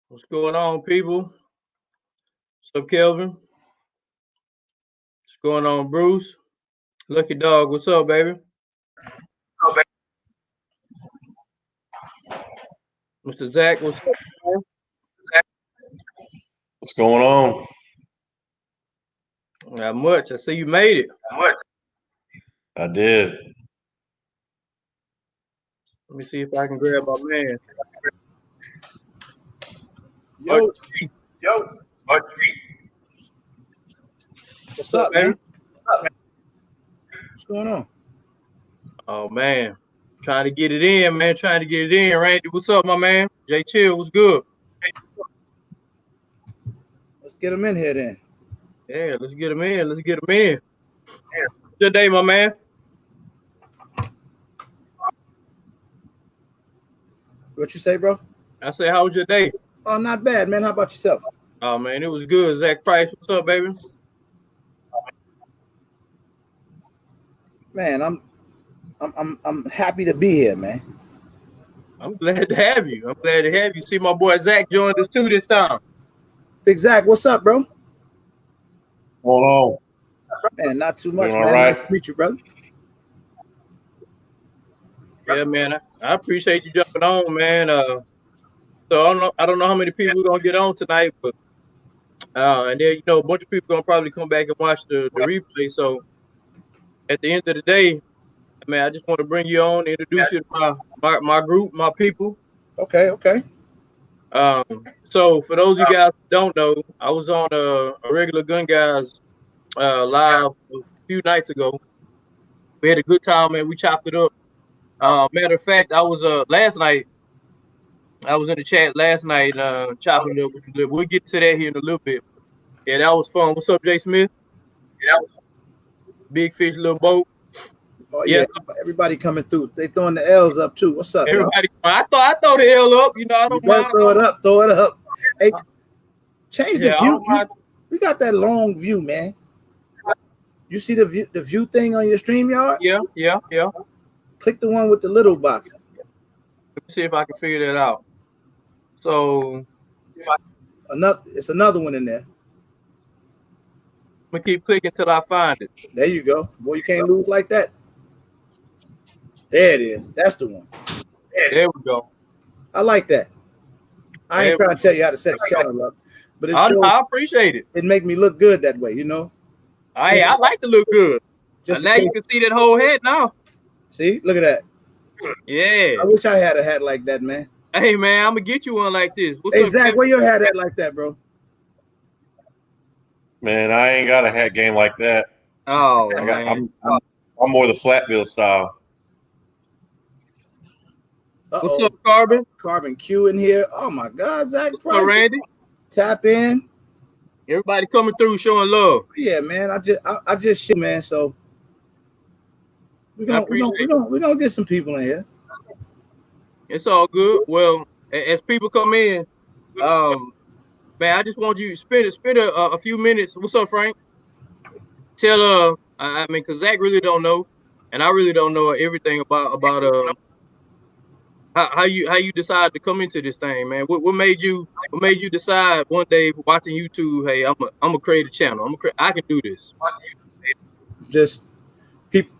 What's going on, people? What's up, Kelvin? What's going on, Bruce? Lucky Dog, what's up, baby? Mr. Zach, what's up, man? What's going on? Not much. I see you made it. I did. Let me see if I can grab my man. Yo, Yo. what's up, baby? man? What's going on? Oh man, trying to get it in, man. Trying to get it in. Randy, what's up, my man? Jay Chill, what's good? Let's get him in here then. Yeah, let's get him in. Let's get him in. Good day, my man. What you say, bro? I said, how was your day? Oh, not bad, man. How about yourself? Oh man, it was good. Zach Price, what's up, baby? Man, I'm happy to be here, man. I'm glad to have you. I'm glad to have you. See my boy Zach joined us too this time. Big Zach, what's up, bro? What's going on? Man, not too much, Doing man. all right. Nice to meet you, brother. Yeah, man. I appreciate you jumping on, man. So I don't know how many people we're gonna get on tonight, but and then a bunch of people gonna probably come back and watch the replay. So at the end of the day, man, I just want to bring you on, introduce you to my group, my people. Okay. So for those of you guys who don't know, I was on a regular Gun Guys live a few nights ago. We had a good time, man. We chopped it up. Matter of fact, I was last night. I was in the chat last night, chopping it up with you. We'll get to that here in a little bit. Yeah, that was fun. What's up, Jay Smith? Big fish, little boat. Oh yeah, everybody coming through. They throwing the L's up too. What's up, everybody? Y'all? I throw the L up. I don't mind. Throw it up. Hey, change the view. We got that long view, man. You see the view thing on your StreamYard? Yeah. Click the one with the little box. Let me see if I can figure that out. So it's another one in there. I'm gonna keep clicking till I find it. There you go. Boy, you can't lose like that. There it is. That's the one. There we go. I like that. I ain't trying to tell you how to set the channel up, but I appreciate it. It make me look good that way, I like to look good. Just now you can see that whole head now. See, look at that. Yeah. I wish I had a hat like that, man. Hey man, I'm gonna get you one like this. Hey Zach, where your hat at like that, bro? Man, I ain't got a hat game like that. Oh man. I'm more the flat bill style. What's up, Carbon? Carbon Q in here. Oh my God, Zach. What's up, Randy? Tap in. Everybody coming through, showing love. Yeah, man. I just shit, man. So we're gonna get some people in here. It's all good. Well, as people come in, man, I just want you to spend a few minutes. What's up, Frank? Tell I mean, cause Zach really don't know, and I really don't know everything about how you decided to come into this thing, man. What made you decide one day watching YouTube? Hey, I'm gonna create a channel. I can do this. Just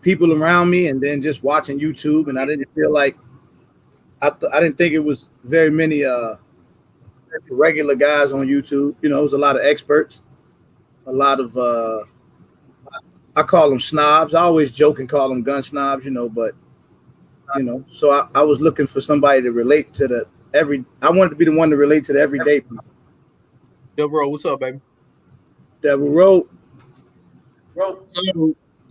people around me, and then just watching YouTube, and I didn't feel like I didn't think it was very many regular guys on YouTube. It was a lot of experts, a lot of I call them snobs. I always joke and call them gun snobs, but so I was looking for somebody to relate to I wanted to be the one to relate to the everyday people. Devil Road, what's up, baby? Devil Road.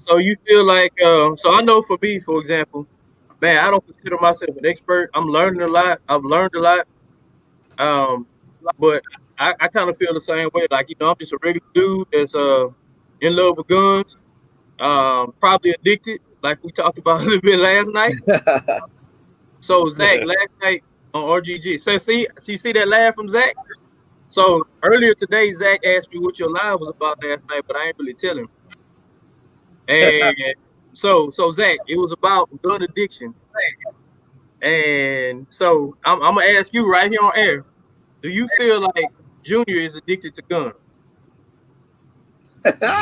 So you feel like so I know for me, for example, man, I don't consider myself an expert. I'm learning a lot. I've learned a lot. But I kind of feel the same way. Like, I'm just a regular dude that's in love with guns, probably addicted, like we talked about a little bit last night. So Zach, last night on RGG, so see that laugh from Zach? So earlier today, Zach asked me what your live was about last night, but I ain't really tell him. And so Zach, it was about gun addiction. And so I'm gonna ask you right here on air. Do you feel like Junior is addicted to guns?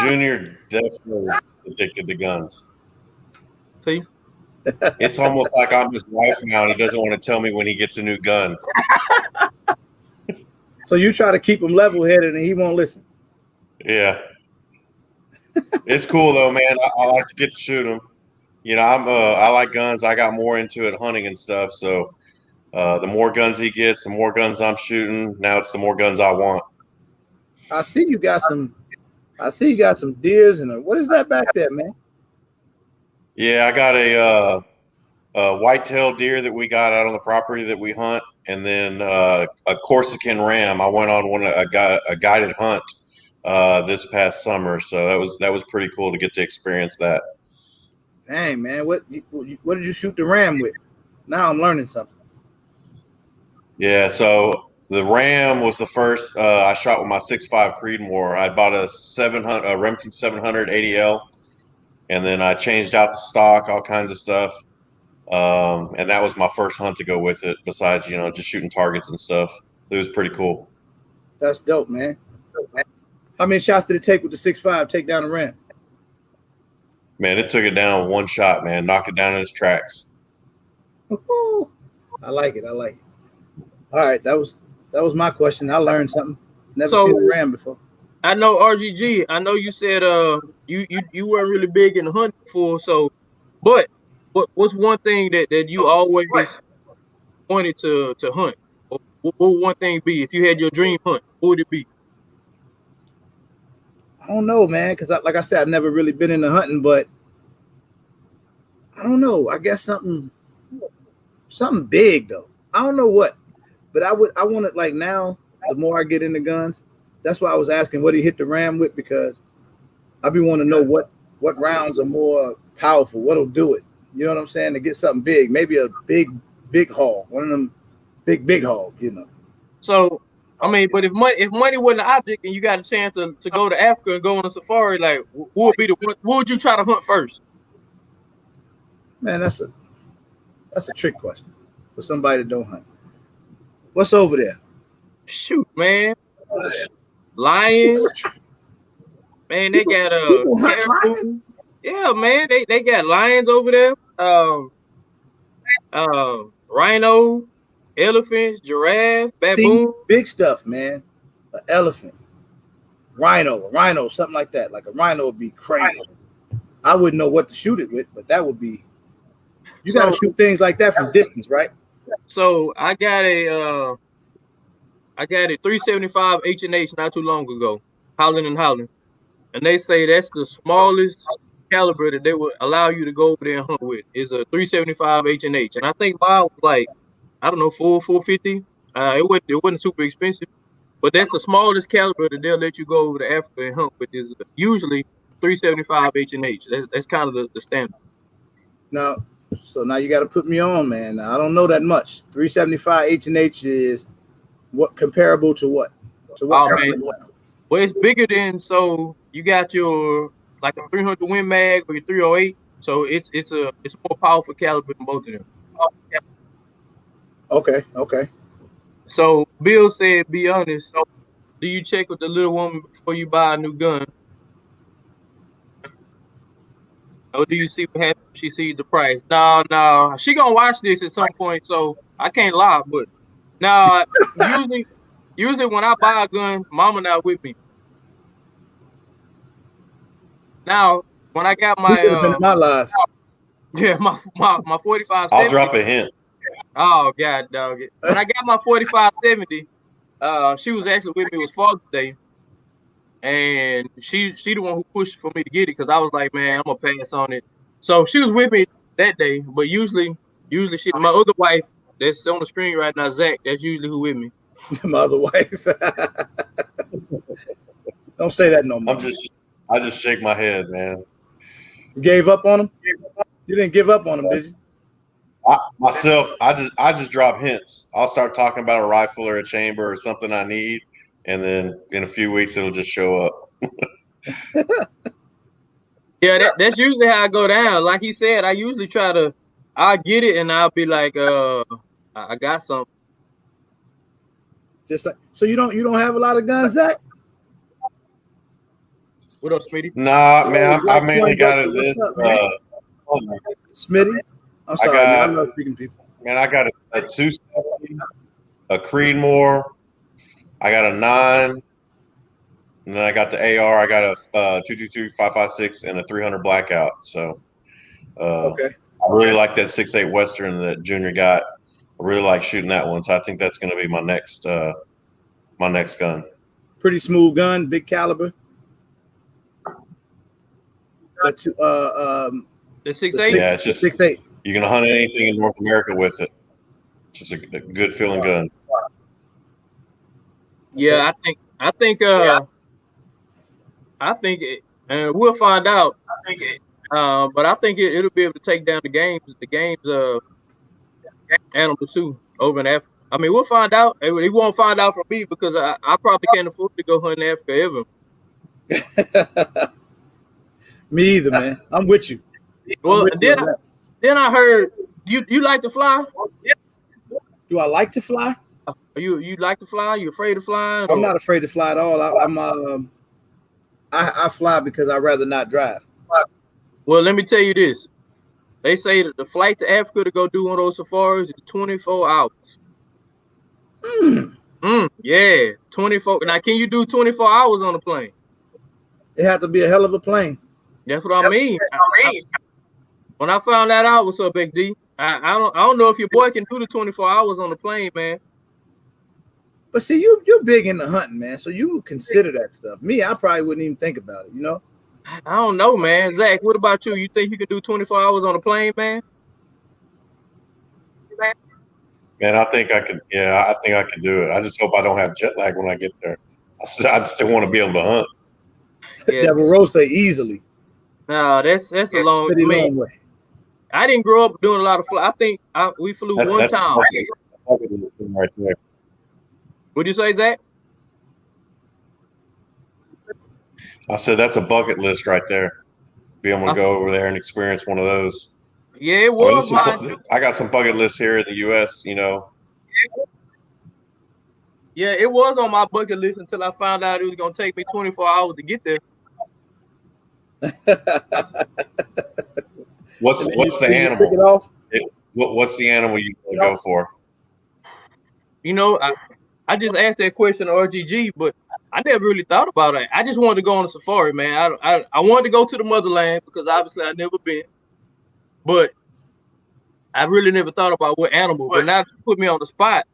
Junior definitely addicted to guns. See, It's almost like I'm his wife now, and he doesn't want to tell me when he gets a new gun. So you try to keep him level-headed, and he won't listen. Yeah, it's cool though, man. I like to get to shoot them. You know, I like guns. I got more into it hunting and stuff. So the more guns he gets, the more guns I'm shooting. Now it's the more guns I want. I see you got some. I see you got some deers and what is that back there, man? Yeah, I got a white-tailed deer that we got out on the property that we hunt, and then a Corsican ram. I went on a guided hunt this past summer, so that was pretty cool to get to experience that. Dang, man, what did you shoot the ram with? Now I'm learning something. Yeah, so the ram was the first I shot with my 6.5 Creedmoor. I bought a Remington 700 ADL, and then I changed out the stock, all kinds of stuff. And that was my first hunt to go with it, besides, just shooting targets and stuff. It was pretty cool. That's dope, man. How many shots did it take with the 6.5 take down the ram? Man, it took it down one shot, man. Knocked it down in its tracks. I like it. All right, that was my question. I learned something. Never seen a ram before. I know RGG. I know you said you weren't really big in hunting before. So, but what's one thing that you always wanted to hunt? What would one thing be if you had your dream hunt? What would it be? I don't know, man, because like I said, I've never really been into hunting, but I don't know. I guess something big though. I don't know what, but I want it like now. The more I get into guns, that's why I was asking what he hit the ram with, because I be want to know what rounds are more powerful, what'll do it. You know what I'm saying? To get something big, maybe a big hog, one of them big hog, So, I mean, but if money wasn't an object and you got a chance to go to Africa and go on a safari, like what would be what would you try to hunt first? Man, that's a trick question for somebody that don't hunt. What's over there? Shoot, man. Lions. Man, they got caribou. Yeah, man, they got lions over there. Rhino, elephants, giraffe, baboon. See, big stuff, man. An elephant, rhino, something like that. Like a rhino would be crazy. I wouldn't know what to shoot it with, but that would be. You got to shoot things like that from distance, right? So I got a 375 H&H not too long ago, Holland and Holland, and they say that's the smallest caliber that they would allow you to go over there and hunt with is a 375 H&H, and I think mine was like, I don't know, $450. It wasn't super expensive, but that's the smallest caliber that they'll let you go over to Africa and hunt with is usually 375 H&H. That's kind of the standard. Now you got to put me on, man. Now, I don't know that much. 375 H&H is what comparable to what? To what? Well, it's bigger than, so you got your like a 300 Win Mag or your 308. So it's a more powerful caliber than both of them. Okay. So Bill said, be honest. Do you check with the little woman before you buy a new gun? Or do you see what happens if she sees the price? No. She gonna watch this at some point, so I can't lie. But now, usually when I buy a gun, Mama not with me. Now, when I got my should have been in my life. Yeah, my 4570. I'll drop a hint. Oh God, dog. When I got my 4570, she was actually with me. It was Father's Day, and she the one who pushed for me to get it because I was like, man, I'm gonna pass on it. So she was with me that day, but usually my other wife that's on the screen right now, Zach, that's usually who with me. My other wife. Don't say that no more. I just shake my head, man. You gave up on him? You didn't give up on him, did you? I just drop hints. I'll start talking about a rifle or a chamber or something I need, and then in a few weeks it'll just show up. Yeah, that's usually how I go down. Like he said, I usually I'll get it and I'll be like, I got something. Just like so, you don't have a lot of guns, Zach? What up, Smitty? Nah, man, I Black mainly got Poindexter, this. what's up, man? Smitty, I'm I sorry, man. I got, love speaking to people. man, I got a 270, a Creedmoor, I got a 9, and then I got the AR. I got a 222, 5.56, and a 300 Blackout. So Okay, I really like that 6.8 Western that Junior got. I really like shooting that one. So I think that's going to be my next gun. pretty smooth gun, big caliber. But The 6.8? Yeah, it's just 6.8. you can hunt anything in North America with it. Just a good feeling gun. Yeah, I think we'll find out. But I think it'll be able to take down the game's animals too over in Africa. I mean, we'll find out. He won't find out from me because I probably can't afford to go hunt in Africa ever. Me either, man. I'm with you. Well, then I heard you like to fly. Do I like to fly? You like to fly? You afraid of flying? I'm not afraid to fly at all. I fly because I'd rather not drive. Well, let me tell you this. They say that the flight to Africa to go do one of those safaris is 24 hours. Yeah, 24. Now, can you do 24 hours on a plane? It had to be a hell of a plane. That's what I mean. When I found that out, what's up, XD? I don't know if your boy can do the 24 hours on the plane, man. But see, you're big into hunting, man. So you would consider that stuff. Me, I probably wouldn't even think about it, you know? I don't know, man. Zach, what about you? You think you can do 24 hours on a plane, man? Man, I think I could. Yeah, I think I could do it. I just hope I don't have jet lag when I get there. I'd still want to be able to hunt. Yeah. Devil Rose say easily. No, that's a long way. I didn't grow up doing a lot of fly. I think we flew one time. Right there. What'd you say, Zach? I said that's a bucket list right there. Be able to go over there and experience one of those. Yeah, it was. I got some bucket lists here in the U.S. You know. Yeah, it was on my bucket list until I found out it was gonna take me 24 hours to get there. What's the animal? What's the animal you want to go for? You know, I just asked that question to RGG, but I never really thought about it. I just wanted to go on a safari, man. I wanted to go to the motherland because obviously I've never been, but I really never thought about what animal. But now you put me on the spot,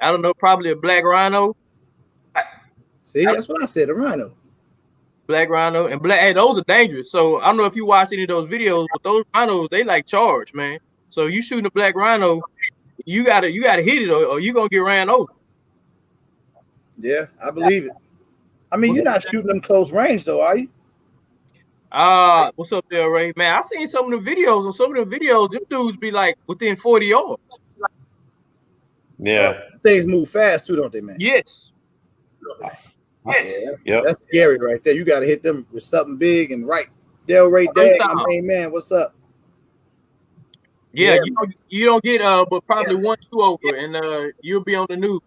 I don't know, probably a black rhino. See, that's what I said, a rhino. Black rhino and black. Hey, those are dangerous. So I don't know if you watched any of those videos, but those rhinos, they like charge, man. So you shooting a black rhino, you gotta hit it or you're gonna get ran over. Yeah, I believe it. I mean, you're not shooting them close range though, are you? What's up there, Ray? Man, I seen some of the videos. On some of the videos, them dudes be like within 40 yards. Yeah. Things move fast too, don't they, man? Yes. Yeah, that's scary right there. You got to hit them with something big and right. Delray Dag, my main man, what's up? Yeah, you don't get but probably 1-2 over, and you'll be on the news.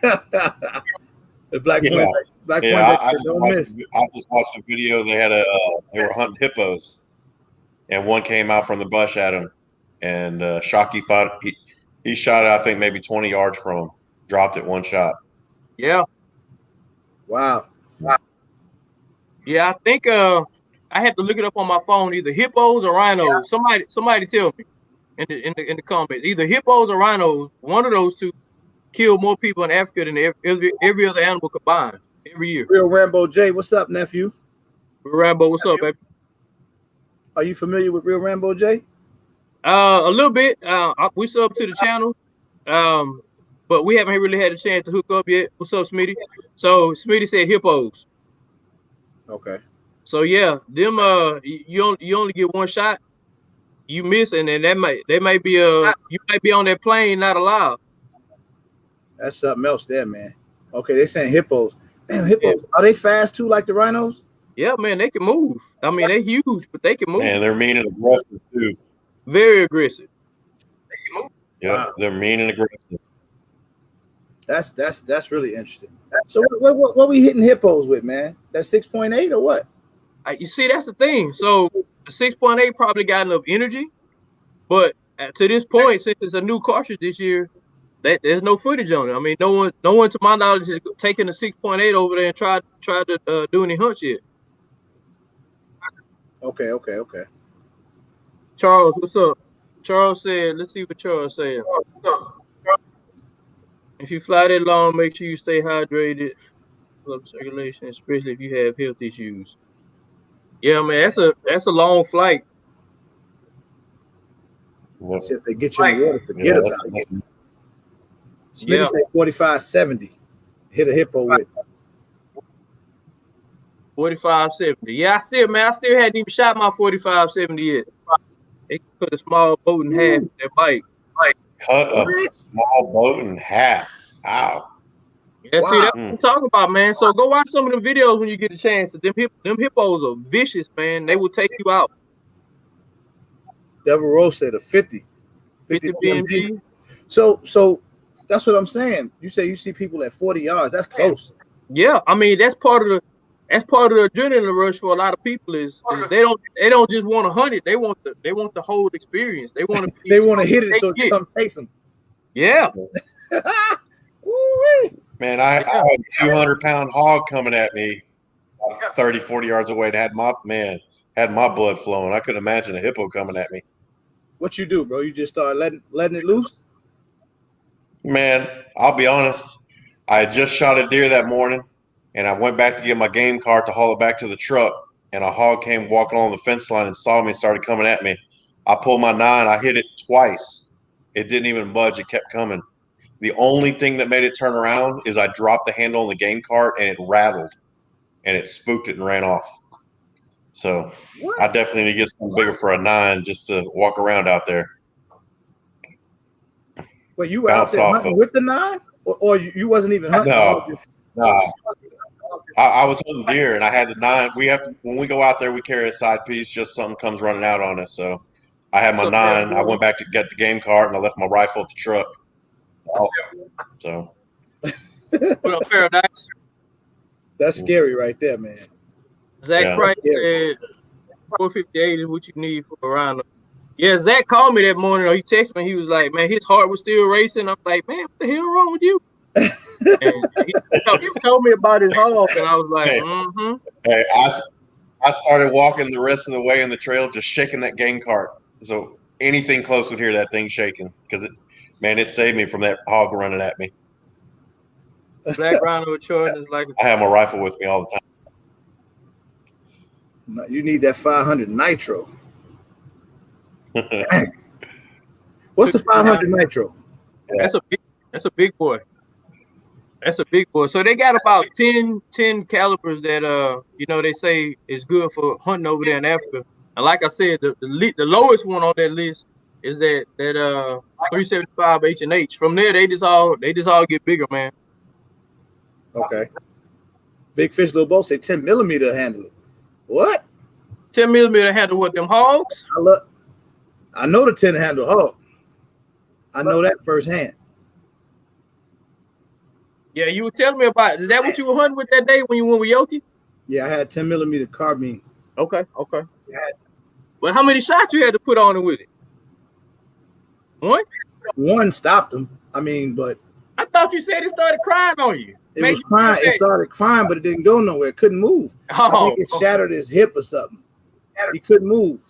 The Black Point. I just watched a video. They were hunting hippos, and one came out from the bush at him, and Shockey thought he shot it, I think maybe 20 yards from him, dropped it one shot. Yeah. Wow. Yeah, I think I had to look it up on my phone. Either hippos or rhinos. Somebody tell me in the comments. Either hippos or rhinos. One of those two kill more people in Africa than every other animal combined every year. Real Rambo J, what's up, nephew? Real Rambo, what's up, baby? Are you familiar with Real Rambo J? A little bit. We sub to the channel, but we haven't really had a chance to hook up yet. What's up, Smitty? So Smitty said hippos. Okay. So yeah, them you only get one shot, you miss, and then they might be you might be on that plane not alive. That's something else there, man. Okay, they're saying hippos. Damn, hippos. Are they fast too, like the rhinos? Yeah, man, they can move. I mean, they're huge, but they can move. And they're mean and aggressive too. Very aggressive. Yeah, wow. They're mean and aggressive. That's really interesting. So what we hitting hippos with, man? That 6.8 or what? You see, that's the thing. So the 6.8 probably got enough energy, but to this point, since it's a new cartridge this year, there's no footage on it. I mean, no one to my knowledge has taken the 6.8 over there and tried to do any hunts yet. Okay. Charles, what's up? Charles said, let's see what Charles said. If you fly that long, make sure you stay hydrated, blood circulation, especially if you have health issues. Yeah, man, that's a long flight. So if they get you in the water, forget about it. Smitty said 45.70. Hit a hippo with 45.70. Yeah, I still hadn't even shot my 45.70 yet. They put a small boat in half with that bike. Cut a small boat in half. Wow. Yeah, see, that's what I'm talking about, man. So go watch some of the videos when you get a chance. Them hippos are vicious, man. They will take you out. Devil Rose said a 50 BMG. So that's what I'm saying. You say you see people at 40 yards. That's close. Yeah, I mean that's part of the adrenaline rush for a lot of people. Is they don't just want to hunt it. They want the whole experience. They want to hit it so they come chase them. Yeah. Man, I had a 200-pound hog coming at me 30, 40 yards away and had my blood flowing. I couldn't imagine a hippo coming at me. What you do, bro? You just start letting it loose? Man, I'll be honest. I had just shot a deer that morning, and I went back to get my game cart to haul it back to the truck, and a hog came walking along the fence line and saw me and started coming at me. I pulled my 9. I hit it twice. It didn't even budge. It kept coming. The only thing that made it turn around is I dropped the handle on the game cart, and it rattled, and it spooked it and ran off. So I definitely need to get something bigger for a 9 just to walk around out there. But you were out there hunting with the 9? Or you wasn't even hunting? No. I was hunting deer, and I had the 9. When we go out there, we carry a side piece, just something comes running out on us. So I had my 9. I went back to get the game cart, and I left my rifle at the truck. So put up paradise. That's scary right there, man. Zach Price said 458 is what you need for a roundup. Yeah, Zach called me that morning, or he texted me. He was like, man, his heart was still racing. I'm like, man, what the hell wrong with you? And he told me about his hog, and I was like, Hey, I started walking the rest of the way in the trail, just shaking that game cart. So anything close would hear that thing shaking, because it saved me from that hog running at me. Black Rhino Jordan is like I have my rifle with me all the time. No, you need that 500 nitro. What's the 500 nitro? That's a big boy. That's a big boy. So they got about 10 calibers that they say is good for hunting over there in Africa. And like I said, the lowest one on that list is that 375 H&H. From there, they just all get bigger, man. Okay. Big Fish Little Bo say 10 millimeter handle it. What? 10 millimeter handle what, them hogs? I know the 10 handle hog. I know that firsthand. Yeah, you were telling me about it. Is that what you were hunting with that day when you went with Yoki? Yeah, I had 10 millimeter carbine. Okay. Well, how many shots you had to put on it with it? One stopped him. I mean, but I thought you said it started crying on you. It was crying. It started crying, but it didn't go nowhere. It couldn't move. I think it shattered his hip or something. He couldn't move.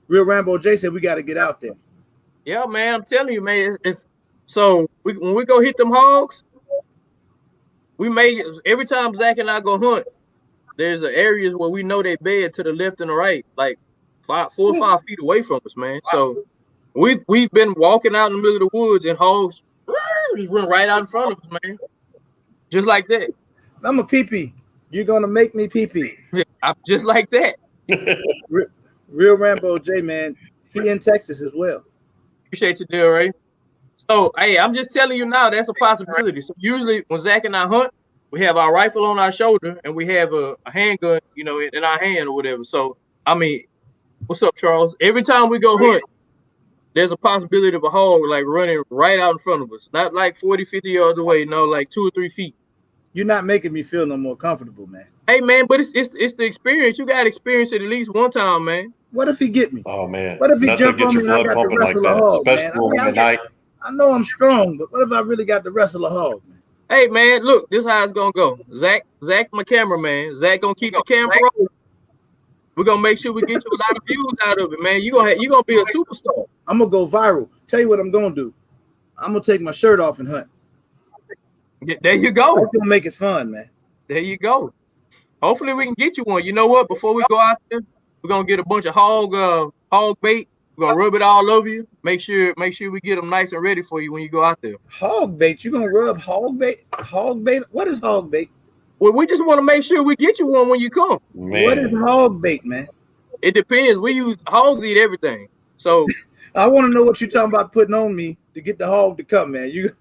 Real Rambo J said we got to get out there. Yeah, man. I'm telling you, man. So when we go hit them hogs, we make it every time Zach and I go hunt. There's areas where we know they bed to the left and the right, like 4 or 5 feet away from us, man. So we've been walking out in the middle of the woods and hogs just run right out in front of us, man. Just like that. I'm a pee-pee. You're gonna make me pee-pee. I'm just like that. Real Rambo J, man. He in Texas as well. Appreciate you, deal, Ray. So, hey, I'm just telling you now, that's a possibility. So usually when Zach and I hunt, we have our rifle on our shoulder and we have a handgun, in our hand or whatever. So, I mean, what's up, Charles? Every time we go hunt, there's a possibility of a hog like running right out in front of us, not like 40, 50 yards away, no, like 2 or 3 feet. You're not making me feel no more comfortable, man. Hey man, but it's the experience. You got to experience it at least one time, man. What if he get me? Oh man, What if he nothing jump gets on me your and I blood got to pumping like wrestle a that, hog, especially man? I mean, at night. I know I'm strong, but what if I really got to wrestle a hog, man? Hey man, look, this is how it's gonna go. Zach, my cameraman. Zach gonna keep the camera rolling. We're gonna make sure we get you a lot of views out of it, man. You gonna be a superstar. I'm gonna go viral. Tell you what I'm gonna do. I'm gonna take my shirt off and hunt. There you go. That's gonna make it fun, man. There you go. Hopefully we can get you one. You know what? Before we go out there, we're gonna get a bunch of hog bait. We're gonna rub it all over you. Make sure we get them nice and ready for you when you go out there. Hog bait? You gonna rub hog bait? Hog bait? What is hog bait? Well, we just want to make sure we get you one when you come. Man. What is hog bait, man? It depends. We use hogs eat everything. So I want to know what you're talking about putting on me to get the hog to come, man. You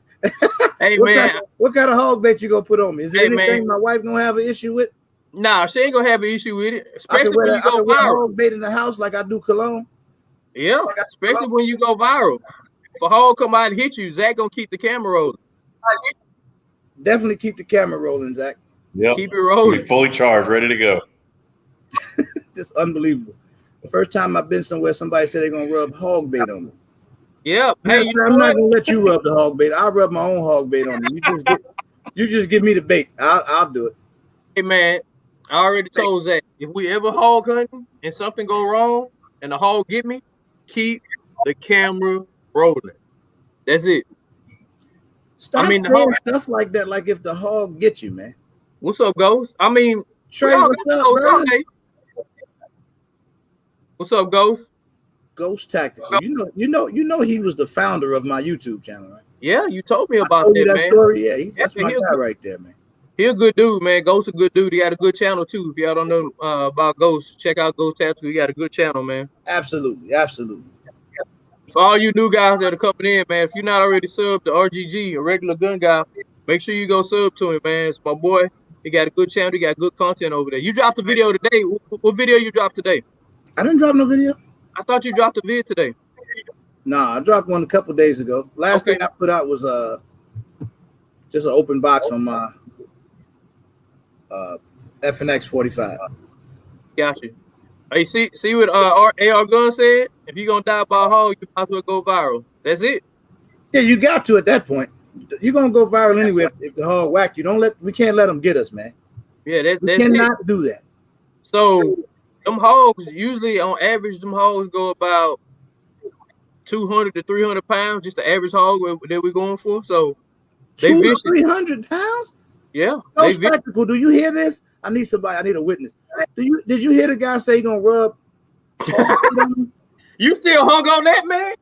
hey what man, what kind of hog bait you gonna put on me? Is it Hey, anything man. my wife gonna have an issue with? nah, she ain't gonna have an issue with it. I Especially can wear, when you go wear viral. hog bait in the house like I do cologne. Yeah, especially when you go viral. If a hog come out and hit you, Zach gonna keep the camera rolling. Definitely keep the camera rolling, Zach. Yep. Keep it It's gonna rolling. be fully charged, ready to go. It's unbelievable. The first time I've been somewhere, somebody said they're gonna rub hog bait on me. Yeah. Hey, you know I'm not what? gonna let you rub the hog bait. I'll rub my own hog bait on you. You just give me the bait. I'll do it. Hey man, I already told Zach, if we ever hog hunting and something go wrong and the hog get me, keep the camera rolling. That's it. Stop mean, the saying hog- stuff like that. Like if the hog get you, man. What's up, Ghost? I mean, Trey, we all what's got up, Ghost brother? someday. What's up, Ghost? Ghost Tactical. You know he was the founder of my YouTube channel, right? Yeah, you told me I about told you that, that man. story. Yeah, that's Yeah, my he a guy good- right there, man. He a good dude, man. Ghost a good dude. He got a good channel too. If y'all don't know about Ghost, check out Ghost Tattoo. He got a good channel, man. Absolutely, absolutely. For all you new guys that are coming in, man, if you're not already subbed to RGG, a regular gun guy, make sure you go sub to him, man. It's my boy. He got a good channel. He got good content over there. You dropped a video today. What video you dropped today? I didn't drop no video. I thought you dropped a vid today. Nah, I dropped one a couple days ago. Last Okay. thing I put out was just an open box on my FNX 45. Got you. Hey, see what AR Gun said? If you're gonna die by a hog, you might as well go viral. That's it. Yeah, you got to at that point. You're gonna go viral anyway if the hog whack you. We can't let them get us, man. Yeah, We that's it. cannot do that. So them hogs usually on average, them hogs go about 200 to 300 pounds, just the average hog that we're going for. So they 200 vicious. 300 pounds? Yeah, No they vicious. spectacle. Do you hear this? I need somebody. I need a witness. Did you hear the guy say he gonna rub? You still hung on that, man?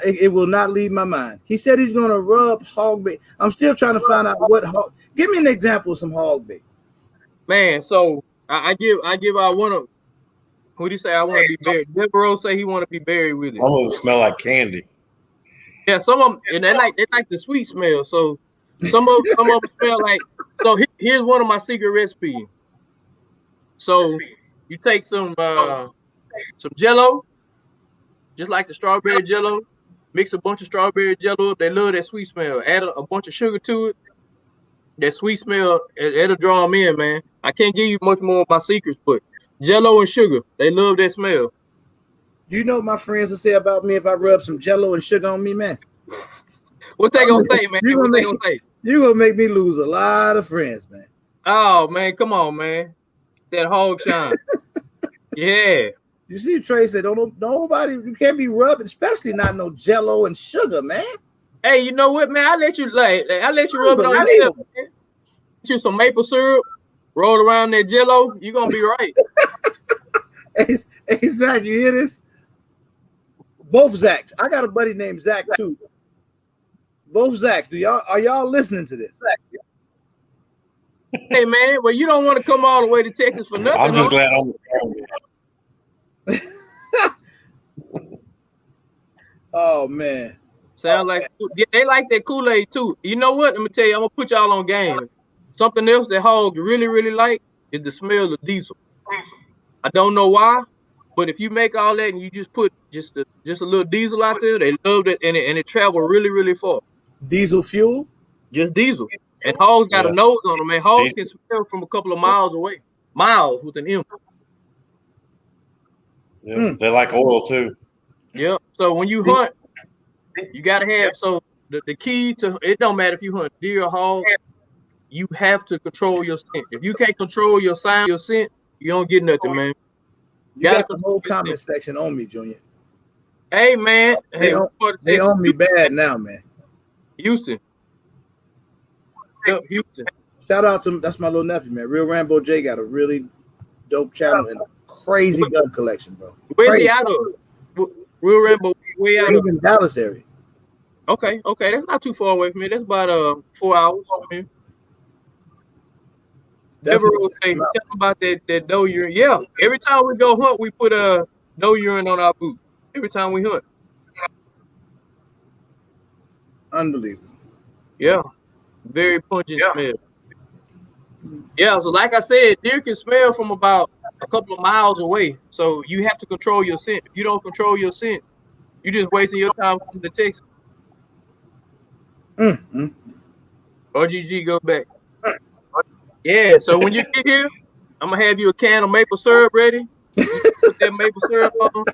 It will not leave my mind. He said he's gonna rub hog bait. I'm still trying to find out what hog. Give me an example of some hog bait. Man, so I give out one of. Who do you say I want to be buried? Devereaux say he want to be buried with it. I'm gonna smell like candy. Yeah, some of them, and they like the sweet smell. So some of them smell like. So here's one of my secret recipes. So you take some Jello, just like the strawberry Jello. Mix a bunch of strawberry Jello up. They love that sweet smell. Add a bunch of sugar to it. That sweet smell, it'll draw them in, man. I can't give you much more of my secrets, but Jello and sugar, they love that smell. You know what my friends will say about me if I rub some Jello and sugar on me, man? What they gonna say, man? What they gonna say? You're gonna make me lose a lot of friends, man. Oh man, come on, man. That hog shine. Yeah. You see, Trey said, nobody, you can't be rubbing, especially not no Jello and sugar, man. Hey, you know what, man? I let you rub it on yourself. Get you some maple syrup, roll around that Jello. You gonna be right. Hey, Zach, you hear this? Both Zachs. I got a buddy named Zach too. Both Zachs. Are y'all listening to this? Hey man, well you don't want to come all the way to Texas for nothing. I'm just huh? glad I'm. Oh man. Sound like they like that Kool-Aid too. You know what? Let me tell you, I'm gonna put y'all on game. Something else that hogs really, really like is the smell of diesel. I don't know why, But if you make all that and you just put just a little diesel out there, they love it and it travel really, really far. Diesel fuel? Just diesel. And hogs got a Yeah. nose on them, man. Hogs Diesel. can smell from a couple of miles away. Miles with an M. Yeah. They like oil too. Yeah. So when you hunt, you gotta have the key to it don't matter if you hunt deer or hog, you have to control your scent. If you can't control your sound, your scent, you don't get nothing, man. You got the whole comment section on me, Junior. Hey man, hey, they own me bad now, man. Houston. Yep, Houston. Shout out to that's my little nephew, man. Real Rambo J got a really dope channel and a crazy gun collection, bro. Where's he out of? Real Rambo, way out of in Dallas area. Okay, that's not too far away from me. That's about 4 hours from here. Never tell them about that doe urine. Yeah, every time we go hunt, we put a doe urine on our boot. Every time we hunt. Unbelievable. Yeah, very pungent smell. Yeah, so like I said, deer can smell from about a couple of miles away. So you have to control your scent. If you don't control your scent, you're just wasting your time coming to Texas. RGG, go back. Yeah, so when you get here, I'm gonna have you a can of maple syrup ready. You put that maple syrup on,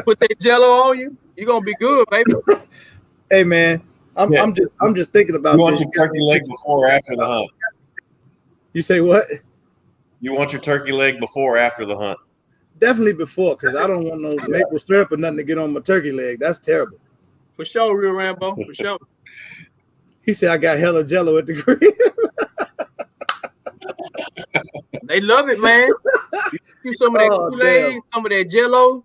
put that Jello on you. You're gonna be good, baby. Hey man, I'm just thinking about you want your turkey leg before or after the hunt? You say what? You want your turkey leg before or after the hunt? Definitely before, because I don't want no maple syrup or nothing to get on my turkey leg. That's terrible. For sure, Real Rambo. For sure. He said I got hella Jello at the grill. They love it, man. You do some of that Kool-Aid, some of that Jello.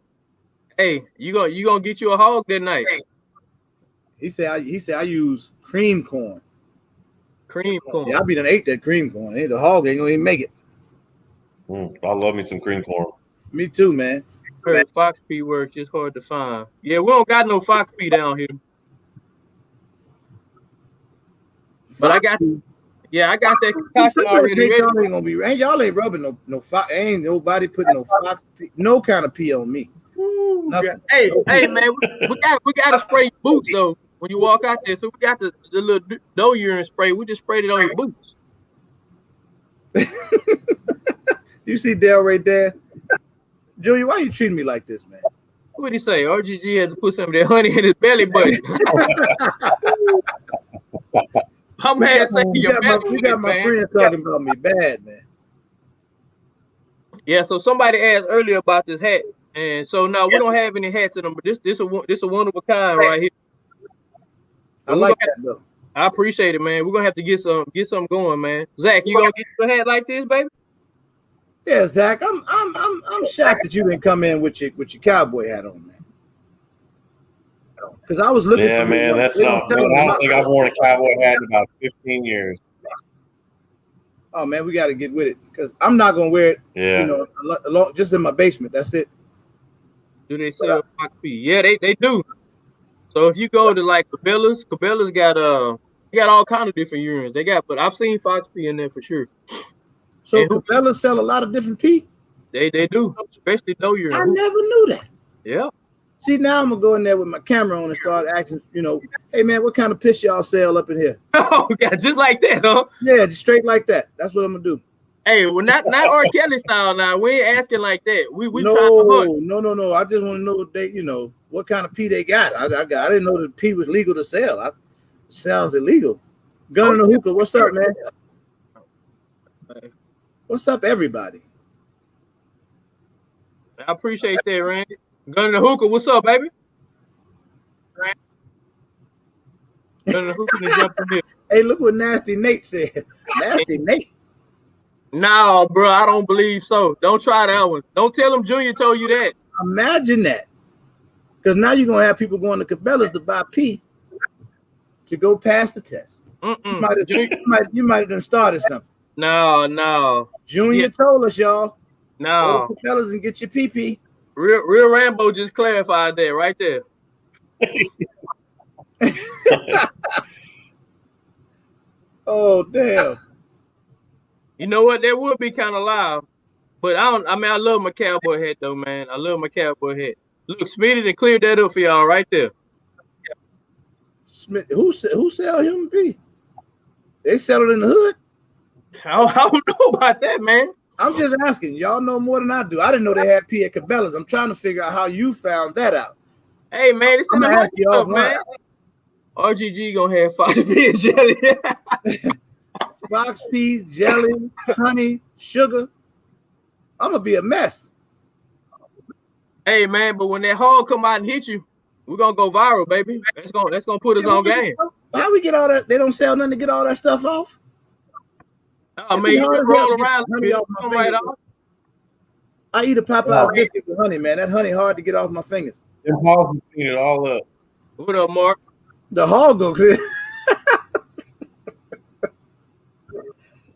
Hey, you gonna get you a hog that night. He said I use cream corn. Cream corn. Yeah, I be done ate that cream corn. The hog ain't gonna even make it. I love me some cream corn. Me too, man. Fox P works just hard to find. Yeah, we don't got no Fox P down here. But I got that concoction already ready. Y'all ain't rubbing no fox. Ain't nobody putting no fox P, no kind of pee on me. Ooh, hey, man, we gotta spray boots though when you walk out there. So we got the little doe urine spray. We just sprayed it on your boots. You see Dale right there? Junior, why you treating me like this, man? What did he say? RGG had to put some of that honey in his belly button. I'm mad saying you got my friends talking about me bad, man. Yeah, so somebody asked earlier about this hat, and so now we don't have any hats in them, but this a one of a kind right here. I like that though. I appreciate it, man. We're gonna have to get some going, man. Zach, you gonna get a hat like this, baby? Yeah, Zach, I'm shocked that you didn't come in with your cowboy hat on, man. Because I was looking. Yeah, man, that's not. I don't think I've worn a cowboy hat in about 15 years. Oh man, we got to get with it because I'm not gonna wear it. Yeah, you know, just in my basement. That's it. Do they sell Fox P? Yeah, they do. So if you go to like Cabela's got all kind of different urines. But I've seen Fox P in there for sure. So Cabela's sell a lot of different pee. They do, especially doe urine. I never knew that. Yeah. See, now I'm gonna go in there with my camera on and start asking, hey man, what kind of piss y'all sell up in here? Oh God, just like that, huh? Yeah, just straight like that. That's what I'm gonna do. Hey, well, not R. Kelly style now. We ain't asking like that. We trying to hunt. No. I just want to know what they, what kind of pee they got. I didn't know that pee was legal to sell. It sounds illegal. Gun in the hookah. What's up, man? What's up, everybody? I appreciate that, Randy. Gun in the hookah. What's up, baby? Gun in the hookah and jump in here. Hey, look what Nasty Nate said. Nasty Nate. No, bro, I don't believe so. Don't try that one. Don't tell him Junior told you that. Imagine that. Because now you're going to have people going to Cabela's to buy pee to go pass the test. You might have done started something. No. Junior told us, y'all. No. Go to Cabela's and get your pee-pee. Real Rambo just clarified that right there. Oh, damn. You know what? That would be kind of loud. But I mean, I love my cowboy hat though, man. I love my cowboy hat. Look, Smitty done cleared that up for y'all right there. Smith, who sell human pea? They sell it in the hood. I don't know about that, man. I'm just asking. Y'all know more than I do. I didn't know they had pea at Cabela's. I'm trying to figure out how you found that out. Hey, man, it's in I'm the gonna ask you stuff, offline. man. RGG gonna have 5 beer jelly. Fox pea, jelly, honey, sugar. I'm gonna be a mess. Hey, man, but when that hog come out and hit you, we're gonna go viral, baby. That's gonna put us on game. How we get all that? They don't sell nothing to get all that stuff off. I mean, you can roll around. Honey off my fingers. Right off. I eat a Popeye biscuit with honey, man. That honey hard to get off my fingers. Them hogs clean it all up. What up, Mark? The hog go clear.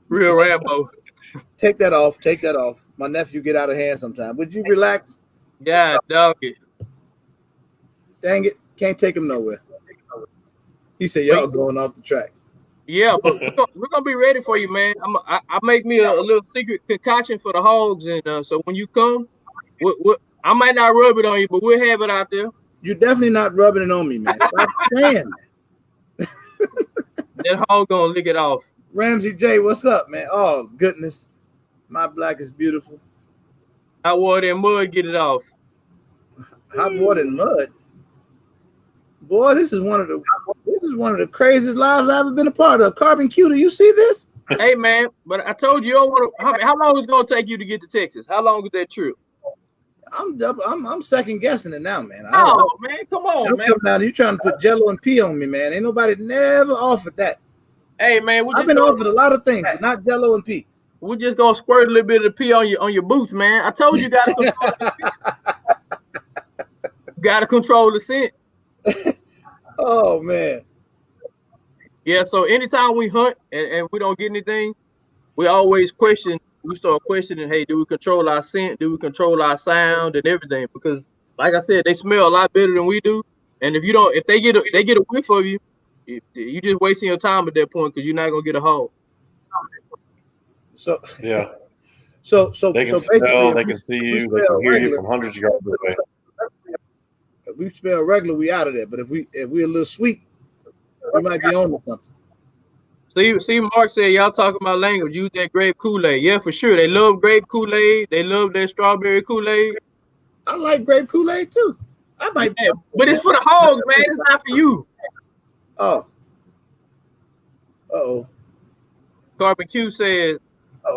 Real Rambo. Take that off. Take that off. My nephew get out of hand sometimes. Would you relax? Yeah, dog it. Dang it. Can't take him nowhere. He said, y'all going off the track. Yeah, but we're gonna be ready for you, man. I make me a little secret concoction for the hogs, and so when you come, I might not rub it on you, but we'll have it out there. You're definitely not rubbing it on me, man. Stop saying that. That hog gonna lick it off. Ramsey J, what's up, man? Oh goodness, my black is beautiful. Hot water and mud, get it off. Hot water and mud. Boy, this is one of the craziest lives I've ever been a part of. Carbon Q, do you see this? Hey man, but I told you, how long is it gonna take you to get to Texas? How long is that trip? I'm second guessing it now, man. Oh man, come on, man. Come down, you trying to put Jello and pea on me, man? Ain't nobody never offered that. Hey man, I've been offered a lot of things, but not Jello and pea. We're just gonna squirt a little bit of the pea on your boots, man. I told you gotta control the scent. Oh man. Yeah, so anytime we hunt and we don't get anything, we always start questioning, hey, do we control our scent? Do we control our sound and everything? Because like I said, they smell a lot better than we do. And if they get a whiff of you, you just wasting your time at that point because you're not gonna get a hog. So yeah. So they can smell, they can see you, they can hear you from hundreds of yards away. If we smell regular, we out of there. But if we're a little sweet, we might be on to something. See, Mark said y'all talking about language. Use that grape Kool-Aid. Yeah, for sure. They love grape Kool-Aid. They love that strawberry Kool-Aid. I like grape Kool-Aid too. I might, but it's for the hogs, man. It's not for you. Oh. Uh-oh. Carbon Q says,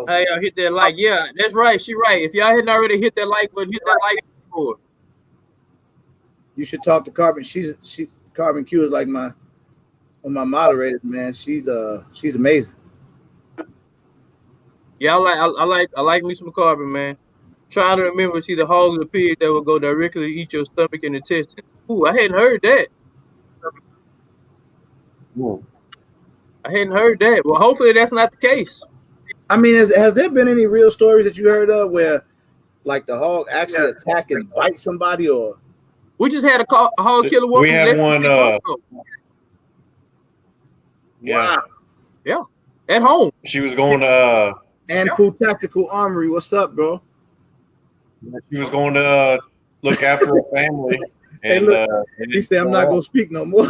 hey, y'all hit that like. Yeah, that's right. She right. If y'all hadn't already hit that like button, hit that like before. You should talk to Carbon. Carbon Q is like one of my moderators, man. She's amazing. Yeah, I like me some Carbon, man. Trying to remember, see the hogs or pigs that will go directly to eat your stomach and intestine. Ooh, I hadn't heard that. Whoa. I hadn't heard that. Well, hopefully that's not the case. I mean, has there been any real stories that you heard of where, like, the hog actually attack and bite somebody, or? We just had a hog killer woman. We had one. Wow. Yeah. At home. She was going to. And Cool Tactical Armory. What's up, bro? She was going to look after her family. And hey, look, he said, I'm not going to speak no more.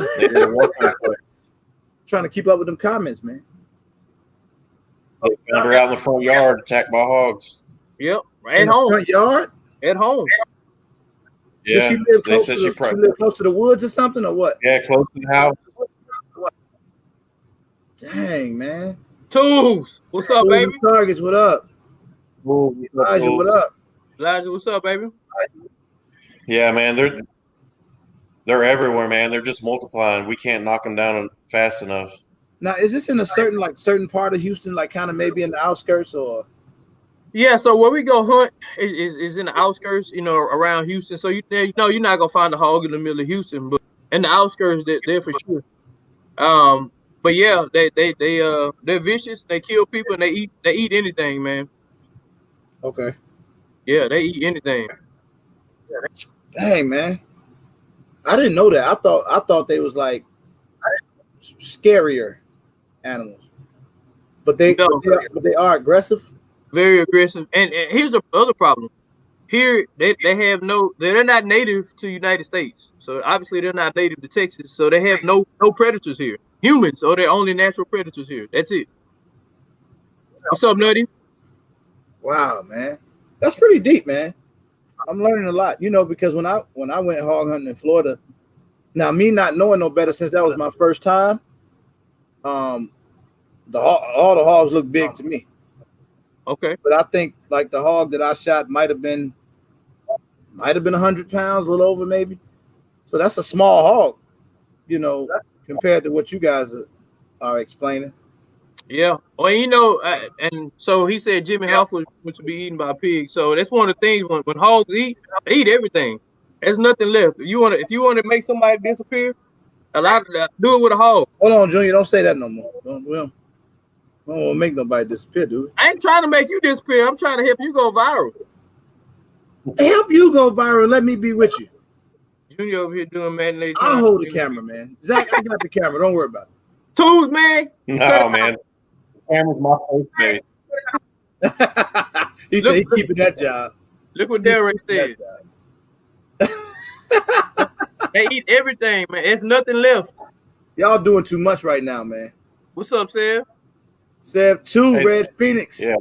Trying to keep up with them comments, man. They found her out in the front yard, attacked by hogs. Yep. At home. Front yard? At home. Yeah. Did she live close to the woods or something, or what? Yeah, close to the house. Dang, man. Tools. What's up, baby? Targets, what up? Elijah, what up? Elijah, what's up, baby? Yeah, man, they're everywhere, man. They're just multiplying. We can't knock them down fast enough. Now, is this in a certain part of Houston, like kind of maybe in the outskirts, or? Yeah, so where we go hunt is in the outskirts, around Houston. So you're not gonna find a hog in the middle of Houston, but in the outskirts, they're for sure. But yeah, they're vicious. They kill people and they eat anything, man. Okay. Yeah, they eat anything. Dang, man. I didn't know that. I thought they was like scarier animals, but they are aggressive. very aggressive. And here's the other problem. Here they have they're not native to United States. So obviously they're not native to Texas. So they have no predators here. Humans are their only natural predators here. That's it. What's up, Nutty? Wow, man, that's pretty deep, man. I'm learning a lot, because when I went hog hunting in Florida, now me not knowing no better since that was my first time, um, all the hogs look big to me. Okay. But I think like the hog that I shot might have been 100 pounds, a little over maybe. So that's a small hog, compared to what you guys are explaining. Yeah. Well, and so he said Jimmy Hoffa was to be eaten by pigs. So that's one of the things when hogs eat, they eat everything. There's nothing left. If you want to make somebody disappear, do it with a hog. Hold on, Junior, don't say that no more. We don't want to make nobody disappear, do we? I ain't trying to make you disappear. I'm trying to help you go viral. Help you go viral. Let me be with you. Junior over here doing matinee. I'll hold the camera, man. Zach, I got the camera. Don't worry about it. Tools, man. No, man. The camera's my face. He said he's keeping that job. Look what Derek said. They eat everything, man. There's nothing left. Y'all doing too much right now, man. What's up, Sam? Sev 2, Hey, Red Phoenix. Yeah.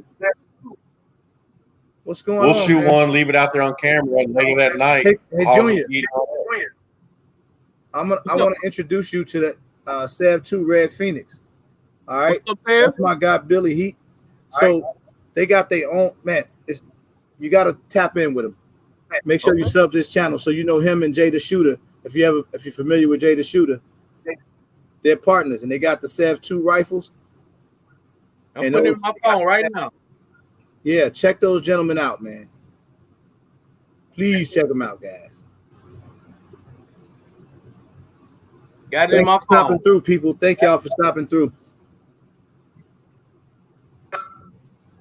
What's going We'll on? shoot man? one, leave it out there on camera, and later that night. Hey hogs Junior. will eat it. I want to introduce you to the Sev 2 Red Phoenix. All right. What's up, Sam? That's my guy Billy Heat. So they got their own, man. You got to tap in with them. Make sure you sub this channel so you know him and Jay the Shooter. If you're familiar with Jay the Shooter, they're partners and they got the Sev 2 rifles. I'm putting it in my phone right now. Yeah, check those gentlemen out, man. Please check them out, guys. Got it in my phone. Stopping through, people. Thank y'all for stopping through.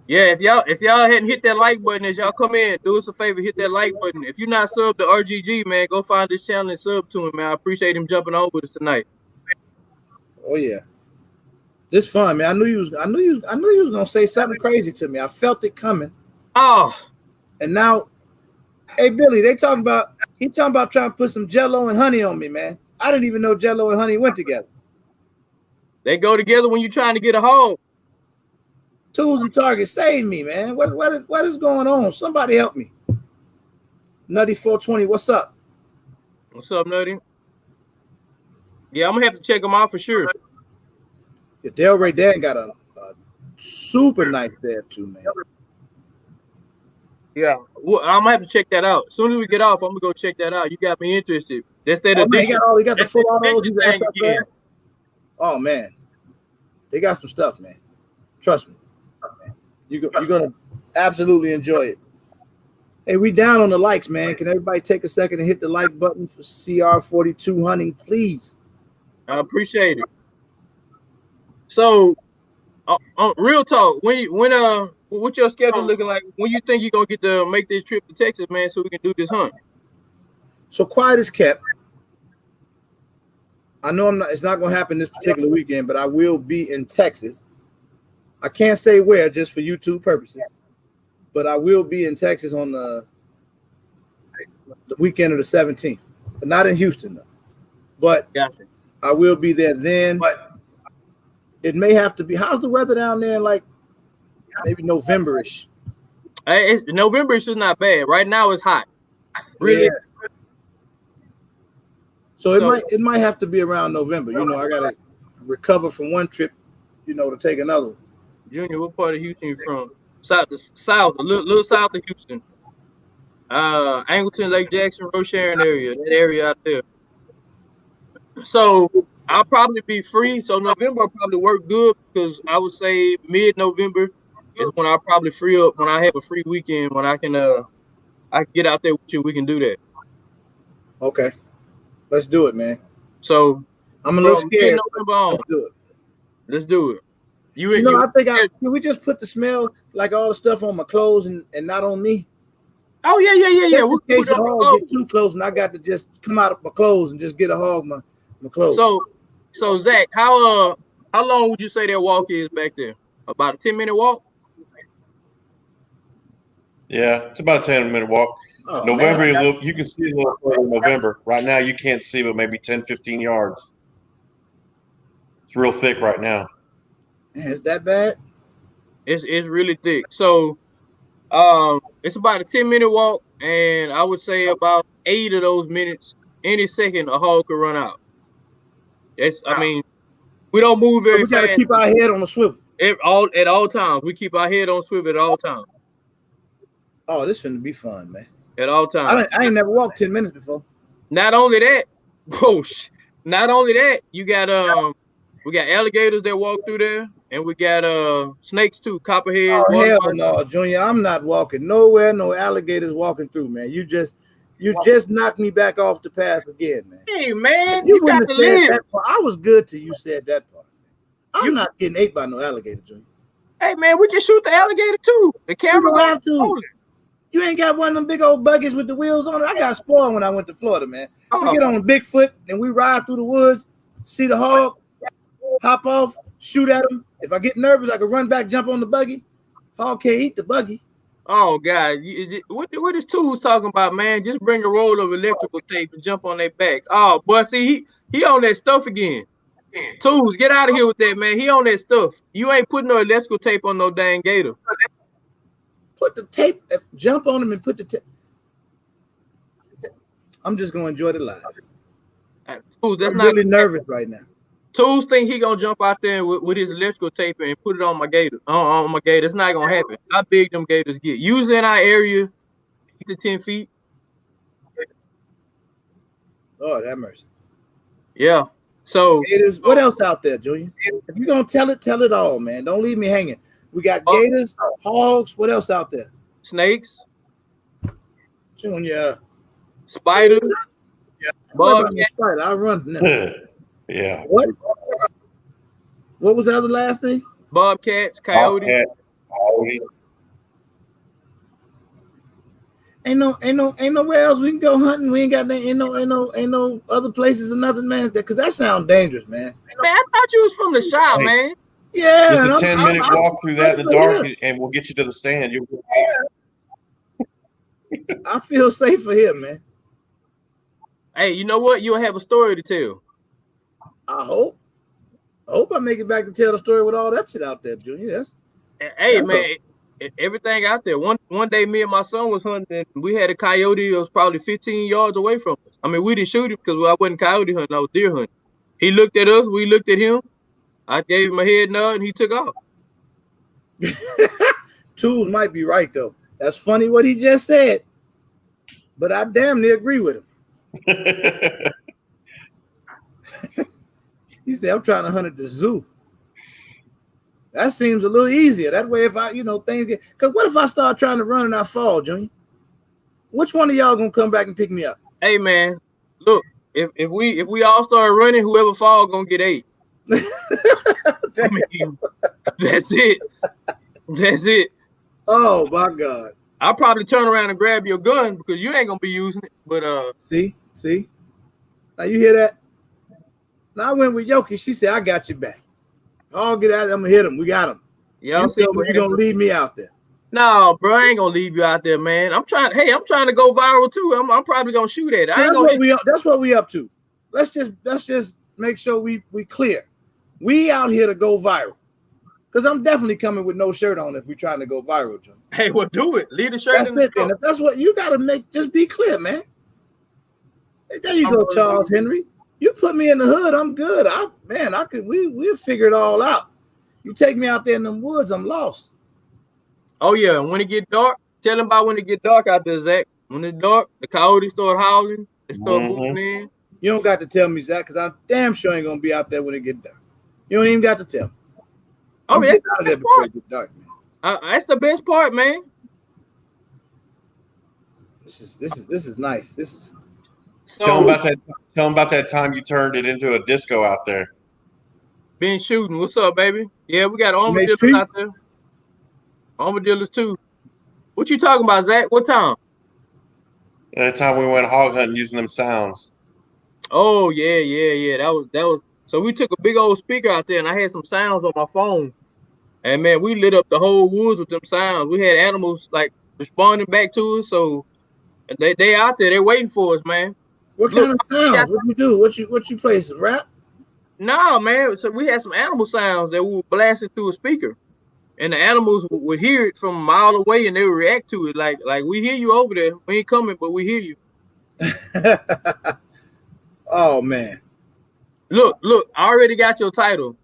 Yeah, if y'all hadn't hit that like button as y'all come in, do us a favor, hit that like button. If you're not subbed to RGG, man, go find this channel and sub to him, man. I appreciate him jumping on with us tonight. Oh yeah, this fun, man. I knew you was gonna say something crazy to me. I felt it coming. Oh, and now, hey Billy, he talking about trying to put some Jello and honey on me, man. I didn't even know Jello and honey went together. They go together when you're trying to get a hog. Tools and targets, save me, man. What is going on? Somebody help me. Nutty 420, what's up? What's up, Nutty? Yeah, I'm gonna have to check them out for sure. Yeah, Delray Dan got a super nice Sev 2, man. Yeah, well, I'm gonna have to check that out. As soon as we get off, I'm gonna go check that out. You got me interested. That's that addiction. He got the full autos. Thing. Oh man, they got some stuff, man. Trust me. You're gonna absolutely enjoy it. Hey, we down on the likes, man. Can everybody take a second and hit the like button for CR42 hunting, please? I appreciate it. So, real talk. What's your schedule looking like? When you think you're gonna get to make this trip to Texas, man, so we can do this hunt? So quiet is kept. I know it's not gonna happen this particular weekend, but I will be in Texas. I can't say where just for YouTube purposes, but I will be in Texas on the weekend of the 17th, but not in Houston though. But gotcha. I will be there then. But it may have to be. How's the weather down there? Like maybe November-ish. November-ish is not bad. Right now it's hot. Really. Yeah. So it might have to be around November. I gotta recover from one trip, to take another one. Junior, what part of Houston you from? South, a little south of Houston. Angleton, Lake Jackson, Rosharon area, that area out there. So I'll probably be free. So November will probably work good because I would say mid-November is when I'll probably free up, when I have a free weekend, when I can get out there with you. We can do that. Okay. Let's do it, man. So I'm a little scared. Let's do it. Let's do it. I think can we just put the smell, like all the stuff on my clothes and not on me? Oh yeah. In case the hog get too close and I got to just come out of my clothes and just get a hog my clothes. So Zach, how long would you say that walk is back there? About a 10-minute walk? Yeah, it's about a 10-minute walk. Oh, November, man. you can see a little further in November. Right now, you can't see, but maybe 10, 15 yards. It's real thick right now. Man, is that bad? It's really thick. So it's about a 10-minute walk, and I would say about 8 of those minutes, any second, a hog could run out. I mean, we don't move So very we got to fast. keep our head on the swivel. At all times, we keep our head on swivel at all times. Oh, this finna be fun, man. At all times. I ain't never walked 10 minutes before. Not only that, not only that, you got we got alligators that walk through there, and we got snakes too, copperheads. Oh, hell no, Junior. I'm not walking nowhere. No alligators walking through, man. You just knocked me back off the path again, man. Hey, man, you got wouldn't to have said live. that part. I was good till you said that part. I'm not getting ate by no alligator, Junior. Hey, man, we can shoot the alligator too. The camera don't have to. You ain't got one of them big old buggies with the wheels on it. I got spoiled when I went to Florida, man. We get on a Bigfoot and we ride through the woods, see the hog, hop off, shoot at him. If I get nervous, I can run back, jump on the buggy. Hog can't eat the buggy. Oh God, what is Tools talking about, man? Just bring a roll of electrical tape and jump on their backs. Oh boy, see he on that stuff again. Tools, get out of here with that, man. He on that stuff. You ain't putting no electrical tape on no dang gator. Put the tape, jump on him and put the tape. I'm just gonna enjoy the life. Tools, that's I'm not really nervous right now. Tools think he gonna jump out there with his electrical tape and put it on my gator. On my gator, it's not gonna happen. How big them gators get? Usually in our area, 8 to 10 feet. Lord have mercy. Yeah. So gators. What else out there, Junior? If you're gonna tell it all, man. Don't leave me hanging. We got gators, hogs. What else out there? Snakes. Junior. Spiders. Yeah. Spider. I run from that. Yeah. What was the other last thing? Bobcats, coyotes. Coyote. Ain't nowhere else we can go hunting. We ain't got ain't no other places or nothing, man. Because that sounds dangerous, man. Man, I thought you was from the shop, man. Yeah, just a 10-minute walk through that in the dark, and we'll get you to the stand. I feel safer here, man. Hey, you know what? You'll have a story to tell. I hope I make it back to tell the story with all that shit out there, Junior. Hey, man, everything out there. One day, me and my son was hunting, and we had a coyote that was probably 15 yards away from us. I mean, we didn't shoot him because I wasn't coyote hunting, I was deer hunting. He looked at us, we looked at him. I gave him a head nod, and he took off. Tools might be right, though. That's funny what he just said, but I damn near agree with him. He said, I'm trying to hunt at the zoo. That seems a little easier. That way, if I, things get, because what if I start trying to run and I fall, Junior? Which one of y'all gonna come back and pick me up? Hey, man, look, if we all start running, whoever fall gonna get 8. I mean, that's it. That's it. Oh my God. I'll probably turn around and grab your gun because you ain't gonna be using it. But see? Now you hear that? Now I went with Yoki. She said, I got you back. I'll get out. I'm gonna hit him. We got him. Yeah, you're gonna leave me out there. No, bro, I ain't gonna leave you out there, man. I'm trying to go viral too. I'm probably gonna shoot at it. That's what we up to. Let's just make sure we clear. We out here to go viral. Because I'm definitely coming with no shirt on if we're trying to go viral, John. Hey, well, do it. Leave the shirt in the truck. If that's what you gotta make, just be clear, man. Hey, there you go, Charles Henry. You put me in the hood, I'm good. We'll figure it all out. You take me out there in them woods, I'm lost. Oh yeah, when it get dark, tell them about when it get dark out there, Zach. When it's dark, the coyotes start howling, they start moving in. You don't got to tell me, Zach, because I'm damn sure ain't gonna be out there when it get dark. You don't even got to tell me. I mean, that's out of there before it get dark, man. That's the best part, man. This is nice. This is. Tell them about that time you turned it into a disco out there. Been shooting. What's up, baby? Yeah, we got armadillos out there. Armadillos too. What you talking about, Zach? What time? That time we went hog hunting using them sounds. Oh yeah. That was. So we took a big old speaker out there, and I had some sounds on my phone. And man, we lit up the whole woods with them sounds. We had animals like responding back to us. So they out there, they're waiting for us, man. What Look, kind of sounds? What you do? What you play? Some rap? nah, man. So we had some animal sounds that we were blasting through a speaker, and the animals would hear it from a mile away, and they would react to it like we hear you over there. We ain't coming, but we hear you. Oh man. Look, I already got your title.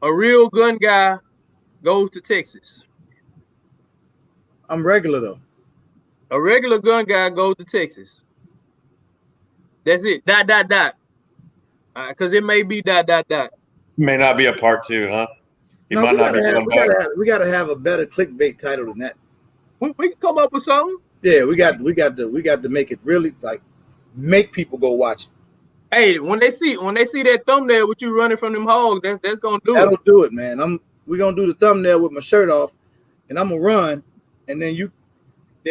A real gun guy goes to Texas. I'm regular though. A regular gun guy goes to Texas. That's it. ... Because it may be ... May not be a part 2, huh? He No, might not be coming back. we gotta have a better clickbait title than that. We can come up with something. Yeah, we got to make it really like make people go watch it. Hey, when they see that thumbnail with you running from them hogs, that's gonna do That'll it. do it, man. We're gonna do the thumbnail with my shirt off, and I'm gonna run, and then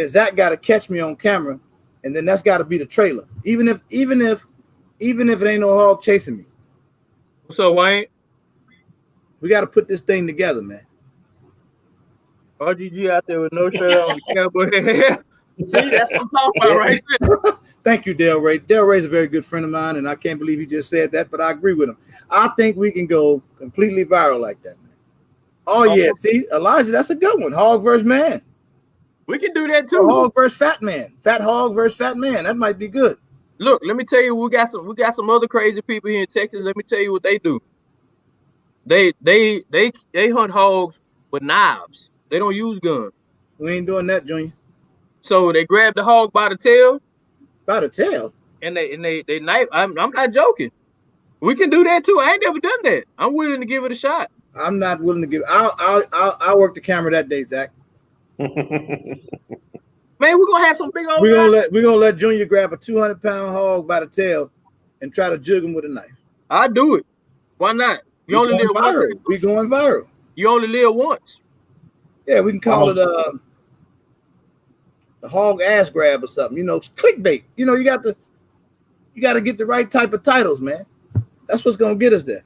Zach got to catch me on camera, and then that's got to be the trailer. Even if it ain't no hog chasing me. So Wayne, we got to put this thing together, man. RGG out there with no shirt on, the cowboy. See, that's what I'm talking about right there. Thank you, Del Ray. Del Ray's a very good friend of mine, and I can't believe he just said that, but I agree with him. I think we can go completely viral like that, man. Oh yeah, see, Elijah, that's a good one. Hog versus man. We can do that too. Hog versus fat man. Fat hog versus fat man. That might be good. Look, let me tell you, we got some other crazy people here in Texas. Let me tell you what they do. They hunt hogs with knives. They don't use guns. We ain't doing that, Junior. So they grab the hog by the tail. By the tail? And they knife. I'm not joking. We can do that too. I ain't never done that. I'm willing to give it a shot. I'm not willing to give. I'll work the camera that day, Zach. Man, we're gonna have some big old. We're gonna let Junior grab a 200-pound hog by the tail and try to jug him with a knife. I'll do it. Why not? You only live once. We going viral. You only live once. Yeah, we can call it the hog ass grab or something. You know, clickbait. You know, you got to get the right type of titles, man. That's what's gonna get us there.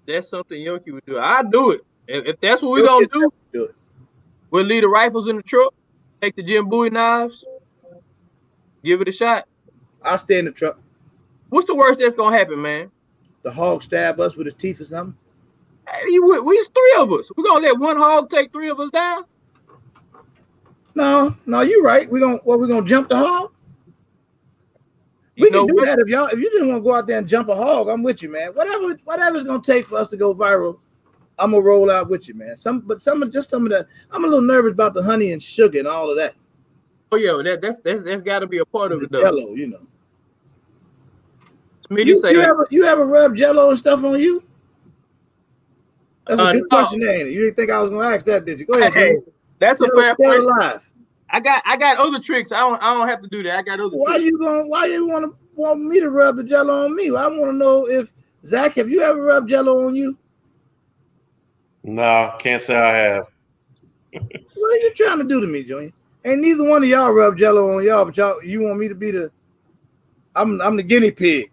That's something Yoki would do. I'll do it. If that's what we're gonna do it. We'll leave the rifles in the truck, take the Jim Bowie knives, give it a shot. I'll stay in the truck. What's the worst that's gonna happen, man? The hog stab us with his teeth or something? Hey, we's 3 of us. We're gonna let one hog take 3 of us down? No, you're right. We're gonna jump the hog. We can do that if you just want to go out there and jump a hog. I'm with you, man. Whatever's gonna take for us to go viral, I'm gonna roll out with you, man. Some of that. I'm a little nervous about the honey and sugar and all of that. Oh yeah, that's got to be a part of it, though. Jello, you know. You ever rub Jello and stuff on you? That's a good question, ain't it? You didn't think I was gonna ask that, did you? Go ahead. Hey, that's a fair question. Alive. I got other tricks. I don't have to do that. I got other. Why you want me to rub the Jello on me? I want to know if Zach, have you ever rubbed Jello on you? No, can't say I have. What are you trying to do to me, Junior? Ain't neither one of y'all rub Jello on y'all, but you want me to be I'm the guinea pig.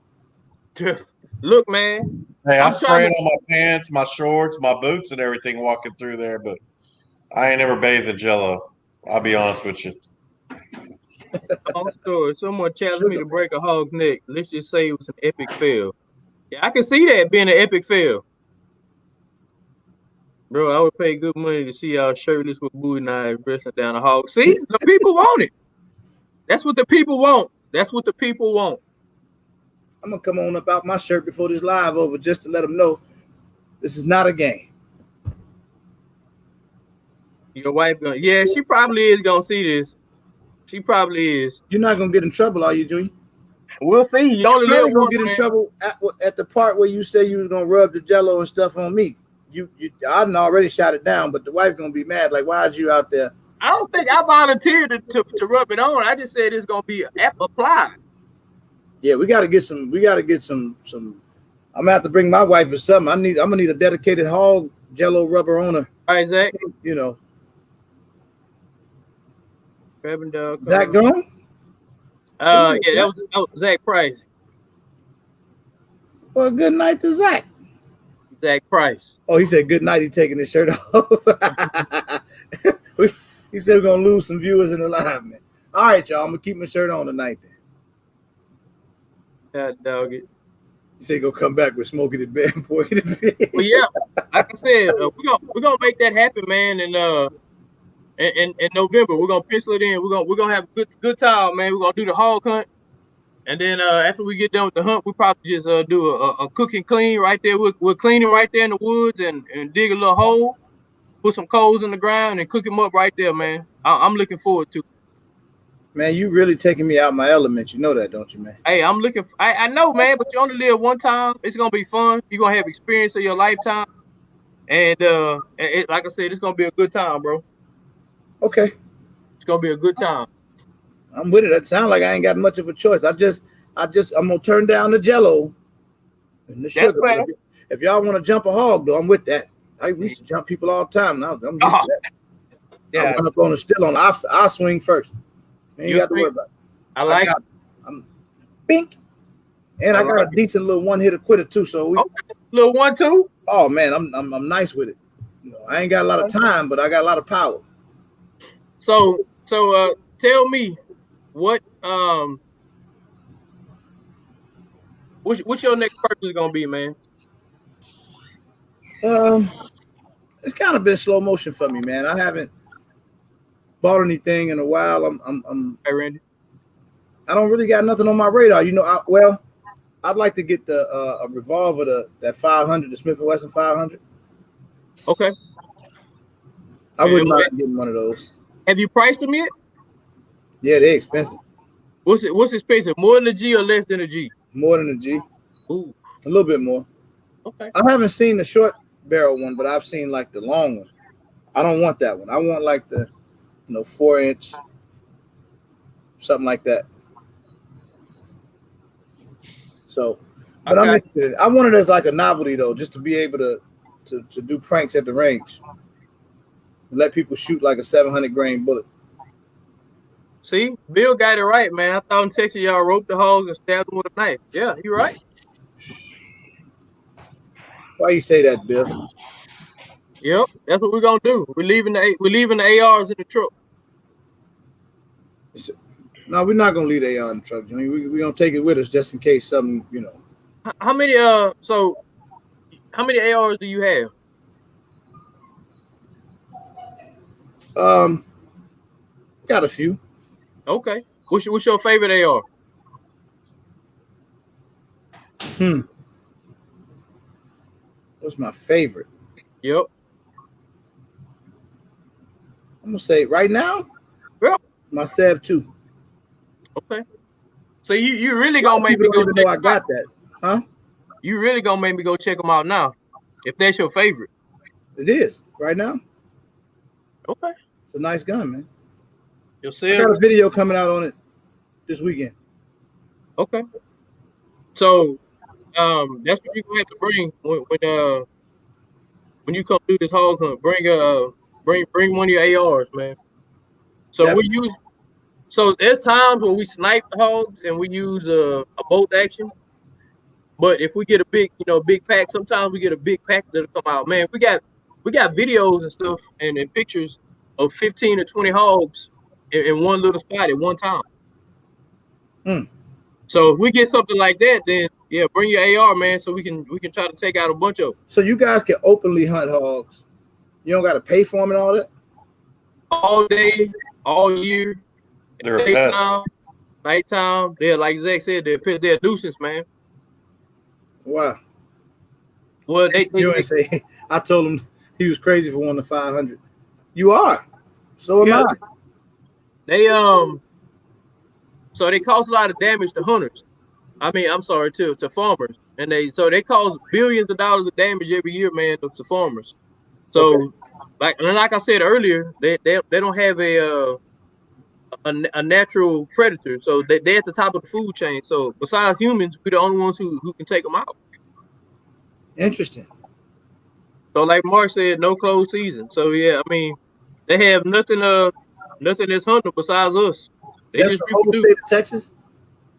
Look, man. Hey, I'm spraying on my pants, my shorts, my boots, and everything walking through there, but I ain't never bathed in Jello. I'll be honest with you. Long story. Someone challenged me to break a hog's neck. Let's just say it was an epic fail. Yeah, I can see that being an epic fail. Bro, I would pay good money to see y'all shirtless with Bowie knives wrestling down a hog. See, the people want it. That's what the people want. That's what the people want. I'm gonna come on up out my shirt before this live over just to let them know this is not a game. Your wife gonna? Yeah, she probably is gonna see this. She probably is. You're not gonna get in trouble, are you, Junior? We'll see. You only live gonna get in trouble at the part where you say you was gonna rub the Jello and stuff on me. I done already shot it down, but the wife's gonna be mad. Like, why is you out there? I don't think I volunteered to rub it on. I just said it's gonna be applied. Yeah, we gotta get some. I'm gonna have to bring my wife or something. I'm gonna need a dedicated hog Jello rubber on her. All right, Zach. You know. Grabbing dog. Zach gone? Yeah, that was Zach Price. Well, good night to Zach. Zach Price. Oh, he said good night. He taking his shirt off. He said we're gonna lose some viewers in the live, man. All right, y'all. I'm gonna keep my shirt on tonight then. God dog it. He said go come back with smoking the bed, boy. Well, yeah, like I said, we're gonna make that happen, man. And in November, we're gonna pencil it in. We're gonna have a good time, man. We're gonna do the hog hunt, and then after we get done with the hunt, we probably just do a cook and clean right there. We're cleaning right there in the woods and dig a little hole, put some coals in the ground, and cook them up right there, man. I'm looking forward to it. Man, you really taking me out my element. You know that, don't you, man? Hey, I'm looking. I know, man, but you only live one time. It's gonna be fun. You're gonna have experience of your lifetime, and like I said, it's gonna be a good time, bro. Okay, It's gonna be a good time. I'm with it. That sounds like I ain't got much of a choice. I'm gonna turn down the Jello and the sugar. Fair. If y'all want to jump a hog, though, I'm with that. I used to jump people all the time. Now I'm used to that. Yeah, I run up on the still on. I swing first. Ain't got to worry about it. I like. I'm bink, and I got a decent little one hitter quitter too. So we, little 1-2. Oh man, I'm nice with it. You know, I ain't got a lot of time, but I got a lot of power. So tell me what's your next purchase gonna be, man? It's kind of been slow motion for me, man. I haven't bought anything in a while. Hey, Randy. I don't really got nothing on my radar. You know, I'd like to get the a revolver, that 500, the Smith & Wesson 500. Okay. I wouldn't mind getting one of those. Have you priced them yet? Yeah, they're expensive. What's expensive? More than a G or less than a G? More than a G. Ooh. A little bit more. Okay. I haven't seen the short barrel one, but I've seen like the long one. I don't want that one. I want like the 4-inch, something like that. So, but I'm interested. I want it as like a novelty though, just to be able to do pranks at the range. Let people shoot like a 700 grain bullet. See, Bill got it right, man. I thought in Texas y'all roped the hogs and stabbed them with a knife. Yeah, you're right. Why you say that, Bill? Yep, that's what we're gonna do. We're leaving the ARs in the truck. No, we're not gonna leave the AR in the truck. I mean, we're gonna take it with us just in case something, How many how many ARs do you have? Got a few. Okay. What's your favorite AR? What's my favorite? Yep. I'm gonna say right now. Yep. My Sev 2. Okay. So you really gonna make me go check know I got that, huh? You really gonna make me go check them out now, if that's your favorite. It is right now. Okay. It's a nice gun, man. I got a video coming out on it this weekend. Okay. So that's what you're gonna have to bring when you come do this hog hunt. Bring one of your ARs, man. So so there's times when we snipe the hogs and we use a bolt action. But if we get a big pack, sometimes we get a big pack that'll come out. Man, we got videos and stuff and pictures of 15 or 20 hogs in one little spot at one time. So if we get something like that, then yeah, bring your AR, man, so we can try to take out a bunch of them. So you guys can openly hunt hogs. You don't got to pay for them and all that? All day, all year. They're a pest. Nighttime. They're, like Zach said, they're a nuisance, man. Wow. Well, they say, I told him he was crazy for wanting the 500. You are. So am I. They so they cause a lot of damage to hunters. I mean, I'm sorry, to farmers, and they cause billions of dollars of damage every year, man, to farmers. So, like I said earlier, they don't have a natural predator, so they're at the top of the food chain. So besides humans, we're the only ones who can take them out. Interesting. So like Mark said, no closed season. So yeah, I mean, they have nothing that's hunting besides us. They That's just the whole state of Texas?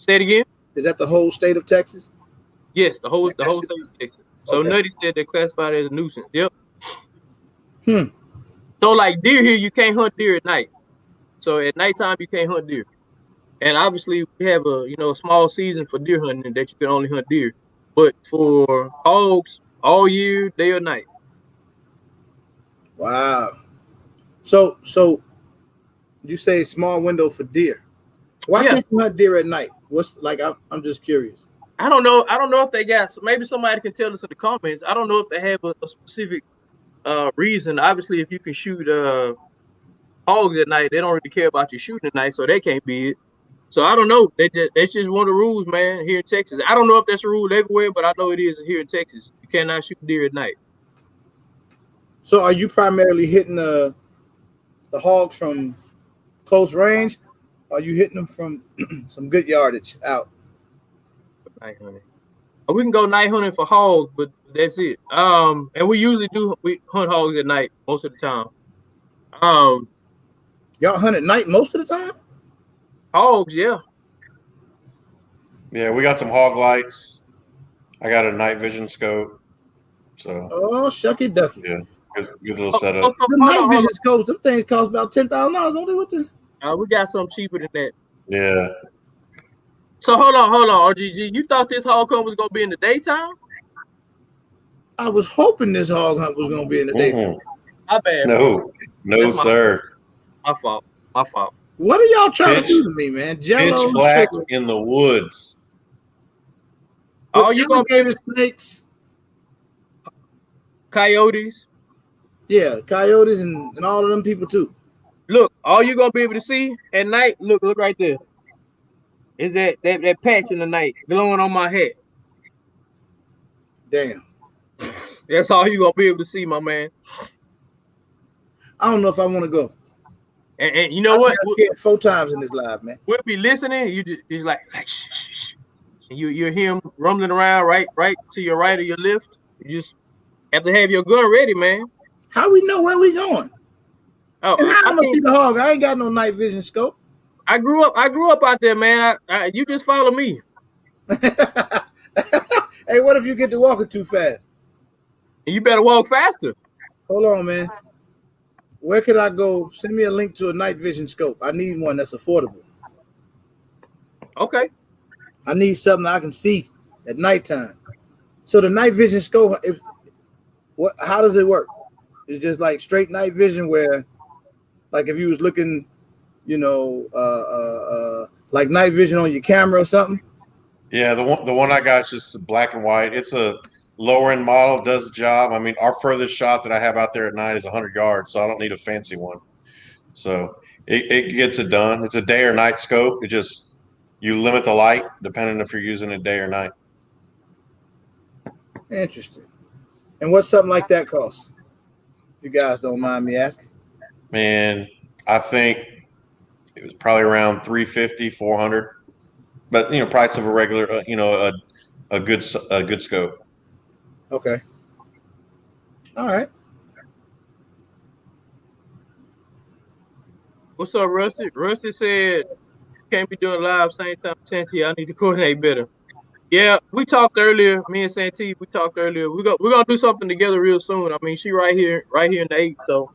Say it again. Is that the whole state of Texas? Yes, the whole state of Texas. So Nutty said they're classified as a nuisance. Yep. So like deer here, you can't hunt deer at night. So at nighttime you can't hunt deer. And obviously we have a small season for deer hunting that you can only hunt deer. But for hogs, all year, day or night. Wow. So you say small window for deer. Why Yeah, can't you hunt deer at night? What's like? I'm just curious. I don't know. I don't know if they got. Maybe somebody can tell us in the comments. I don't know if they have a specific reason. Obviously, if you can shoot hogs at night, they don't really care about you shooting at night, so they can't be it. So I don't know. That's just one of the rules, man. Here in Texas, I don't know if that's a rule everywhere, but I know it is here in Texas. You cannot shoot deer at night. So are you primarily hitting the hogs from close range? Or are you hitting them from some good yardage out? Night hunting. We can go night hunting for hogs, but that's it. And we usually we hunt hogs at night most of the time. Um, Y'all hunt at night most of the time? Hogs, yeah. Yeah, we got some hog lights. I got a night vision scope. So Oh, shucky ducky. yeah, good little setup. The night vision scopes, them things cost about $10,000. Don't they? What the? We got something cheaper than that. Yeah. So hold on, RGG. You thought this hog hunt was gonna be in the daytime? I was hoping this hog hunt was gonna be in the daytime. My bad. No, sir. My fault. What are y'all trying to do to me, man? Jello, Pitch black in the woods. Oh, you gonna give snakes? Coyotes? Yeah, coyotes and all of them people too. Look, all you're gonna be able to see at night, look right there. Is that patch in the night glowing on my head. Damn. That's all you're gonna be able to see, my man. I don't know if I want to go. And you know what? 4 times in this live, man. We'll be listening. You just like shh, shh, shh. And you hear him rumbling around right to your right or your left. You just have to have your gun ready, man. How we know where we going? Oh, and I'm gonna see the hog. I ain't got no night vision scope. I grew up out there, man. You just follow me. Hey, what if you get to walking too fast? And you better walk faster. Hold on, man. Where could I go? Send me a link to a night vision scope. I need one that's affordable. Okay. I need something I can see at nighttime. So the night vision scope, how does it work? It's just like straight night vision where, like if you was looking, like night vision on your camera or something? Yeah, the one I got is just black and white. It's a lower end model, does the job. I mean, our furthest shot that I have out there at night is 100 yards, so I don't need a fancy one. So it gets it done. It's a day or night scope. It just, you limit the light depending if you're using it day or night. Interesting. And what's something like that cost? You guys don't mind me asking? Man, I think it was probably around 350, 400. But price of a regular, a good scope. Okay. All right. What's up, Rusty? Rusty said can't be doing live same time Santee. I need to coordinate better. Yeah, we talked earlier. Me and Santee, we talked earlier. We're gonna do something together real soon. I mean, she right here in the 8. So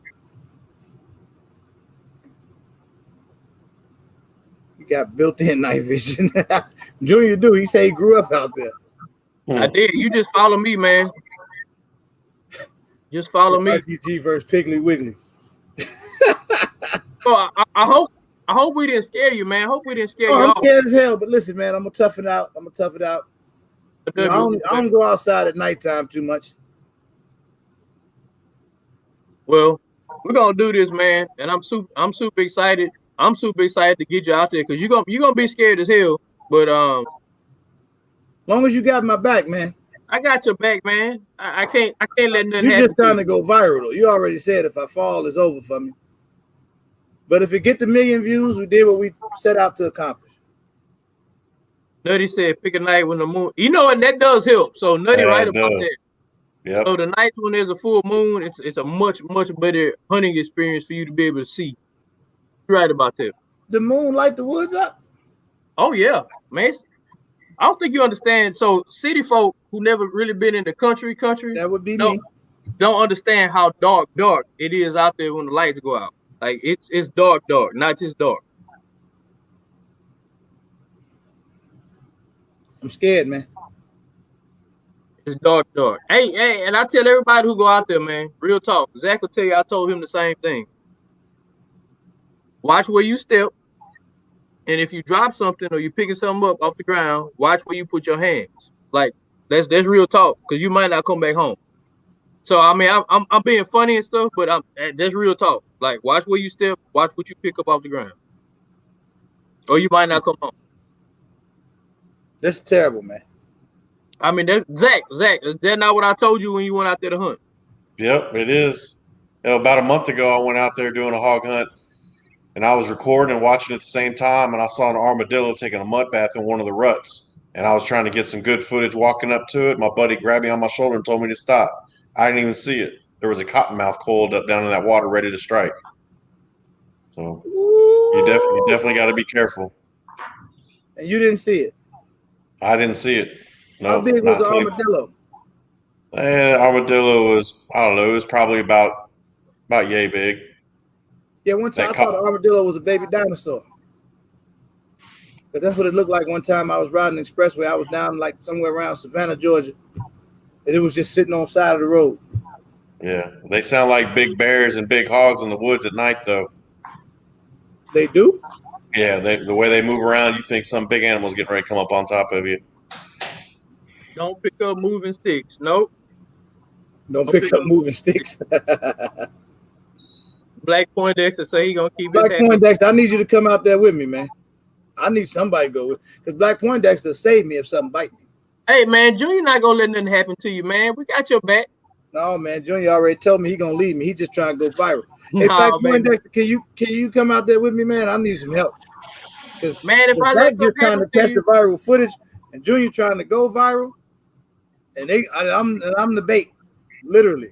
you got built-in night vision. Junior do. He say he grew up out there. I did. You just follow me, man. Just follow me. RPG versus Piggly Wiggly. So I hope we didn't scare you, man. I hope we didn't scare you. I'm scared as hell, but listen, man, I'm gonna tough it out. I don't go outside at nighttime too much. Well, we're gonna do this, man, and I'm super excited. I'm super excited to get you out there because you're gonna be scared as hell. But long as you got my back, man. I got your back, man. I can't let nothing happen. You're just trying to go viral, though. You already said if I fall, it's over for me. But if it get the 1 million views, we did what we set out to accomplish. Nutty said, pick a night when the moon. You know, and that does help. So Nutty right about that. Yep. So the nights when there's a full moon, it's a much better hunting experience for you to be able to see. You're right about that. The moon light the woods up? Oh yeah, man. I don't think you understand. So city folk who never really been in the country. That would be me. don't understand how dark it is out there when the lights go out. Like it's dark, not just dark. I'm scared, man. It's dark. Hey, and I tell everybody who go out there, man, real talk. Zach will tell you I told him the same thing. Watch where you step, and if you drop something or you picking something up off the ground, watch where you put your hands. Like that's real talk, because you might not come back home. So I mean, I'm being funny and stuff, but that's real talk. Like watch where you step, watch what you pick up off the ground, or you might not come home. That's terrible, man. I mean, that's Zach. That's not what I told you when you went out there to hunt. Yep, it is. About a month ago, I went out there doing a hog hunt, and I was recording and watching at the same time, and I saw an armadillo taking a mud bath in one of the ruts. And I was trying to get some good footage walking up to it. My buddy grabbed me on my shoulder and told me to stop. I didn't even see it. There was a cottonmouth coiled up down in that water ready to strike. So you definitely got to be careful. And you didn't see it? I didn't see it. No, how big was the armadillo? Armadillo was, I don't know, it was probably about yay big. Yeah, one time I thought the armadillo was a baby dinosaur. But that's what it looked like one time I was riding the expressway. I was down like somewhere around Savannah, Georgia. And it was just sitting on the side of the road. Yeah, they sound like big bears and big hogs in the woods at night, though. They do? Yeah, the way they move around, you think some big animal's getting ready to come up on top of you. Don't pick up moving sticks. Nope. Don't pick up moving sticks. Black Poindexter say he gonna keep Black Poindexter, I need you to come out there with me, man. I need somebody to go with, because Black Poindexter saved me if something bite me. Hey man, Junior not gonna let nothing happen to you, man. We got your back. No, man, Junior already told me he gonna leave me. He just trying to go viral. Hey, Black Poindexter, can you come out there with me, man? I need some help. Man, if I let just trying to test the viral footage, and Junior trying to go viral, and I'm the bait, literally.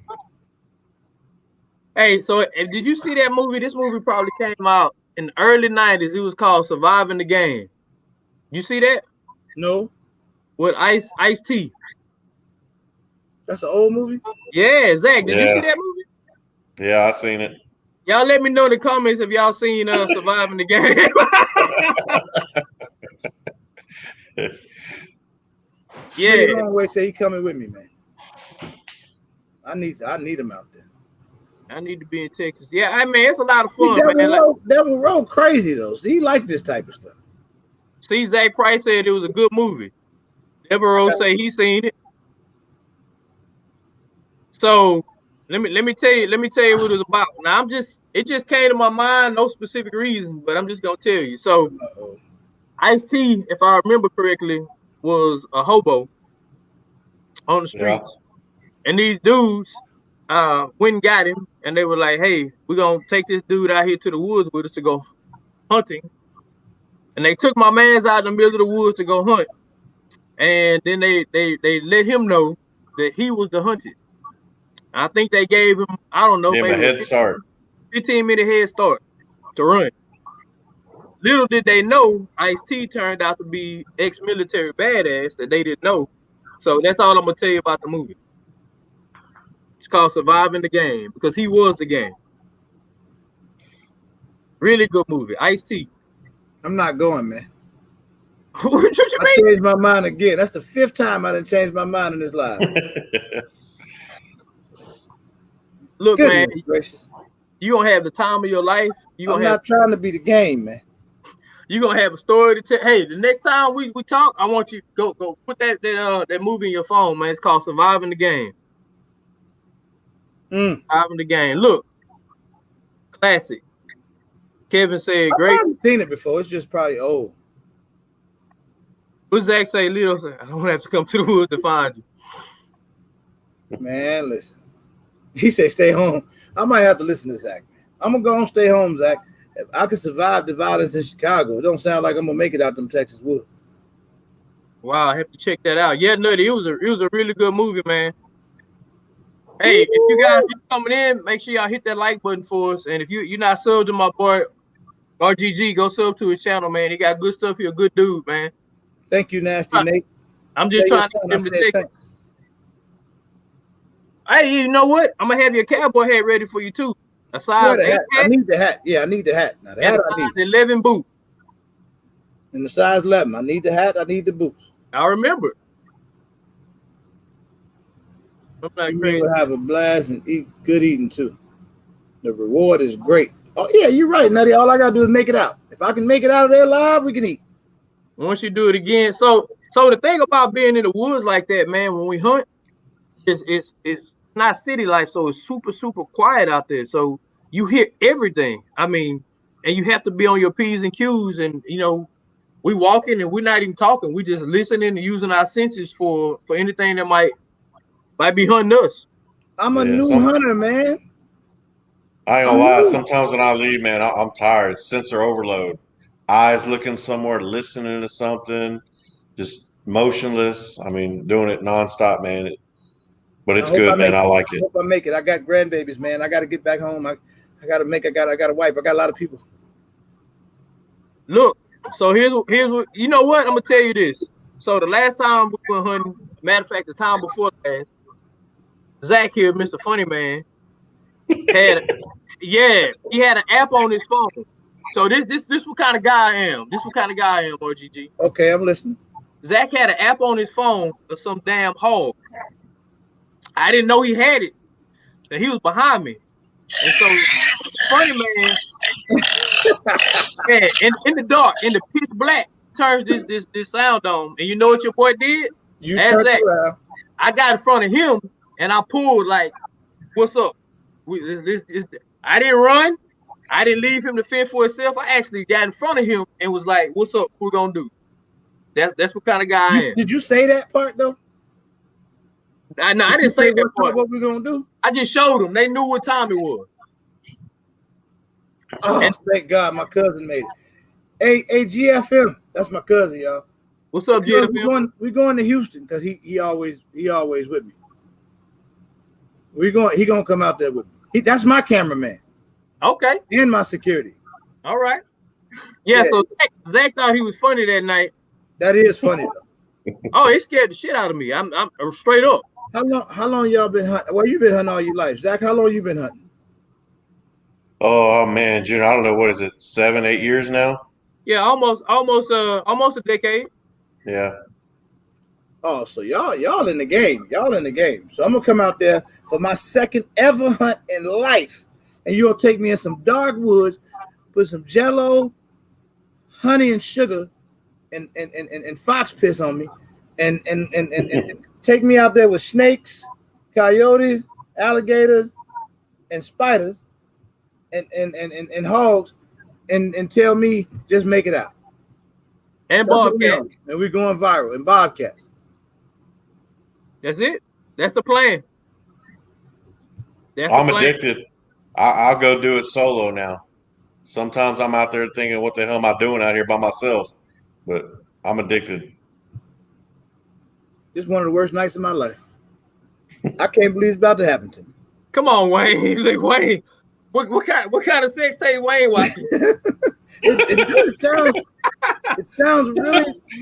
Hey, so did you see that movie? This movie probably came out in the early 90s. It was called Surviving the Game. You see that? No. With Ice-T. That's an old movie? Yeah, Zach, did you see that movie? Yeah, I seen it. Y'all let me know in the comments if y'all seen Surviving the Game. Yeah. Longway say he coming with me, man. I need him out there. I need to be in Texas. Yeah, I mean, it's a lot of fun. Devil Road crazy, though. See, he like this type of stuff. See, Zach Price said it was a good movie. Devil Road say he seen it. So let me tell you what it's about. Now it just came to my mind, no specific reason, but I'm just gonna tell you. So Ice-T, if I remember correctly, was a hobo on the streets. Yeah. And these dudes went and got him, and they were like, hey, we're gonna take this dude out here to the woods with us to go hunting. And they took my man's out in the middle of the woods to go hunt. And then they let him know that he was the hunted. I think they gave him, I don't know, maybe a head start. 15-minute head start to run. Little did they know, Ice-T turned out to be ex-military badass that they didn't know. So that's all I'm gonna tell you about the movie. It's called Surviving the Game, because he was the game. Really good movie. Ice-T. I'm not going, man. What you I changed my mind again. That's the 5th time I done changed my mind in this life. Look, man, you gonna have the time of your life. I'm not trying to be the game, man. You gonna have a story to tell. Hey, the next time we talk, I want you to go put that movie in your phone, man. It's called Surviving the Game. Surviving the Game. Look, classic. Kevin said, "Great." I haven't seen it before. It's just probably old. What Zach say? Little, I don't have to come to the woods to find you. Man, listen. He said, "Stay home." I might have to listen to Zach. Man. I'm gonna go and stay home, Zach. If I can survive the violence in Chicago, it don't sound like I'm gonna make it out them Texas woods. Wow, I have to check that out. Yeah, Nutty, it was a really good movie, man. Hey, if you guys are coming in, make sure y'all hit that like button for us. And if you're not subbed to my boy RGG, go sub to his channel, man. He got good stuff. He's a good dude, man. Thank you, Nasty Nate. I'm just trying to get him to take it. Hey, you know what? I'm gonna have your cowboy hat ready for you too. A size 8 I hat need the hat. Yeah, I need the hat. Now the and a hat I size need. 11 boot. And the size 11. I need the hat. I need the boots. I remember. I'm not You may crazy. will have a blast and eat good eating too. The reward is great. Oh yeah, you're right, Nutty. All I gotta do is make it out. If I can make it out of there alive, we can eat. Once you do it again, so the thing about being in the woods like that, man, when we hunt, it's not city life, so it's super quiet out there. So you hear everything. I mean, and you have to be on your P's and Q's, and we walking and we're not even talking. We just listening and using our senses for anything that might be hunting us. I'm a Yeah, new hunter, man. I ain't gonna I'm lie. new. Sometimes when I leave, man, I'm tired. Sensor overload. Eyes looking somewhere, listening to something, just motionless. I mean, doing it nonstop, man. But I it's hope I good, man. make I it. like I it. hope I make it. I got grandbabies, man. I got to get back home. I got a wife. I got a lot of people. Look, so here's what you know. What I'm gonna tell you this. So the last time we went hunting, matter of fact, the time before last, Zach here, Mr. Funny Man, had he had an app on his phone. So this what kind of guy I am. This what kind of guy I am, RGG. Okay, I'm listening. Zach had an app on his phone of some damn hog. I didn't know he had it. That he was behind me. And so Funny Man, man, in the dark, in the pitch black, turns this sound on. And you know what your boy did? You Ask turned Zach. around. I got in front of him and I pulled like, what's up? I didn't run. I didn't leave him to fend for himself. I actually got in front of him and was like, what's up? What we gonna do? That's what kind of guy I am. Did you say that part though? I Did didn't you say that what's part. up, what we gonna do? I just showed them. They knew what time it was. Oh, And thank God, my cousin made it. Hey, GFM, that's my cousin, y'all. what's up, Because GFM? we going to Houston because he always with me. He gonna come out there with me. That's my cameraman Okay. and my security. All right. Yeah, so Zach thought he was funny that night. That is funny though. Oh, it scared the shit out of me. I'm straight up. How long y'all been hunting? Well, you've been hunting all your life. Zach, how long you been hunting? Oh man, June. I don't know, what is it, 7, 8 years now? Yeah, almost a decade. Yeah. Oh, so y'all in the game. Y'all in the game. So I'm gonna come out there for my second ever hunt in life. And you'll take me in some dark woods, put some jello, honey and sugar, and fox piss on me, and take me out there with snakes, coyotes, alligators, and spiders, and hogs, and tell me just make it out. And That's what we Bobcat. on. And we're going viral in Bobcats. That's it. That's the plan. That's the I'm plan. addicted. I'll go do it solo now. Sometimes I'm out there thinking, what the hell am I doing out here by myself? But I'm addicted. This is one of the worst nights of my life. I can't believe it's about to happen to me. Come on, Wayne. Look, Wayne. What kind of sex tape Wayne watching? It sounds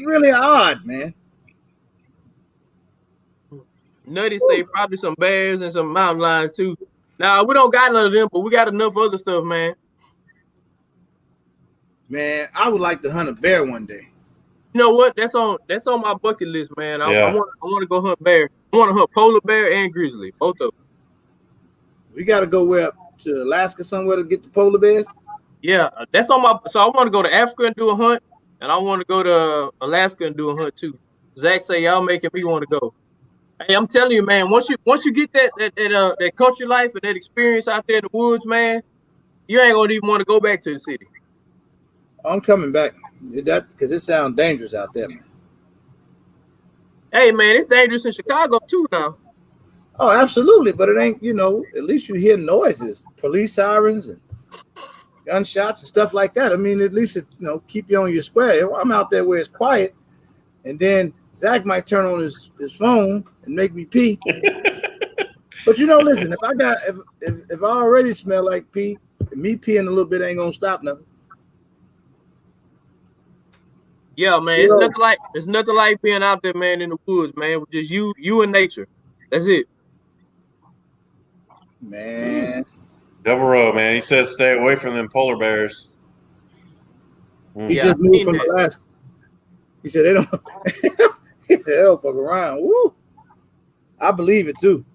really odd, man. Nutty say probably some bears and some mountain lions too. Now we don't got none of them, but we got enough other stuff, man. Man, I would like to hunt a bear one day. You know what? That's on my bucket list, man. I Yeah. want to go hunt bear. I want to hunt polar bear and grizzly, both of them. We got to go up to Alaska somewhere to get the polar bears. Yeah, that's on my. So I want to go to Africa and do a hunt, and I want to go to Alaska and do a hunt too. Zach say y'all making me want to go. Hey, I'm telling you, man. Once you get that country life and that experience out there in the woods, man, you ain't gonna even want to go back to the city. I'm coming back. Because it sounds dangerous out there, man. Hey, man, it's dangerous in Chicago too now. Oh, absolutely. But it ain't, at least you hear noises, police sirens and gunshots and stuff like that. I mean, at least it, keep you on your square. I'm out there where it's quiet, and then Zach might turn on his phone and make me pee. But listen, if I already smell like pee, me peeing a little bit ain't gonna stop nothing. Yeah, man, it's nothing like being out there, man, in the woods, man, with just you and nature. That's it. Man. Double row, man. He says stay away from them polar bears. He Yeah, just I moved seen from that. Alaska. He said they don't. He said they don't fuck around. Woo! I believe it too.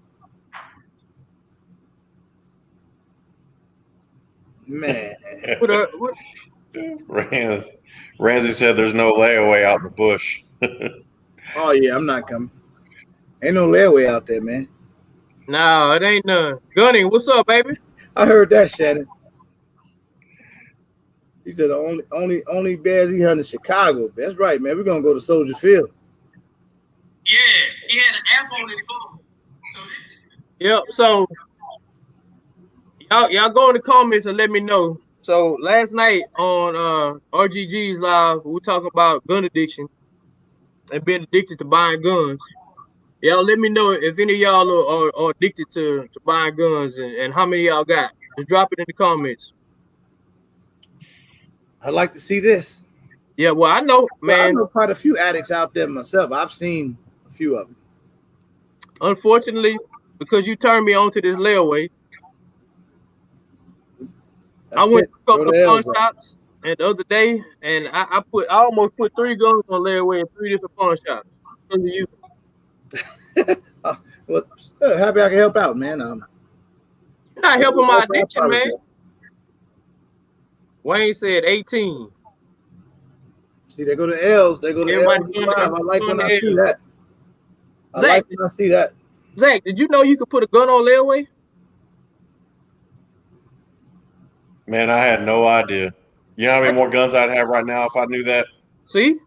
Man. What Ramsey said there's no layaway out in the bush. Oh yeah, I'm not coming. Ain't no layaway out there, man. No, it ain't none. Gunny, what's up, baby? I heard that, Shannon. He said the only bears he hunted in Chicago. That's right, man. We're gonna go to Soldier Field. Yeah, he had an app on his phone. Yep. So y'all go in the comments and let me know. So last night on RGG's live, we were talking about gun addiction and being addicted to buying guns. Y'all let me know if any of y'all are addicted to buying guns and how many y'all got. Just drop it in the comments. I'd like to see this. Yeah, well, I know, Well, I man. know quite a few addicts out there myself. I've seen a few of them. Unfortunately, because you turned me on to this layaway, I That's went it. to a Throw couple the of pawn L's up. shops and the other day, and I almost put 3 guns on layaway at 3 different pawn shops because of you. Well, happy I can help out, man. You're not helping my I addiction, man. apologize. Wayne said 18. See, they go to L's. They go to Everybody L's going live. I like on when the I see L. that. I Zach, like when I see that. Zach, did you know you could put a gun on layaway? Man, I had no idea. You know how many more guns I'd have right now if I knew that? See?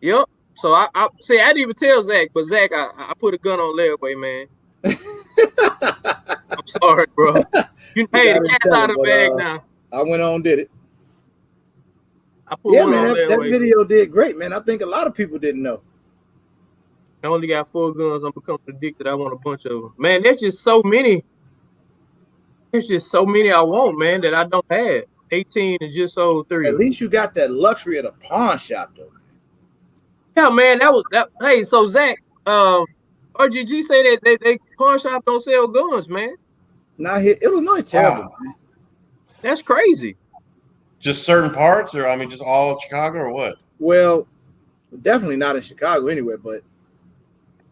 Yep. So I see. I didn't even tell Zach, but Zach, I put a gun on layaway, man. I'm sorry, bro. Hey, I the didn't cat's tell out him, of the but bag now. I went on, did it. I put Yeah, one man, on that layaway. video did great, man. I think a lot of people didn't know. I only got 4 guns. I'm becoming addicted. I want a bunch of them. Man, there's just so many. There's just so many I want, man, that I don't have. 18 and just sold 3. At least you got that luxury of the pawn shop, though. Yeah, man, that was that. Hey, so Zach, RGG say that they pawn shop don't sell guns, man. Not here, Illinois, terrible. Wow. Man. That's crazy. Just certain parts, or I mean, just all of Chicago, or what? Well, definitely not in Chicago anyway. But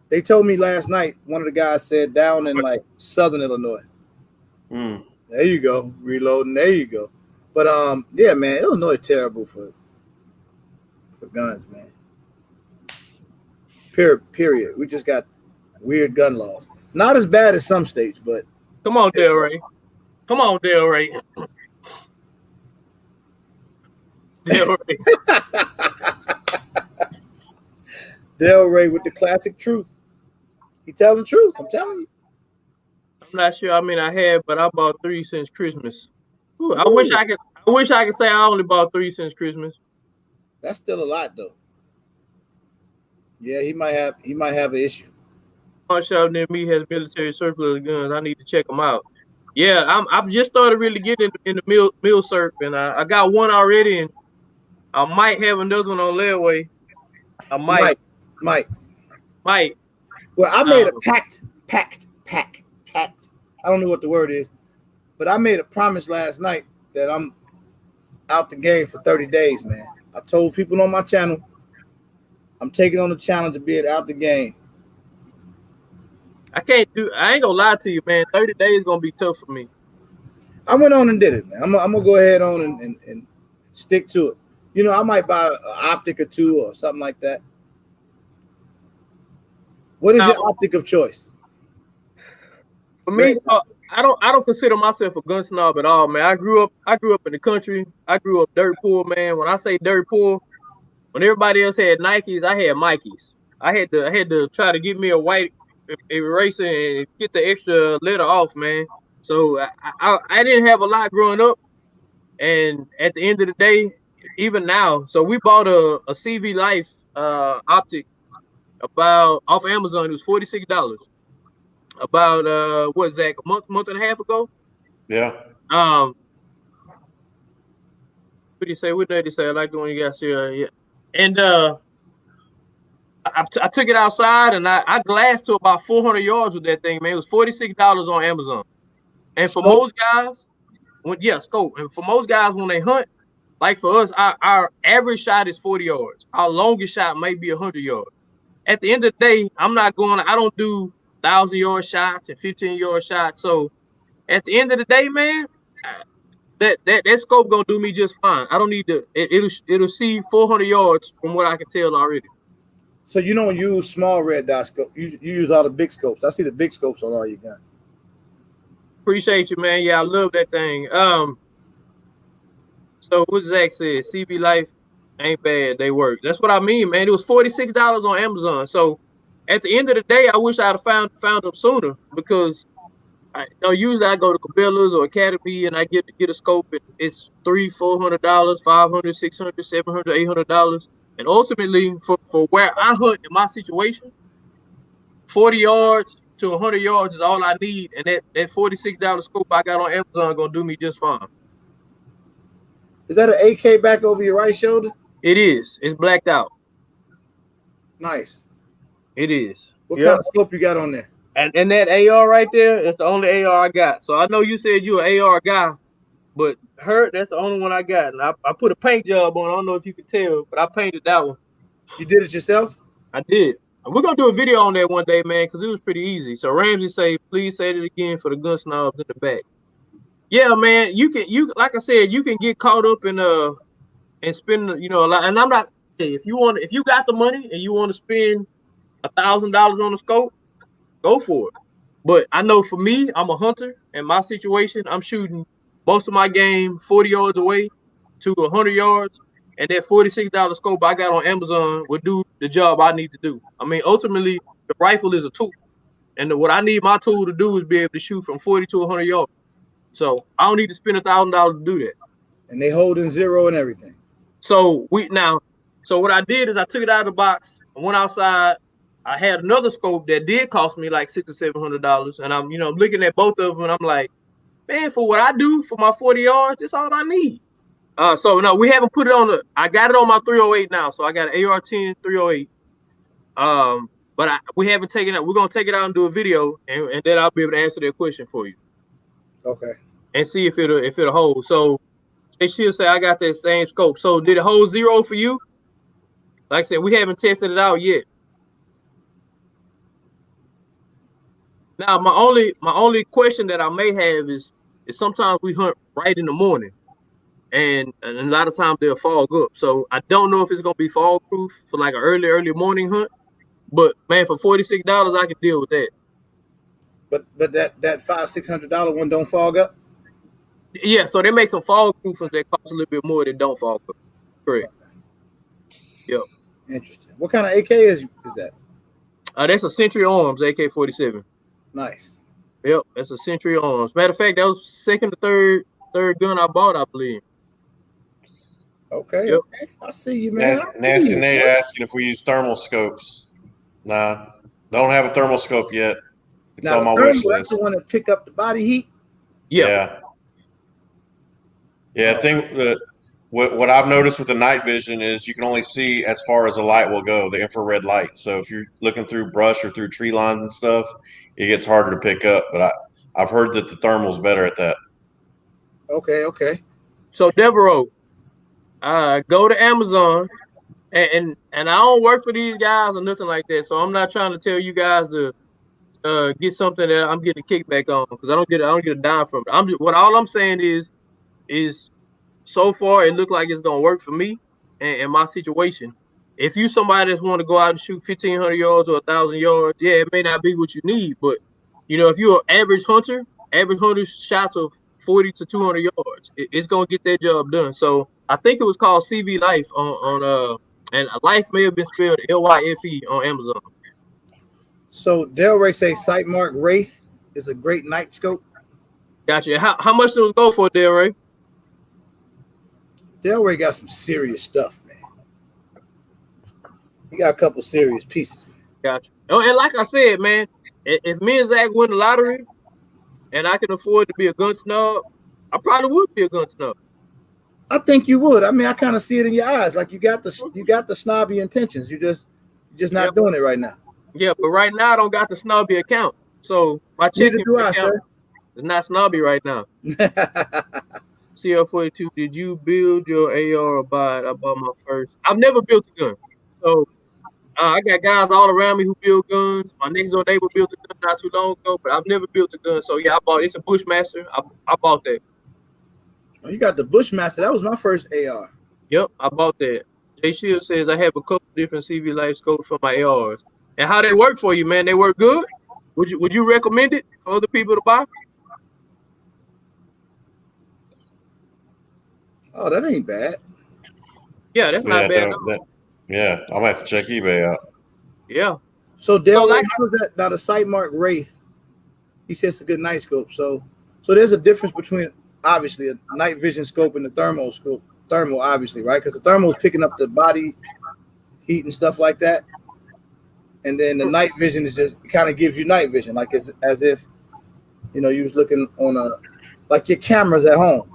they told me last night. One of the guys said down in like Southern Illinois. Mm. There you go, reloading. There you go. But yeah, man, Illinois is terrible for guns, man. Period. We just got weird gun laws. Not as bad as some states, but Come on, Del Rey. Come on, Del Rey. Del Rey. Del Rey with the classic truth. He telling the truth. I'm telling you. I'm not sure. I mean, I have, but I bought 3 since Christmas. Ooh, I wish I could say I only bought 3 since Christmas. That's still a lot, though. Yeah, he might have an issue. Pawn shop near me has military surplus guns. I need to check them out. Yeah, I've just started really getting in the mill surf, and I got one already, and I might have another one on layaway. I might. Well, I made a pact. I don't know what the word is, but I made a promise last night that I'm out the game for 30 days, man. I told people on my channel I'm taking on the challenge to be out the game. I ain't gonna lie to you, man. 30 days gonna be tough for me. I went on and did it, man. I'm gonna go ahead on and stick to it. You know, I might buy an optic or 2 or something like that. What is your optic of choice? For me, I don't consider myself a gun snob at all, man. I grew up in the country. I grew up dirt poor, man. When I say dirt poor, when everybody else had Nikes, I had Mikes. I had to try to get me a white eraser and get the extra letter off, man. So I didn't have a lot growing up, and at the end of the day, even now, so we bought a CV Life optic about off Amazon. It was $46. About what, Zach, a month and a half ago. Yeah. What do you say? What did he say? I like the one you guys here. Yeah. And I took it outside and I glassed to about 400 yards with that thing, man. It was $46 on Amazon. And for most guys, scope. And for most guys, when they hunt, like for us, our average shot is 40 yards. Our longest shot may be 100 yards. At the end of the day, I don't do 1,000-yard shots and 15-yard shots. So at the end of the day, man, that scope gonna do me just fine. I don't need to. It'll see 400 yards from what I can tell already. So you don't use small red dot scope. You use all the big scopes. I see the big scopes on all your guns. Appreciate you, man. Yeah, I love that thing. So what Zach said, CB Life ain't bad. They work. That's what I mean, man. It was $46 on Amazon. So at the end of the day, I wish I'd have found them sooner because usually I go to Cabela's or Academy and I get a scope. And it's $300, $400, $500, $600, $700, $800. And ultimately, for where I hunt in my situation, 40 yards to 100 yards is all I need. And that $46 scope I got on Amazon gonna do me just fine. Is that an AK back over your right shoulder? It is. It's blacked out. Nice. It is. What kind of scope you got on there? And that AR right there is the only AR I got. So I know you said you're an AR guy, but that's the only one I got. And I put a paint job on. I don't know if you could tell, but I painted that one. You did it yourself? I did. We're gonna do a video on that one day, man, because it was pretty easy. So Ramsey say, please say it again for the gun snobs in the back. Yeah, man, you like I said, you can get caught up in and spend a lot. And I'm not if you got the money and you want to spend $1,000 on the scope, go for it. But I know for me, I'm a hunter. In my situation, I'm shooting most of my game 40 yards away to 100 yards, and that $46 scope I got on Amazon would do the job I need to do. I mean, ultimately, the rifle is a tool, and what I need my tool to do is be able to shoot from 40 to 100 yards. So I don't need to spend $1,000 to do that. And they hold in zero and everything. So what I did is I took it out of the box, I went outside. I had another scope that did cost me like $600 or $700, and I'm looking at both of them, and I'm like, man, for what I do for my 40 yards, that's all I need. So no, we haven't put it on I got it on my 308 now, so I got an AR-10 308. But we haven't taken it. We're gonna take it out and do a video, and then I'll be able to answer that question for you. Okay. And see if it'll hold. So they should say I got that same scope. So did it hold 0 for you? Like I said, we haven't tested it out yet. Now my only question that I may have is sometimes we hunt right in the morning, and a lot of times they'll fog up. So I don't know if it's gonna be fog proof for like an early morning hunt. But man, for $46, I can deal with that. But that $500-$600 one don't fog up. Yeah, so they make some fog proofers that cost a little bit more that don't fog up. Correct. Yep. Interesting. What kind of AK is that? That's a Century Arms AK-47. Nice. Yep, that's a Century Arms. Matter of fact, that was second or third gun I bought, I believe. Okay. Yep. Okay. I see you, man. Nasty Nate asking if we use thermal scopes. Nah, don't have a thermal scope yet. It's now, on my wish list. That's the one to pick up the body heat. Yeah. I think that what I've noticed with the night vision is you can only see as far as the light will go, the infrared light. So if you're looking through brush or through tree lines and stuff, it gets harder to pick up. But I've heard that the thermal's better at that. Okay. So Devereaux, go to Amazon, and I don't work for these guys or nothing like that. So I'm not trying to tell you guys to get something that I'm getting kickback on because I don't get a dime from it. All I'm saying is so far it looked like it's gonna work for me and my situation. If you somebody that's want to go out and shoot 1,500 yards or 1,000 yards, yeah, it may not be what you need, but if you're an average hunter shots of 40 to 200 yards, it's gonna get that job done. So I think it was called CV Life on and Life may have been spelled LYFE on Amazon. So Delray say Sightmark Wraith is a great night scope. Gotcha. How much those go for, Delray? Delray got some serious stuff, man. He got a couple serious pieces. Gotcha. Oh, and like I said, man, if me and Zach win the lottery and I can afford to be a gun snob, I probably would be a gun snob. I think you would. I mean, I kind of see it in your eyes. Like you got the snobby intentions. You just just not doing it right now. Yeah, but right now I don't got the snobby account, so my Neither checking do I, account sir. is not snobby right now. CL42, did you build your AR or buy it? I bought my first. I've never built a gun, so I got guys all around me who build guns. My next door neighbor built a gun not too long ago, but I've never built a gun. So yeah, I bought. It's a Bushmaster. I bought that. Oh, you got the Bushmaster. That was my first AR. Yep, I bought that. Jay Shield says I have a couple different CV life scopes for my ARs. And how they work for you, man? They work good. Would you recommend it for other people to buy? Oh, that ain't bad. Yeah, that's not Yeah, bad at don't, all. that, yeah. I'm gonna have to check eBay out. Yeah. So Dale, So like, how was that? Now the Sightmark Wraith, he says it's a good night scope. So there's a difference between obviously a night vision scope and the thermal scope. Thermal, obviously, right? Because the thermal is picking up the body heat and stuff like that, and then the night vision is just kind of gives you night vision, like it's as if you know you was looking on a like your cameras at home.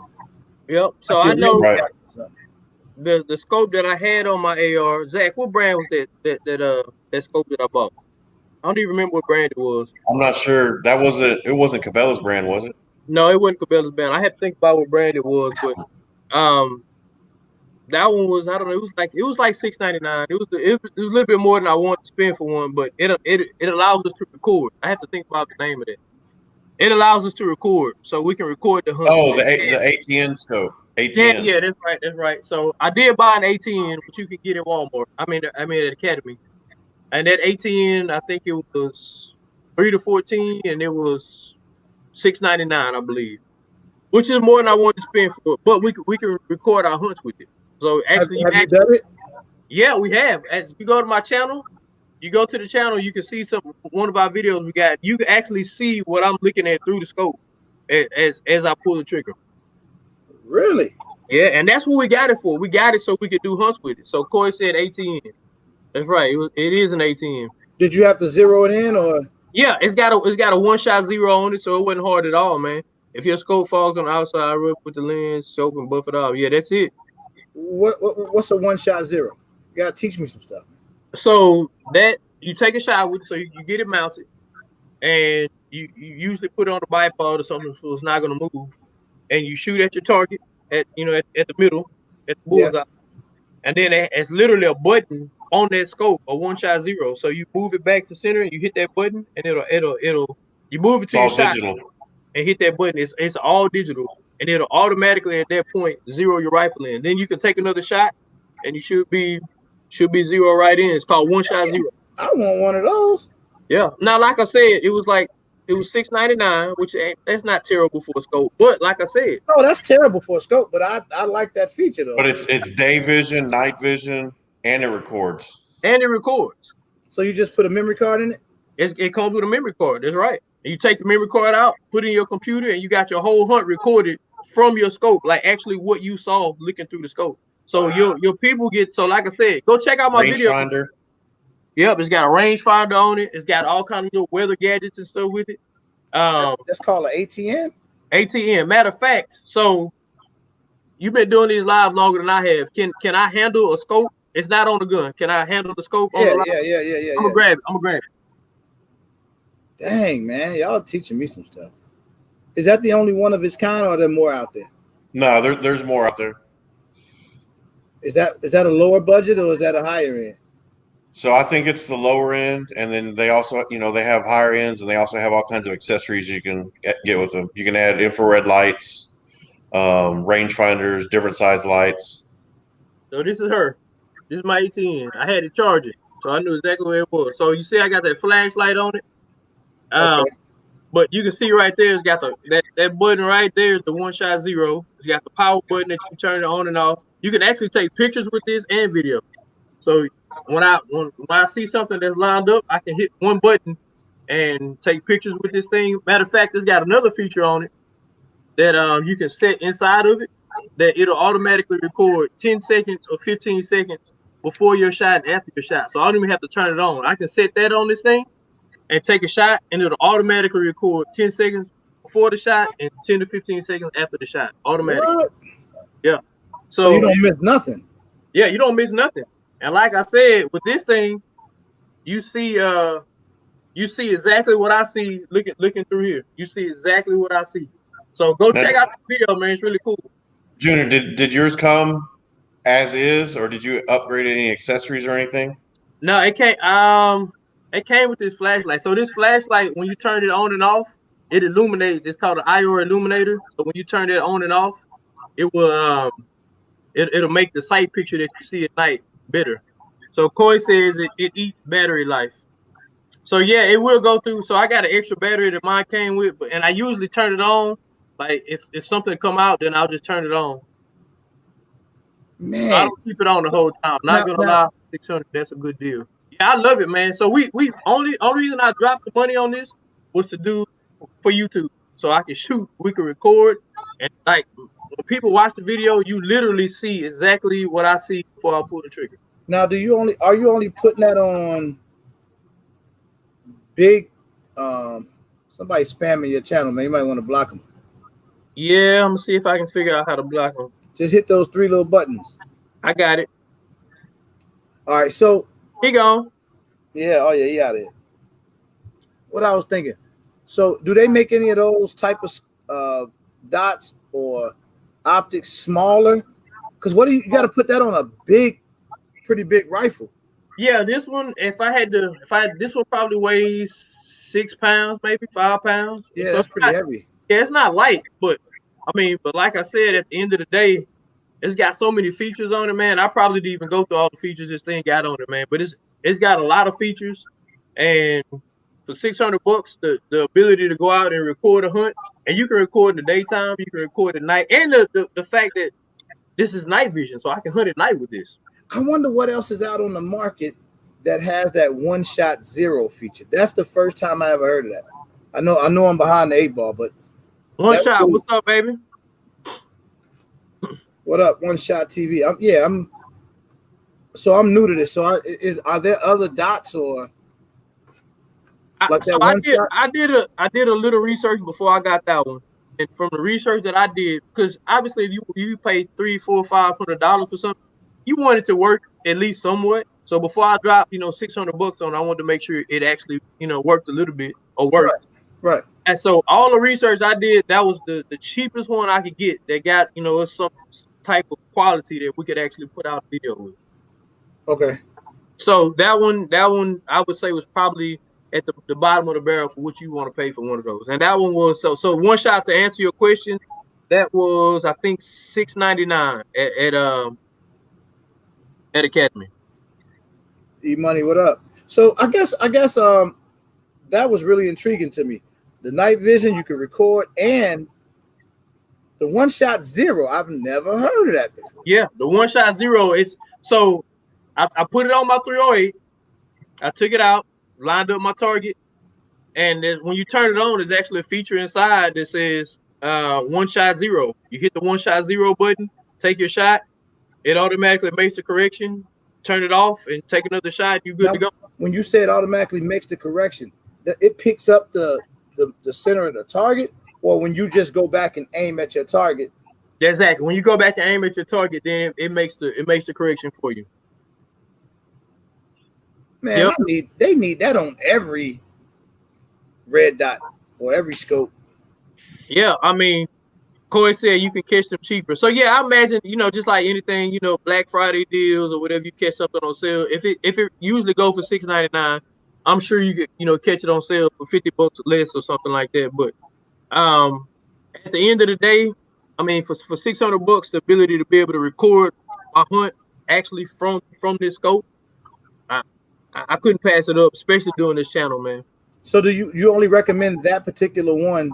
yep. So Like I your know ring Right. cameras or something. the scope that I had on my AR. Zach, what brand was that scope that I bought? I don't even remember what brand it was. I'm not sure. It wasn't Cabela's brand, was it? No, it wasn't Cabela's brand. I had to think about what brand it was, but um, that one was, I don't know. It was like $6.99. It was a little bit more than I wanted to spend for one, but it allows us to record. I have to think about the name of it. It allows us to record, so we can record the hunts. Oh, the ATN scope. Yeah, ATN. yeah, that's right, that's right. So I did buy an ATN, which you can get at Walmart. I mean at Academy, and that ATN, I think it was 3 to 14, and it was $6.99, I believe, which is more than I wanted to spend for it. But we can record our hunts with it. So actually, Have you done it? yeah, we have. As you go to my channel, you go to the channel, you can see one of our videos we got. You can actually see what I'm looking at through the scope as I pull the trigger. Really? Yeah, and that's what we got it for. We got it so we could do hunts with it. So Corey said 18. That's right. It is an 18. Did you have to zero it in or? Yeah, it's got a one-shot zero on it, so it wasn't hard at all, man. If your scope falls on the outside, rub with the lens, soap and buff it off. Yeah, that's it. What's a one shot zero? You gotta teach me some stuff. So that you take a shot with, so you get it mounted, and you usually put it on a bipod or something so it's not gonna move, and you shoot at your target at the middle, at the Yeah. bullseye, and then it's literally a button on that scope, a one-shot zero. So you move it back to center, and you hit that button, and it'll you move it It's to your all shot digital. and hit that button. It's all digital, and it'll automatically at that point zero your rifle in. Then you can take another shot, and you should be zero right in. It's called one-shot zero. I want one of those. Yeah. Now, like I said, it was $6.99, which that's not terrible for a scope. But like I said, No, that's terrible for a scope, but I like that feature though. But it's day vision, night vision, and it records. and it records. So you just put a memory card in it? It comes with a memory card. That's right. And you take the memory card out, put it in your computer, and you got your whole hunt recorded from your scope, like actually what you saw looking through the scope. So your people get, so like I said, go check out my video. Rangefinder. Yep, it's got a rangefinder on it. It's got all kinds of little weather gadgets and stuff with it. That's called an ATN. ATN. Matter of fact, so you've been doing these live longer than I have. Can I handle a scope? It's not on the gun. Can I handle the scope on the live? Yeah. I'm gonna grab it. Dang, man, y'all teaching me some stuff. Is that the only one of its kind, or are there more out there? No, there's more out there. Is that a lower budget or is that a higher end? So I think it's the lower end, and then they also, they have higher ends, and they also have all kinds of accessories you can get with them. You can add infrared lights, rangefinders, different size lights. So this is her. This is my ATN. I had to charge it, so I knew exactly where it was. So you see, I got that flashlight on it. Okay. But you can see right there, it's got that button right there is the one-shot zero. It's got the power button that you can turn it on and off. You can actually take pictures with this and video. So when I see something that's lined up, I can hit one button and take pictures with this thing. Matter of fact, it's got another feature on it that you can set inside of it that it'll automatically record 10 seconds or 15 seconds before your shot and after your shot. So I don't even have to turn it on. I can set that on this thing and take a shot, and it'll automatically record 10 seconds before the shot and 10 to 15 seconds after the shot. Automatically. What? Yeah. So you don't miss nothing. Yeah, you don't miss nothing. And like I said, with this thing, you see exactly what I see looking through here. You see exactly what I see. So go Now, check out the video, man. It's really cool. Junior, did yours come as is, or did you upgrade any accessories or anything? No, it came with this flashlight. So this flashlight, when you turn it on and off, it illuminates. It's called an IR illuminator. So when you turn it on and off, it will it'll make the sight picture that you see at night better. So Coy says it eats battery life. So yeah, it will go through. So I got an extra battery that mine came with, and I usually turn it on. Like if something come out, then I'll just turn it on. So I Man, don't keep it on the whole time. Not now gonna now lie, 600. That's a good deal. Yeah, I love it, man. So we only reason I dropped the money on this was to do for YouTube, so I can shoot, we can record, and like when people watch the video, you literally see exactly what I see before I pull the trigger. now do you only are you only putting that on big somebody spamming your channel, man? You might want to block them. Yeah, I'm gonna see if I can figure out how to block them. Just hit those three little buttons. I got it. All right, so He gone. yeah, oh yeah, he out there. What I was thinking. So, do they make any of those type of dots or optics smaller? Because what do you got to put that on a pretty big rifle? Yeah, this one. This one probably weighs 6 pounds, maybe 5 pounds. Yeah, So that's pretty heavy. it's not light, but but like I said, at the end of the day, it's got so many features on it, man. I probably didn't even go through all the features this thing got on it, man. But it's got a lot of features, and for $600, the ability to go out and record a hunt, and you can record in the daytime, you can record at night, and the fact that this is night vision, so I can hunt at night with this. I wonder what else is out on the market that has that one-shot zero feature. That's the first time I ever heard of that. I know I'm behind the 8 ball, but One that's shot, cool. what's up, baby? What up, One Shot TV? I'm new to this. So are there other dots or like that one shot? I did a little research before I got that one, and from the research that I did, because obviously if you pay $300, $400, $500 for something, you want it to work at least somewhat. So before I dropped $600 on, I wanted to make sure it actually worked a little bit or worked. Right. And so all the research I did, that was the cheapest one I could get that got some type of quality that we could actually put out a video with. Okay. So that one I would say was probably at the bottom of the barrel for what you want to pay for one of those. And that one was so one shot, to answer your question, that was I think $699 at Academy. E-Money, what up? So I guess that was really intriguing to me. The night vision, you can record, and the one shot zero. I've never heard of that before. Yeah, the one shot zero is so I put it on my 308. I took it out, lined up my target, and when you turn it on, there's actually a feature inside that says one shot zero. You hit the one shot zero button, take your shot, it automatically makes the correction, turn it off, and take another shot. You good to go. When you say it automatically makes the correction, it picks up the center of the target, or when you just go back and aim at your target. Exactly. When you go back and aim at your target, then it makes the correction for you. Man, yep. They need that on every red dot or every scope. Yeah, Corey said you can catch them cheaper. So yeah, I imagine, just like anything, Black Friday deals or whatever, you catch something on sale. If it usually go for $699, I'm sure you could, catch it on sale for $50 less or something like that. But at the end of the day, for $600, the ability to be able to record a hunt actually from this scope, I couldn't pass it up, especially doing this channel, man. So do you only recommend that particular one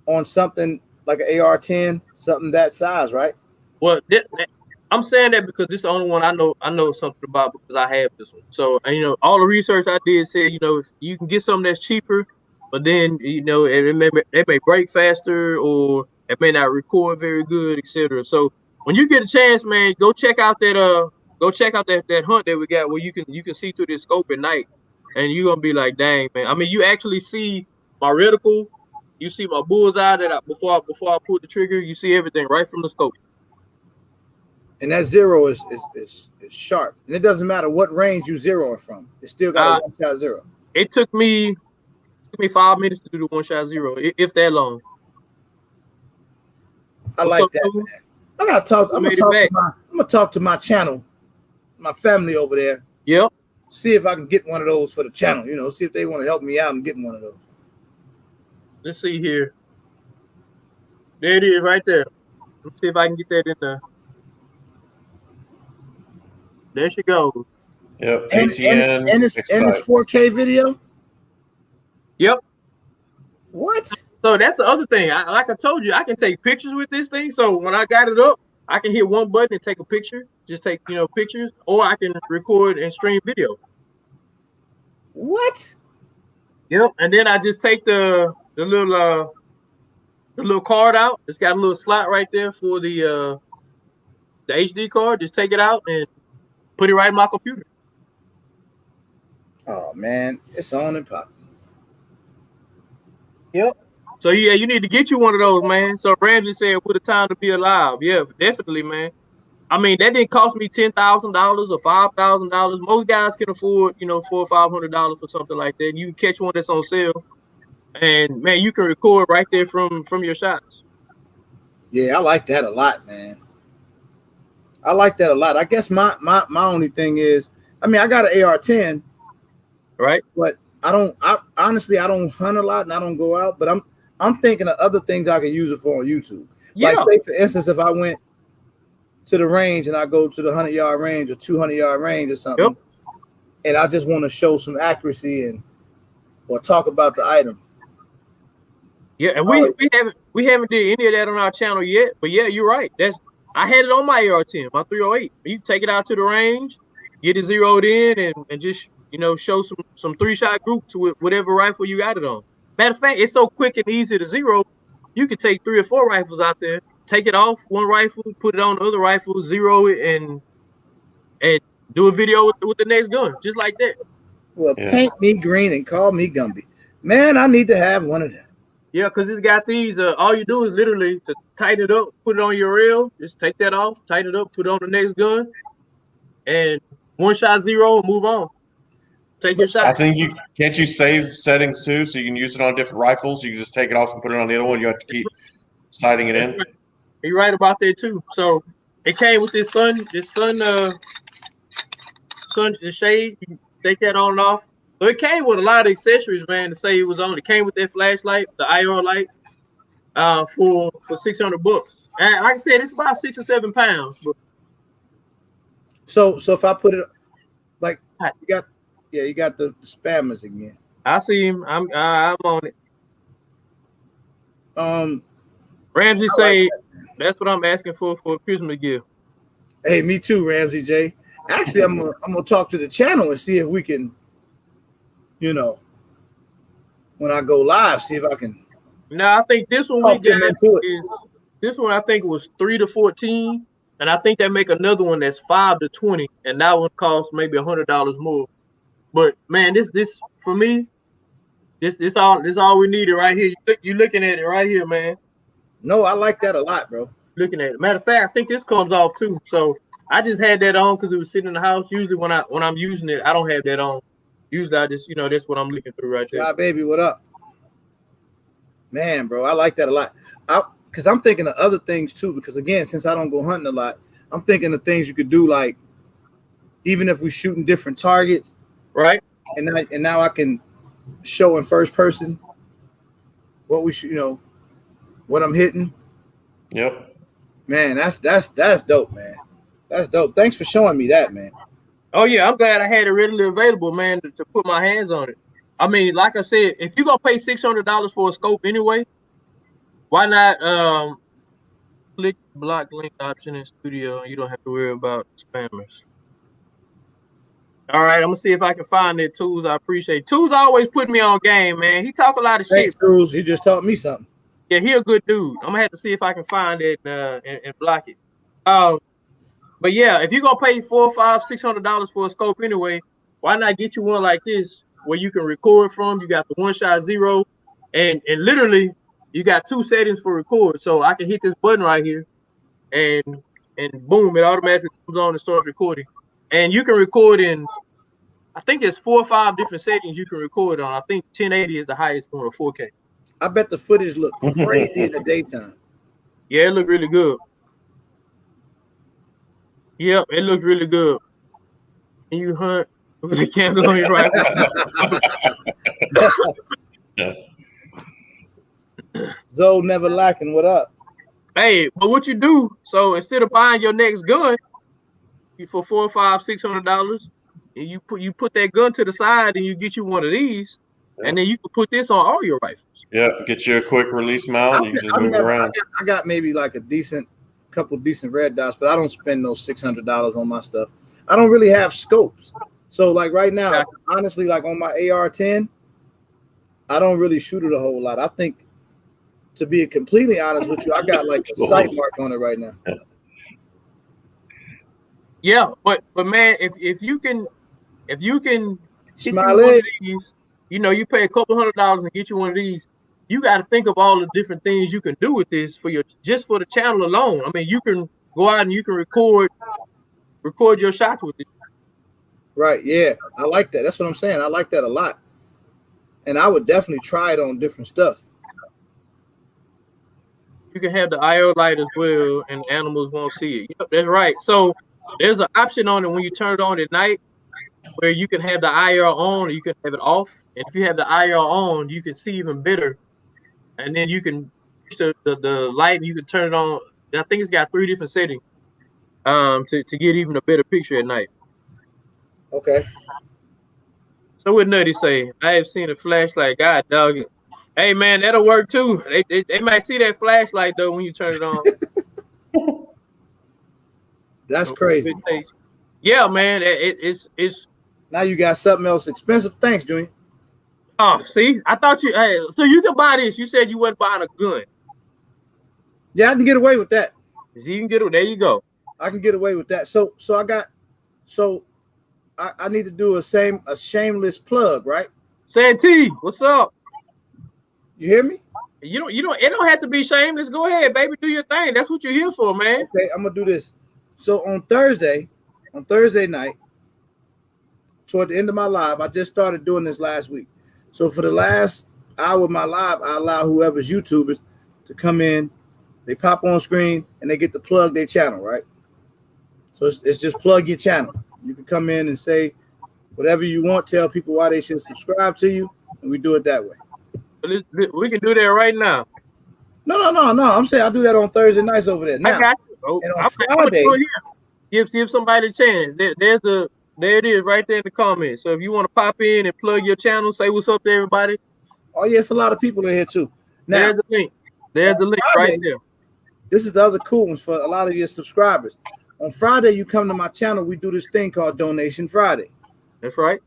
on something like an AR-10, something that size, right? Well, I'm saying that because this is the only one I know something about, because I have this one. So, all the research I did said, if you can get something that's cheaper, but then, it may break faster, or it may not record very good, etc. So when you get a chance, man, go check out that hunt that we got where you can see through this scope at night, and you're gonna be like, dang, man. You actually see my reticle, you see my bullseye that before I pull the trigger, you see everything right from the scope. And that zero is sharp, and it doesn't matter what range you zero it from. It still got a one shot zero. It took me 5 minutes to do the one shot zero, if that long. I What's like up, that, Tools? man. I'm gonna Made it talk back. to my channel, my family over there. Yep. See if I can get one of those for the channel. You know, see if they want to help me out and get one of those. Let's see here. There it is, right there. Let's see if I can get that in there. There she goes. Yep. And ATN. it's 4K video. Yep. What? So that's the other thing. Like I told you, I can take pictures with this thing. So when I got it up, I can hit one button and take a picture. Just take, pictures, or I can record and stream video. What? Yep. And then I just take the little card out. It's got a little slot right there for the HD card. Just take it out and put it right in my computer. Oh man, it's on and popping. Yep. So yeah, you need to get you one of those, man. So Ramsey said, "What a time to be alive." Yeah, definitely, man. I mean, that didn't cost me $10,000 or $5,000. Most guys can afford, $400 or $500 for something like that. And you can catch one that's on sale, and man, you can record right there from your shots. Yeah, I like that a lot, man. I like that a lot. I guess my only thing is, I mean, I got an AR-10, right? But honestly, I don't hunt a lot and I don't go out. But I'm thinking of other things I can use it for on YouTube. Yeah. Like, say for instance, if I went to the range and I go to the 100-yard range or 200-yard range or something, yep. and I just want to show some accuracy or talk about the item. Yeah, and we haven't did any of that on our channel yet. But yeah, you're right. I had it on my AR-10, my 308. You take it out to the range, get it zeroed in, and just show some 3-shot groups with whatever rifle you got it on. Matter of fact, it's so quick and easy to zero. You could take 3 or 4 rifles out there, take it off one rifle, put it on the other rifle, zero it, and do a video with the next gun, just like that. Well, paint me green and call me Gumby. Man, I need to have one of them. Yeah, because it's got these. All you do is literally to tighten it up, put it on your reel, just take that off, tighten it up, put it on the next gun, and one shot zero and move on. Take your shot. I think can't you save settings too, so you can use it on different rifles. You can just take it off and put it on the other one. You have to keep sighting it in. You're right about that too. So it came with this sun the shade. You can take that on and off. So it came with a lot of accessories, man. To say it was on, it came with that flashlight, the IR light, for $600. And like I said, it's about 6 or 7 pounds. But so if I put it like you got the spammers again. I see him. I'm on it. Ramsey say that's what I'm asking for a Christmas gift. Hey, me too, Ramsey J. Actually, I'm gonna talk to the channel and see if we can, when I go live, see if I can. No, I think this one we got this one. I think it was 3 to 14, and I think they make another one that's 5 to 20, and that one costs maybe $100 more. But man, this for me, this all we needed right here. You looking at it right here, man. No, I like that a lot, bro. Looking at it. Matter of fact, I think this comes off too. So I just had that on because it was sitting in the house. Usually when I'm using it, I don't have that on. Usually I just that's what I'm looking through right there. Hi, baby, what up? Man, bro, I like that a lot. Because I'm thinking of other things too. Because again, since I don't go hunting a lot, I'm thinking of things you could do, like even if we're shooting different targets, right? And now I can show in first person what we should, what I'm hitting. Yep. Man, that's dope, man. That's dope. Thanks for showing me that, man. Oh yeah, I'm glad I had it readily available, man, to put my hands on it. I mean, like I said, if you're gonna pay $600 for a scope anyway, why not click block link option in studio? You don't have to worry about spammers. All right, I'm gonna see if I can find it. Tools, I appreciate. Tools always put me on game, man. He talk a lot of Thanks, shit. Tools, he just taught me something. Yeah, he a good dude. I'm gonna have to see if I can find it and block it. But yeah, if you're gonna pay $400, $500, $600 for a scope anyway, why not get you one like this where you can record from? You got the 1-shot zero, and literally you got 2 settings for record. So I can hit this button right here and and boom, it automatically comes on and starts recording. And you can record in, I think it's 4 or 5 different settings you can record on. I think 1080 is the highest one, or 4K. I bet the footage look crazy in the daytime. Yeah, it looked really good. Yep, it looked really good. And you hunt with a candle on your rifle. Zoe never lacking. What up? Hey, but what you do? So instead of buying your next gun, for $400, $500, $600, and you put that gun to the side, and you get you one of these, and then you can put this on all your rifles. Yeah, get you a quick release mount. You can just move around. I got maybe like a couple decent red dots, but I don't spend those $600 on my stuff. I don't really have scopes. So like right now, honestly, like on my AR-10, I don't really shoot it a whole lot. I think, to be completely honest with you, I got like a sight mark on it right now. Yeah, but man, if you can Smile one of these, you pay a couple $100 and get you one of these. You got to think of all the different things you can do with this just for the channel alone. I mean, you can go out and you can record your shots with it. Right. Yeah, I like that. That's what I'm saying. I like that a lot, and I would definitely try it on different stuff. You can have the IR light as well, and animals won't see it. Yep, that's right. So there's an option on it when you turn it on at night, where you can have the IR on or you can have it off. And if you have the IR on, you can see even better. And then you can push the light and you can turn it on. I think it's got 3 different settings to get even a better picture at night. Okay. So what Nutty say? I have seen a flashlight. God dog it. Hey man, that'll work too. They might see that flashlight though when you turn it on. That's crazy. Yeah, man. It's now you got something else expensive. Thanks, Junior. Oh, see, I thought you. Hey, so you can buy this. You said you wasn't buying a gun. Yeah, I can get away with that. You can get it. There you go. I can get away with that. So I need to do a shameless plug, right? Santee, what's up? You hear me? You don't. It don't have to be shameless. Go ahead, baby. Do your thing. That's what you're here for, man. Okay, I'm gonna do this. So on Thursday night, toward the end of my live, I just started doing this last week. So for the last hour of my live, I allow whoever's YouTubers to come in. They pop on screen and they get to plug their channel, right? So it's just plug your channel. You can come in and say whatever you want. Tell people why they should subscribe to you, and we do it that way. We can do that right now. No. I'm saying I'll do that on Thursday nights over there. Now, I got you. Oh, and on Friday, give somebody a chance. There it is right there in the comments. So if you want to pop in and plug your channel, say what's up to everybody. Oh yeah, it's a lot of people in here too. Now, there's the link. There's the link Friday, right there. This is the other cool ones for a lot of your subscribers. On Friday, you come to my channel, we do this thing called Donation Friday. That's right.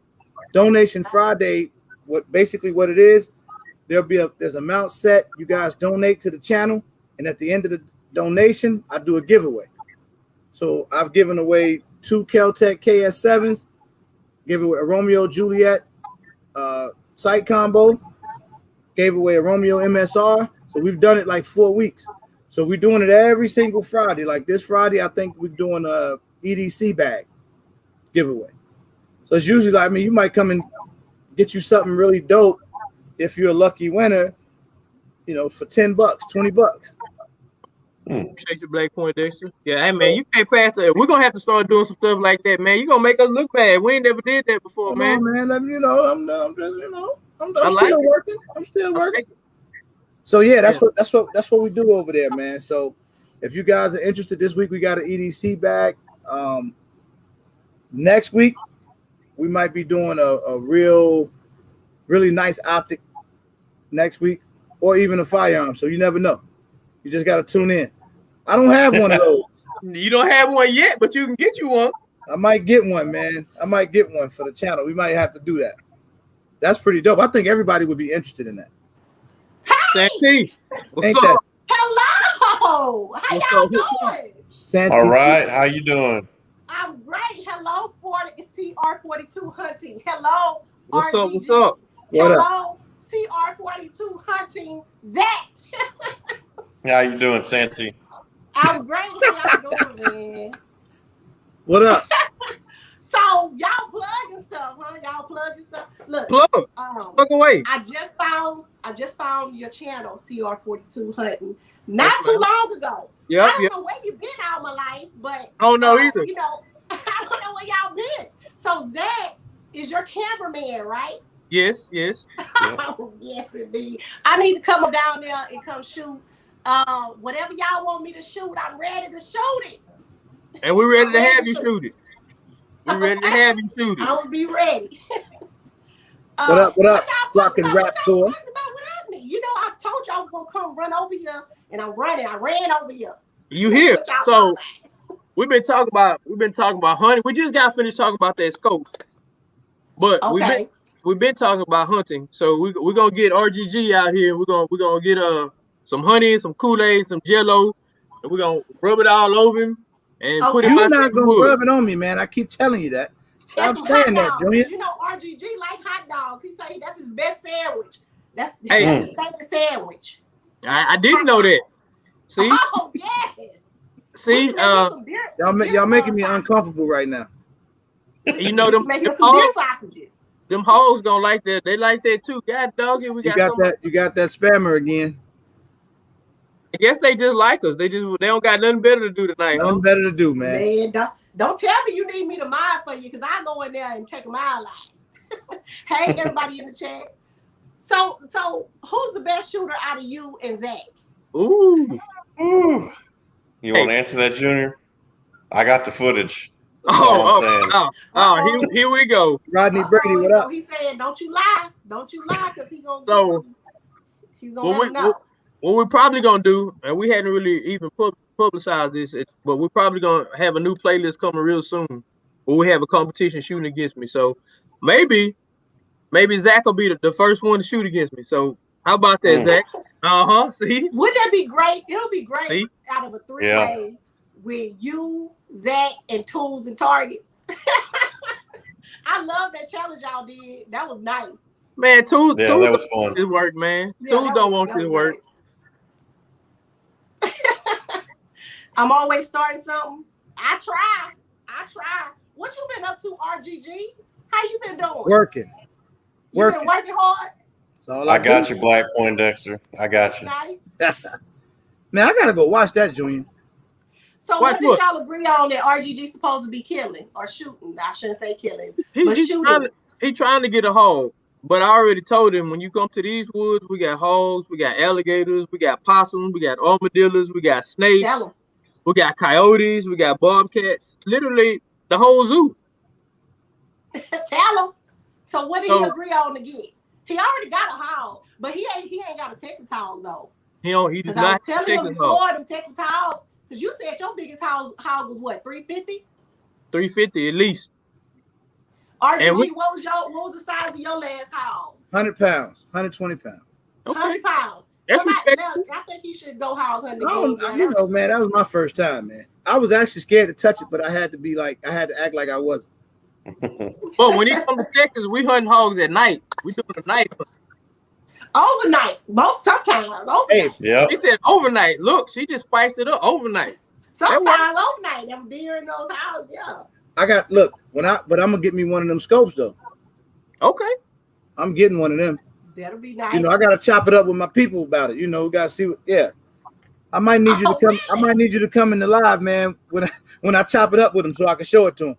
Donation Friday, what it is, there's an amount set. You guys donate to the channel, and at the end of the donation, I do a giveaway. So I've given away 2 Kel-Tec KS7s, gave away a Romeo Juliet sight combo, gave away a Romeo MSR. So we've done it like 4 weeks. So we're doing it every single Friday. Like this Friday, I think we're doing a EDC bag giveaway. So it's usually like, you might come and get you something really dope if you're a lucky winner, for $10, $20. Appreciate your Black Point, Dexter. Yeah, hey man, you can't pass that. We're gonna have to start doing some stuff like that, man. You're gonna make us look bad. We ain't never did that before, man. On, man. I'm still working. I'm still working. So yeah, that's what we do over there, man. So if you guys are interested, this week we got an EDC bag. Next week we might be doing a really nice optic next week, or even a firearm. So you never know. You just got to tune in. I don't have one of those. You don't have one yet, but you can get you one. I might get one, man. I might get one for the channel. We might have to do that. That's pretty dope. I think everybody would be interested in that. Santee, what's up? Hello. How y'all doing? Santee. All right. How you doing? I'm great. Hello, CR42 Hunting. Hello, what's RGG. What's up? Hello, CR42 Hunting. That. How you doing, Santee? I'm great. How y'all doing, man? What up? So y'all plugging stuff, huh? Y'all plugging stuff. Look, Plug. um, Plug away. I just found your channel, CR42 Hunting, Yes, not too ma'am. long ago. Yep, I don't yep. know where you've been all my life, but I don't know either. you know, I don't know where y'all been. So Zach is your cameraman, right? Yes, yes. Yeah. Oh, yes, indeed. I need to come down there and come shoot. Whatever y'all want me to shoot, I'm ready to shoot it. And we're ready I'm to ready have to you shoot. shoot it. We're ready to Okay, have you shoot it. I'll be ready. What up? What What up? y'all talking Rockin' about? Rap What y'all Tour. talking about without me? You know, I told you I was gonna come run over here, and I'm running. I ran over here. You here? What y'all So talking we've been talking about hunting. We just got finished talking about that scope, but about? Okay. we've been talking about hunting. So we're gonna get RGG out here. We're gonna get some honey, some Kool-Aid, some Jello, and we're gonna rub it all over him and put him Okay. You're out there not in the gonna woods. rub it on me, man. I keep telling you that. And Stop some hot saying that, dogs. Junior. You know, RGG like hot dogs. He say that's his best sandwich. That's Hey, his favorite sandwich. I didn't Hot know that. dogs. See, Oh yes. We see, can make him some beer. Y'all making me Sausages. uncomfortable right now. you know We can make him some beer sausages. them hoes gonna like that. They like that too. God doggy, we You got got some. that. You got that spammer again. I guess they just like us. They don't got nothing better to do tonight, huh? Nothing better to do, man. Man, don't tell me you need me to mind for you, because I go in there and take them out. Like, hey, everybody in the chat. So who's the best shooter out of you and Zach? Ooh. Ooh. You Hey. want to answer that, Junior? I got the footage. That's Oh, all I'm saying. Here we go. Rodney Brady, what So up? he's saying, don't you lie, because he's gonna let What him know. we're probably gonna do, and we hadn't really even publicized this, but we're probably gonna have a new playlist coming real soon, where we have a competition shooting against me. So maybe Zach will be the first one to shoot against me. So how about that, Zach? See? Wouldn't that be great? It'll be great. See? Out of a three-way with you, Zach, and Tools and Targets. I love that challenge y'all did. That was nice. Man, Tools that was fun. This work, man. Yeah, Tools don't want this work. I'm always starting something. I try. What you been up to, RGG? How you been doing? Working. You been working hard? That's all I got do. you, Black Poindexter. I got you. Nice. Man, I gotta go watch that, Junior. So what did y'all agree on that RGG supposed to be killing or shooting? I shouldn't say killing, but shooting. He's trying to get a hog, but I already told him when you come to these woods, we got hogs, we got alligators, we got possums, we got armadillos, we got snakes, we got coyotes, we got bobcats. Literally the whole zoo. Tell him. So what did he agree on to get? He already got a hog, but he ain't got a Texas hog though. He does not. I was telling him before them Texas hogs, because you said your biggest hog was what, 350? 350 at least. RGG, what was the size of your last hog? 100 pounds, 120 pounds. Okay. 100 pounds. That's respectful. I think he should go hog hunting. You know, man, that was my first time, man. I was actually scared to touch it, but I had to act like I wasn't. But when he comes to Texas, we hunting hogs at night. We doing a night hunt. Overnight. Sometimes overnight. Hey, yeah. He said overnight. Look, she just spiced it up overnight. Sometimes overnight. Them deer in those houses, yeah. But I'm gonna get me one of them scopes though. Okay. I'm getting one of them. That'll be nice. You know, I gotta chop it up with my people about it. You know, we gotta see what. Yeah, I might need you to come. Really? I might need you to come in the live, man. When I chop it up with them, so I can show it to them.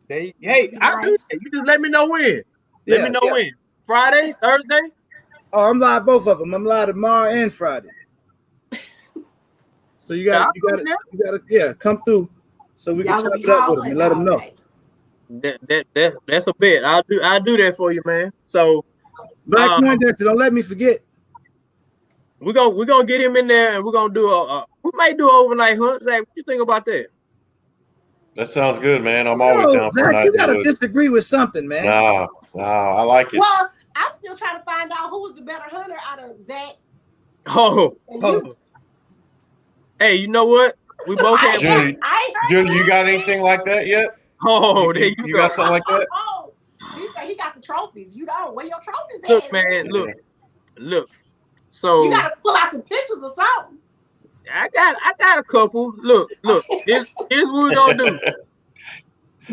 Hey, I do that. You just let me know when. Let me know when. Friday, Thursday. Oh, I'm live both of them. I'm live tomorrow and Friday. So you gotta, come through, so we can chop it up with them and let them know. That's a bet. I'll do that for you, man. So, Black Poindexter, don't let me forget. We're gonna get him in there, and we're gonna do we might do an overnight hunt. Zach, what you think about that? That sounds good, man. I'm always down for a night. You gotta disagree with something, man. No, I like it. Well, I'm still trying to find out who was the better hunter out of Zach. Hey, you know what? We both have. Junior, you got anything like that yet? Oh, there you got something like that? Oh, he said he got the trophies. You don't. Where your trophies Look, at? man. Look. So you gotta pull out some pictures or something. I got a couple. Look. Here's what we gonna do.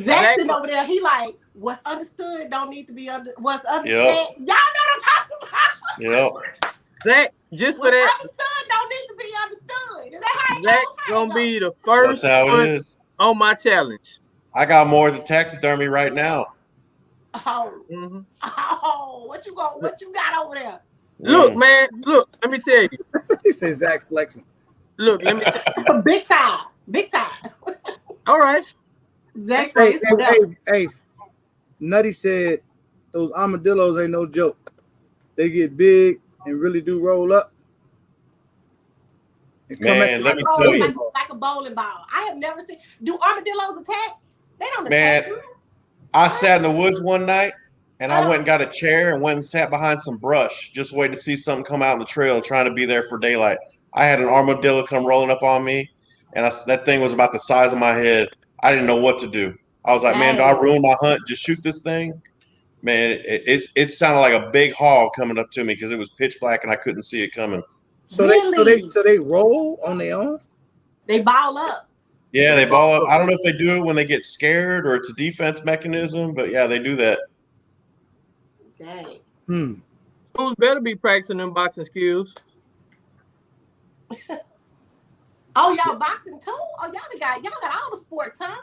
Zach sitting over there. He like, what's understood don't need to be what's understood. Yep. Y'all know what I'm talking about. Yep. Zach, just for What's that, understood don't need to be understood. Is that how Zach you gonna be the That's first how it one is. on my challenge. I got more than taxidermy right now. Oh, Mm-hmm. what you got over there? Look, man. Look, let me tell you. He said Zach flexing. Look, let me tell you. Big time. All right. Zach Hey, says whatever. hey, Nutty said those armadillos ain't no joke. They get big and really do roll up. And come Man, let me Roll tell you. like a bowling ball. I have never seen. Do armadillos attack? They don't Man, attack. I sat in the woods one night and I went and got a chair and went and sat behind some brush, just waiting to see something come out in the trail, trying to be there for daylight. I had an armadillo come rolling up on me, and that thing was about the size of my head. I didn't know what to do. I was like, man, do I ruin my hunt? Just shoot this thing? Man, it sounded like a big hog coming up to me because it was pitch black and I couldn't see it coming. So Really? they roll on their own. They ball up. Yeah, they ball up. I don't know if they do it when they get scared or it's a defense mechanism, but yeah, they do that. Dang. Who's better be practicing them boxing skills? Oh, y'all boxing too? Oh, y'all got all the sports, huh?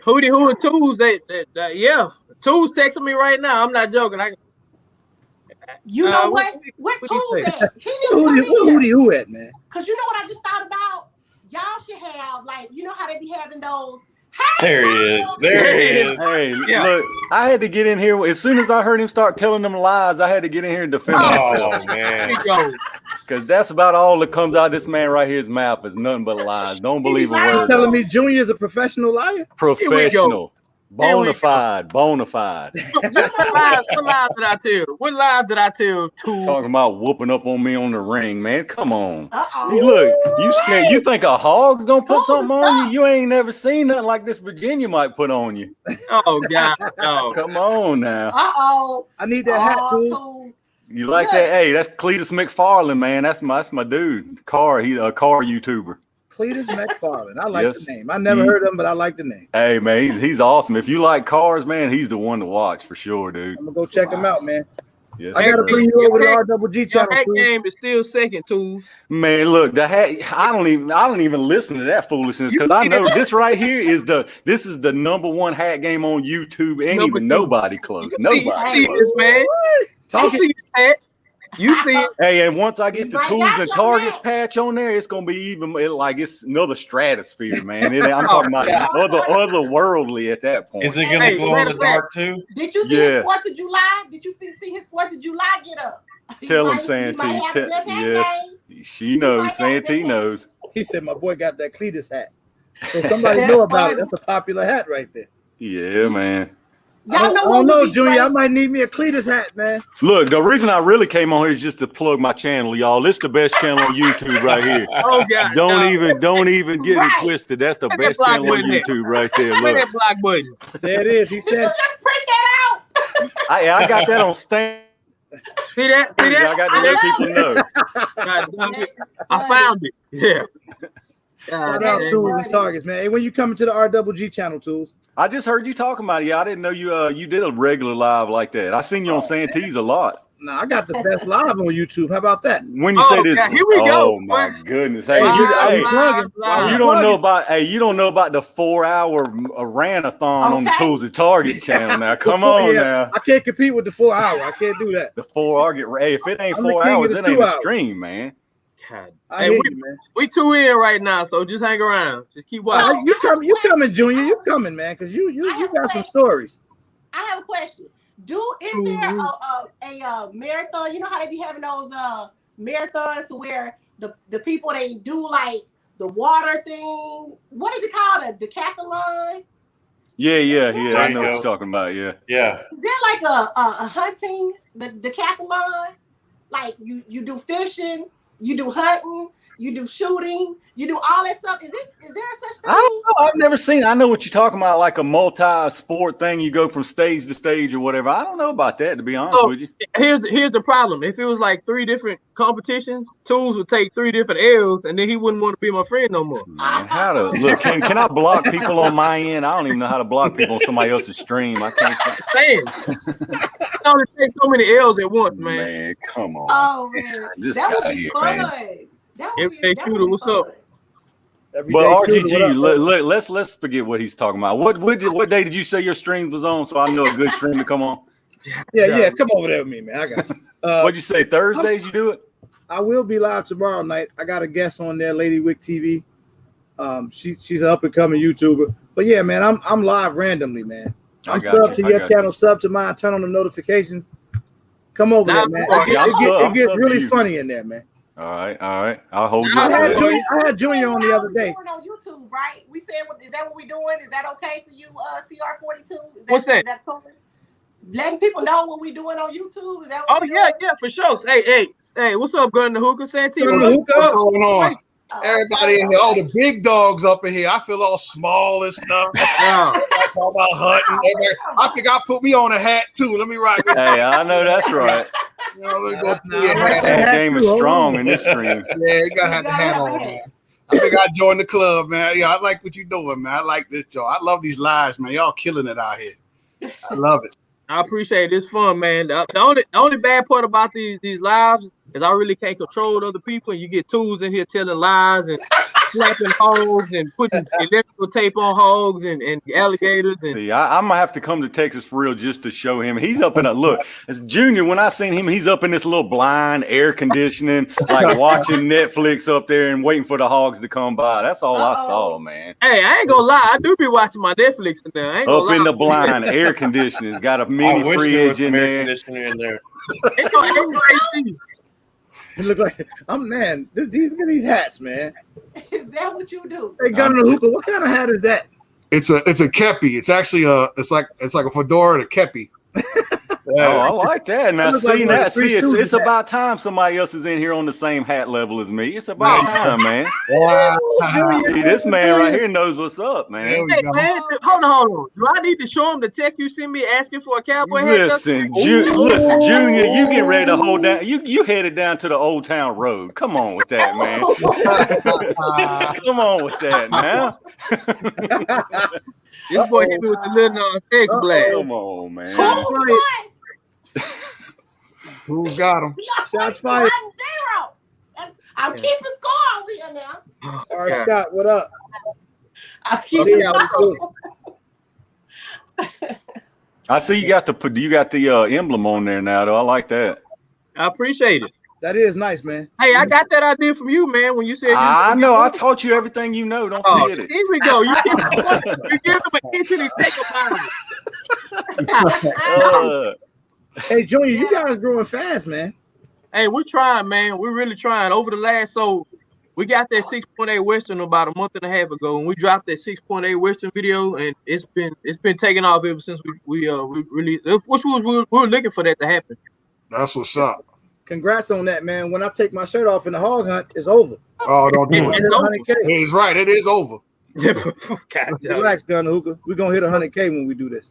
Who are Tools? Yeah. Tools texting me right now. I'm not joking. You know what? Where what Tools he say? at? He didn't come in here. Who at, man? Because you know what I just thought about? Y'all should have, like, you know how they be having those. There he is. There he is. Hey, Yeah. look, I had to get in here. As soon as I heard him start telling them lies, I had to get in here and defend myself. Oh, man. Because that's about all that comes out of this man right here's mouth is nothing but lies. Don't believe a word. Telling me Junior is a professional liar? Professional. Bona fide. What lies did I tell? What lies did I tell? Talking about whooping up on me on the ring, man. Come on. Uh-oh. Hey, look, you scared? You think a hog's gonna put something on you? You ain't never seen nothing like this Virginia might put on you. Oh God, no. Come on now. Uh-oh. I need that hat, too. You like that? Hey, that's Cletus McFarland, man. That's my dude. He's a car YouTuber. Cletus McFarland. I like the name. I never heard of him, but I like the name. Hey, man, he's awesome. If you like cars, man, he's the one to watch for sure, dude. I'm gonna go check him out, man. Yes, I gotta bring you over to RWG channel. That game is still second, Tools. Man, look, the hat. I don't even listen to that foolishness because I know this right here is the #1 hat game on YouTube. Ain't even nobody close. Nobody close. This, man. Talking. You see it. Hey, and once I get the tools and targets patch on there, it's gonna be even like it's another stratosphere, man. I'm talking about otherworldly at that point. Is it gonna glow in the dark too? Did you see his 4th of July? Did you see his 4th of July get up? Tell him, Santee. Yes, she knows. Santee knows. He said my boy got that Cletus hat. So somebody know about it. That's a popular hat right there. Yeah, man. I don't know, Junior. I might need me a Cletus hat, man. Look, the reason I really came on here is just to plug my channel, y'all. This is the best channel on YouTube right here. Oh God! Don't even get it twisted. That's the best channel on YouTube right there. Look, that block button. There it is. He said, "Did you just print that out?" I got that on stand. See that? I got to let people know. I found it. Yeah. Shout out Tools and Targets, man. Hey, when you coming to the RWG channel, Tools? I just heard you talking about it. Yeah, I didn't know you did a regular live like that. I seen you on Santee's a lot. Nah, I got the best live on YouTube. How about that? When you say this, here we go. Oh my goodness! Hey, you don't know about the 4-hour rant-a-thon on the Tools and Target channel. Now, come on now. I can't compete with the 4 hour. I can't do that. The 4 hour. Hey, if it ain't 4 hours, it ain't a stream, man. God. I hate you, man. We 2 in right now, so just hang around. Just keep watching. You coming, Junior? You coming, man? Because you got some stories. I have a question. Is there a marathon? You know how they be having those marathons where the people they do like the water thing. What is it called? A decathlon? Yeah. I know what you're talking about. Yeah. Is there like a hunting the decathlon? Like you do fishing, you do hunting, you do shooting, you do all that stuff. Is there such thing? I don't know. I've never seen. I know what you're talking about, like a multi-sport thing. You go from stage to stage or whatever. I don't know about that, to be honest with you. Here's the problem. If it was like 3 different competitions, Tools would take 3 different L's, and then he wouldn't want to be my friend no more. Man, how to look? Can I block people on my end? I don't even know how to block people on somebody else's stream. I can't. Saying, I only take so many L's at once, man. Man, come on. Oh man, This that would guy be here, fun. man. That would Everyday be shooter, what's fun. up? But RGG, look, let's forget what he's talking about. What day did you say your stream was on? So I know a good stream to come on. Yeah, come over there with me, man. I got you. What'd you say? Thursdays you do it? I will be live tomorrow night. I got a guest on there, Lady Wick TV. She's an up and coming YouTuber. But yeah, man, I'm live randomly, man. I'm sub to your channel, sub to mine, turn on the notifications. Come over there, man. It gets really funny in there, man. All right. I'll hold you. I had Junior on the other day. On YouTube, right? We said, is that what we're doing? Is that okay for you, CR42? What's that? Is that cool? Letting people know what we're doing on YouTube. Is that what yeah, for sure. Hey, what's up, Gun the Hookah? Santee, what's going on? Everybody in here, all the big dogs up in here. I feel all small and stuff. Talk about hunting. I think I put me on a hat too. Let me ride with you. Hey, I know that's right. That game is strong in this stream. Yeah, you gotta have the hat on, man. I think I joined the club, man. Yeah, I like what you're doing, man. I like this show. I love these lives, man. Y'all killing it out here. I love it. I appreciate it. It's fun, man. The only bad part about these lives is I really can't control other people, and you get Tools in here telling lies and slapping hogs and putting electrical tape on hogs and alligators. See, I'm gonna have to come to Texas for real just to show him. He's up in a look. As Junior, when I seen him, he's up in this little blind air conditioning, like watching Netflix up there and waiting for the hogs to come by. That's all I saw, man. Hey, I ain't gonna lie. I do be watching my Netflix in there. I ain't gonna lie. In the blind air conditioning. It's got a mini fridge in there. Ain't no AC. It look like man. These hats, man. Is that what you do? Hey, Gun the Hookah, what kind of hat is that? It's a kepi. It's actually it's like a fedora and a kepi. Yeah. Oh, I like that. Now, it's about time somebody else is in here on the same hat level as me. It's about time, man. Wow. See, this man right here knows what's up, man. Hey, man, hold on. Do I need to show him the text you sent me asking for a cowboy hat? Listen, Junior, you get ready to hold down. You headed down to the Old Town Road. Come on with that, man. Come on with that, now. This boy hit me with the little text blast. Come on, man. Who's got him? Shots fired. I'm keeping score over here now. All right, Scott, what up? I'm keeping score. I see you got the emblem on there now, though. I like that. I appreciate it. That is nice, man. Hey, I got that idea from you, man. When you said I know, I taught you everything you know. Don't forget it. Here we go. You give him a kitchen and take him out. Hey, Junior, you guys growing fast, man. Hey, we're trying, man. We're really trying. Over the last, we got that 6.8 Western about a month and a half ago, and we dropped that 6.8 Western video, and it's been taking off ever since we released. We were looking for that to happen. That's what's up. Congrats on that, man. When I take my shirt off in the hog hunt, it's over. Oh, don't do it. He's right. It is over. Relax, Gun the Hookah. We're gonna hit 100K when we do this.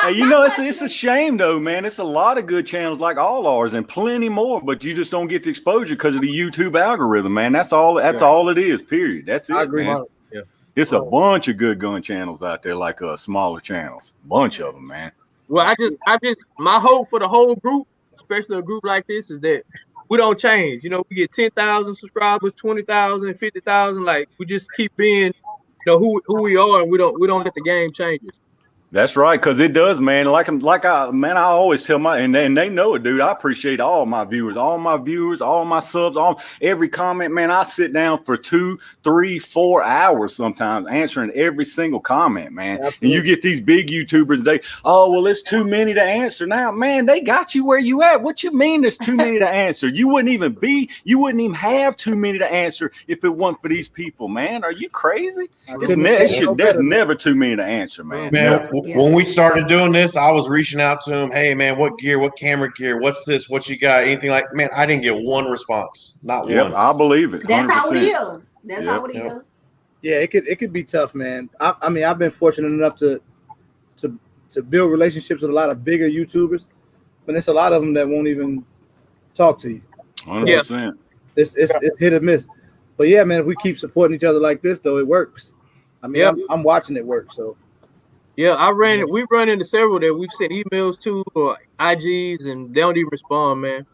Hey, you know, it's a shame though, man. It's a lot of good channels like all ours and plenty more, but you just don't get the exposure because of the YouTube algorithm, man. That's all it is, period. That's it. I agree. Man. Yeah. It's a bunch of good gun channels out there, like smaller channels. Bunch of them, man. Well, I just my hope for the whole group, especially a group like this, is that we don't change. You know, we get 10,000 subscribers, 20,000, 50,000. Like, we just keep being, who we are, and we don't let the game change us. That's right, because it does, man. I always tell and they know it, dude. I appreciate all my viewers, all my subs, every comment, man. I sit down for 2, 3, 4 hours sometimes answering every single comment, man. Absolutely. And you get these big YouTubers, it's too many to answer now, man. They got you where you at. What you mean there's too many to answer? You wouldn't even have too many to answer if it wasn't for these people, man. Are you crazy? There's never too many to answer, man. when we started doing this, I was reaching out to him. Hey, man, what gear? What camera gear? What's this? What you got? Anything like? Man, I didn't get one response. Not Yep, one. I believe it. 100%. That's how it is. That's Yep. how it is. Yeah, it could be tough, man. I mean, I've been fortunate enough to build relationships with a lot of bigger YouTubers, but there's a lot of them that won't even talk to you. 100%. It's hit or miss. But yeah, man, if we keep supporting each other like this, though, it works. I mean, I'm watching it work. So yeah, we've run into several that we've sent emails to or IGs, and they don't even respond, man.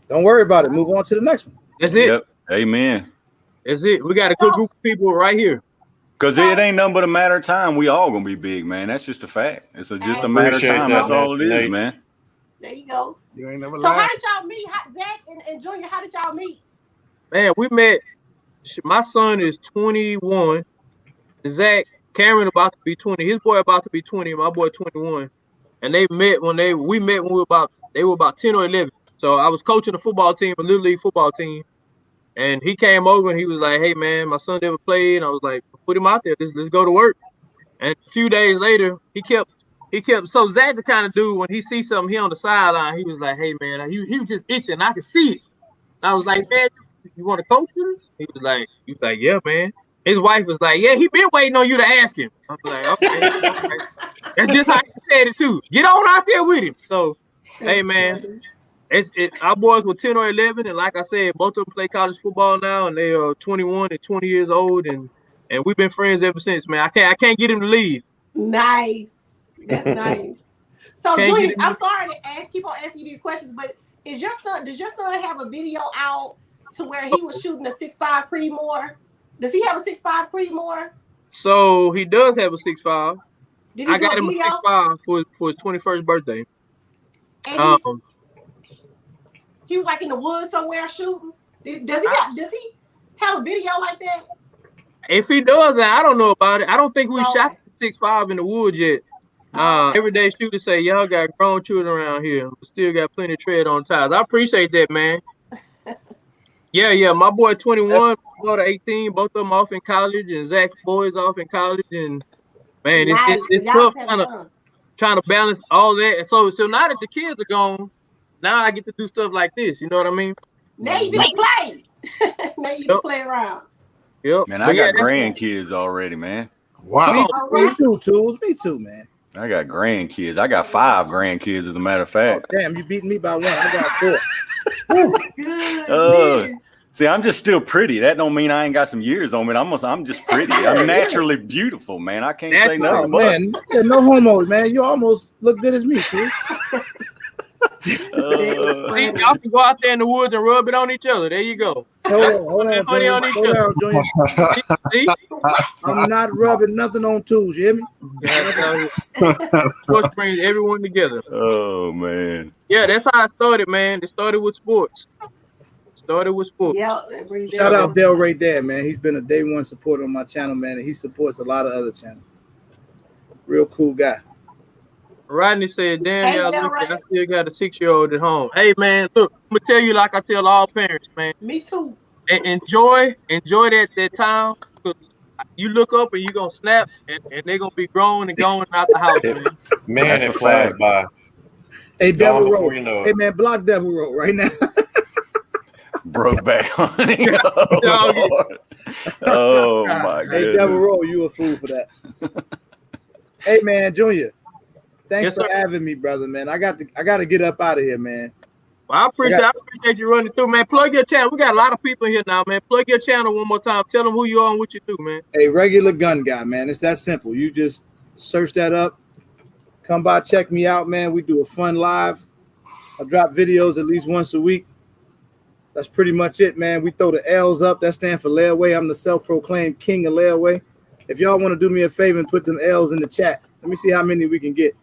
don't worry about it. Move on to the next one. That's it. Yep. Amen. That's it. We got a good group of people right here. Because it ain't nothing but a matter of time. We all gonna be big, man. That's just a fact. It's just a matter of Appreciate time. that, That's all it is, Nate. man. There you go. You ain't never So how lied. did y'all meet? Zach and Junior, how did y'all meet? Man, we met. My son is 21. Zach, Cameron about to be 20. His boy about to be 20. My boy 21. And they met when they were about 10 or 11. So I was coaching a football team, a little league football team. And he came over and he was like, "Hey man, my son never played." And I was like, "Put him out there. Let's go to work." And a few days later, he kept. So Zach the kind of dude when he sees something here on the sideline, he was like, "Hey man," he was just itching. I could see it. And I was like, "Man, you want to coach with us?" He was like, "Yeah, man." His wife was like, "Yeah, he been waiting on you to ask him." I was like, "Okay." That's just how she said it too. Get on out there with him. So, hey man. Funny. Our boys were 10 or 11, and like I said, both of them play college football now, and they are 21 and 20 years old, and we've been friends ever since, man. I can't get him to leave. Nice. That's nice. So, Can't Junior, get him I'm to- sorry to keep on asking you these questions, but does your son have a video out to where he was shooting a 6'5" Creedmoor? Does he have a 6'5" Creedmoor? So he does have a 6'5". Did he I do got a him a video? 6'5" for his 21st birthday. And he was like in the woods somewhere shooting. Does he have a video like that? If he does, I don't know about it. I don't think we Okay. shot the 6'5" in the woods yet. Everyday shooter say, "Y'all got grown children around here. We still got plenty of tread on tires." I appreciate that, man. Yeah. My boy 21, my daughter 18, both of them off in college, and Zach's boys off in college, and man, Nice. it's So y'all tough was having fun. trying to balance all that. So now that the kids are gone, now I get to do stuff like this. You know what I mean? Now you get to play. Now you get to play around. Yep. Man, But I got that's- grandkids already, man. Wow. Me too, Tools. Me too, man. I got grandkids. I got 5 grandkids, as a matter of fact. Oh, damn, you beating me by one. I got 4. Good. See, I'm just still pretty. That don't mean I ain't got some years on me. I'm just pretty. I'm naturally beautiful, man. I can't say Natural. nothing. Oh, man. Yeah, no homo, man. You almost look good as me, too. See, y'all can go out there in the woods and rub it on each other. There you go. Hold on, Honey on Junior. each Slow other. down, Junior. See? I'm not rubbing nothing on Tools. You hear me? Sports brings everyone together. Oh man. Yeah, that's how I started, man. It started with sports. Yeah. Shout out Delray Dad, man. He's been a day one supporter on my channel, man, and he supports a lot of other channels. Real cool guy. Rodney said, "Damn, Hey, y'all, Del look, Rey. I still got a 6-year-old at home." Hey, man, look, I'm gonna tell you like I tell all parents, man. Me too. Enjoy that time, because you look up and you're gonna snap, and they're gonna be grown and going out the house, man. Man, That's it a flies fact. by. Hey, Gone Devil before Road. you know it. Hey, man, block Devil Road right now. Broke back honey. Oh, Lord. Oh my Hey, Devil goodness. Road, you a fool for that. Hey, man, Junior. Thanks Yes, for sir. having me, brother, man. I got to get up out of here, man. Well, I appreciate you running through, man. Plug your channel. We got a lot of people here now, man. Plug your channel one more time. Tell them who you are and what you do, man. A regular gun guy, man. It's that simple. You just search that up. Come by, check me out, man. We do a fun live. I drop videos at least once a week. That's pretty much it, man. We throw the L's up. That stands for layaway. I'm the self-proclaimed king of layaway. If y'all want to do me a favor and put them L's in the chat, let me see how many we can get.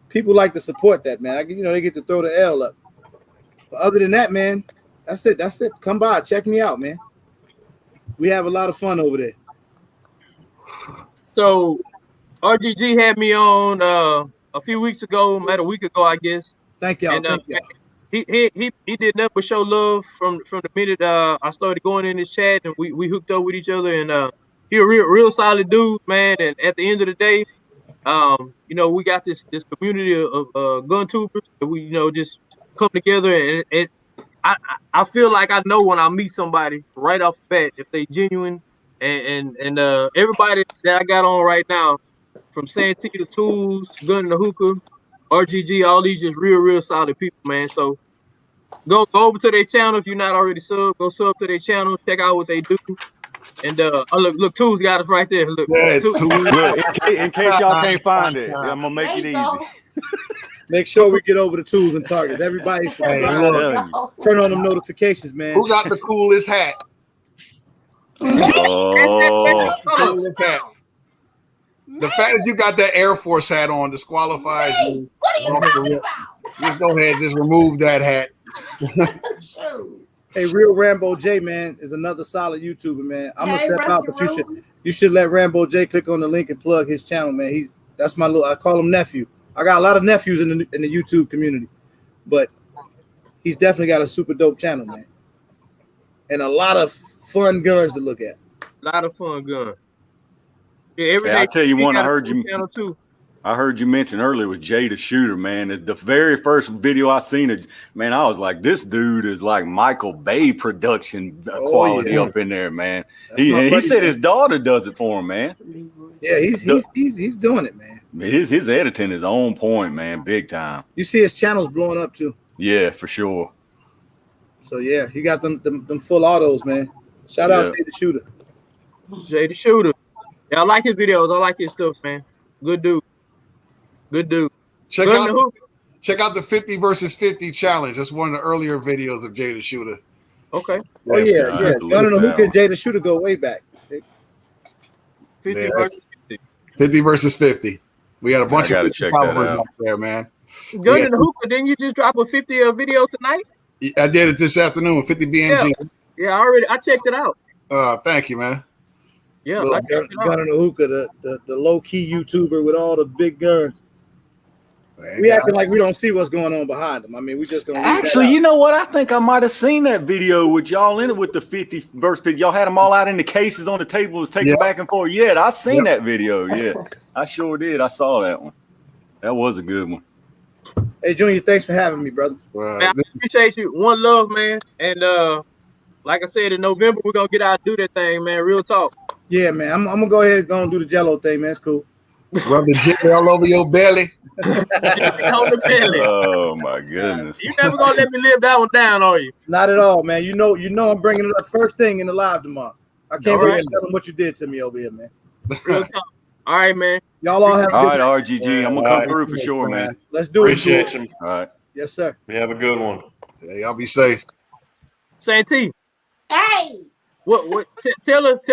People like to support that, man. They get to throw the L up. But other than that, man, that's it. Come by, check me out, man. We have a lot of fun over there. So, RGG had me on a few weeks ago, about a week ago, I guess. Thank y'all. And, Thank y'all. He did nothing but show love from the minute I started going in his chat, and we hooked up with each other, and he a real solid dude, man. And at the end of the day, we got this community of gun tubers that we just come together, and I feel like I know when I meet somebody right off the bat if they genuine, and everybody that I got on right now, from Santee to Tools, Gun and the Hookah, RGG, all these just real solid people, man. So go over to their channel if you're not already sub. Go sub to their channel, check out what they do. And look, Tools got us right there. Look, Yeah, Tools. Look, in case y'all can't find it, I'm gonna make it easy. Make sure we get over the tools and targets. Everybody subscribe. Turn on them notifications, man. Who got the coolest hat? Oh, Coolest hat. The fact that you got that Air Force hat on disqualifies you. What are you talking about? Just go ahead, just remove that hat. Hey, Real Rambo J, man, is another solid YouTuber, man. I'm gonna step out, but you should let Rambo J click on the link and plug his channel, man. That's my I call him nephew. I got a lot of nephews in the YouTube community, but he's definitely got a super dope channel, man, and a lot of fun guns to look at. A lot of fun guns. Yeah, every day. I tell you one, I heard you. Channel too. I heard you mention earlier with Jay the Shooter, man. It's the very first video I seen it, man. I was like, this dude is like Michael Bay production quality up in there, man. He said his daughter does it for him, man. Yeah, he's doing it, man. His editing is on point, man, big time. You see his channel's blowing up too. Yeah, for sure. So yeah, he got them full autos, man. Shout out Jay the Shooter. Jay the Shooter. Yeah, I like his videos. I like his stuff, man. Good dude. Check out the 50 versus 50 challenge. That's one of the earlier videos of Jay the Shooter. Okay. Oh yeah. Gun and the Hookah and Jay the Shooter go way back. 50 versus 50. 50 versus 50. We got a bunch of 50 followers out there, man. Gun and the Hookah, didn't you just drop a 50 video tonight? I did it this afternoon with 50 BMG. Yeah, I checked it out. Thank you, man. Yeah, Gun and the Hookah, the low key YouTuber with all the big guns. We acting like we don't see what's going on behind them. I mean, we just gonna actually, you know what? I think I might have seen that video with y'all in it with the 50 versus 50. Y'all had them all out in the cases on the tables, taking back and forth. Yeah, I seen that video. Yeah, I sure did. I saw that one. That was a good one. Hey, Junior, thanks for having me, brother. Man, I appreciate you. One love, man. And like I said, in November we're gonna get out and do that thing, man. Real talk. Yeah, man. I'm gonna go ahead and go and do the Jello thing, man. It's cool. Rub the jelly all over your belly. On the belly. Oh my goodness! You never gonna let me live that one down, are you? Not at all, man. You know, I'm bringing it up first thing in the live tomorrow. I can't really tell them what you did to me over here, man. All right, man. Y'all all have. All right, RGG. I'm gonna come through for sure, man. Let's do it. Appreciate you. All right. Yes, sir. You have a good one. Yeah, y'all be safe. Santee. Hey. What? Tell us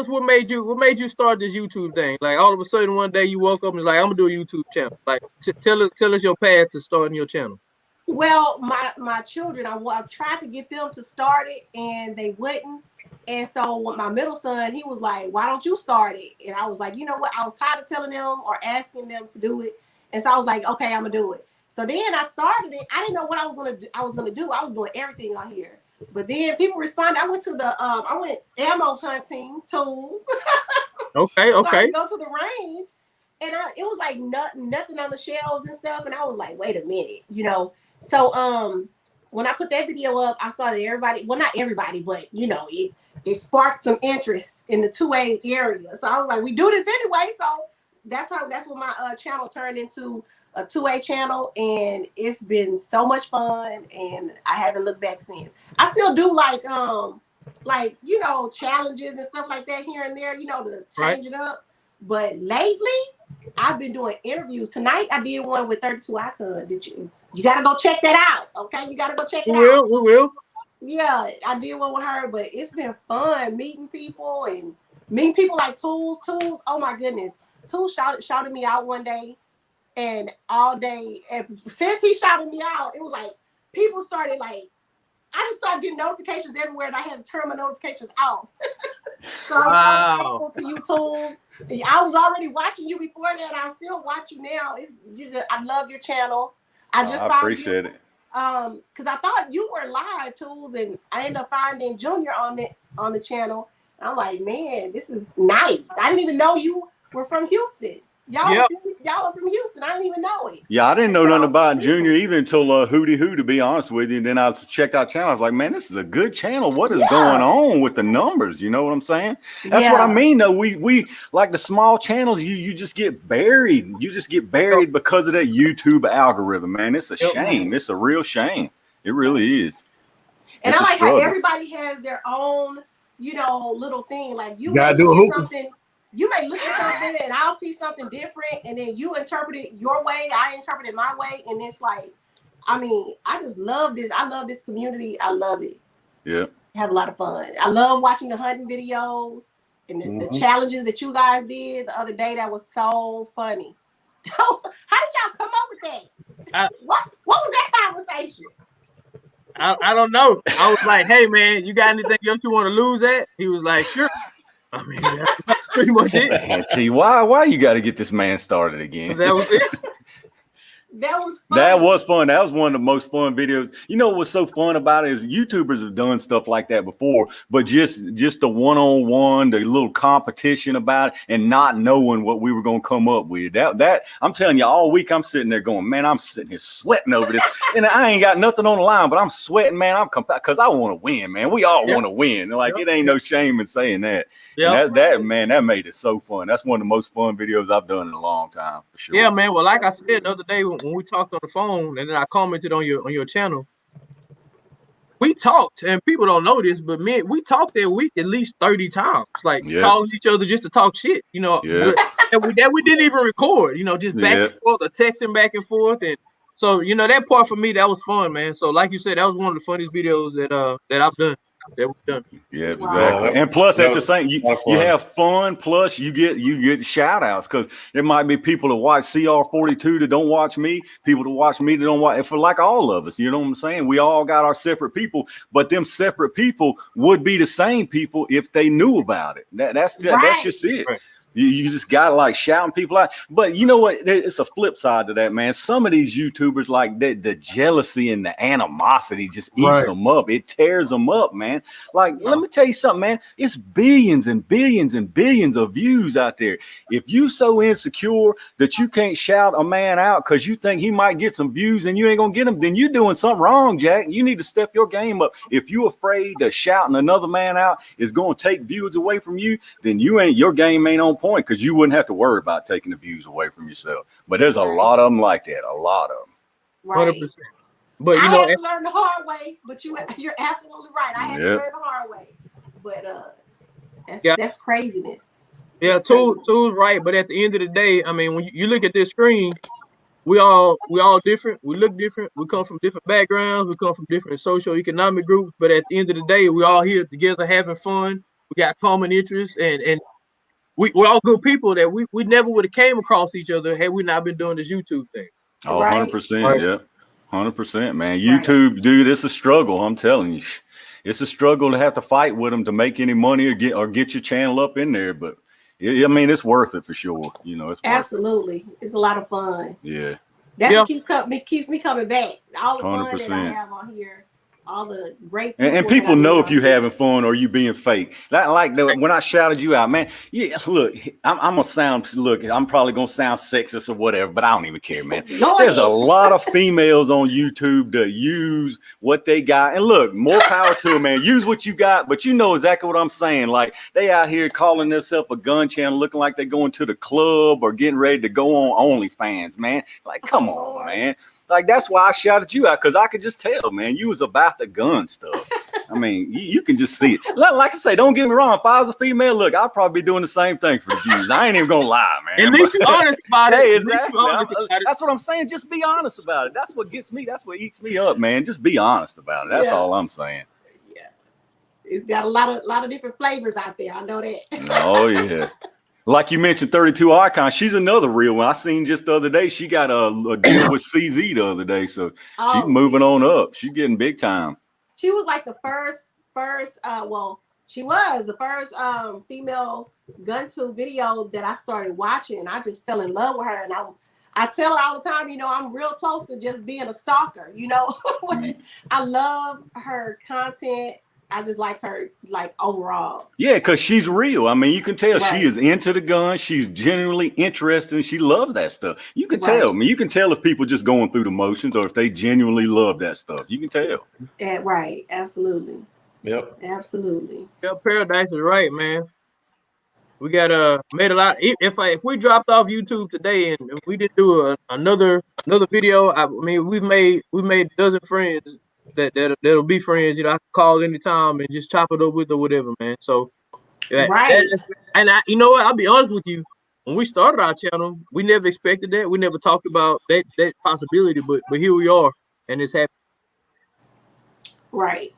what made you start this YouTube thing? Like all of a sudden one day you woke up and was like, I'm gonna do a YouTube channel. Like tell us your path to starting your channel. Well, my children, I tried to get them to start it and they wouldn't. And so my middle son, he was like, why don't you start it? And I was like, you know what? I was tired of telling them or asking them to do it. And so I was like, okay, I'm gonna do it. So then I started it. I didn't know what I was gonna do. I was doing everything on here. But then people responded. I went to I went ammo hunting tools. Okay. So I go to the range, and it was like nothing on the shelves and stuff. And I was like, wait a minute, So when I put that video up, I saw that everybody, well, not everybody, but it sparked some interest in the 2A area. So I was like, we do this anyway. So that's what my channel turned into, a 2A channel, and it's been so much fun, and I haven't looked back since. I still do like challenges and stuff like that here and there, to change it up. But lately, I've been doing interviews. Tonight, I did one with 32 Icon. Did you? You got to go check that out. Okay, you got to go check it out. We will. Yeah, I did one with her, but it's been fun meeting people like Tools. Oh my goodness, Tools shouted me out one day. And all day, since he shouted me out, it was like people started I just started getting notifications everywhere, and I had to turn my notifications off. So I'm thankful to you, Tools. I was already watching you before that. I still watch you now. I love your channel. I appreciate it. Because I thought you were live, Tools, and I ended up finding Junior on the channel. I'm like, man, this is nice. I didn't even know you were from Houston. Y'all are from Houston. I didn't even know it. Yeah, I didn't know nothing about Junior either until Hootie Hoo, to be honest with you. And then I checked out channel. I was like, man, this is a good channel. What is going on with the numbers? You know what I'm saying? That's what I mean, though. We like the small channels, you just get buried. You just get buried because of that YouTube algorithm, man. It's a shame. It's a real shame. It really is. And I like how everybody has their own, little thing. Like you may look at something. You may look at something and I'll see something different, and then you interpret it your way, I interpret it my way, and it's like, I mean, I just love this. I love this community. I love it. Yeah. Have a lot of fun. I love watching the hunting videos and the challenges that you guys did the other day. That was so funny. How did y'all come up with that? What was that conversation? I don't know. I was like, hey man, you got anything else you want to lose at? He was like, sure. I mean, that's pretty much it. T, why you got to get this man started again? That was it. That was fun. That was fun. That was one of the most fun videos. You know what's so fun about it is YouTubers have done stuff like that before, but just the one-on-one, the little competition about it, and not knowing what we were gonna come up with. That I'm telling you, all week I'm sitting there going, man, I'm sitting here sweating over this, and I ain't got nothing on the line, but I'm sweating, man. I'm because I want to win, man. We all want to win. Like it ain't no shame in saying that. Yeah, that man, that made it so fun. That's one of the most fun videos I've done in a long time for sure. Yeah, man. Well, like I said the other day when we talked on the phone, and then I commented on your channel. We talked, and people don't know this, but we talked that week at least 30 times, like calling each other just to talk shit, that we didn't even record, just back and forth, or texting back and forth, and so that part for me, that was fun, man. So like you said, that was one of the funniest videos that I've done. That was done. Yeah, exactly. And plus, at the same, you have fun. Plus, you get shout outs because there might be people that watch CR42 that don't watch me, people that watch me that don't watch. For like all of us, you know what I'm saying? We all got our separate people, but them separate people would be the same people if they knew about it. That's just it. Right. You just got to like shouting people out. But you know what? It's a flip side to that, man. Some of these YouTubers, like the jealousy and the animosity just eats them up. It tears them up, man. Like, let me tell you something, man. It's billions and billions and billions of views out there. If you so insecure that you can't shout a man out because you think he might get some views and you ain't going to get them, then you're doing something wrong, Jack. You need to step your game up. If you're afraid that shouting another man out is going to take views away from you, then your game ain't on point, because you wouldn't have to worry about taking the views away from yourself. But there's a lot of them like that. A lot of them. Right. 100%. But I had to learn the hard way. But you're absolutely right. I had to learn the hard way. But that's craziness. Yeah, that's Tool's right. But at the end of the day, I mean, when you look at this screen, we all different. We look different. We come from different backgrounds. We come from different socioeconomic groups. But at the end of the day, we all here together having fun. We got common interests, and we're all good people that we never would have came across each other had we not been doing this YouTube thing. Oh, 100%. Yeah. 100%, man. YouTube, dude, it's a struggle. I'm telling you, it's a struggle to have to fight with them to make any money or get your channel up in there. But it's worth it for sure. It's absolutely. It's a lot of fun. Yeah. That's what keeps me coming back. All the 100%. Fun that I have on here. All the great and people know if you're having fun or you being fake. When I shouted you out, man. Yeah, look, I'm probably gonna sound sexist or whatever, but I don't even care, man. There's a lot of females on YouTube that use what they got, and look, more power to them, man. Use what you got, but you know exactly what I'm saying. Like they out here calling themselves a gun channel, looking like they're going to the club or getting ready to go on OnlyFans, man. Like, come on, man. Like, that's why I shouted you out, because I could just tell, man, you was about the gun stuff. I mean, you can just see it. Like I say, don't get me wrong. If I was a female, look, I'd probably be doing the same thing for the views. I ain't even going to lie, man. At least you're honest about it. Hey, exactly. That's what I'm saying. Just be honest about it. That's what gets me. That's what eats me up, man. Just be honest about it. That's all I'm saying. Yeah. It's got a lot of different flavors out there. I know that. Oh, yeah. Like you mentioned, 32 Icon, she's another real one. I seen just the other day, she got a deal with CZ the other day. So she's moving on up. She's getting big time. She was like the first, she was the first female gun tube video that I started watching. And I just fell in love with her. And I tell her all the time, I'm real close to just being a stalker, I love her content. I just like her, like overall. Yeah, because she's real. I mean, you can tell Right. she is into the gun. She's genuinely interested, and she loves that stuff. You can tell. Right. I mean, you can tell if people just going through the motions or if they genuinely love that stuff. You can tell. Right. Absolutely. Yep. Absolutely. Yeah, Paradise is right, man. We got made a lot. If we dropped off YouTube today and we didn't do another video, I mean we made a dozen friends that'll be friends. You know, I can call anytime and just chop it up with or whatever, man. So yeah, Right. and you know what? I'll be honest with you. When we started our channel, we never expected that. We never talked about that possibility, but here we are, and it's happening. Right.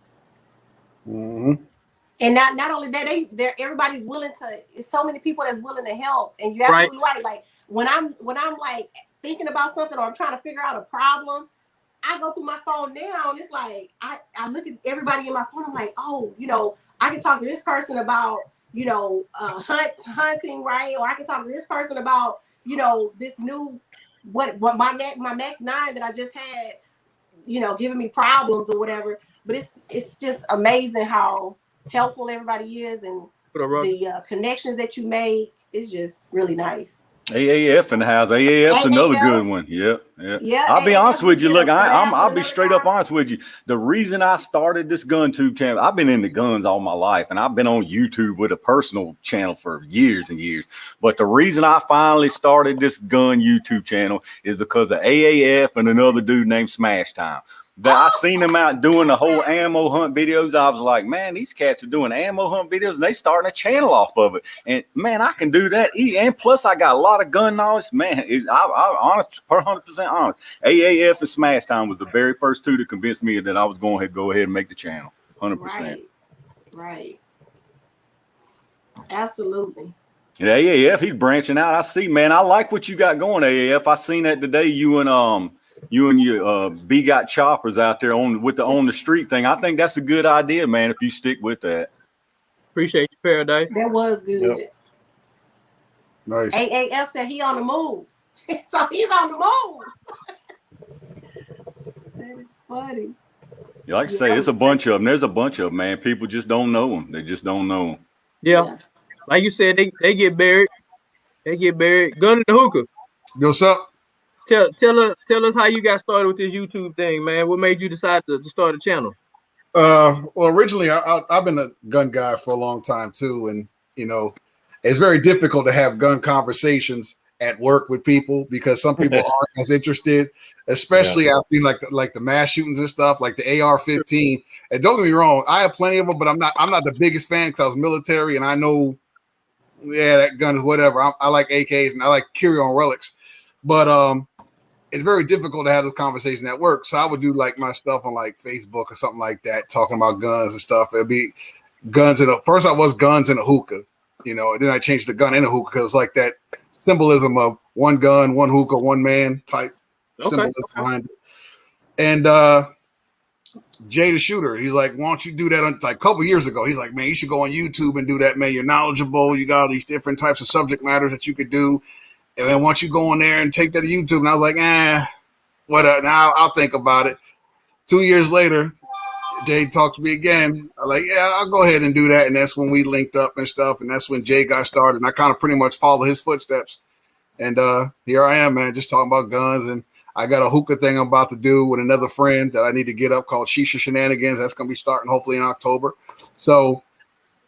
Mm-hmm. And not only that, everybody's willing to. There's so many people that's willing to help, and you're absolutely right. Like when I'm like thinking about something or I'm trying to figure out a problem, I go through my phone now, and it's like I look at everybody in my phone. I'm like, oh, you know, I can talk to this person about, you know, hunting, right? Or I can talk to this person about, you know, this new what my Max 9 that I just had, you know, giving me problems or whatever. But it's just amazing how helpful everybody is, and the connections that you make is just really nice. AAF in the house. AAF's another good one. Yeah. I'll be honest with you. Look, I'll be straight up honest with you. The reason I started this gun tube channel, I've been into guns all my life, and I've been on YouTube with a personal channel for years and years. But the reason I finally started this gun YouTube channel is because of AAF and another dude named Smash Time. That I seen them out doing the whole ammo hunt videos. I was like, man, these cats are doing ammo hunt videos and they starting a channel off of it. And man, I can do that. And plus I got a lot of gun knowledge. Man, I'm honest, 100% honest. AAF and Smash Time was the very first two to convince me that I was going to go ahead and make the channel. 100%. Right. Absolutely. And AAF, he's branching out. I see, man. I like what you got going, AAF. I seen that today. You and your B got choppers out there on the street thing. I think that's a good idea, man. If you stick with that. Appreciate you, Paradise. That was good. Yep. Nice. AAF said he on the move, so he's on the move. That is funny. Yeah, like I say, it's a bunch of them. There's a bunch of them, man. People just don't know them. They just don't know them. Yeah. Like you said, they get buried. They get buried. Gun in the hookah. What's up? Tell us how you got started with this YouTube thing, man. What made you decide to start a channel? Well, originally I've been a gun guy for a long time too, and you know, it's very difficult to have gun conversations at work with people because some people aren't as interested, especially after like the mass shootings and stuff, like the AR-15. And don't get me wrong, I have plenty of them, but I'm not the biggest fan because I was military, and I know, that gun is whatever. I like AKs and I like carry-on relics, but it's very difficult to have this conversation at work. So I would do like my stuff on like Facebook or something like that, talking about guns and stuff. It'd be guns first I was guns in a hookah, you know, and then I changed the gun in a hookah because it's like that symbolism of one gun, one hookah, one man type symbolism behind it. And Jay the Shooter, he's like, why don't you do that? Like a couple years ago, he's like, man, you should go on YouTube and do that, man. You're knowledgeable. You got all these different types of subject matters that you could do. And then once you go on there and take that to YouTube, and I was like, whatever. Now I'll think about it. 2 years later, Jay talks to me again. I'm like, yeah, I'll go ahead and do that. And that's when we linked up and stuff. And that's when Jay got started. And I kind of pretty much followed his footsteps. And here I am, man, just talking about guns. And I got a hookah thing I'm about to do with another friend that I need to get up called Shisha Shenanigans. That's going to be starting hopefully in October. So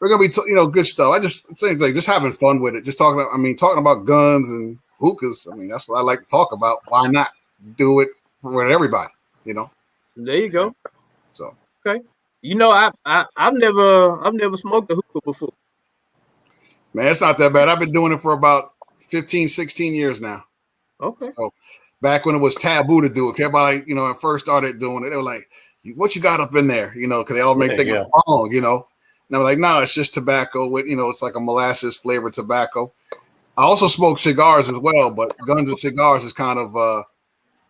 we're gonna be, good stuff. I just seems like just having fun with it. Just talking about guns and hookahs. I mean, that's what I like to talk about. Why not do it with everybody? You know. There you go. So okay. You know, I've never smoked a hookah before. Man, it's not that bad. I've been doing it for about 15, 16 years now. Okay. So back when it was taboo to do it, everybody, I first started doing it. They were like, "What you got up in there?" Because they all think it's wrong. And I'm like, no, it's just tobacco with, it's like a molasses flavored tobacco. I also smoke cigars as well, but guns and cigars is kind of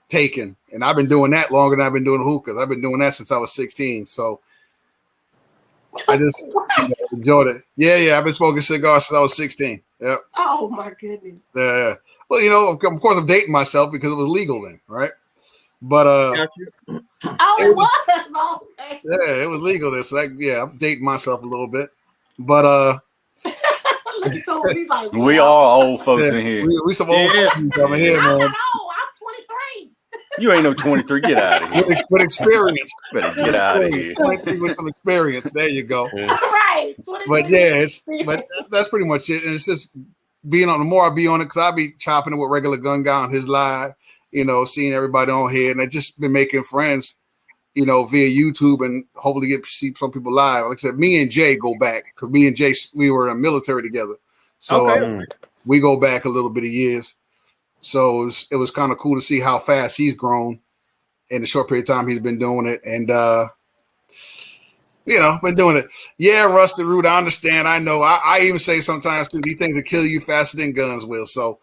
taken. And I've been doing that longer than I've been doing hookahs. I've been doing that since I was 16. So I just enjoyed it. Yeah. I've been smoking cigars since I was 16. Yeah. Oh my goodness. Well, of course I'm dating myself because it was legal then, right? But Oh, it was. Okay. Yeah, it was legal. This, like, yeah, I'm dating myself a little bit, but Look at Tools. He's like, We yeah. are old folks yeah, in here. we some old Yeah. folks over here, I'm man. not old. I'm 23. You ain't no 23. Get out of here. With experience. Better get out of here. 23 with some experience. There you go. Right. 23. But yeah, that's pretty much it. And it's just being on, the more I be on it, because I be chopping it with regular gun guy on his live, seeing everybody on here, and I just been making friends, via YouTube, and hopefully get to see some people live. Like I said, me and Jay go back, because me and Jay, we were in the military together, so we go back a little bit of years. So it was kind of cool to see how fast he's grown in the short period of time he's been doing it, and been doing it. Yeah, Rusted Root, I understand. I know. I even say sometimes too, these things will kill you faster than guns will. So,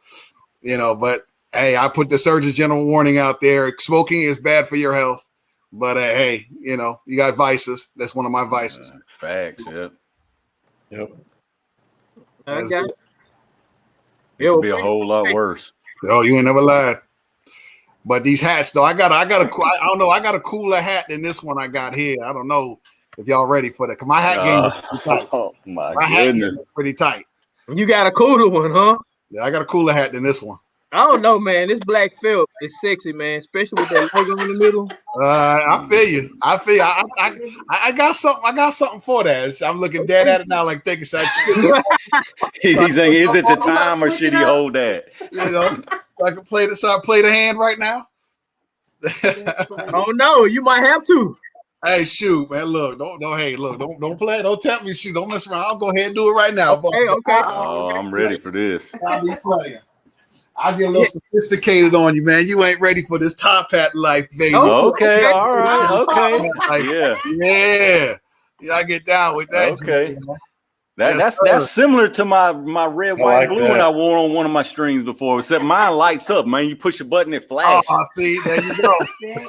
but hey, I put the Surgeon General warning out there. Smoking is bad for your health. But hey, you got vices. That's one of my vices. Facts, yep. I got it. It could be a whole lot worse. Oh, you ain't never lied. But these hats, though, I got a cooler hat than this one I got here. I don't know if y'all ready for that. Cause my hat game is pretty tight. Oh my Hat game goodness. is pretty tight. You got a cooler one, huh? Yeah, I got a cooler hat than this one. I don't know, man. This black felt is sexy, man, especially with that logo in the middle. I feel you. I got something. I got something for that. I'm looking dead at it now, like thinking, should I He's saying, is it the time or should he hold that? I can play this. I play the hand right now. Oh no, you might have to. Hey, shoot, man! Look, don't play. Don't tempt me. Shoot, don't mess around. I'll go ahead and do it right now. Okay. Oh, I'm ready for this. I'll be playing. I'll get a little sophisticated on you, man. You ain't ready for this top hat life, baby. Okay, all right, okay. Yeah. I get down with that. Okay. That's similar to my red, white, blue one I wore on one of my streams before. Except mine lights up, man. You push a button, it flashes. Oh, see, there you go. There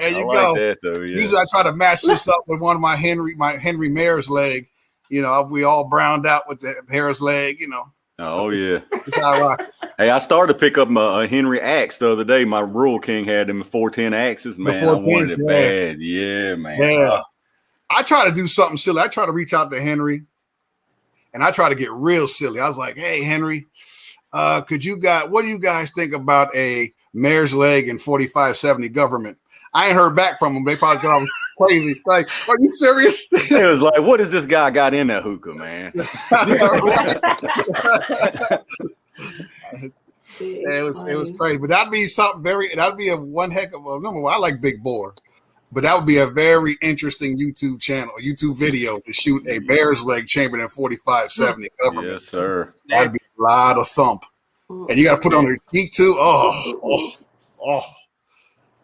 you go. Like that, though, yeah. Usually, I try to match this up with one of my Henry Mare's leg. We all browned out with the hare's leg. Oh yeah. That's how I rock. Hey, I started to pick up my Henry axe the other day. My Rural King had them 410 axes, man. I wanted it bad. Yeah, man. Yeah. I try to do something silly. I try to reach out to Henry, and I try to get real silly. I was like, "Hey, Henry, what do you guys think about a mare's leg and 4570 government?" I ain't heard back from them. They probably thought I was crazy. Like, are you serious? It was like, what is this guy got in that hookah, man? It was crazy. But that'd be a one heck of a number one. I like Big Boar. But that would be a very interesting YouTube video to shoot a bear's leg chambered in 4570 government. Yes, sir. That'd be a lot of thump. And you got to put on your cheek too. Oh.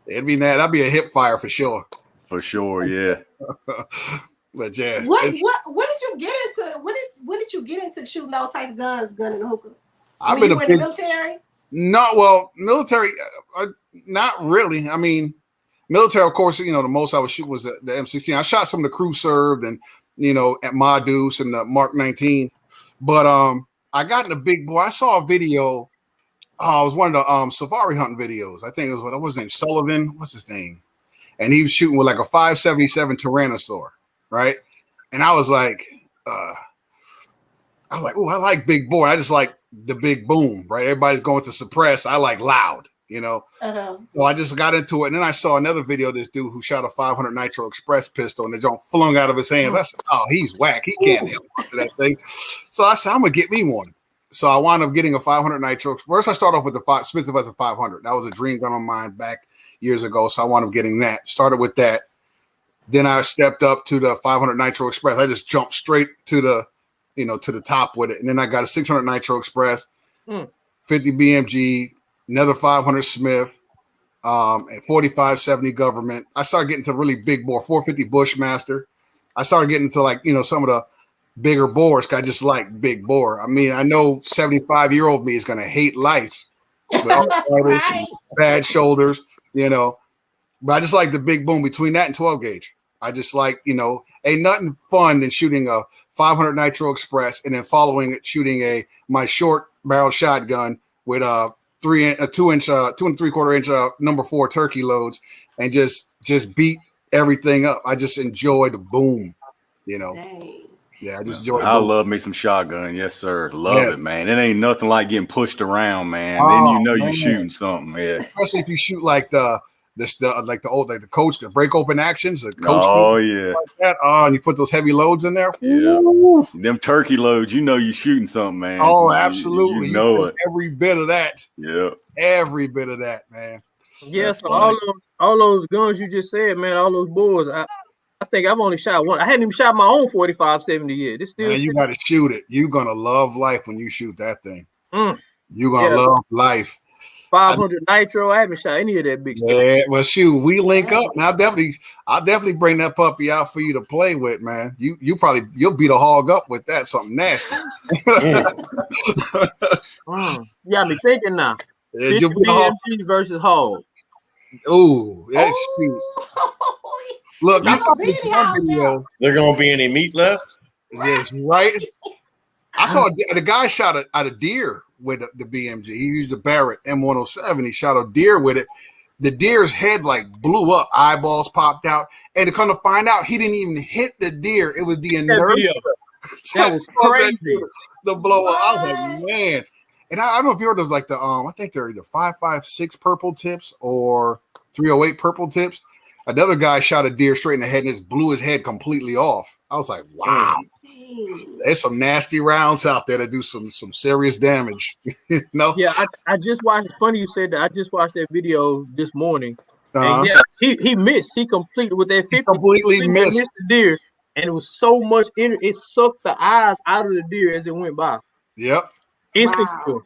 It'd be that. That'd be a hip fire for sure. For sure, yeah. But yeah. What did you get into? When did you get into shooting those type of guns, gun and hookah? I've been in the military. Military, not really. I mean, military, of course. The most I would shoot was the M16. I shot some of the crew served, and at Ma Deuce and the Mark 19. But I got in the big boy. I saw a video. It was one of the safari hunting videos. I think it was what was his name, Sullivan. What's his name? And he was shooting with like a 577 Tyrannosaur, right? And I was like, oh, I like big bore. I just like the big boom, right? Everybody's going to suppress. I like loud, Uh-huh. So I just got into it, and then I saw another video of this dude who shot a 500 Nitro Express pistol, and the joint flung out of his hands. I said, "Oh, he's whack. He can't help that thing." So I said, "I'm gonna get me one." So I wound up getting a 500 Nitro. First, I started off with the Smith & Wesson 500. That was a dream gun of mine back years ago. So I wound up getting that. Started with that. Then I stepped up to the 500 Nitro Express. I just jumped straight to the, to the top with it. And then I got a 600 Nitro Express, 50 BMG, another 500 Smith, and 4570 government. I started getting to really big bore, 450 Bushmaster. I started getting to some of the bigger bores. I just like big bore. I mean, I know 75-year-old me is going to hate life with arthritis, bad shoulders, but I just like the big boom between that and 12 gauge. I just like, ain't nothing fun than shooting a 500 Nitro Express and then following it, shooting my short barrel shotgun with 2 and 3/4 inch number 4 turkey loads and just beat everything up. I just enjoy the boom, you know. Dang. Yeah, I just enjoy. I love me some shotgun. Yes, sir. Love it, man. It ain't nothing like getting pushed around, man. Then you know you're shooting something. Yeah. Especially if you shoot like the coach, the break open actions, the coach. Oh yeah. Like that. Oh, and you put those heavy loads in there. Yeah. Ooh. Them turkey loads, you know you're shooting something, man. Oh, absolutely. You know it. Every bit of that. Yeah. Every bit of that, man. Yeah, so all those guns you just said, man, all those bullets, I think I've only shot one. I hadn't even shot my own 45-70 yet. This still. Man, you got to shoot it. You're gonna love life when you shoot that thing. Mm. You're gonna love life. 500 nitro. I haven't shot any of that big stuff. Yeah, well, shoot, we link up. Now, I'll definitely bring that puppy out for you to play with, man. You'll beat a hog up with that, something nasty. You got me thinking now. Yeah, you'll beat a hog versus hog. Ooh, that's cute. Look, I saw this one video. There gonna be any meat left? Yes, right. I saw the guy shot at a deer with the BMG. He used a Barrett M107. He shot a deer with it. The deer's head like blew up, eyeballs popped out, and to come to find out, he didn't even hit the deer. It was the inertia that was crazy. The blow up. I was like, man. And I don't know if you heard of like the I think they're either 5.56 purple tips or 308 purple tips. Another guy shot a deer straight in the head and just blew his head completely off. I was like, wow. There's some nasty rounds out there that do some serious damage. You know? Yeah, I just watched. It's funny you said that. I just watched that video this morning. And yeah, he missed. He completed with that 50. He completely missed the deer, and it was so much it sucked the eyes out of the deer as it went by. Yep. Instant kill.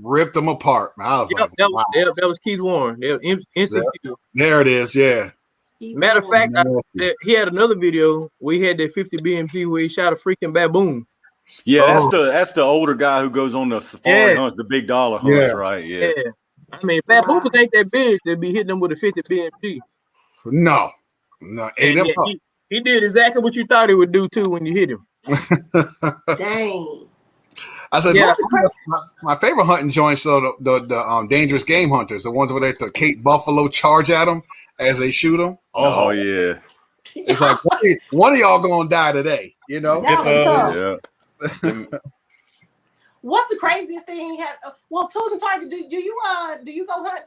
Ripped them apart. I was like, wow. That was Keith Warren. Instant kill. There it is. Yeah. Matter of fact, he had another video where he had that 50 BMG where he shot a freaking baboon. Yeah, that's the older guy who goes on the safari hunts, the big dollar hunts, right? Yeah. I mean, baboons ain't that big to be hitting them with a 50 BMG. No. He did exactly what you thought he would do too when you hit him. Dang. I said, my favorite hunting joints are the dangerous game hunters, the ones where they have to Cape Buffalo charge at them as they shoot them. Oh yeah. It's like one of y'all gonna die today, you know? Yeah. What's the craziest thing you have? Well, Tools and Target, do you go hunt?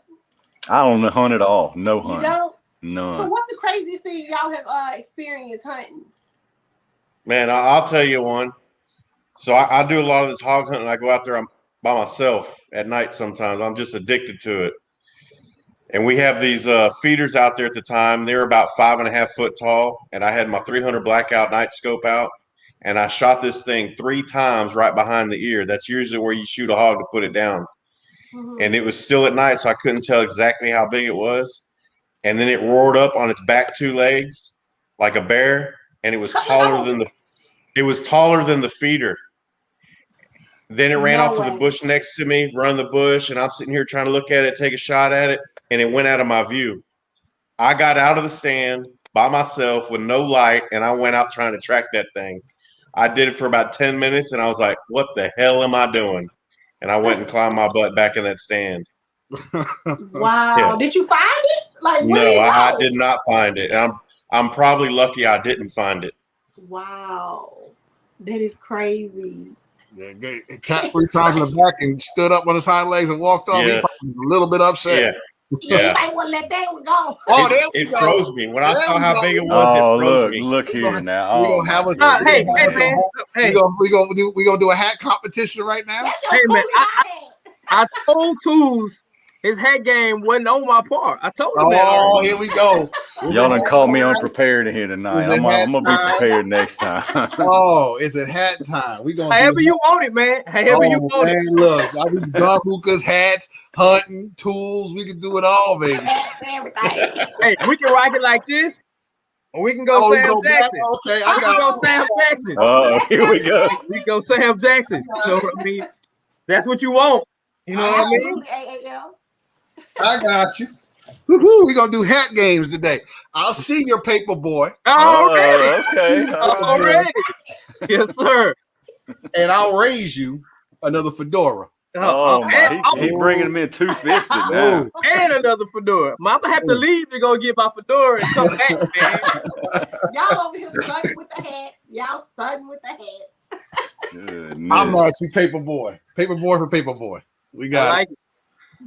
I don't hunt at all. No hunt. You don't? No. So what's the craziest thing y'all have experienced hunting? Man, I'll tell you one. So I do a lot of this hog hunting. I go out there by myself at night sometimes. I'm just addicted to it. And we have these feeders out there at the time. They were about 5.5 foot tall. And I had my 300 blackout night scope out. And I shot this thing 3 times right behind the ear. That's usually where you shoot a hog to put it down. Mm-hmm. And it was still at night, so I couldn't tell exactly how big it was. And then it roared up on its back 2 legs like a bear. And it was taller than the feeder. Then it ran off to the bush next to me, run the bush, and I'm sitting here trying to look at it, take a shot at it, and it went out of my view. I got out of the stand by myself with no light, and I went out trying to track that thing. I did it for about 10 minutes, and I was like, what the hell am I doing? And I went and climbed my butt back in that stand. Wow. Yeah. Did you find it? No, I did not find it. And I'm probably lucky I didn't find it. Wow. That is crazy. Yeah, it tapped 3 times in the back and stood up on his hind legs and walked off. Yes. He was a little bit upset. Yeah. You might want to let that one go. Oh, it froze me. When I saw how big it was, it froze me. Look here now. We're gonna have we gonna do a hat competition right now. Hey man, I told Tools his hat game wasn't on my part. I told him that. Oh, here we go. Y'all done called me unprepared here tonight. I'm gonna be prepared next time. Oh, it's at hat time. We gonna however you want it, man. However you want it. Look, I mean, gun hookahs, hats, hunting, tools. We can do it all, baby. Everything. Hey, we can rock it like this, or we can go Sam Jackson. Okay, I got Sam Jackson. Oh, here we go. We go Sam Jackson. So I mean, that's what you want. You know what I mean? AAL. I got you. We're gonna do hat games today. I'll see your paper boy. Okay. Already. Yes, sir. And I'll raise you another fedora. Oh my, he and, bringing them in two fisted now. and another fedora. I'm gonna have to leave to go get my fedora and come back, man. Y'all over here stunting with the hats. Y'all stunting with the hats. I'm actually Paperboy. Paperboy for Paperboy. We got it.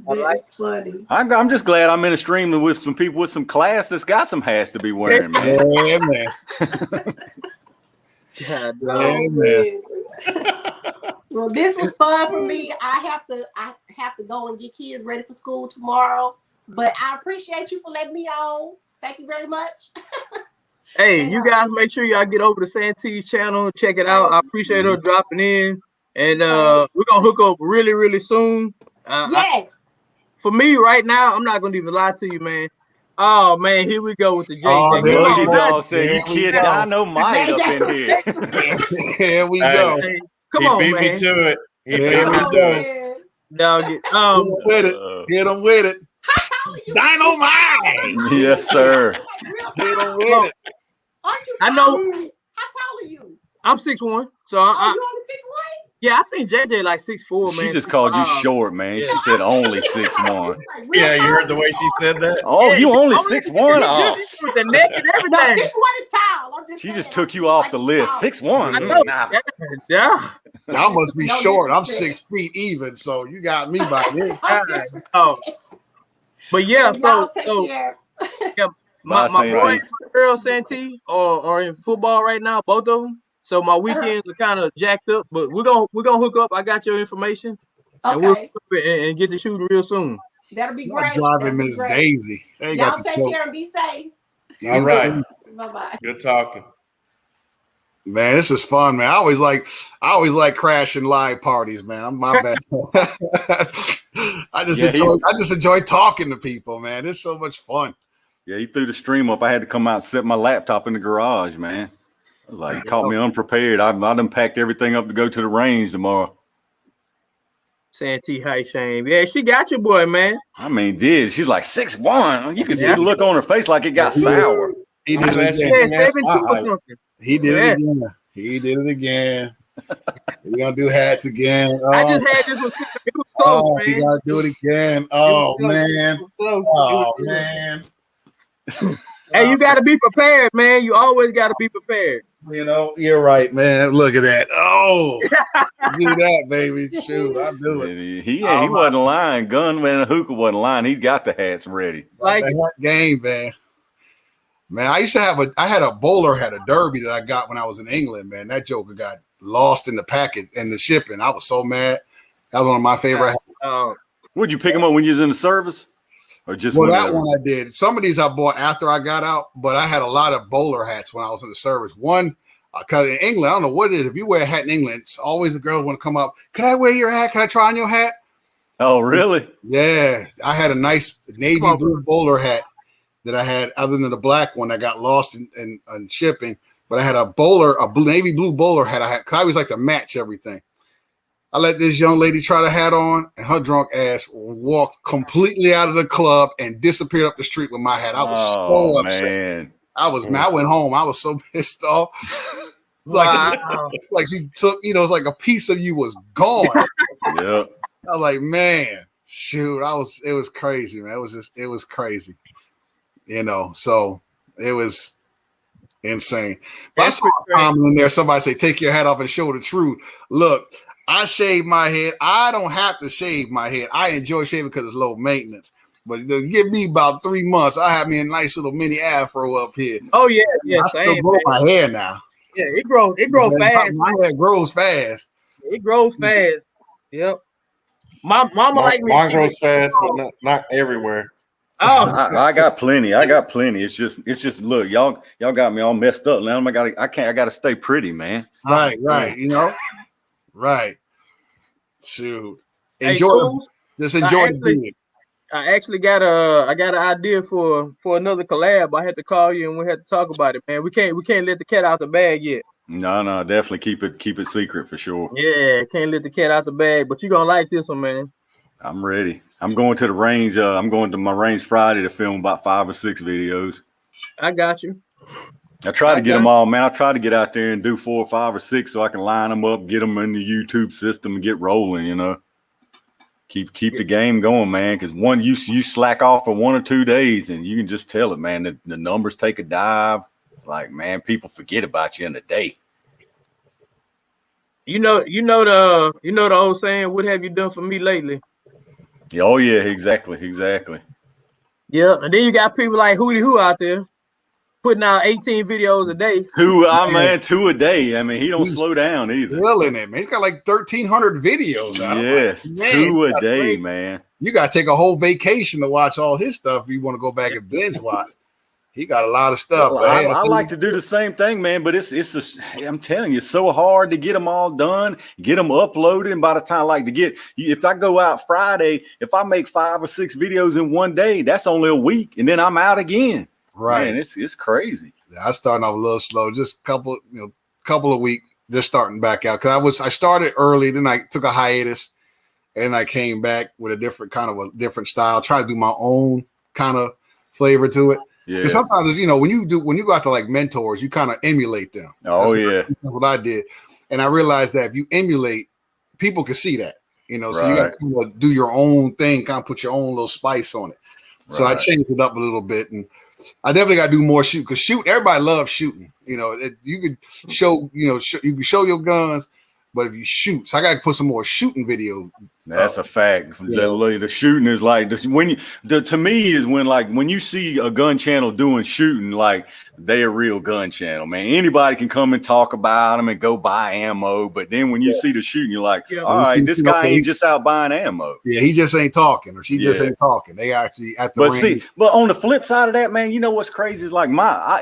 That's funny. I'm just glad I'm in a stream with some people with some class that's got some hats to be wearing, man. Yeah, man. God, Oh, man. Well, this was fun for me. I have to go and get kids ready for school tomorrow. But I appreciate you for letting me on. Thank you very much. Hey, you guys make sure y'all get over to Santee's channel, check it out. I appreciate her dropping in. And we're gonna hook up really, really soon. Yes. For me right now, I'm not gonna even lie to you, man. Oh man, here we go with the JJ. Oh, there Look, we he go. dog said, "You Here we kid go. dynamite up in here." Here we Hey, go. Hey, come He on, beat man. me to it. He There beat we me to go. it. Dog, Hit 'em with it. Hit 'em with it. How you? Dynamite. Yes, sir. Like real Hit 'em tall. with it. Aren't you? I know. How tall are you? I'm 6'1", so Oh, you only 6'1"? yeah, I think JJ like 6'4", man. She just called you 6'5". short, man. Yeah. She said only 6'1". Like real Yeah, you tall? heard the way she said that? Oh, Yeah, you only I'm 6'1"? Oh, with the neck and No, everything. 6'1" is tall. I'm just she saying. just took you off the list. 6'1". I know. Nah. Yeah. Y'all must be No short. I'm disrespect. 6 feet even, so you got me by this. Oh. But yeah, y'all so take care. yeah, Bye, my boy Santee. and my girl Santee are in football right now, both of them. So my weekends are kind of jacked up, but we're gonna hook up. I got your information, and we'll hook up and get to shooting real soon. That'll be I'm great. driving Miss Daisy. They Y'all got the take joke. care and be safe. All right. Bye-bye. Good talking. Man, this is fun, man. I always like crashing live parties, man. I'm my bad. I just enjoy talking to people, man. It's so much fun. Yeah, he threw the stream up. I had to come out and set my laptop in the garage, man. I was like, he caught me unprepared. I done packed everything up to go to the range tomorrow. Santee, hi, Shane. Yeah, she got you, boy, man. I mean, she's like 6'1". You can see the look on her face like it got sour. He did it again. 7'2" or something. He did it again. He did it again. We're gonna do hats again. I just had this one. It was close, man. We gotta do it again. Oh man. Oh man. Hey, you gotta be prepared, man. You always gotta be prepared. You know, you're right, man. Look at that. Oh, do that, baby. Shoot, I'll do it. He wasn't lying. Gunman Hookah wasn't lying. He's got the hats ready. Like the hat game, man. Man, I used to I had a bowler hat, a derby that I got when I was in England, man. That joker got lost in the packet and the shipping. I was so mad. That was one of my favorite hats. Would you pick them up when you was in the service? Or just that one I did. Some of these I bought after I got out, but I had a lot of bowler hats when I was in the service. One, because in England, I don't know what it is. If you wear a hat in England, it's always the girls want to come up. Can I wear your hat? Can I try on your hat? Oh, really? Yeah. I had a nice navy blue bowler hat that I had, other than the black one that got lost in shipping. But I had a navy blue bowler hat. Cause I always like to match everything. I let this young lady try the hat on, and her drunk ass walked completely out of the club and disappeared up the street with my hat. I was so upset. Man. I went home. I was so pissed off. It's like she took, it's like a piece of you was gone. Yeah. I was like, man, shoot. It was crazy, man. It was crazy. So it was insane. But I saw a comment in there. Somebody say, take your hat off and show the truth. Look, I shave my head. I don't have to shave my head. I enjoy shaving because it's low maintenance. But give me about 3 months, I have me a nice little mini afro up here. Oh yeah. I still grow my hair now. Yeah, it grows fast. My hair grows fast. It grows fast. Yep. My mama like me. Mine grows fast, but not everywhere. Oh, I got plenty. It's just look, y'all got me all messed up. Now I gotta stay pretty, man. Right. Right. Shoot. Enjoy the beard. I actually got an idea for another collab. I had to call you and we had to talk about it, man. We can't let the cat out the bag yet. No, definitely keep it secret for sure. Yeah, can't let the cat out the bag, but you're gonna like this one, man. I'm ready. I'm going to the range. I'm going to my range Friday to film about 5 or 6 videos. I got you. I try to get them all, man. I try to get out there and do 4 or 5 or 6 so I can line them up, get them in the YouTube system and get rolling, Keep the game going, man. Because you slack off for 1 or 2 days, and you can just tell it, man. The numbers take a dive. Like, man, people forget about you in a day. You know the old saying, "What have you done for me lately?" Oh yeah, exactly. Yeah, and then you got people like Hootie Who out there putting out 18 videos a day. Two a day. I mean, he don't slow down either. Killing it, man. He's got like 1,300 videos out. Yes, like, 2 a day, man. You got to take a whole vacation to watch all his stuff if you want to go back and binge watch. He got a lot of stuff. Well, I like to do the same thing, man. But I'm telling you, it's so hard to get them all done, get them uploaded. And by the time I like to get, if I go out Friday, if I make 5 or 6 videos in one day, that's only a week, and then I'm out again. Right, man, it's crazy. Yeah, I starting off a little slow, just couple of weeks, just starting back out because I started early, then I took a hiatus, and I came back with a different style, try to do my own kind of flavor to it. Yeah. Because sometimes, when you go out to like mentors, you kind of emulate them. Oh, That's what I did. And I realized that if you emulate, people can see that, so you got to do your own thing, kind of put your own little spice on it. So I changed it up a little bit, and I definitely got to do more shoot because everybody loves shooting. You could show, you can show your guns, but if you shoot, so I got to put some more shooting video. That's a fact. The shooting is like to me is when you see a gun channel doing shooting, like they're a real gun channel, man. Anybody can come and talk about them and go buy ammo, but then when you see the shooting, you're like, all right, this guy ain't just out buying ammo. Yeah, he just ain't talking, or she just ain't talking. They actually at the range. But on the flip side of that, man, you know what's crazy is like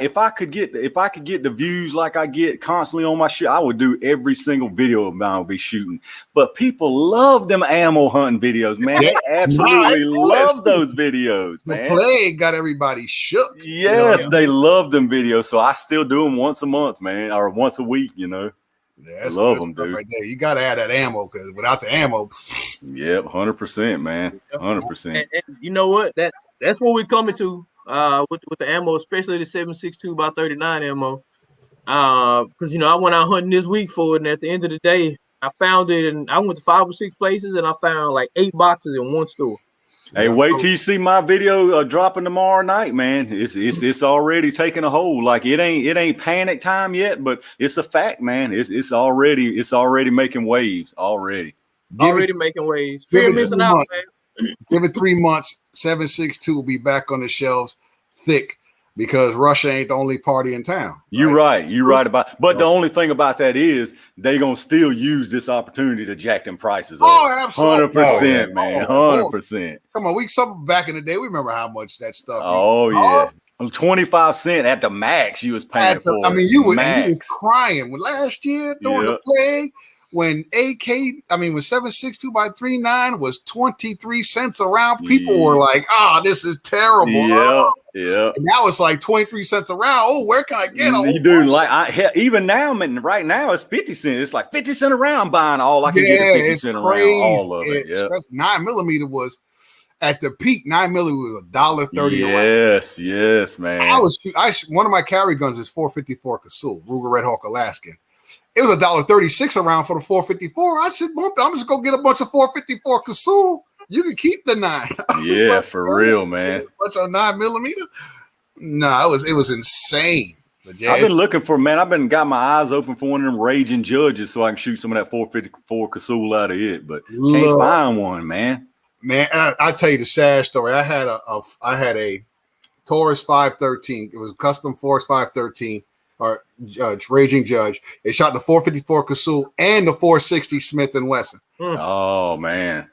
if I could get the views like I get constantly on my shit, I would do every single video of mine would be shooting. But people love them ammo hunting videos, man. They absolutely love those videos, man. The plague got everybody shook. Yes, they love them videos. So I still do them once a month, man, or once a week, Yeah, I love them, dude. Right there. You got to add that ammo because without the ammo, yep, 100%, man, 100%. And you know what? That's what we're coming to with the ammo, especially the 7.62 x 39 ammo. Because I went out hunting this week for it, and at the end of the day, I found it, and I went to 5 or 6 places, and I found like 8 boxes in one store. Hey, wait till you see my video dropping tomorrow night, man. It's already taking a hold. Like it ain't panic time yet, but it's a fact, man. It's already making waves already. Making waves. Fear missing out, man. Give it 3 months. 7.62 will be back on the shelves, thick. Because Russia ain't the only party in town. You're right. You're right about. But the only thing about that is they gonna still use this opportunity to jack them prices up. Oh, absolutely, 100%, man, 100%. Come on, some back in the day, we remember how much that stuff. Oh yeah, 25 cents at the max you was paying for. I mean, you was crying when last year during the plague. When when 7.62 x 39 was 23 cents around, people were like, this is terrible. Yeah. And now it's like 23 cents around. Oh, where can I get them? You do even now, man, right now it's 50 cents. It's like 50 cents around buying all I can get 50 cents around all of it. 9mm was at the peak. 9mm was $1.30. Yes, man. One of my carry guns is 454 Casull, Ruger Red Hawk Alaskan. It was $1.36 around for the 454. I said, I'm just gonna get a bunch of 454 Casull. You can keep the 9. Yeah, like, for real, man. What's our 9mm? No, it was insane. I've been looking for, man. I've been got my eyes open for one of them raging judges so I can shoot some of that 454 Casull out of it, but can't find one, man. Man, I tell you the sad story. I had a Taurus 513. It was a custom Force 513. Or Raging Judge. It shot the 454 Casull and the 460 Smith & Wesson. Oh man,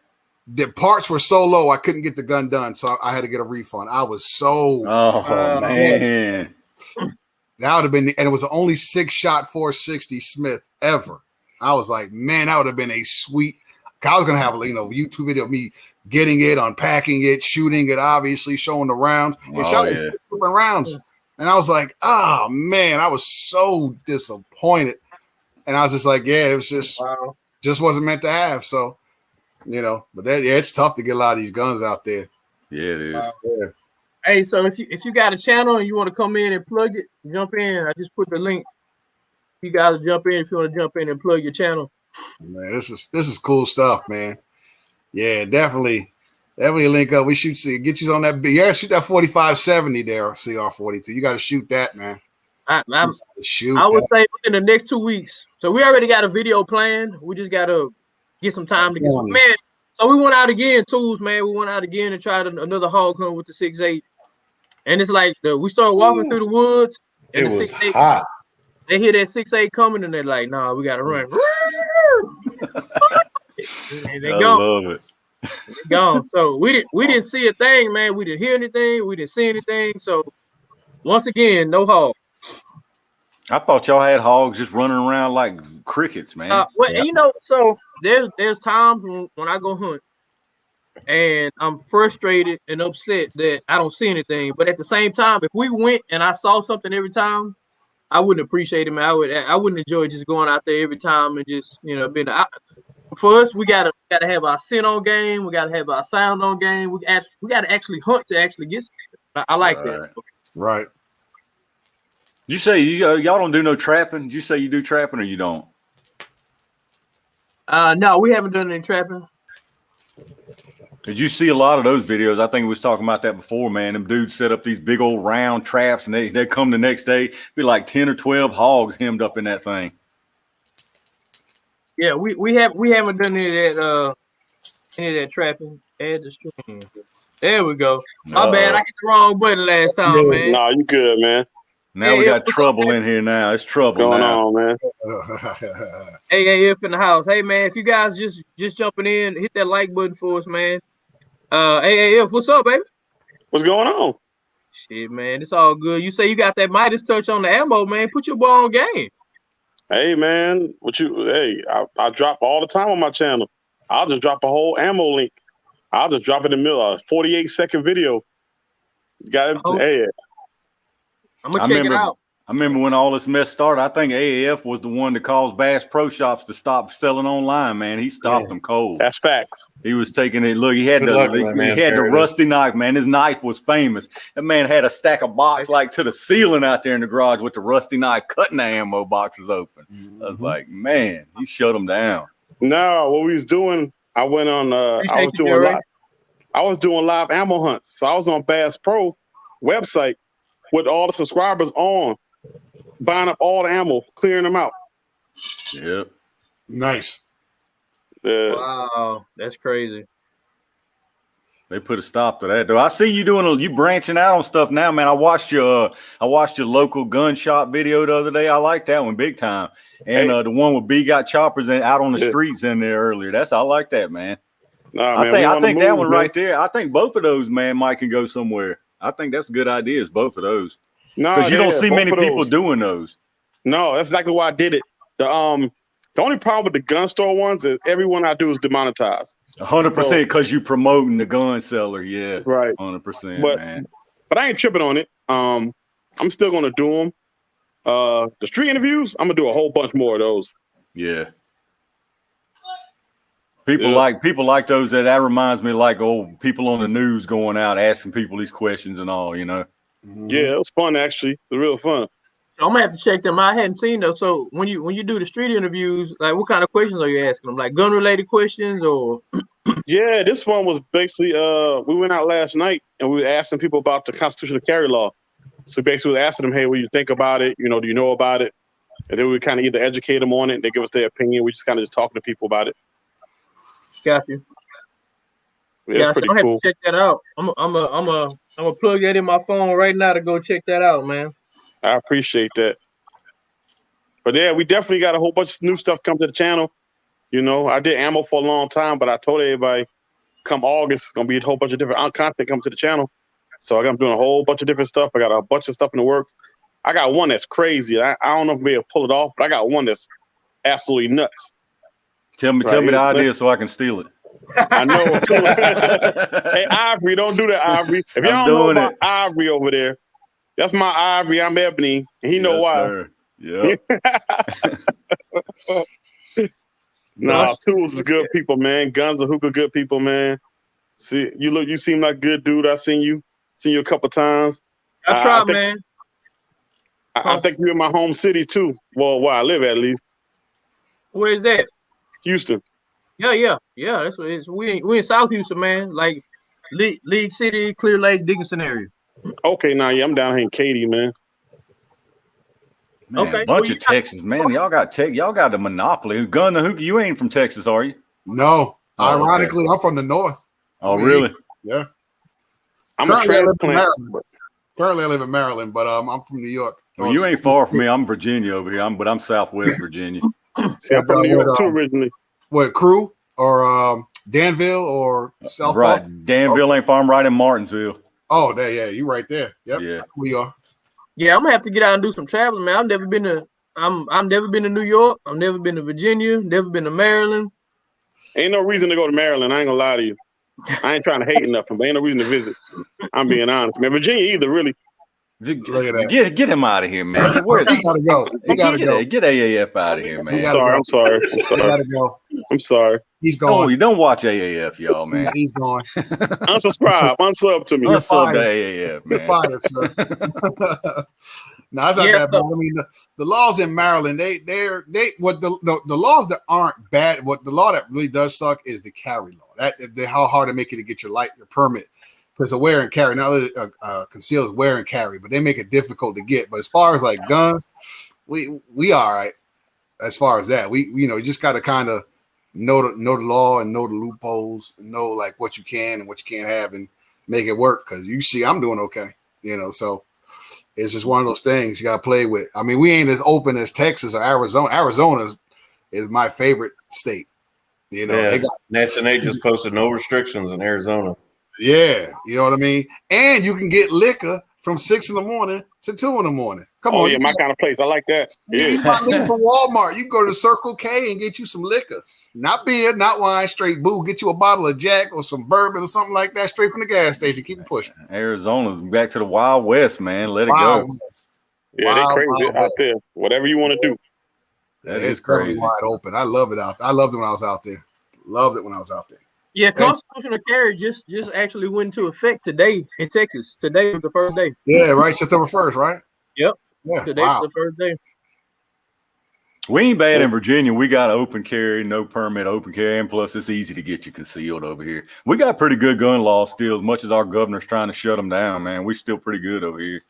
the parts were so low I couldn't get the gun done, so I had to get a refund. I was so man. That would have been, and it was the only 6-shot 460 Smith ever. I was like, man, that would have been a sweet. I was gonna have a YouTube video of me getting it, unpacking it, shooting it, obviously showing the rounds. It shot like 6 different rounds. And I was like, oh, man, I was so disappointed. And I was just like, yeah, it was just wasn't meant to have. So, but it's tough to get a lot of these guns out there. Yeah, it is. Yeah. Hey, so if you got a channel and you want to come in and plug it, jump in. I just put the link. You guys jump in if you want to jump in and plug your channel. Man, this is cool stuff, man. Yeah, definitely link up. We get you on that. Yeah, shoot that 4570 there, CR42. You got to shoot that, man. I Shoot would that. say within the next 2 weeks. So we already got a video planned. We just gotta get some time to get some man. So we went out again, tools, man. We went out again and tried another hog hunt with the 6.8. And it's like we started walking through the woods and It the was 6.8. hot. They hear that 6.8 coming and they're like, nah, we gotta run. And they I gone. love it. They gone. So we didn't see a thing, man. We didn't hear anything. We didn't see anything. So once again, no hog. I thought y'all had hogs just running around like crickets, man. Well, you know, so there's times when I go hunt and I'm frustrated and upset that I don't see anything. But at the same time, if we went and I saw something every time, I wouldn't appreciate it, man. I wouldn't enjoy just going out there every time and just being. For us, we gotta have our scent on game. We gotta have our sound on game. We gotta actually hunt to actually get something. I like that. Right. You say y'all don't do no trapping? Did you say you do trapping or you don't? No, we haven't done any trapping. Did you see a lot of those videos? I think we was talking about that before, man. Them dudes set up these big old round traps and they come the next day, be like 10 or 12 hogs hemmed up in that thing. Yeah, we haven't done any of that trapping. Add the stream. There we go. My bad. I hit the wrong button last time, man. No, you good, man. Now we got trouble in here now. It's trouble What's going now. on, man? AAF in the house. Hey, man, if you guys just jumping in, hit that like button for us, man. AAF, what's up, baby? What's going on? Shit, man, it's all good. You say you got that Midas touch on the ammo, man. Put your ball on game. Hey, man, I drop all the time on my channel. I'll just drop a whole ammo link. I'll just drop it in the middle of a 48-second video. Got it. Hey, I'm gonna check it out. I remember when all this mess started. I think AAF was the one that caused Bass Pro Shops to stop selling online. Man, he stopped them cold. That's facts. He was taking it. Look, he had the rusty knife. Man, his knife was famous. That man had a stack of box like to the ceiling out there in the garage with the rusty knife, cutting the ammo boxes open. I was like, man, he shut them down. No, what we was doing, I went on. I was doing live ammo hunts. So I was on Bass Pro website with all the subscribers on, buying up all the ammo, clearing them out. Yep. Nice. Wow, that's crazy. They put a stop to that, though. I see you you branching out on stuff now, man. I watched your local gun shop video the other day. I like that one big time, and the one with B got choppers and out on the streets in there earlier. I like that, man. Nah, I think that one right there. I think both of those, man, Mike can go somewhere. I think that's good ideas, both of those. No, because you don't see many people doing those. No, that's exactly why I did it. The only problem with the gun store ones is everyone I do is demonetized. 100% because you promoting the gun seller, yeah. Right. 100%, man. But I ain't tripping on it. I'm still gonna do them. The street interviews, I'm gonna do a whole bunch more of those. Yeah. People like those that reminds me like old people on the news going out asking people these questions and all, Yeah, it was fun actually. It was real fun. I'm gonna have to check them out. I hadn't seen those. So when you do the street interviews, like what kind of questions are you asking them? Like gun related questions or? Yeah, this one was basically we went out last night and we were asking people about the constitutional carry law. So basically we were asking them, hey, what do you think about it? Do you know about it? And then we kind of either educate them on it, they give us their opinion. We just kind of just talking to people about it. Got you. Yeah, it's pretty cool. Have to check that out. I'm gonna plug that in my phone right now to go check that out, man. I appreciate that. But yeah, we definitely got a whole bunch of new stuff come to the channel. I did ammo for a long time, but I told everybody come August, gonna be a whole bunch of different content coming to the channel. So I'm doing a whole bunch of different stuff. I got a bunch of stuff in the works. I got one that's crazy. I don't know if I'll be able to pull it off, but I got one that's absolutely nuts. Tell me the idea so I can steal it. I know. Hey, Ivory, don't do that, Ivory. If y'all don't know about Ivory over there, that's my Ivory. I'm Ebony. And he know why. Yeah. No, Tools is good people, man. Guns and Hookah good people, man. See, you seem like a good dude. I seen you a couple times. I try, man. I think you're in my home city too. Well, where I live at least. Where's that? Houston. Yeah. That's what it is. We in South Houston, man. Like League City, Clear Lake, Dickinson area. Okay, now yeah, I'm down here in Katy, man. Man, Okay, bunch well, of Texas, man. Y'all got the monopoly. Gun the hookah, you ain't from Texas, are you? No, Oh, ironically, I'm from the north. Oh, really? Yeah. I'm Currently, a I live in transplant. Maryland. Currently, I live in Maryland, but I'm from New York. Well, you ain't far from me. I'm Virginia over here. But I'm Southwest Virginia. See, I'm from New York too originally. What, Crew or Danville or South Right. Boston? Danville ain't far. I'm right in Martinsville. Oh, there, yeah, you right there. Yep. Yeah. We are. Yeah, I'm gonna have to get out and do some traveling, man. I've never been to New York. I've never been to Virginia. Never been to Maryland. Ain't no reason to go to Maryland. I ain't gonna lie to you. I ain't trying to hate nothing, but ain't no reason to visit. I'm being honest, man. Virginia either, really. Get him out of here, man. He gotta go. He gotta go. Get AAF out of here, man. I'm sorry. He gotta go. I'm sorry. He's gone. Oh, you don't watch AAF, y'all, man. He's gone. Unsubscribe. Unsub to me. Unsub to AAF, man. You're fired, sir. No, it's not that bad. I mean, the laws in Maryland, the laws that aren't bad. What the law that really does suck is the carry law. How hard to make it to get your permit. Because a wear and carry, not concealed wear and carry, but they make it difficult to get. But as far as like guns, we all right. As far as that, we you just got to kind of know the law and know the loopholes, and know like what you can and what you can't have, and make it work. Because you see, I'm doing okay, so. It's just one of those things you got to play with. I mean, we ain't as open as Texas or Arizona. Arizona is my favorite state. They just posted no restrictions in Arizona. Yeah, you know what I mean? And you can get liquor from 6 a.m. to 2 a.m. Come on. Yeah, my kind of place. I like that. Yeah. You buy liquor from Walmart. You can go to Circle K and get you some liquor. Not beer, not wine, straight boo. Get you a bottle of Jack or some bourbon or something like that straight from the gas station. Keep it pushing. Arizona, back to the Wild West, man. Let it go. Yeah, they crazy out there. Whatever you want to do. That is crazy. Wide open. I love it out there. I loved it when I was out there. Loved it when I was out there. Yeah, constitutional carry just actually went into effect today in Texas. Today was the first day. Yeah, right. September 1st, right? Yep. Yeah. Today was the first day. We ain't bad in Virginia. We got open carry, no permit, open carry, and plus it's easy to get you concealed over here. We got pretty good gun laws still. As much as our governor's trying to shut them down, man, we still pretty good over here.